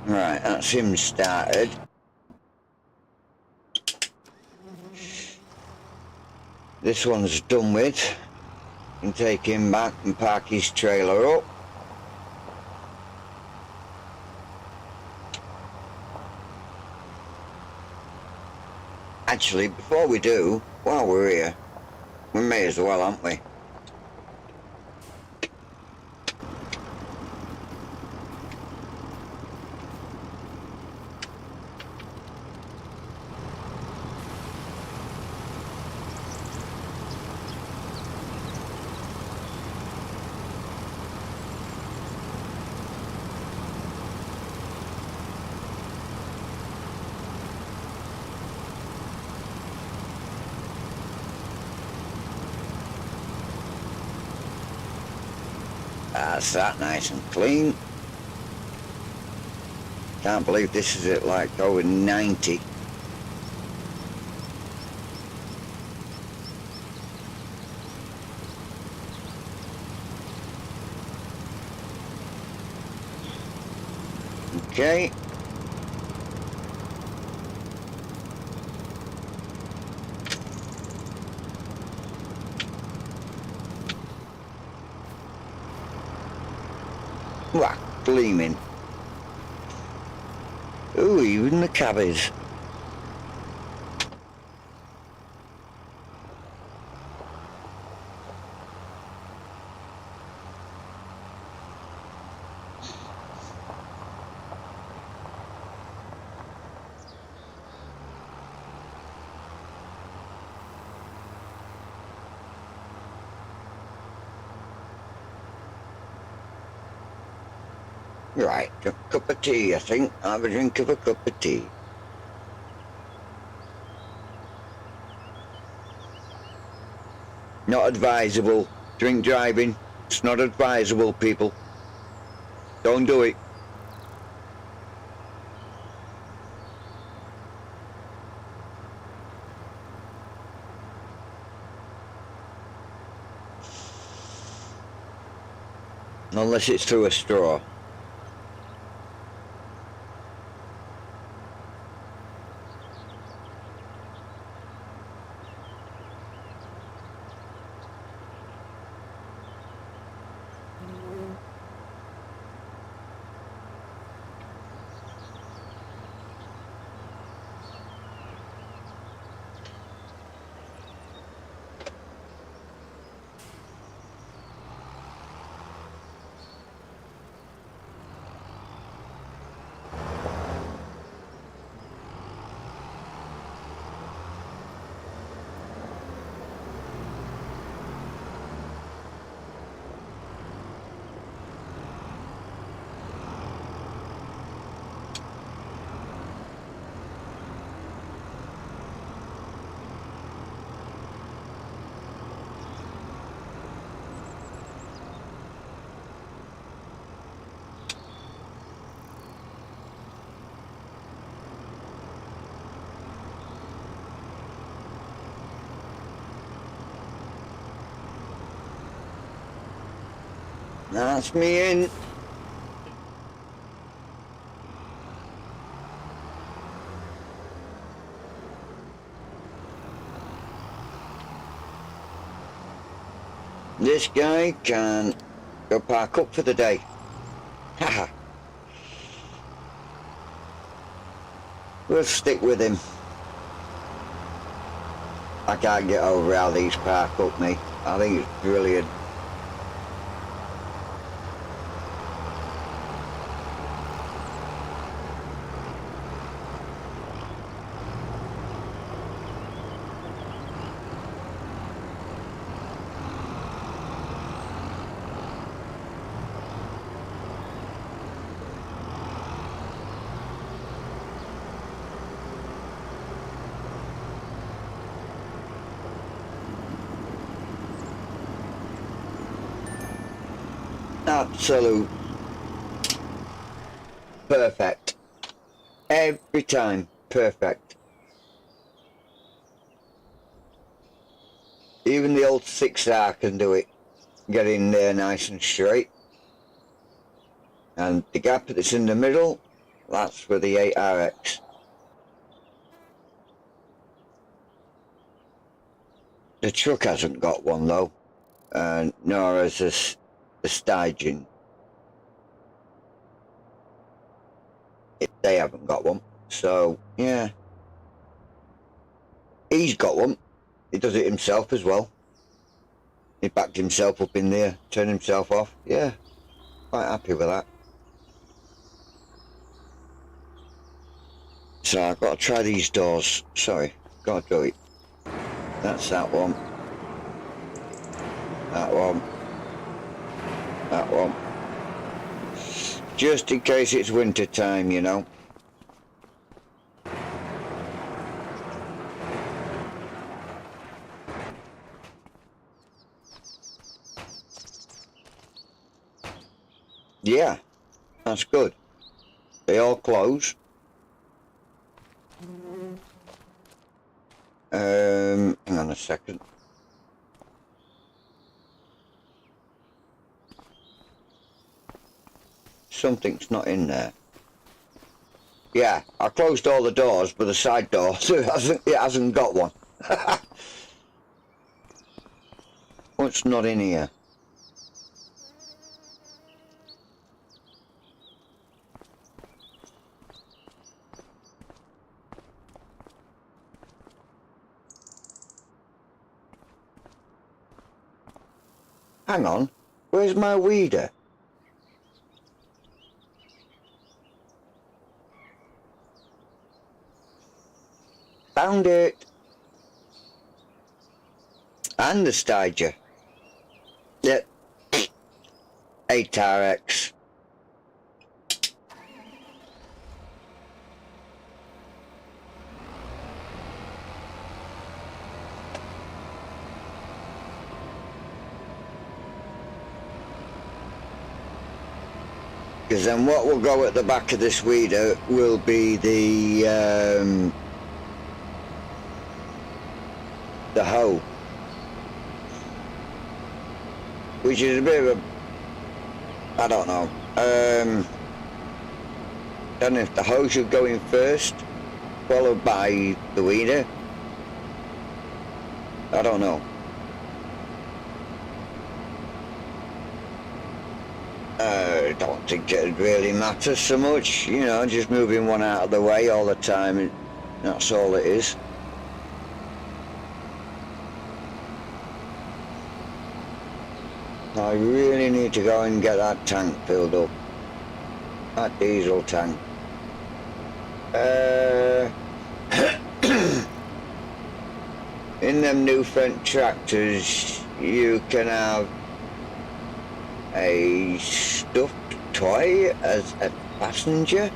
Right, that's him started. This one's done with. Can take him back and park his trailer up. Actually, before we do, while we're here, we may as well, aren't we? That's that, nice and clean. Can't believe this is at like over 90. Okay. Wah, gleaming. Ooh, even the cabbies. Right, a cup of tea, I think. Have a drink of a cup of tea. Not advisable. Drink driving. It's not advisable, people. Don't do it. Unless it's through a straw. That's me in. This guy can go park up for the day. Haha. We'll stick with him. I can't get over how these park up me. I think it's brilliant. Absolute perfect. Every time perfect. Even the old 6R can do it. Get in there nice and straight. And the gap that's in the middle, that's for the 8RX. The truck hasn't got one though, nor has the staging. They haven't got one, so yeah. He's got one. He does it himself as well. He backed himself up in there, turned himself off. Yeah, quite happy with that. So I've got to try these doors. Sorry, got to do it. That's that one. That one. That one. Just in case it's winter time, you know. Yeah, that's good. They all close. Hang on a second. Something's not in there. Yeah, I closed all the doors, but the side door it hasn't got one. What's not in here? Hang on, where's my weeder? Found it. And the stager. Yep. AUTODRIVE. Because then what will go at the back of this weeder will be the hoe, which is a bit of a, I don't know, don't know if the hoe should go in first, followed by the weeder. I don't know. I don't think it really matters so much, you know, just moving one out of the way all the time, that's all it is. I really need to go and get that tank filled up, that diesel tank. In them new front tractors you can have a stuffed toy as a passenger.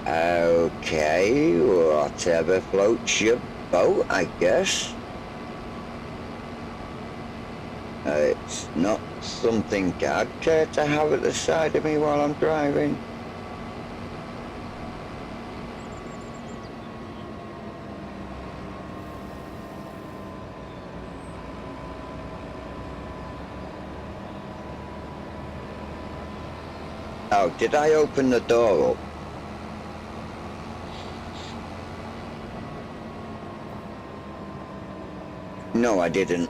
Okay, whatever floats your boat, I guess. It's not something I'd care to have at the side of me while I'm driving. Oh, did I open the door up? No, I didn't.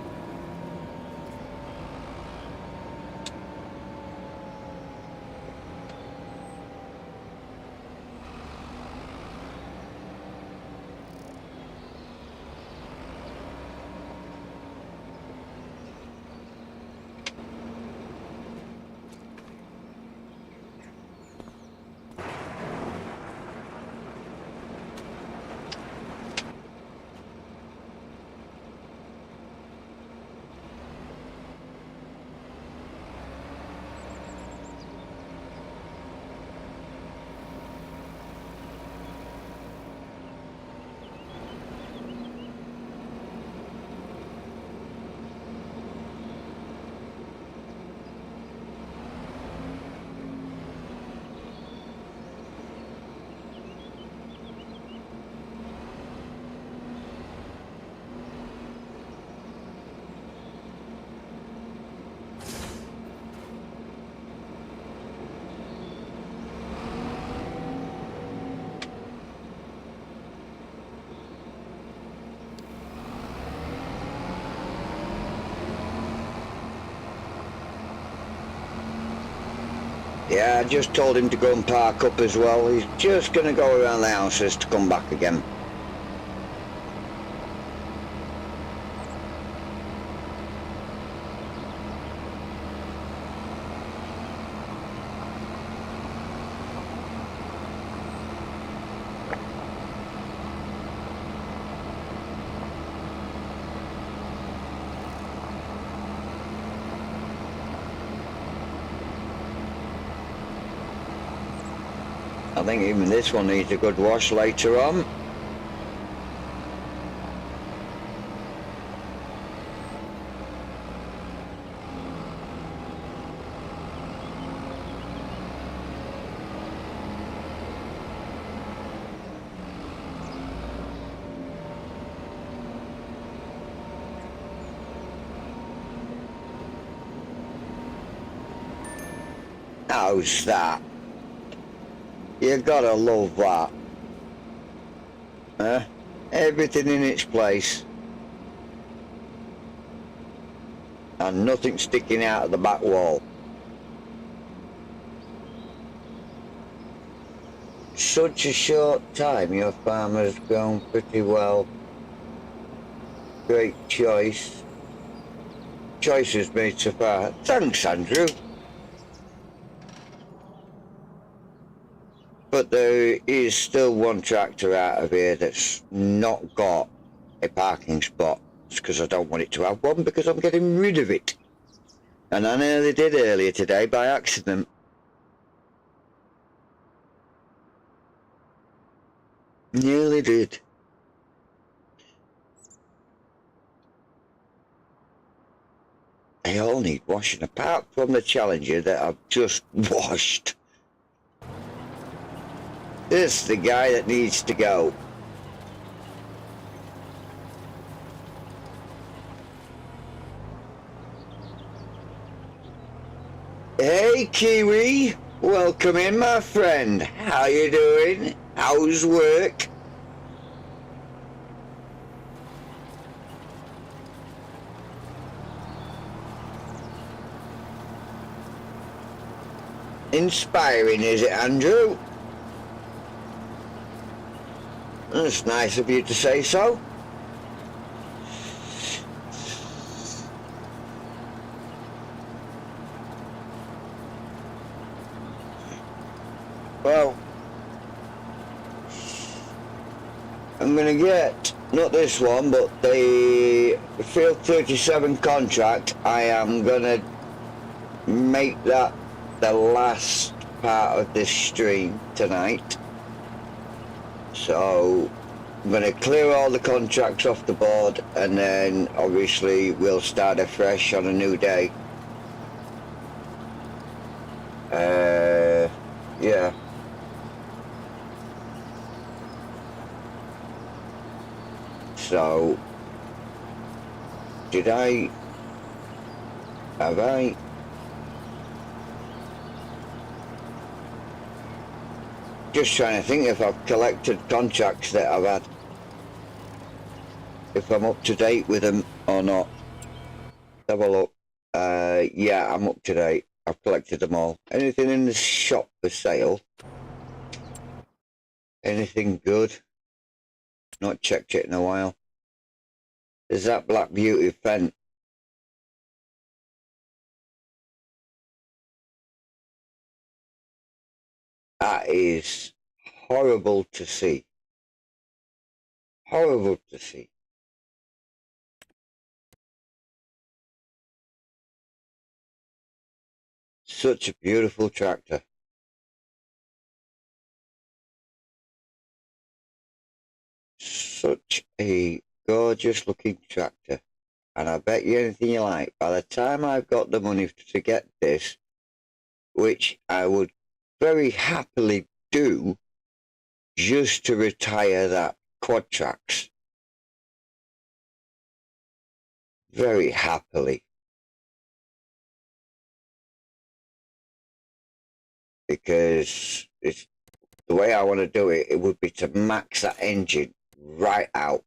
Yeah, I just told him to go and park up as well. He's just going to go around the houses to come back again. I think even this one needs a good wash later on. How's that? You gotta love that. Huh? Everything in its place. And nothing sticking out of the back wall. Such a short time, your farm has grown pretty well. Great choice. choices made so far. Thanks, Andrew. But there is still one tractor out of here that's not got a parking spot. It's because I don't want it to have one, because I'm getting rid of it. And I nearly did earlier today by accident. Nearly did. They all need washing, apart from the Challenger that I've just washed. This is the guy that needs to go. Hey Kiwi, welcome in my friend. How you doing? How's work? Inspiring, is it, Andrew? That's nice of you to say so. Well, I'm going to get, not this one, but the Field 37 contract. I am going to make that the last part of this stream tonight. So I'm going to clear all the contracts off the board, and then obviously we'll start afresh on a new day. Yeah. So, have I? Just trying to think if I've collected contracts that I've had, if I'm up to date with them or not. Have a look. Yeah, I'm up to date. I've collected them all. Anything in the shop for sale? Anything good? Not checked it in a while. There's that Black Beauty Fent. That is horrible to see. Horrible to see. Such a beautiful tractor. Such a gorgeous looking tractor. And I bet you anything you like, by the time I've got the money to get this, which I would very happily do just to retire that quad tracks. Very happily. Because it's the way I want to do it, it would be to max that engine right out.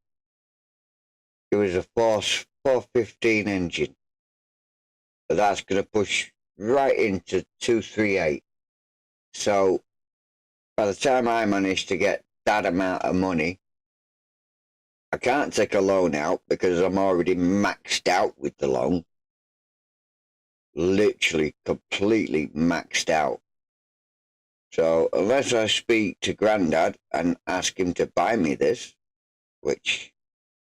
It was a 415 engine. But that's going to push right into 238. So by the time I manage to get that amount of money, I can't take a loan out because I'm already maxed out with the loan. Literally completely maxed out. So unless I speak to Grandad and ask him to buy me this, which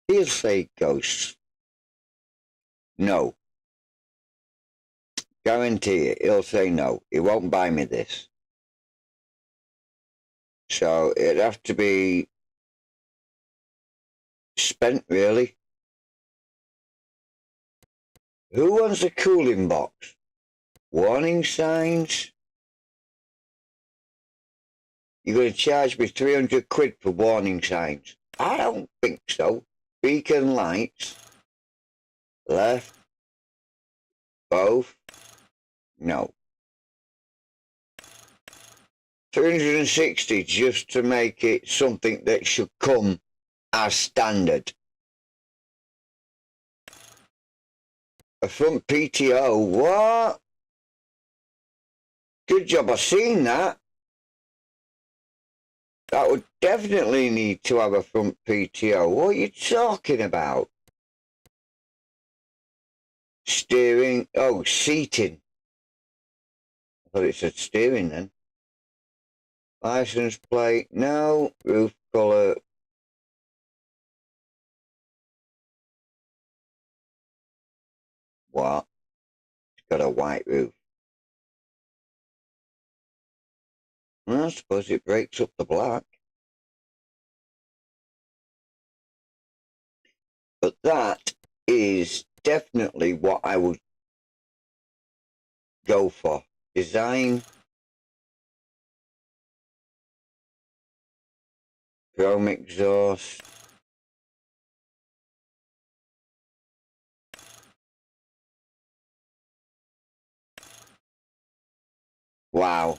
he'll say ghosts, no. Guarantee it, he'll say no. He won't buy me this. So it'd have to be spent, really. Who wants a cooling box? Warning signs? You're going to charge me 300 quid for warning signs? I don't think so. Beacon lights. Left. Both. No. 360 just to make it something that should come as standard. A front PTO, what? Good job I've seen that. That would definitely need to have a front PTO. What are you talking about? Steering. Oh, seating. I thought it said steering then. License plate. No. Roof colour. What? It's got a white roof. Well, I suppose it breaks up the black. But that is definitely what I would go for. Design. Chrome exhaust. Wow.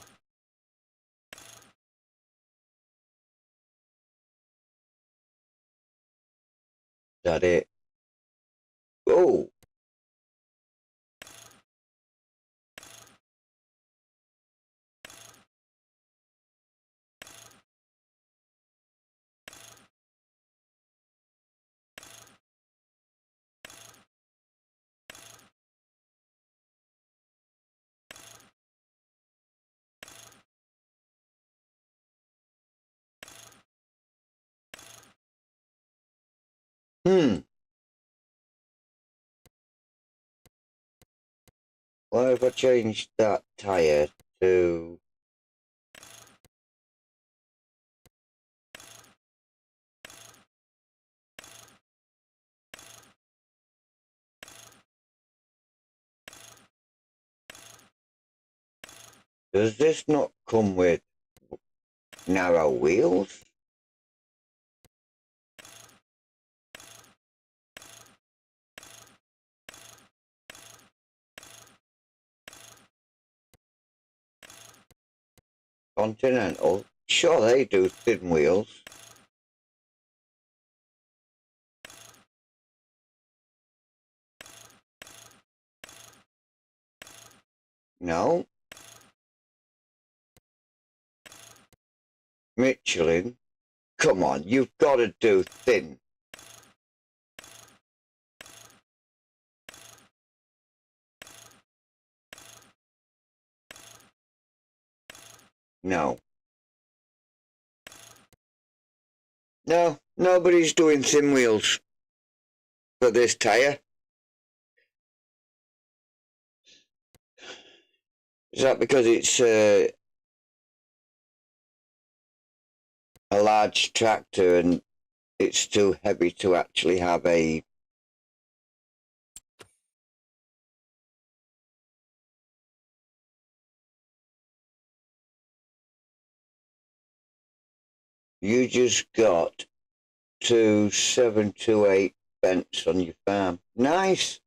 That it? Oh. What if I changed that tyre to... Does this not come with narrow wheels? Continental? Sure they do thin wheels. No. Michelin? Come on, you've got to do thin. No. No, nobody's doing thin wheels for this tyre. Is that because it's a large tractor and it's too heavy to actually have a... You just got 2728 pence on your farm. Nice.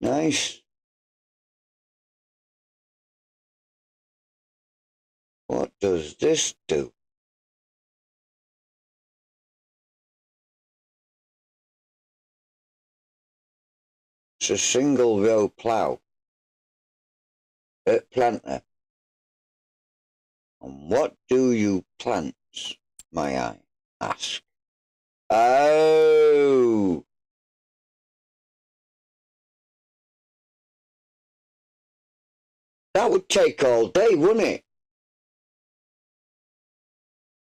Nice. What does this do? It's a single row plough. Planter. And what do you plant, may I ask? Oh. That would take all day, wouldn't it?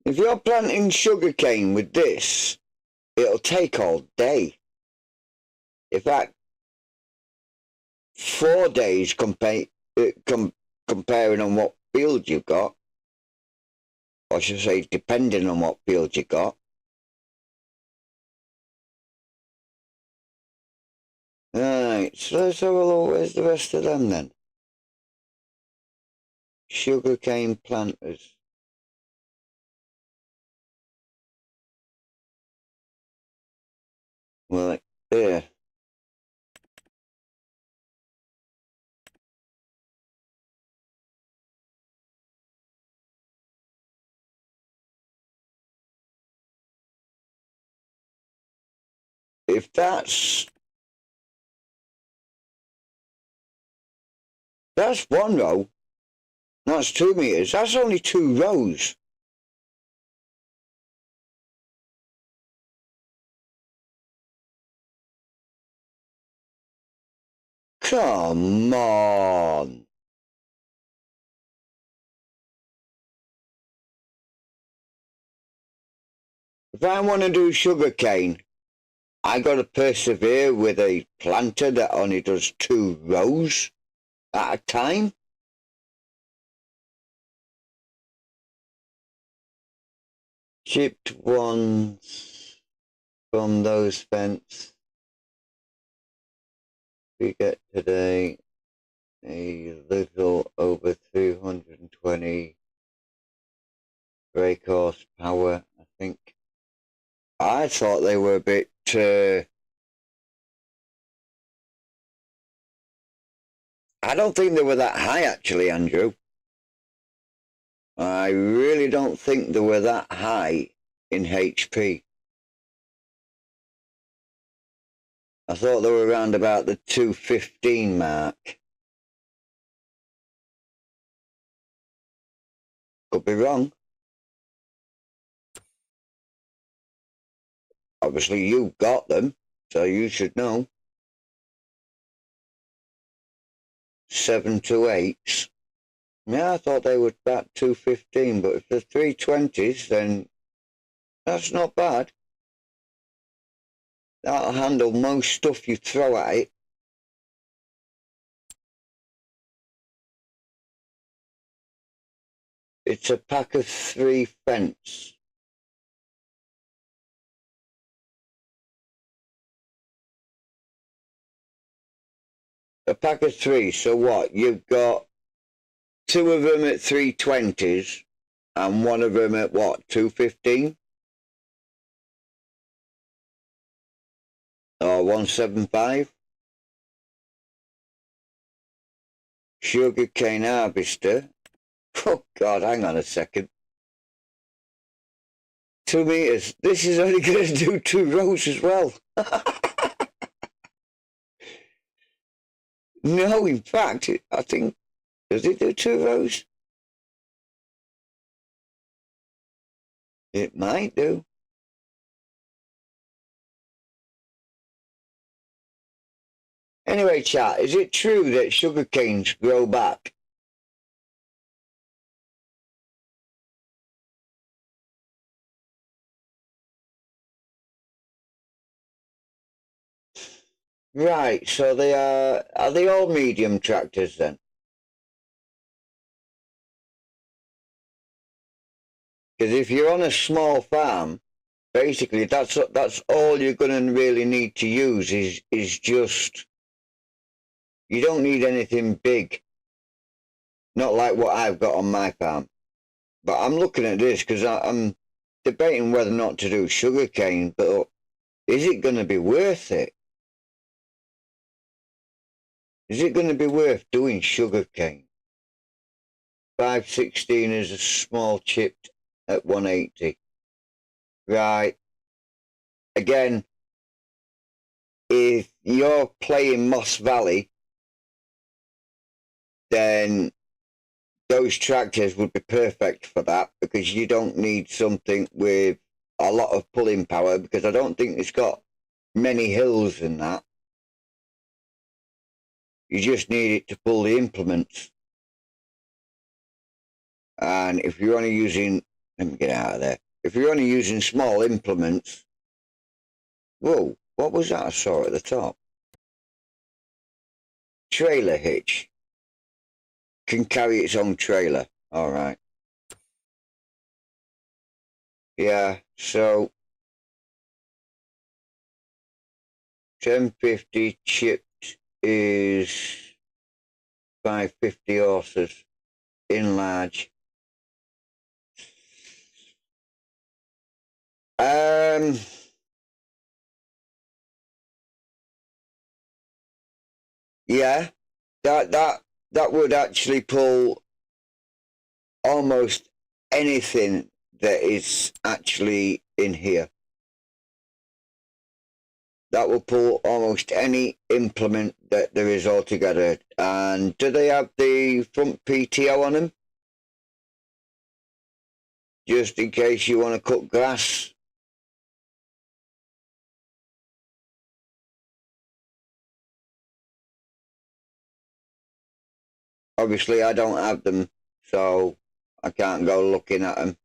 If you're planting sugarcane with this, it'll take all day. In fact, 4 days comparing on what field you've got. Or I should say, depending on what field you got. Alright, so let's have a look. Where's the rest of them then? Sugarcane planters. Well, there. If that's 1 row, that's 2 meters. That's only 2 rows. Come on. If I want to do sugarcane, I got to persevere with a planter that only does 2 rows at a time. Chipped ones from those fence we get today a little over 320 brake horsepower, I think. I thought they were a bit I don't think they were that high actually, Andrew. I really don't think they were that high in HP. I thought they were around about the 215 mark. Could be wrong. Obviously you got them, so you should know. 7 to 8s. Yeah, I thought they were about 215, but if they're 320s, then that's not bad. That'll handle most stuff you throw at it. It's a pack of 3 fence. A pack of 3, so what? You've got 2 of them at 320s and 1 of them at what, 215? Or 175? Sugarcane harvester. Oh God, hang on a second. 2 meters. This is only going to do 2 rows as well. No, in fact, I think, does it do 2 rows? It might do. Anyway, chat, is it true that sugar canes grow back? Right, so they are they all medium tractors then? Because if you're on a small farm, basically that's all you're going to really need to use is just, you don't need anything big. Not like what I've got on my farm. But I'm looking at this because I'm debating whether or not to do sugarcane, but is it going to be worth it? Is it going to be worth doing sugarcane? 516 is a small chipped at 180. Right. Again, if you're playing Moss Valley, then those tractors would be perfect for that, because you don't need something with a lot of pulling power, because I don't think it's got many hills in that. You just need it to pull the implements. And if you're only using, let me get out of there. If you're only using small implements, whoa, what was that I saw at the top? Trailer hitch. Can carry its own trailer. All right. Yeah, so 1050 chipped is 550 horses in large. Yeah, that would actually pull almost anything that is actually in here. That will pull almost any implement that there is altogether. And do they have the front PTO on them? Just in case you want to cut grass. obviously I don't have them, so I can't go looking at them.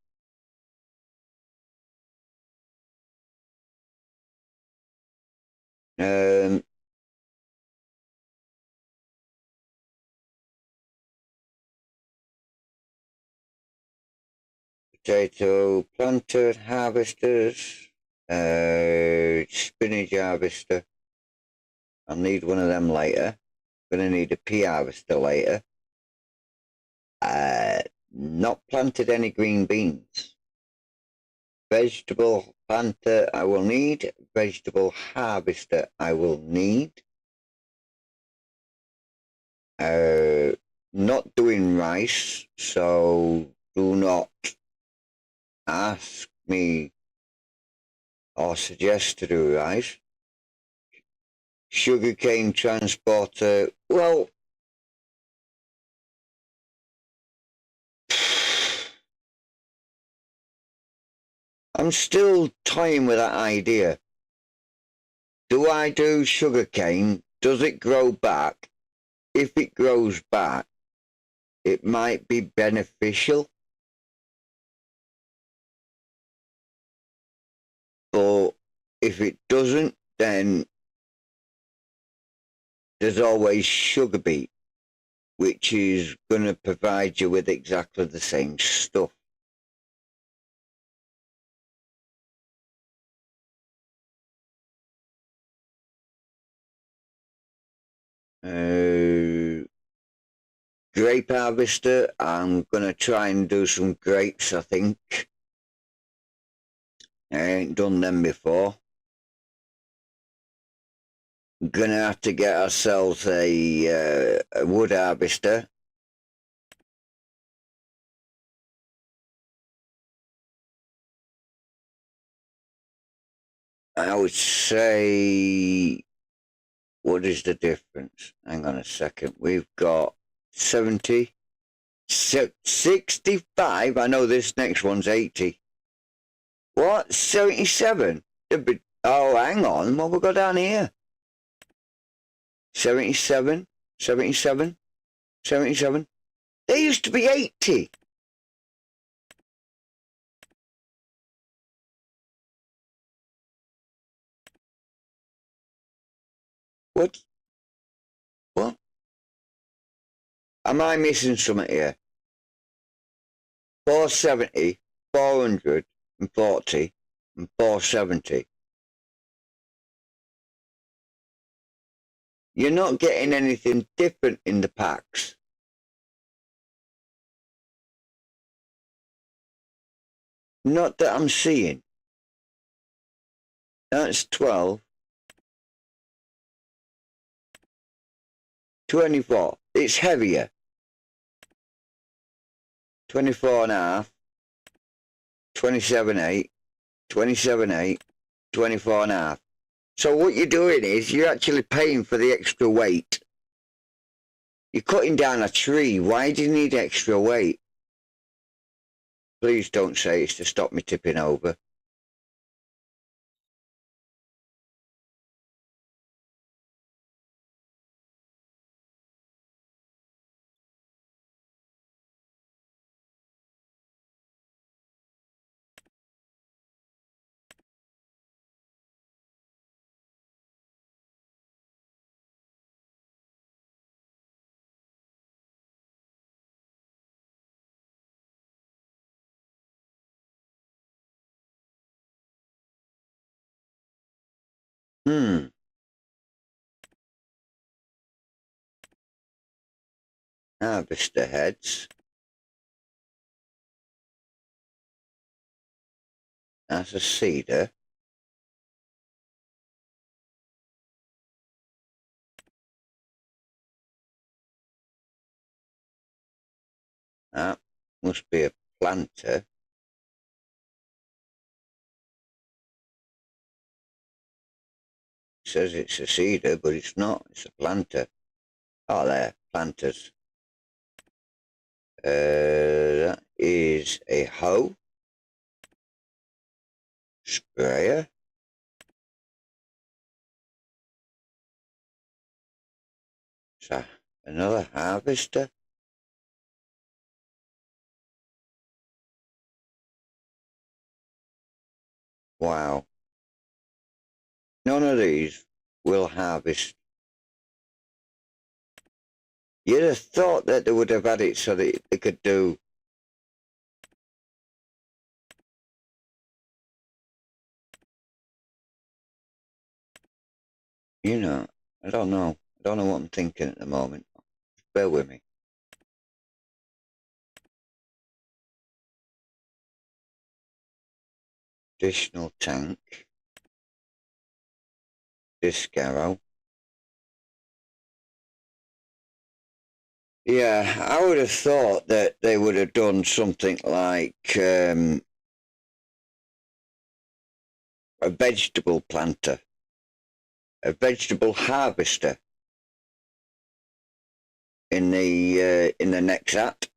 Potato planter harvesters, spinach harvester. I'll need one of them later. Gonna need a pea harvester later. Not planted any green beans. Vegetable planter I will need. Vegetable harvester I will need. Not doing rice, so do not ask me or suggest to do rice. Sugarcane transporter, well, I'm still toying with that idea. Do I do sugarcane? Does it grow back? If it grows back, it might be beneficial. But if it doesn't, then there's always sugar beet, which is going to provide you with exactly the same stuff. Grape harvester, I'm going to try and do some grapes, I think. I ain't done them before. Gonna have to get ourselves a wood harvester. I would say, what is the difference? Hang on a second. We've got 70, 65. I know this next one's 80. What? 77? Oh, hang on. What have we got down here? 77, 77, 77. They used to be 80. What? What? Am I missing something here? 470, 440, and 470. You're not getting anything different in the packs. Not that I'm seeing. That's 12. 24. It's heavier. 24 and a half. 27.8. 27.8. 24 and a half. So what you're doing is you're actually paying for the extra weight. You're cutting down a tree. Why do you need extra weight? Please don't say it's to stop me tipping over. Harvester heads. That's a cedar. That must be a planter. It says it's a cedar, but it's not. It's a planter. Oh, there, planters. That is a hoe. Sprayer. So, another harvester. Wow. None of these will harvest. You'd have thought that they would have had it so that they could do you know, I don't know. I don't know what I'm thinking at the moment. Bear with me. Additional tank. Disc arrow. Yeah, I would have thought that they would have done something like a vegetable planter, a vegetable harvester in the next act.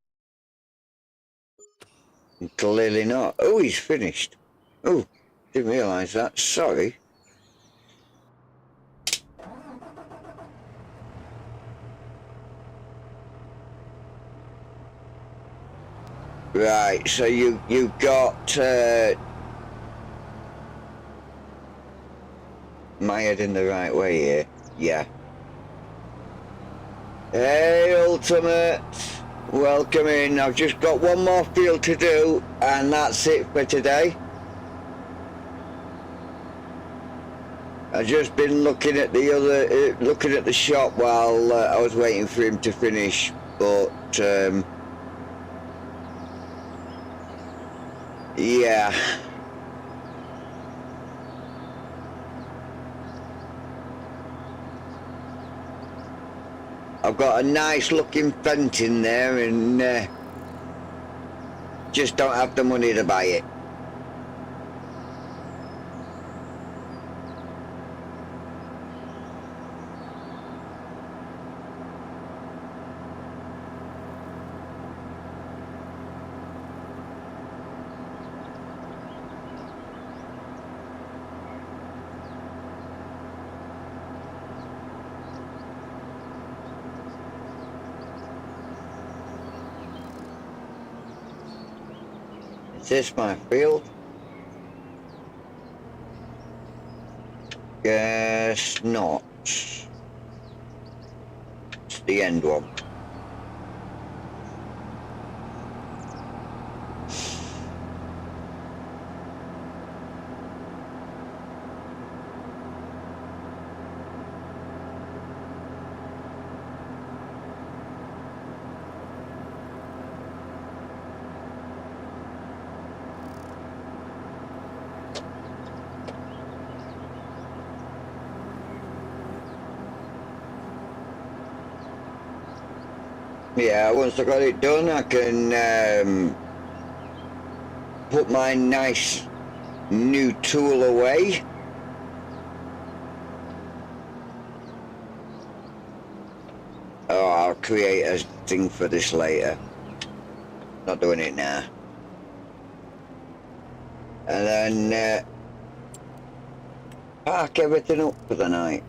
Clearly not. Oh, he's finished. Oh, didn't realise that. Sorry. Right, so you got my head in the right way here. Yeah. Hey, Ultimate. Welcome in. I've just got one more field to do, and that's it for today. I've just been looking at the shop while I was waiting for him to finish, but yeah. I've got a nice looking fence in there and just don't have the money to buy it. Is this my field? Guess not. It's the end one. Yeah, once I got it done, I can put my nice new tool away. Oh, I'll create a thing for this later. Not doing it now. And then park everything up for the night.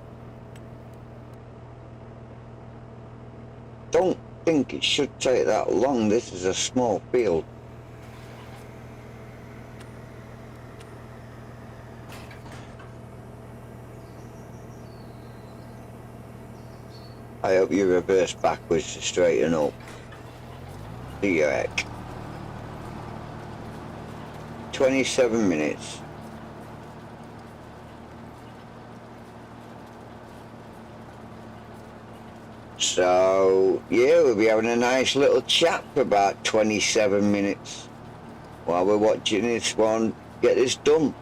Don't think it should take that long. This is a small field. I hope you reverse backwards to straighten up. Do your heck. 27 minutes. So, yeah, we'll be having a nice little chat for about 27 minutes while we're watching this one get this done.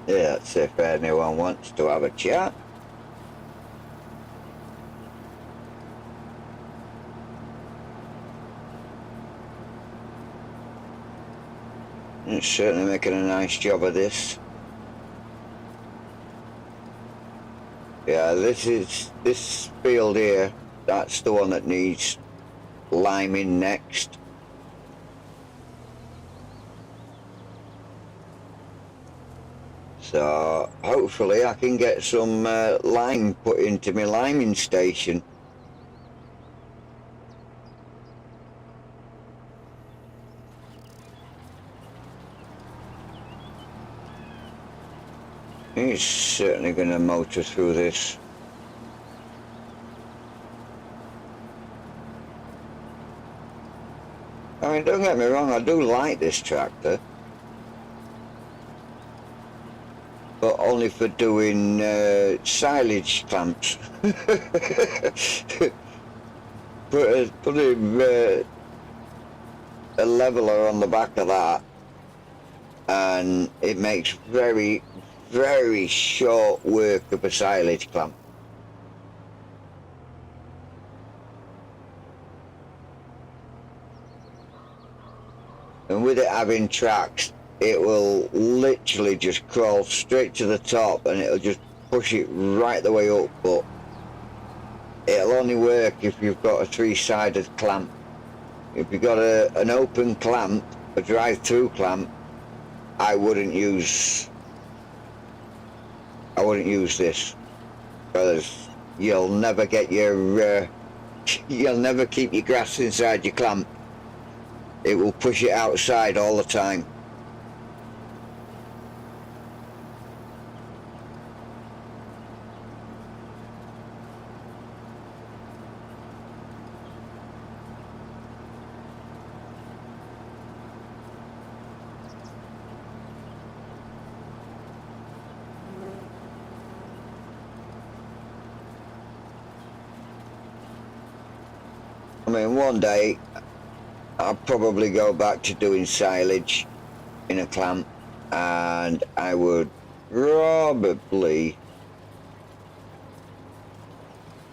Yeah, that's if anyone wants to have a chat. It's certainly making a nice job of this. Yeah, this field here, that's the one that needs liming next. So hopefully I can get some lime put into my liming station. He's certainly going to motor through this. I mean, don't get me wrong, I do like this tractor. But only for doing silage clamps. Put a leveler on the back of that, and it makes very, very short work of a silage clamp. And with it having tracks, it will literally just crawl straight to the top and it'll just push it right the way up, but it'll only work if you've got a three-sided clamp. If you've got an open clamp, a drive-through clamp, I wouldn't use this, because you'll never get your you'll never keep your grass inside your clamp. It will push it outside all the time. I mean, one day I'll probably go back to doing silage in a clamp, and I would probably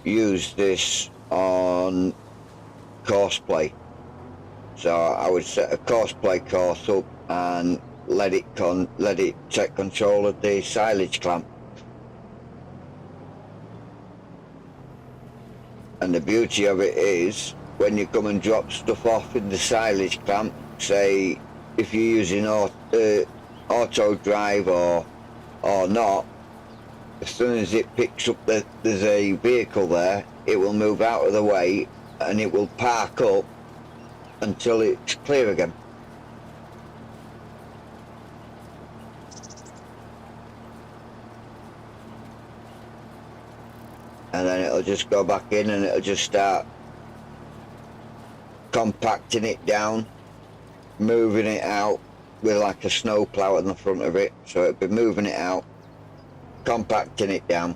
use this on courseplay. So I would set a courseplay course up and let it take control of the silage clamp. And the beauty of it is, when you come and drop stuff off in the silage clamp, say if you're using AUTODRIVE or not, as soon as it picks up that there's a vehicle there, it will move out of the way and it will park up until it's clear again. And then it'll just go back in and it'll just start compacting it down, moving it out with like a snow plow in the front of it. So it'll be moving it out, compacting it down.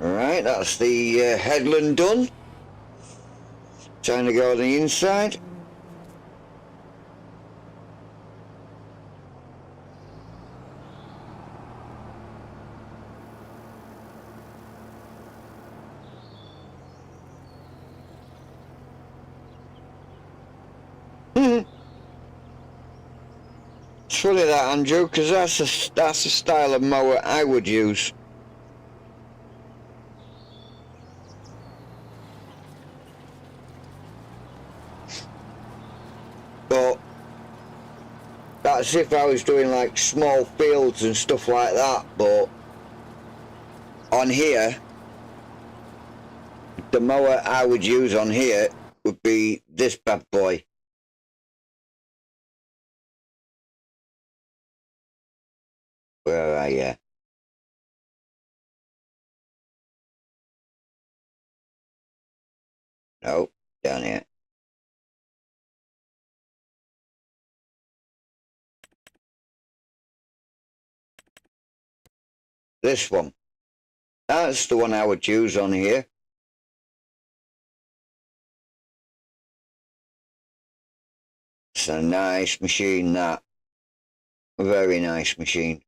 Alright, that's the headland done. Time to go on the inside. It's funny that, Andrew, because that's the style of mower I would use. But that's if I was doing like small fields and stuff like that. But on here, the mower I would use on here would be this bad boy. Where are you? No, down here. This one. That's the one I would use on here. It's a nice machine, that. A very nice machine.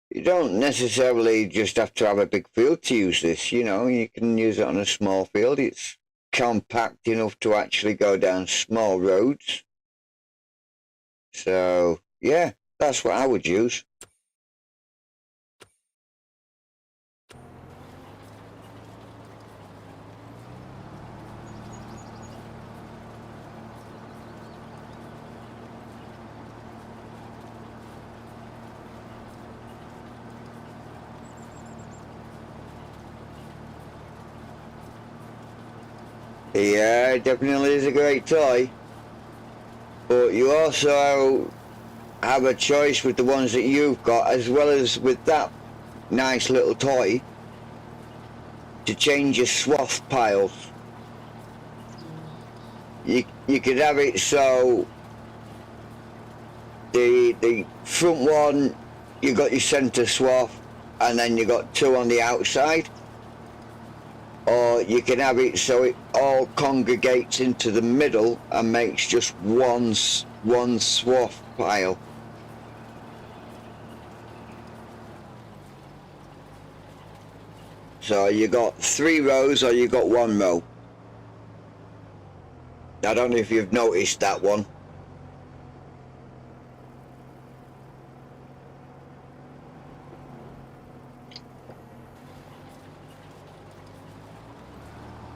You don't necessarily just have to have a big field to use this, you know, you can use it on a small field. It's compact enough to actually go down small roads. So, yeah, that's what I would use. Yeah, it definitely is a great toy. But you also have a choice with the ones that you've got, as well as with that nice little toy, to change your swath piles. You could have it so the front one, you got your centre swath, and then you got two on the outside. Or you can have it so it all congregates into the middle and makes just one swath pile. So you got 3 rows or you got 1 row. I don't know if you've noticed that one.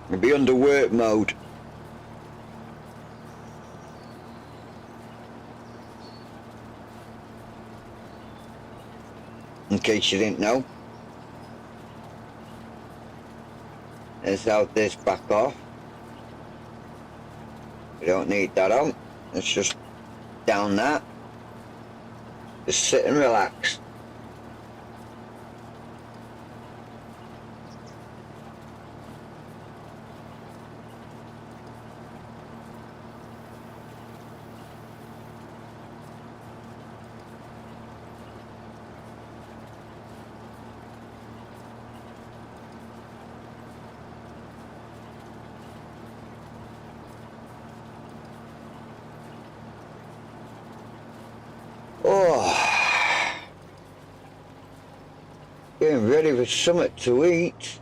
It'll be under work mode. In case you didn't know. Let's have this back off. We don't need that on. Let's just down that. Just sit and relax. Oh, getting ready for something to eat.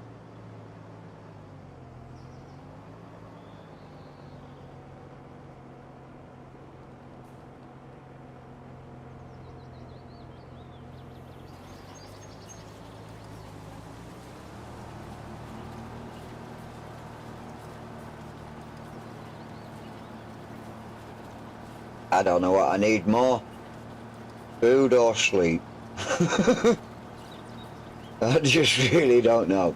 I don't know what I need more. Food or sleep? I just really don't know.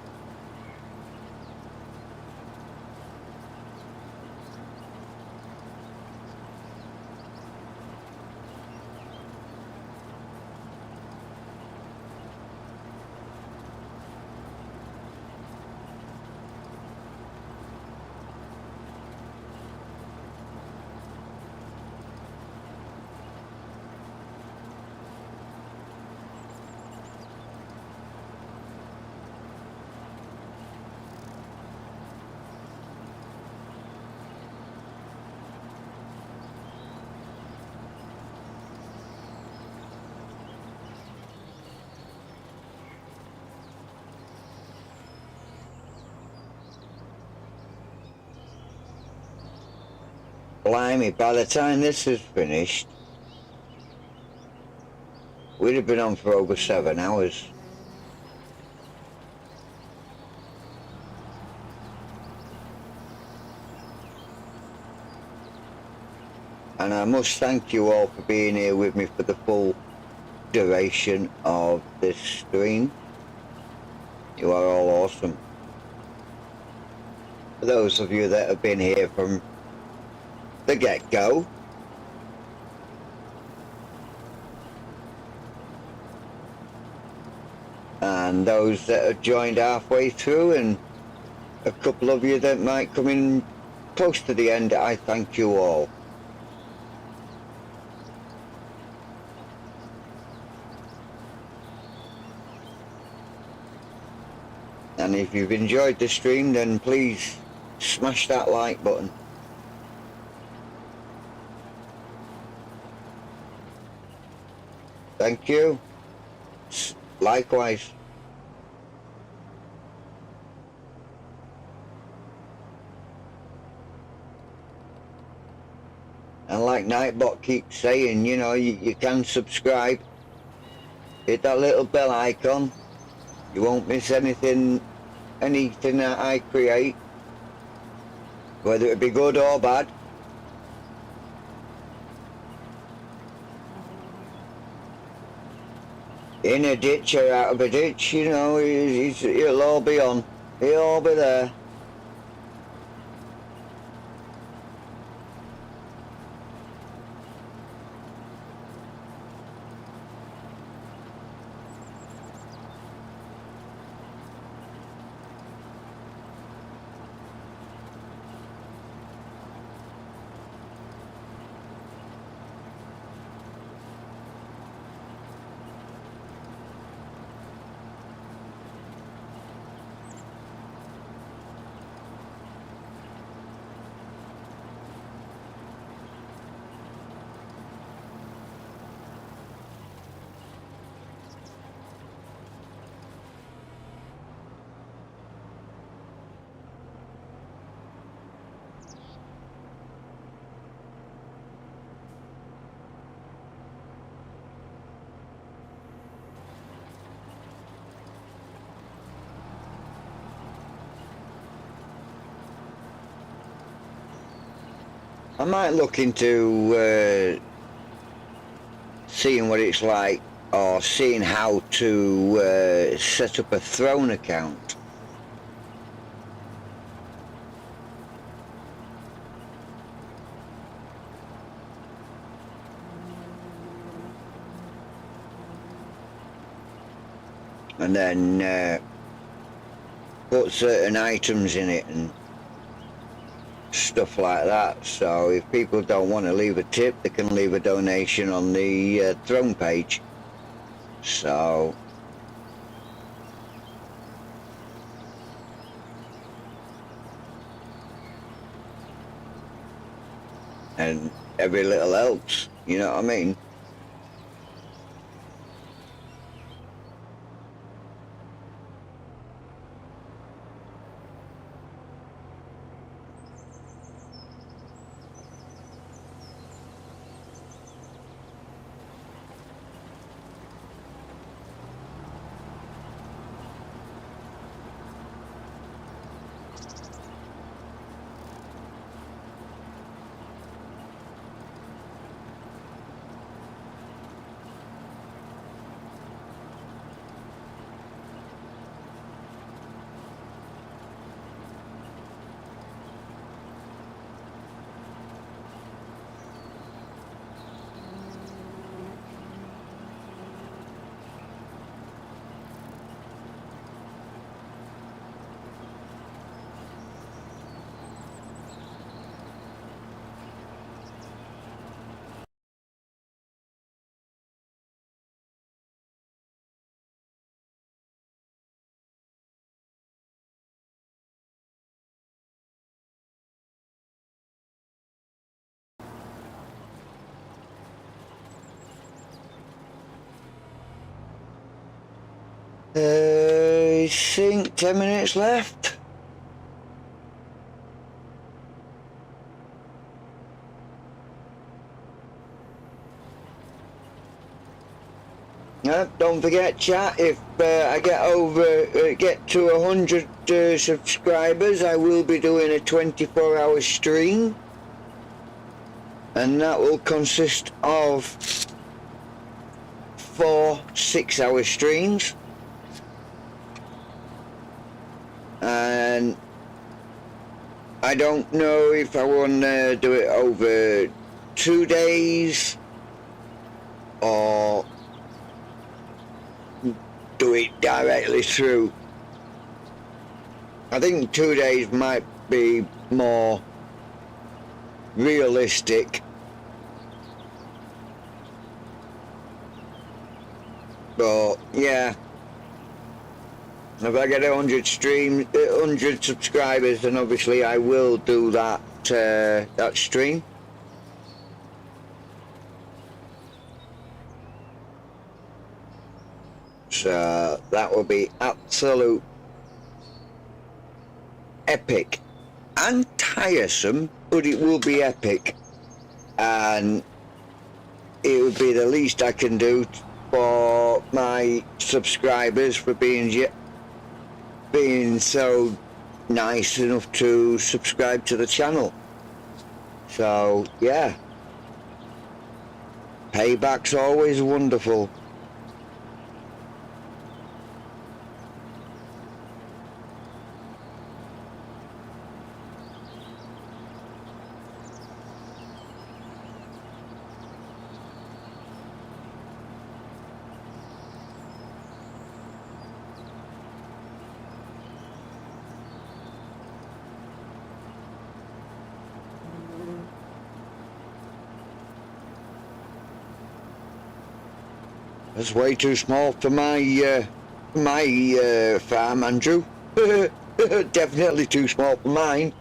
Blimey, by the time this is finished, we'd have been on for over 7 hours. And I must thank you all for being here with me for the full duration of this stream. You are all awesome. For those of you that have been here from the get-go, and those that have joined halfway through, and a couple of you that might come in close to the end, I thank you all. And if you've enjoyed the stream, then please smash that like button. Thank you. Likewise. And like Nightbot keeps saying, you know, you can subscribe. Hit that little bell icon. You won't miss anything that I create, whether it be good or bad. In a ditch or out of a ditch, you know, it'll all be on. It'll all be there. I might look into seeing what it's like, or seeing how to set up a Throne account. And then put certain items in it and stuff like that. So if people don't want to leave a tip, they can leave a donation on the Throne page. So and every little helps, you know what I mean? I think 10 minutes left. Don't forget, chat, if I get to 100 subscribers, I will be doing a 24-hour stream, and that will consist of 4 6-hour streams. And I don't know if I want to do it over 2 days or do it directly through. I think 2 days might be more realistic, but yeah, if I get 100 subscribers, then obviously I will do that that stream. So that will be absolute epic and tiresome, but it will be epic, and it would be the least I can do for my subscribers for being so nice enough to subscribe to the channel. So yeah, payback's always wonderful. That's way too small for my farm, Andrew. Definitely too small for mine.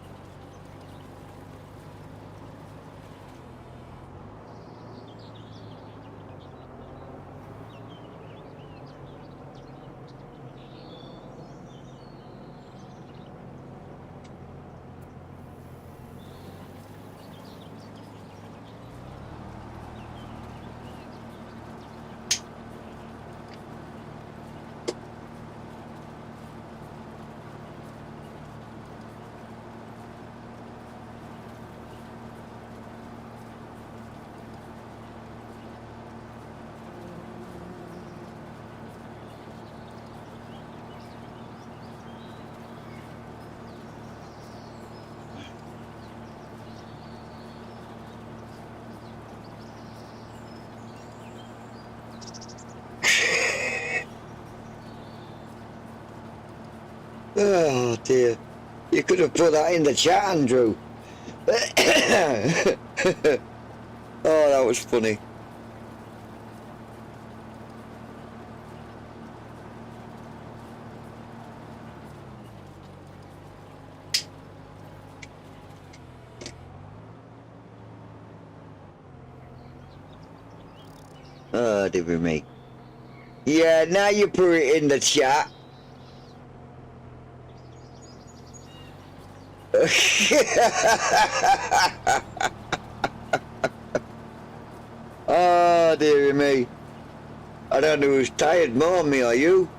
Oh dear. You could have put that in the chat, Andrew. Oh, that was funny. Oh, dear me. Yeah, now you put it in the chat. Oh, dear me. I don't know who's tired more, me or you.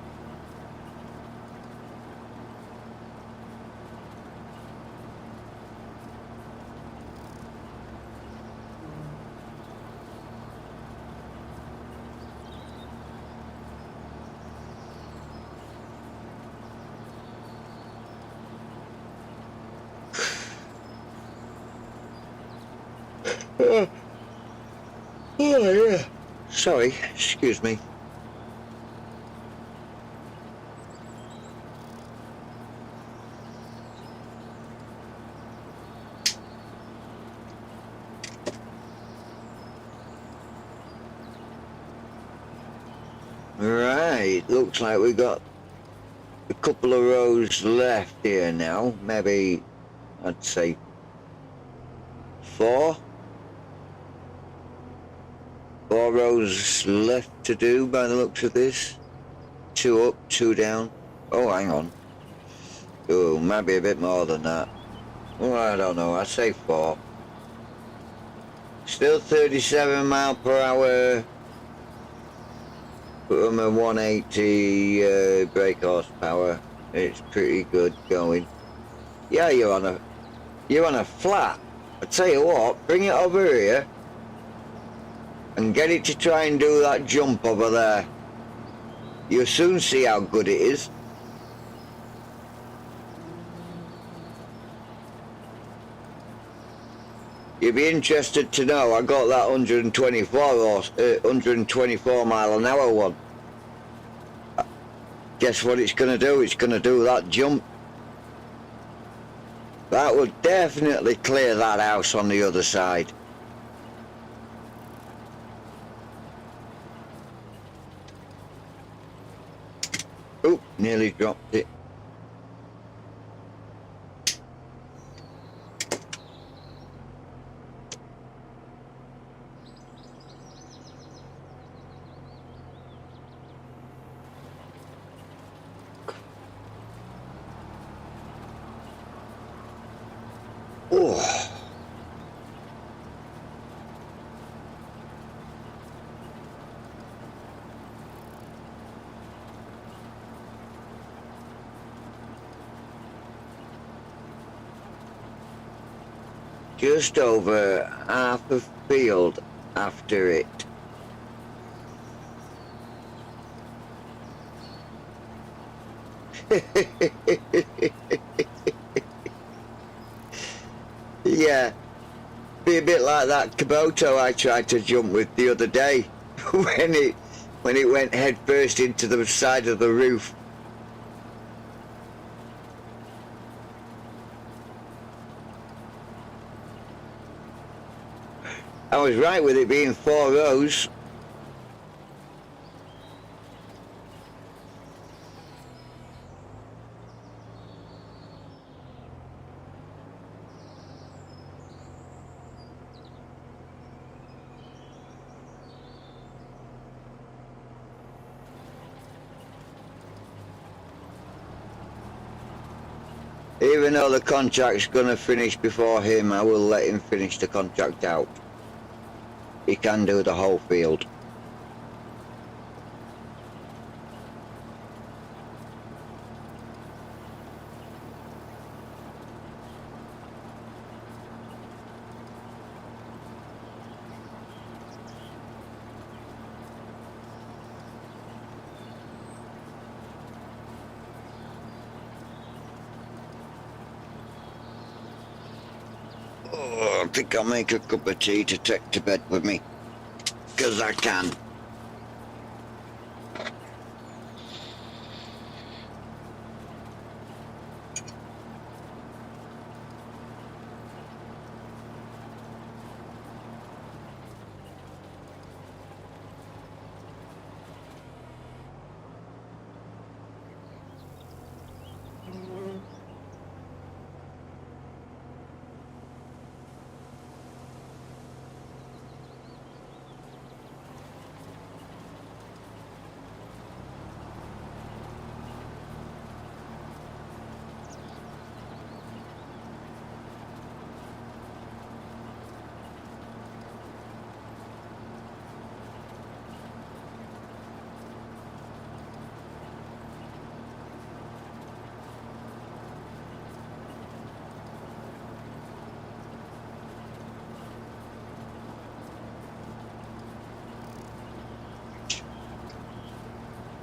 Oh, yeah. Sorry, excuse me. Right, looks like we got a couple of rows left here now. Maybe, I'd say 4. 4 rows left to do by the looks of this. 2 up, 2 down. Oh, hang on. Oh, maybe a bit more than that. Oh, I don't know, I'd say 4. Still 37 mile per hour. From a 180 brake horsepower. It's pretty good going. Yeah, you're on a flat. I tell you what, bring it over here and get it to try and do that jump over there. You'll soon see how good it is. You'll be interested to know I got that 124 mile an hour one. Guess what it's going to do? It's going to do that jump. That would definitely clear that house on the other side. Oh, nearly dropped it. Oh. Just over half a field after it. Yeah, be a bit like that Kubota I tried to jump with the other day when it went head first into the side of the roof. I was right with it being 4 rows. Even though the contract's gonna finish before him, I will let him finish the contract out. He can do the whole field. Oh, I think I'll make a cup of tea to take to bed with me, 'cause I can.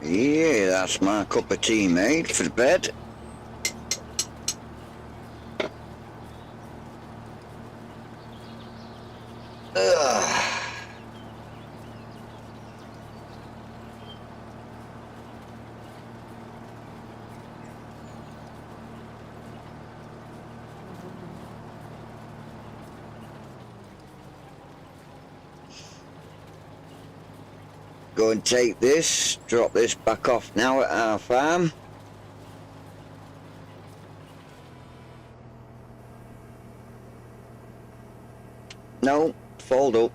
Yeah, that's my cup of tea made for the bed. Ugh. Go and take this, drop this back off now at our farm. No, fold up.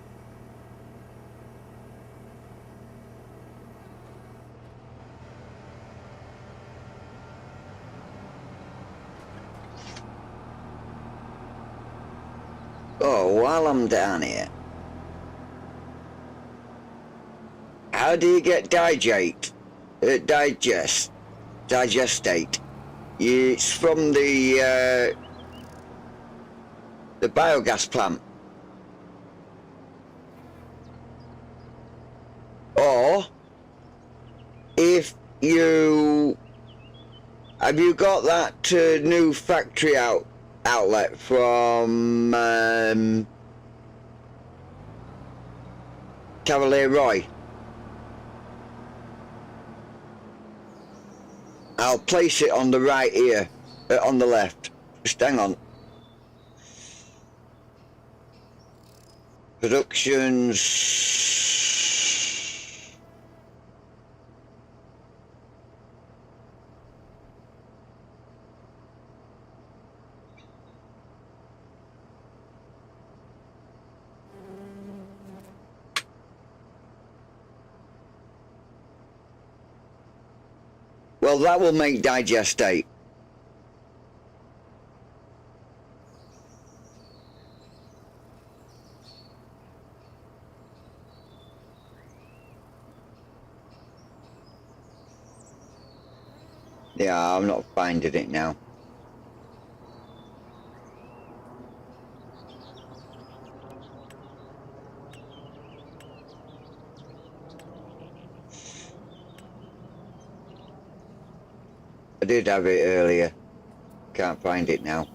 Oh, while I'm down here, how do you get digestate? It's from the biogas plant. Or if you have you got that new factory outlet from Cavalier Roy? I'll place it on the right here, on the left. Just hang on. Productions. Well, that will make digestate. Yeah, I'm not finding it now. I did have it earlier. Can't find it now.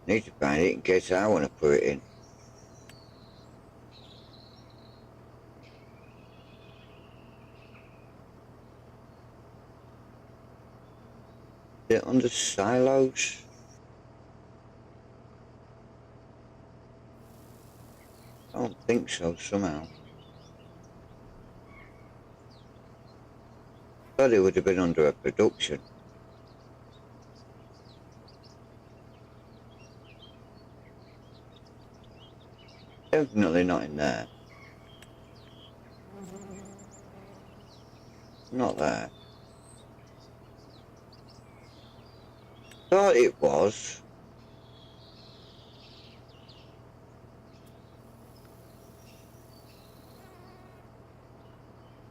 Need to find it in case I want to put it in. Is it under silos? I don't think so, somehow. Thought it would have been under a production. Definitely not in there. Not there. Thought it was.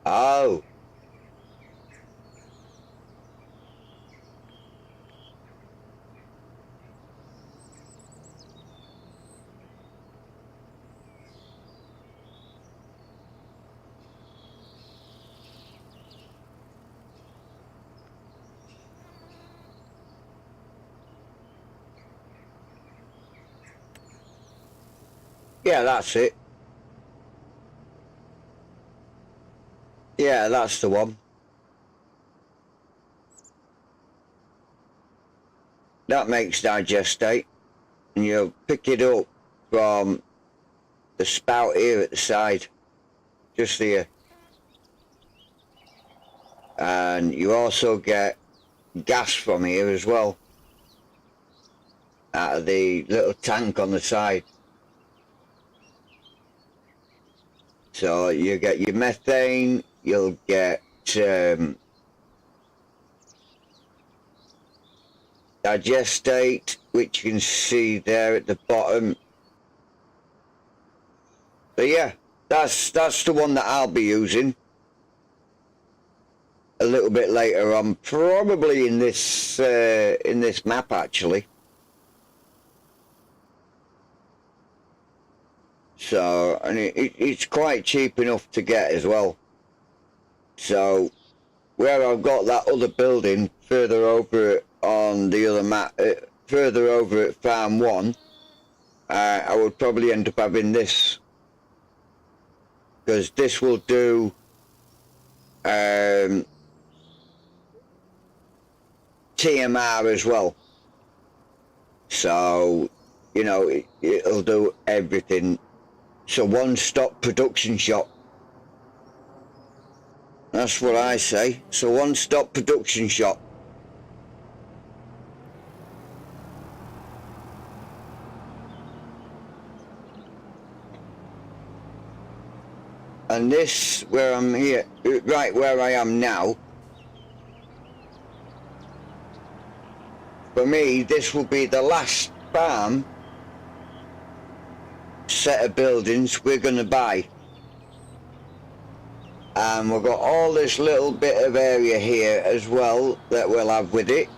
Oh. Yeah, that's it. Yeah, that's the one. That makes digestate. And you pick it up from the spout here at the side. Just here. And you also get gas from here as well. Out of the little tank on the side. So you get your methane, you'll get digestate, which you can see there at the bottom. So yeah, that's the one that I'll be using. a little bit later on, probably in this map actually. So, and it's quite cheap enough to get as well. So, where I've got that other building further over on the other map, further over at Farm 1, I would probably end up having this, because this will do TMR as well. So, you know, it'll do everything. It's a one-stop production shop. That's what I say. It's a one-stop production shop. And this, where I'm here, right where I am now, for me, this will be the last farm set of buildings we're going to buy. And we've got all this little bit of area here as well that we'll have with it,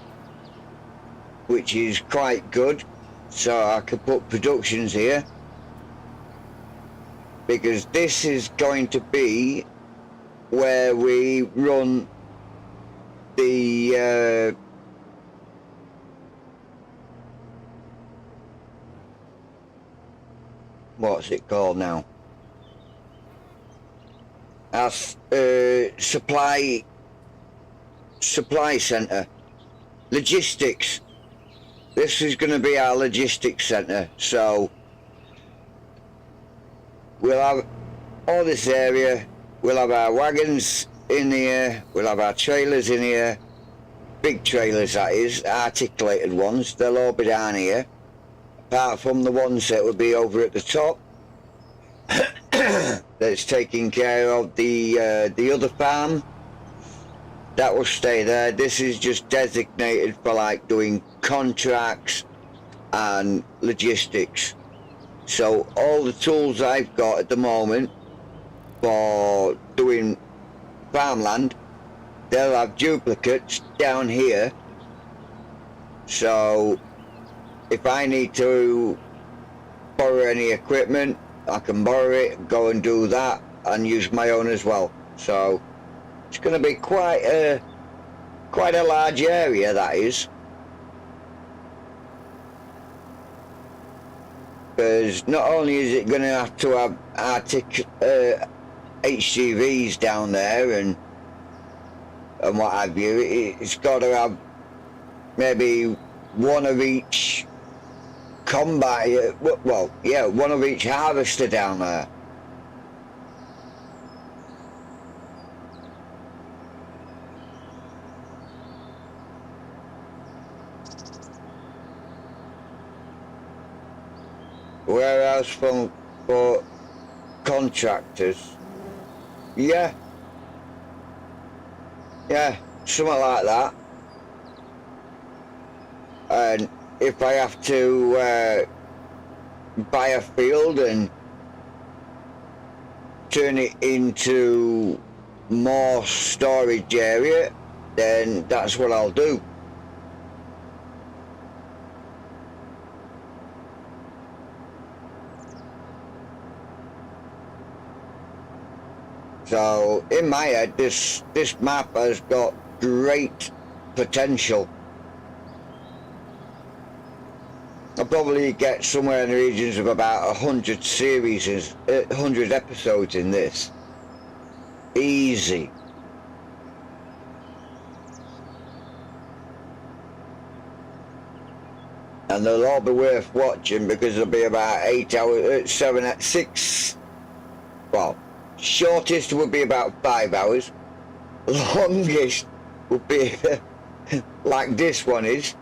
which is quite good. So I can put productions here, because this is going to be where we run the what's it called now? Our supply center, logistics. This is going to be our logistics center. So we'll have all this area. We'll have our wagons in here. We'll have our trailers in here. Big trailers, that is, articulated ones. They'll all be down here, apart from the ones that will be over at the top. That's taking care of the other farm. That will stay there. This is just designated for like doing contracts and logistics. So all the tools I've got at the moment for doing farmland, they'll have duplicates down here. So if I need to borrow any equipment, I can borrow it, go and do that, and use my own as well. So it's going to be quite a large area, that is. Because not only is it going to have HGVs down there and what have you, it's got to have maybe one of each combine, well, yeah, one of each harvester down there. Warehouse for contractors. Yeah, something like that. And if I have to buy a field and turn it into more storage area, then that's what I'll do. So in my head, this map has got great potential. I'll probably get somewhere in the regions of about 100 series, 100 episodes in this. Easy. And they'll all be worth watching, because there'll be about 8 hours, 7, 6, well, shortest would be about 5 hours. Longest would be like this one is.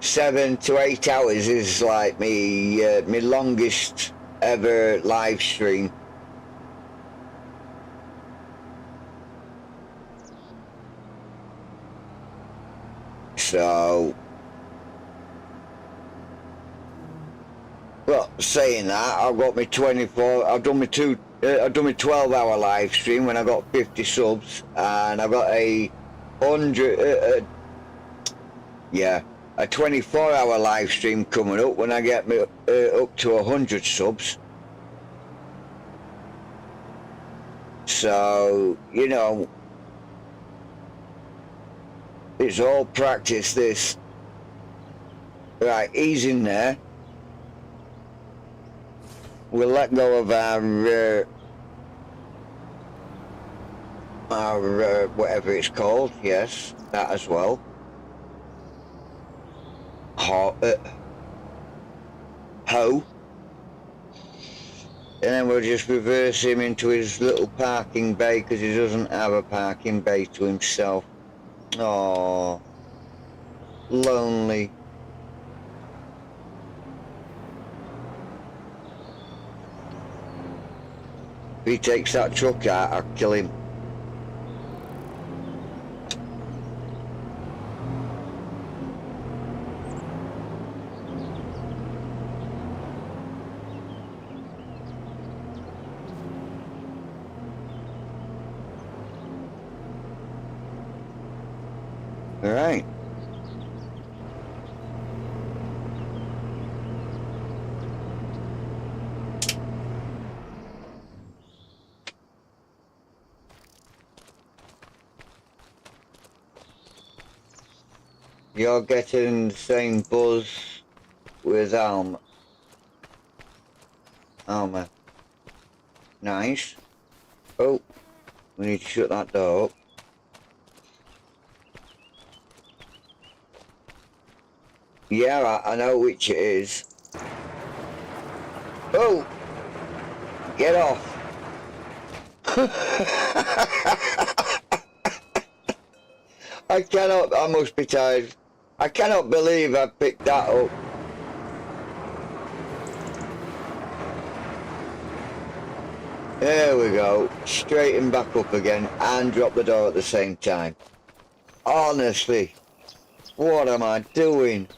7 to 8 hours is like me longest ever live stream. So, well, saying that, I've got my 24. I've done my two I done a 12-hour live stream when I got 50 subs, and I got a 24-hour live stream coming up when I get me up to 100 subs. So, you know, it's all practice, this. Right, he's in there. We'll let go of our whatever it's called. Yes, that as well. Hoe. And then we'll just reverse him into his little parking bay, because he doesn't have a parking bay to himself. Oh, lonely. If he takes that truck out, I'll kill him. All right. You're getting the same buzz with Alma. Nice. Oh, we need to shut that door up. Yeah, I know which it is. Oh! Get off! I must be tired. I cannot believe I picked that up. There we go. Straighten back up again and drop the door at the same time. Honestly, what am I doing?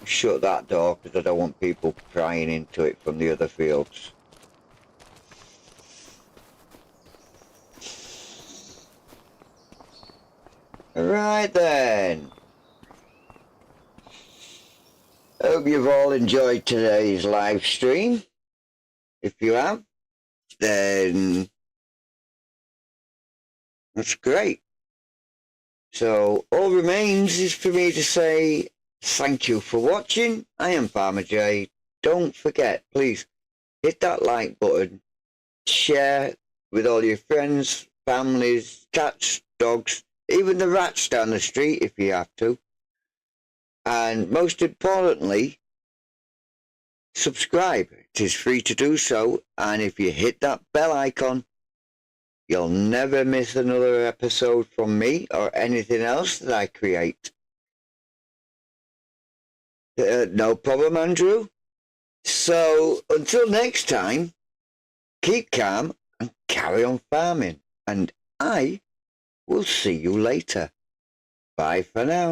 Shut that door because I don't want people prying into it from the other fields. Right then. Hope you've all enjoyed today's live stream. If you have, then that's great. So all remains is for me to say thank you for watching. I am Farmer J. Don't forget, please hit that like button, share with all your friends, families, cats, dogs, even the rats down the street if you have to. And most importantly, subscribe. It is free to do so, and if you hit that bell icon, you'll never miss another episode from me or anything else that I create. No problem, Andrew. So until next time, keep calm and carry on farming, and I will see you later. Bye for now.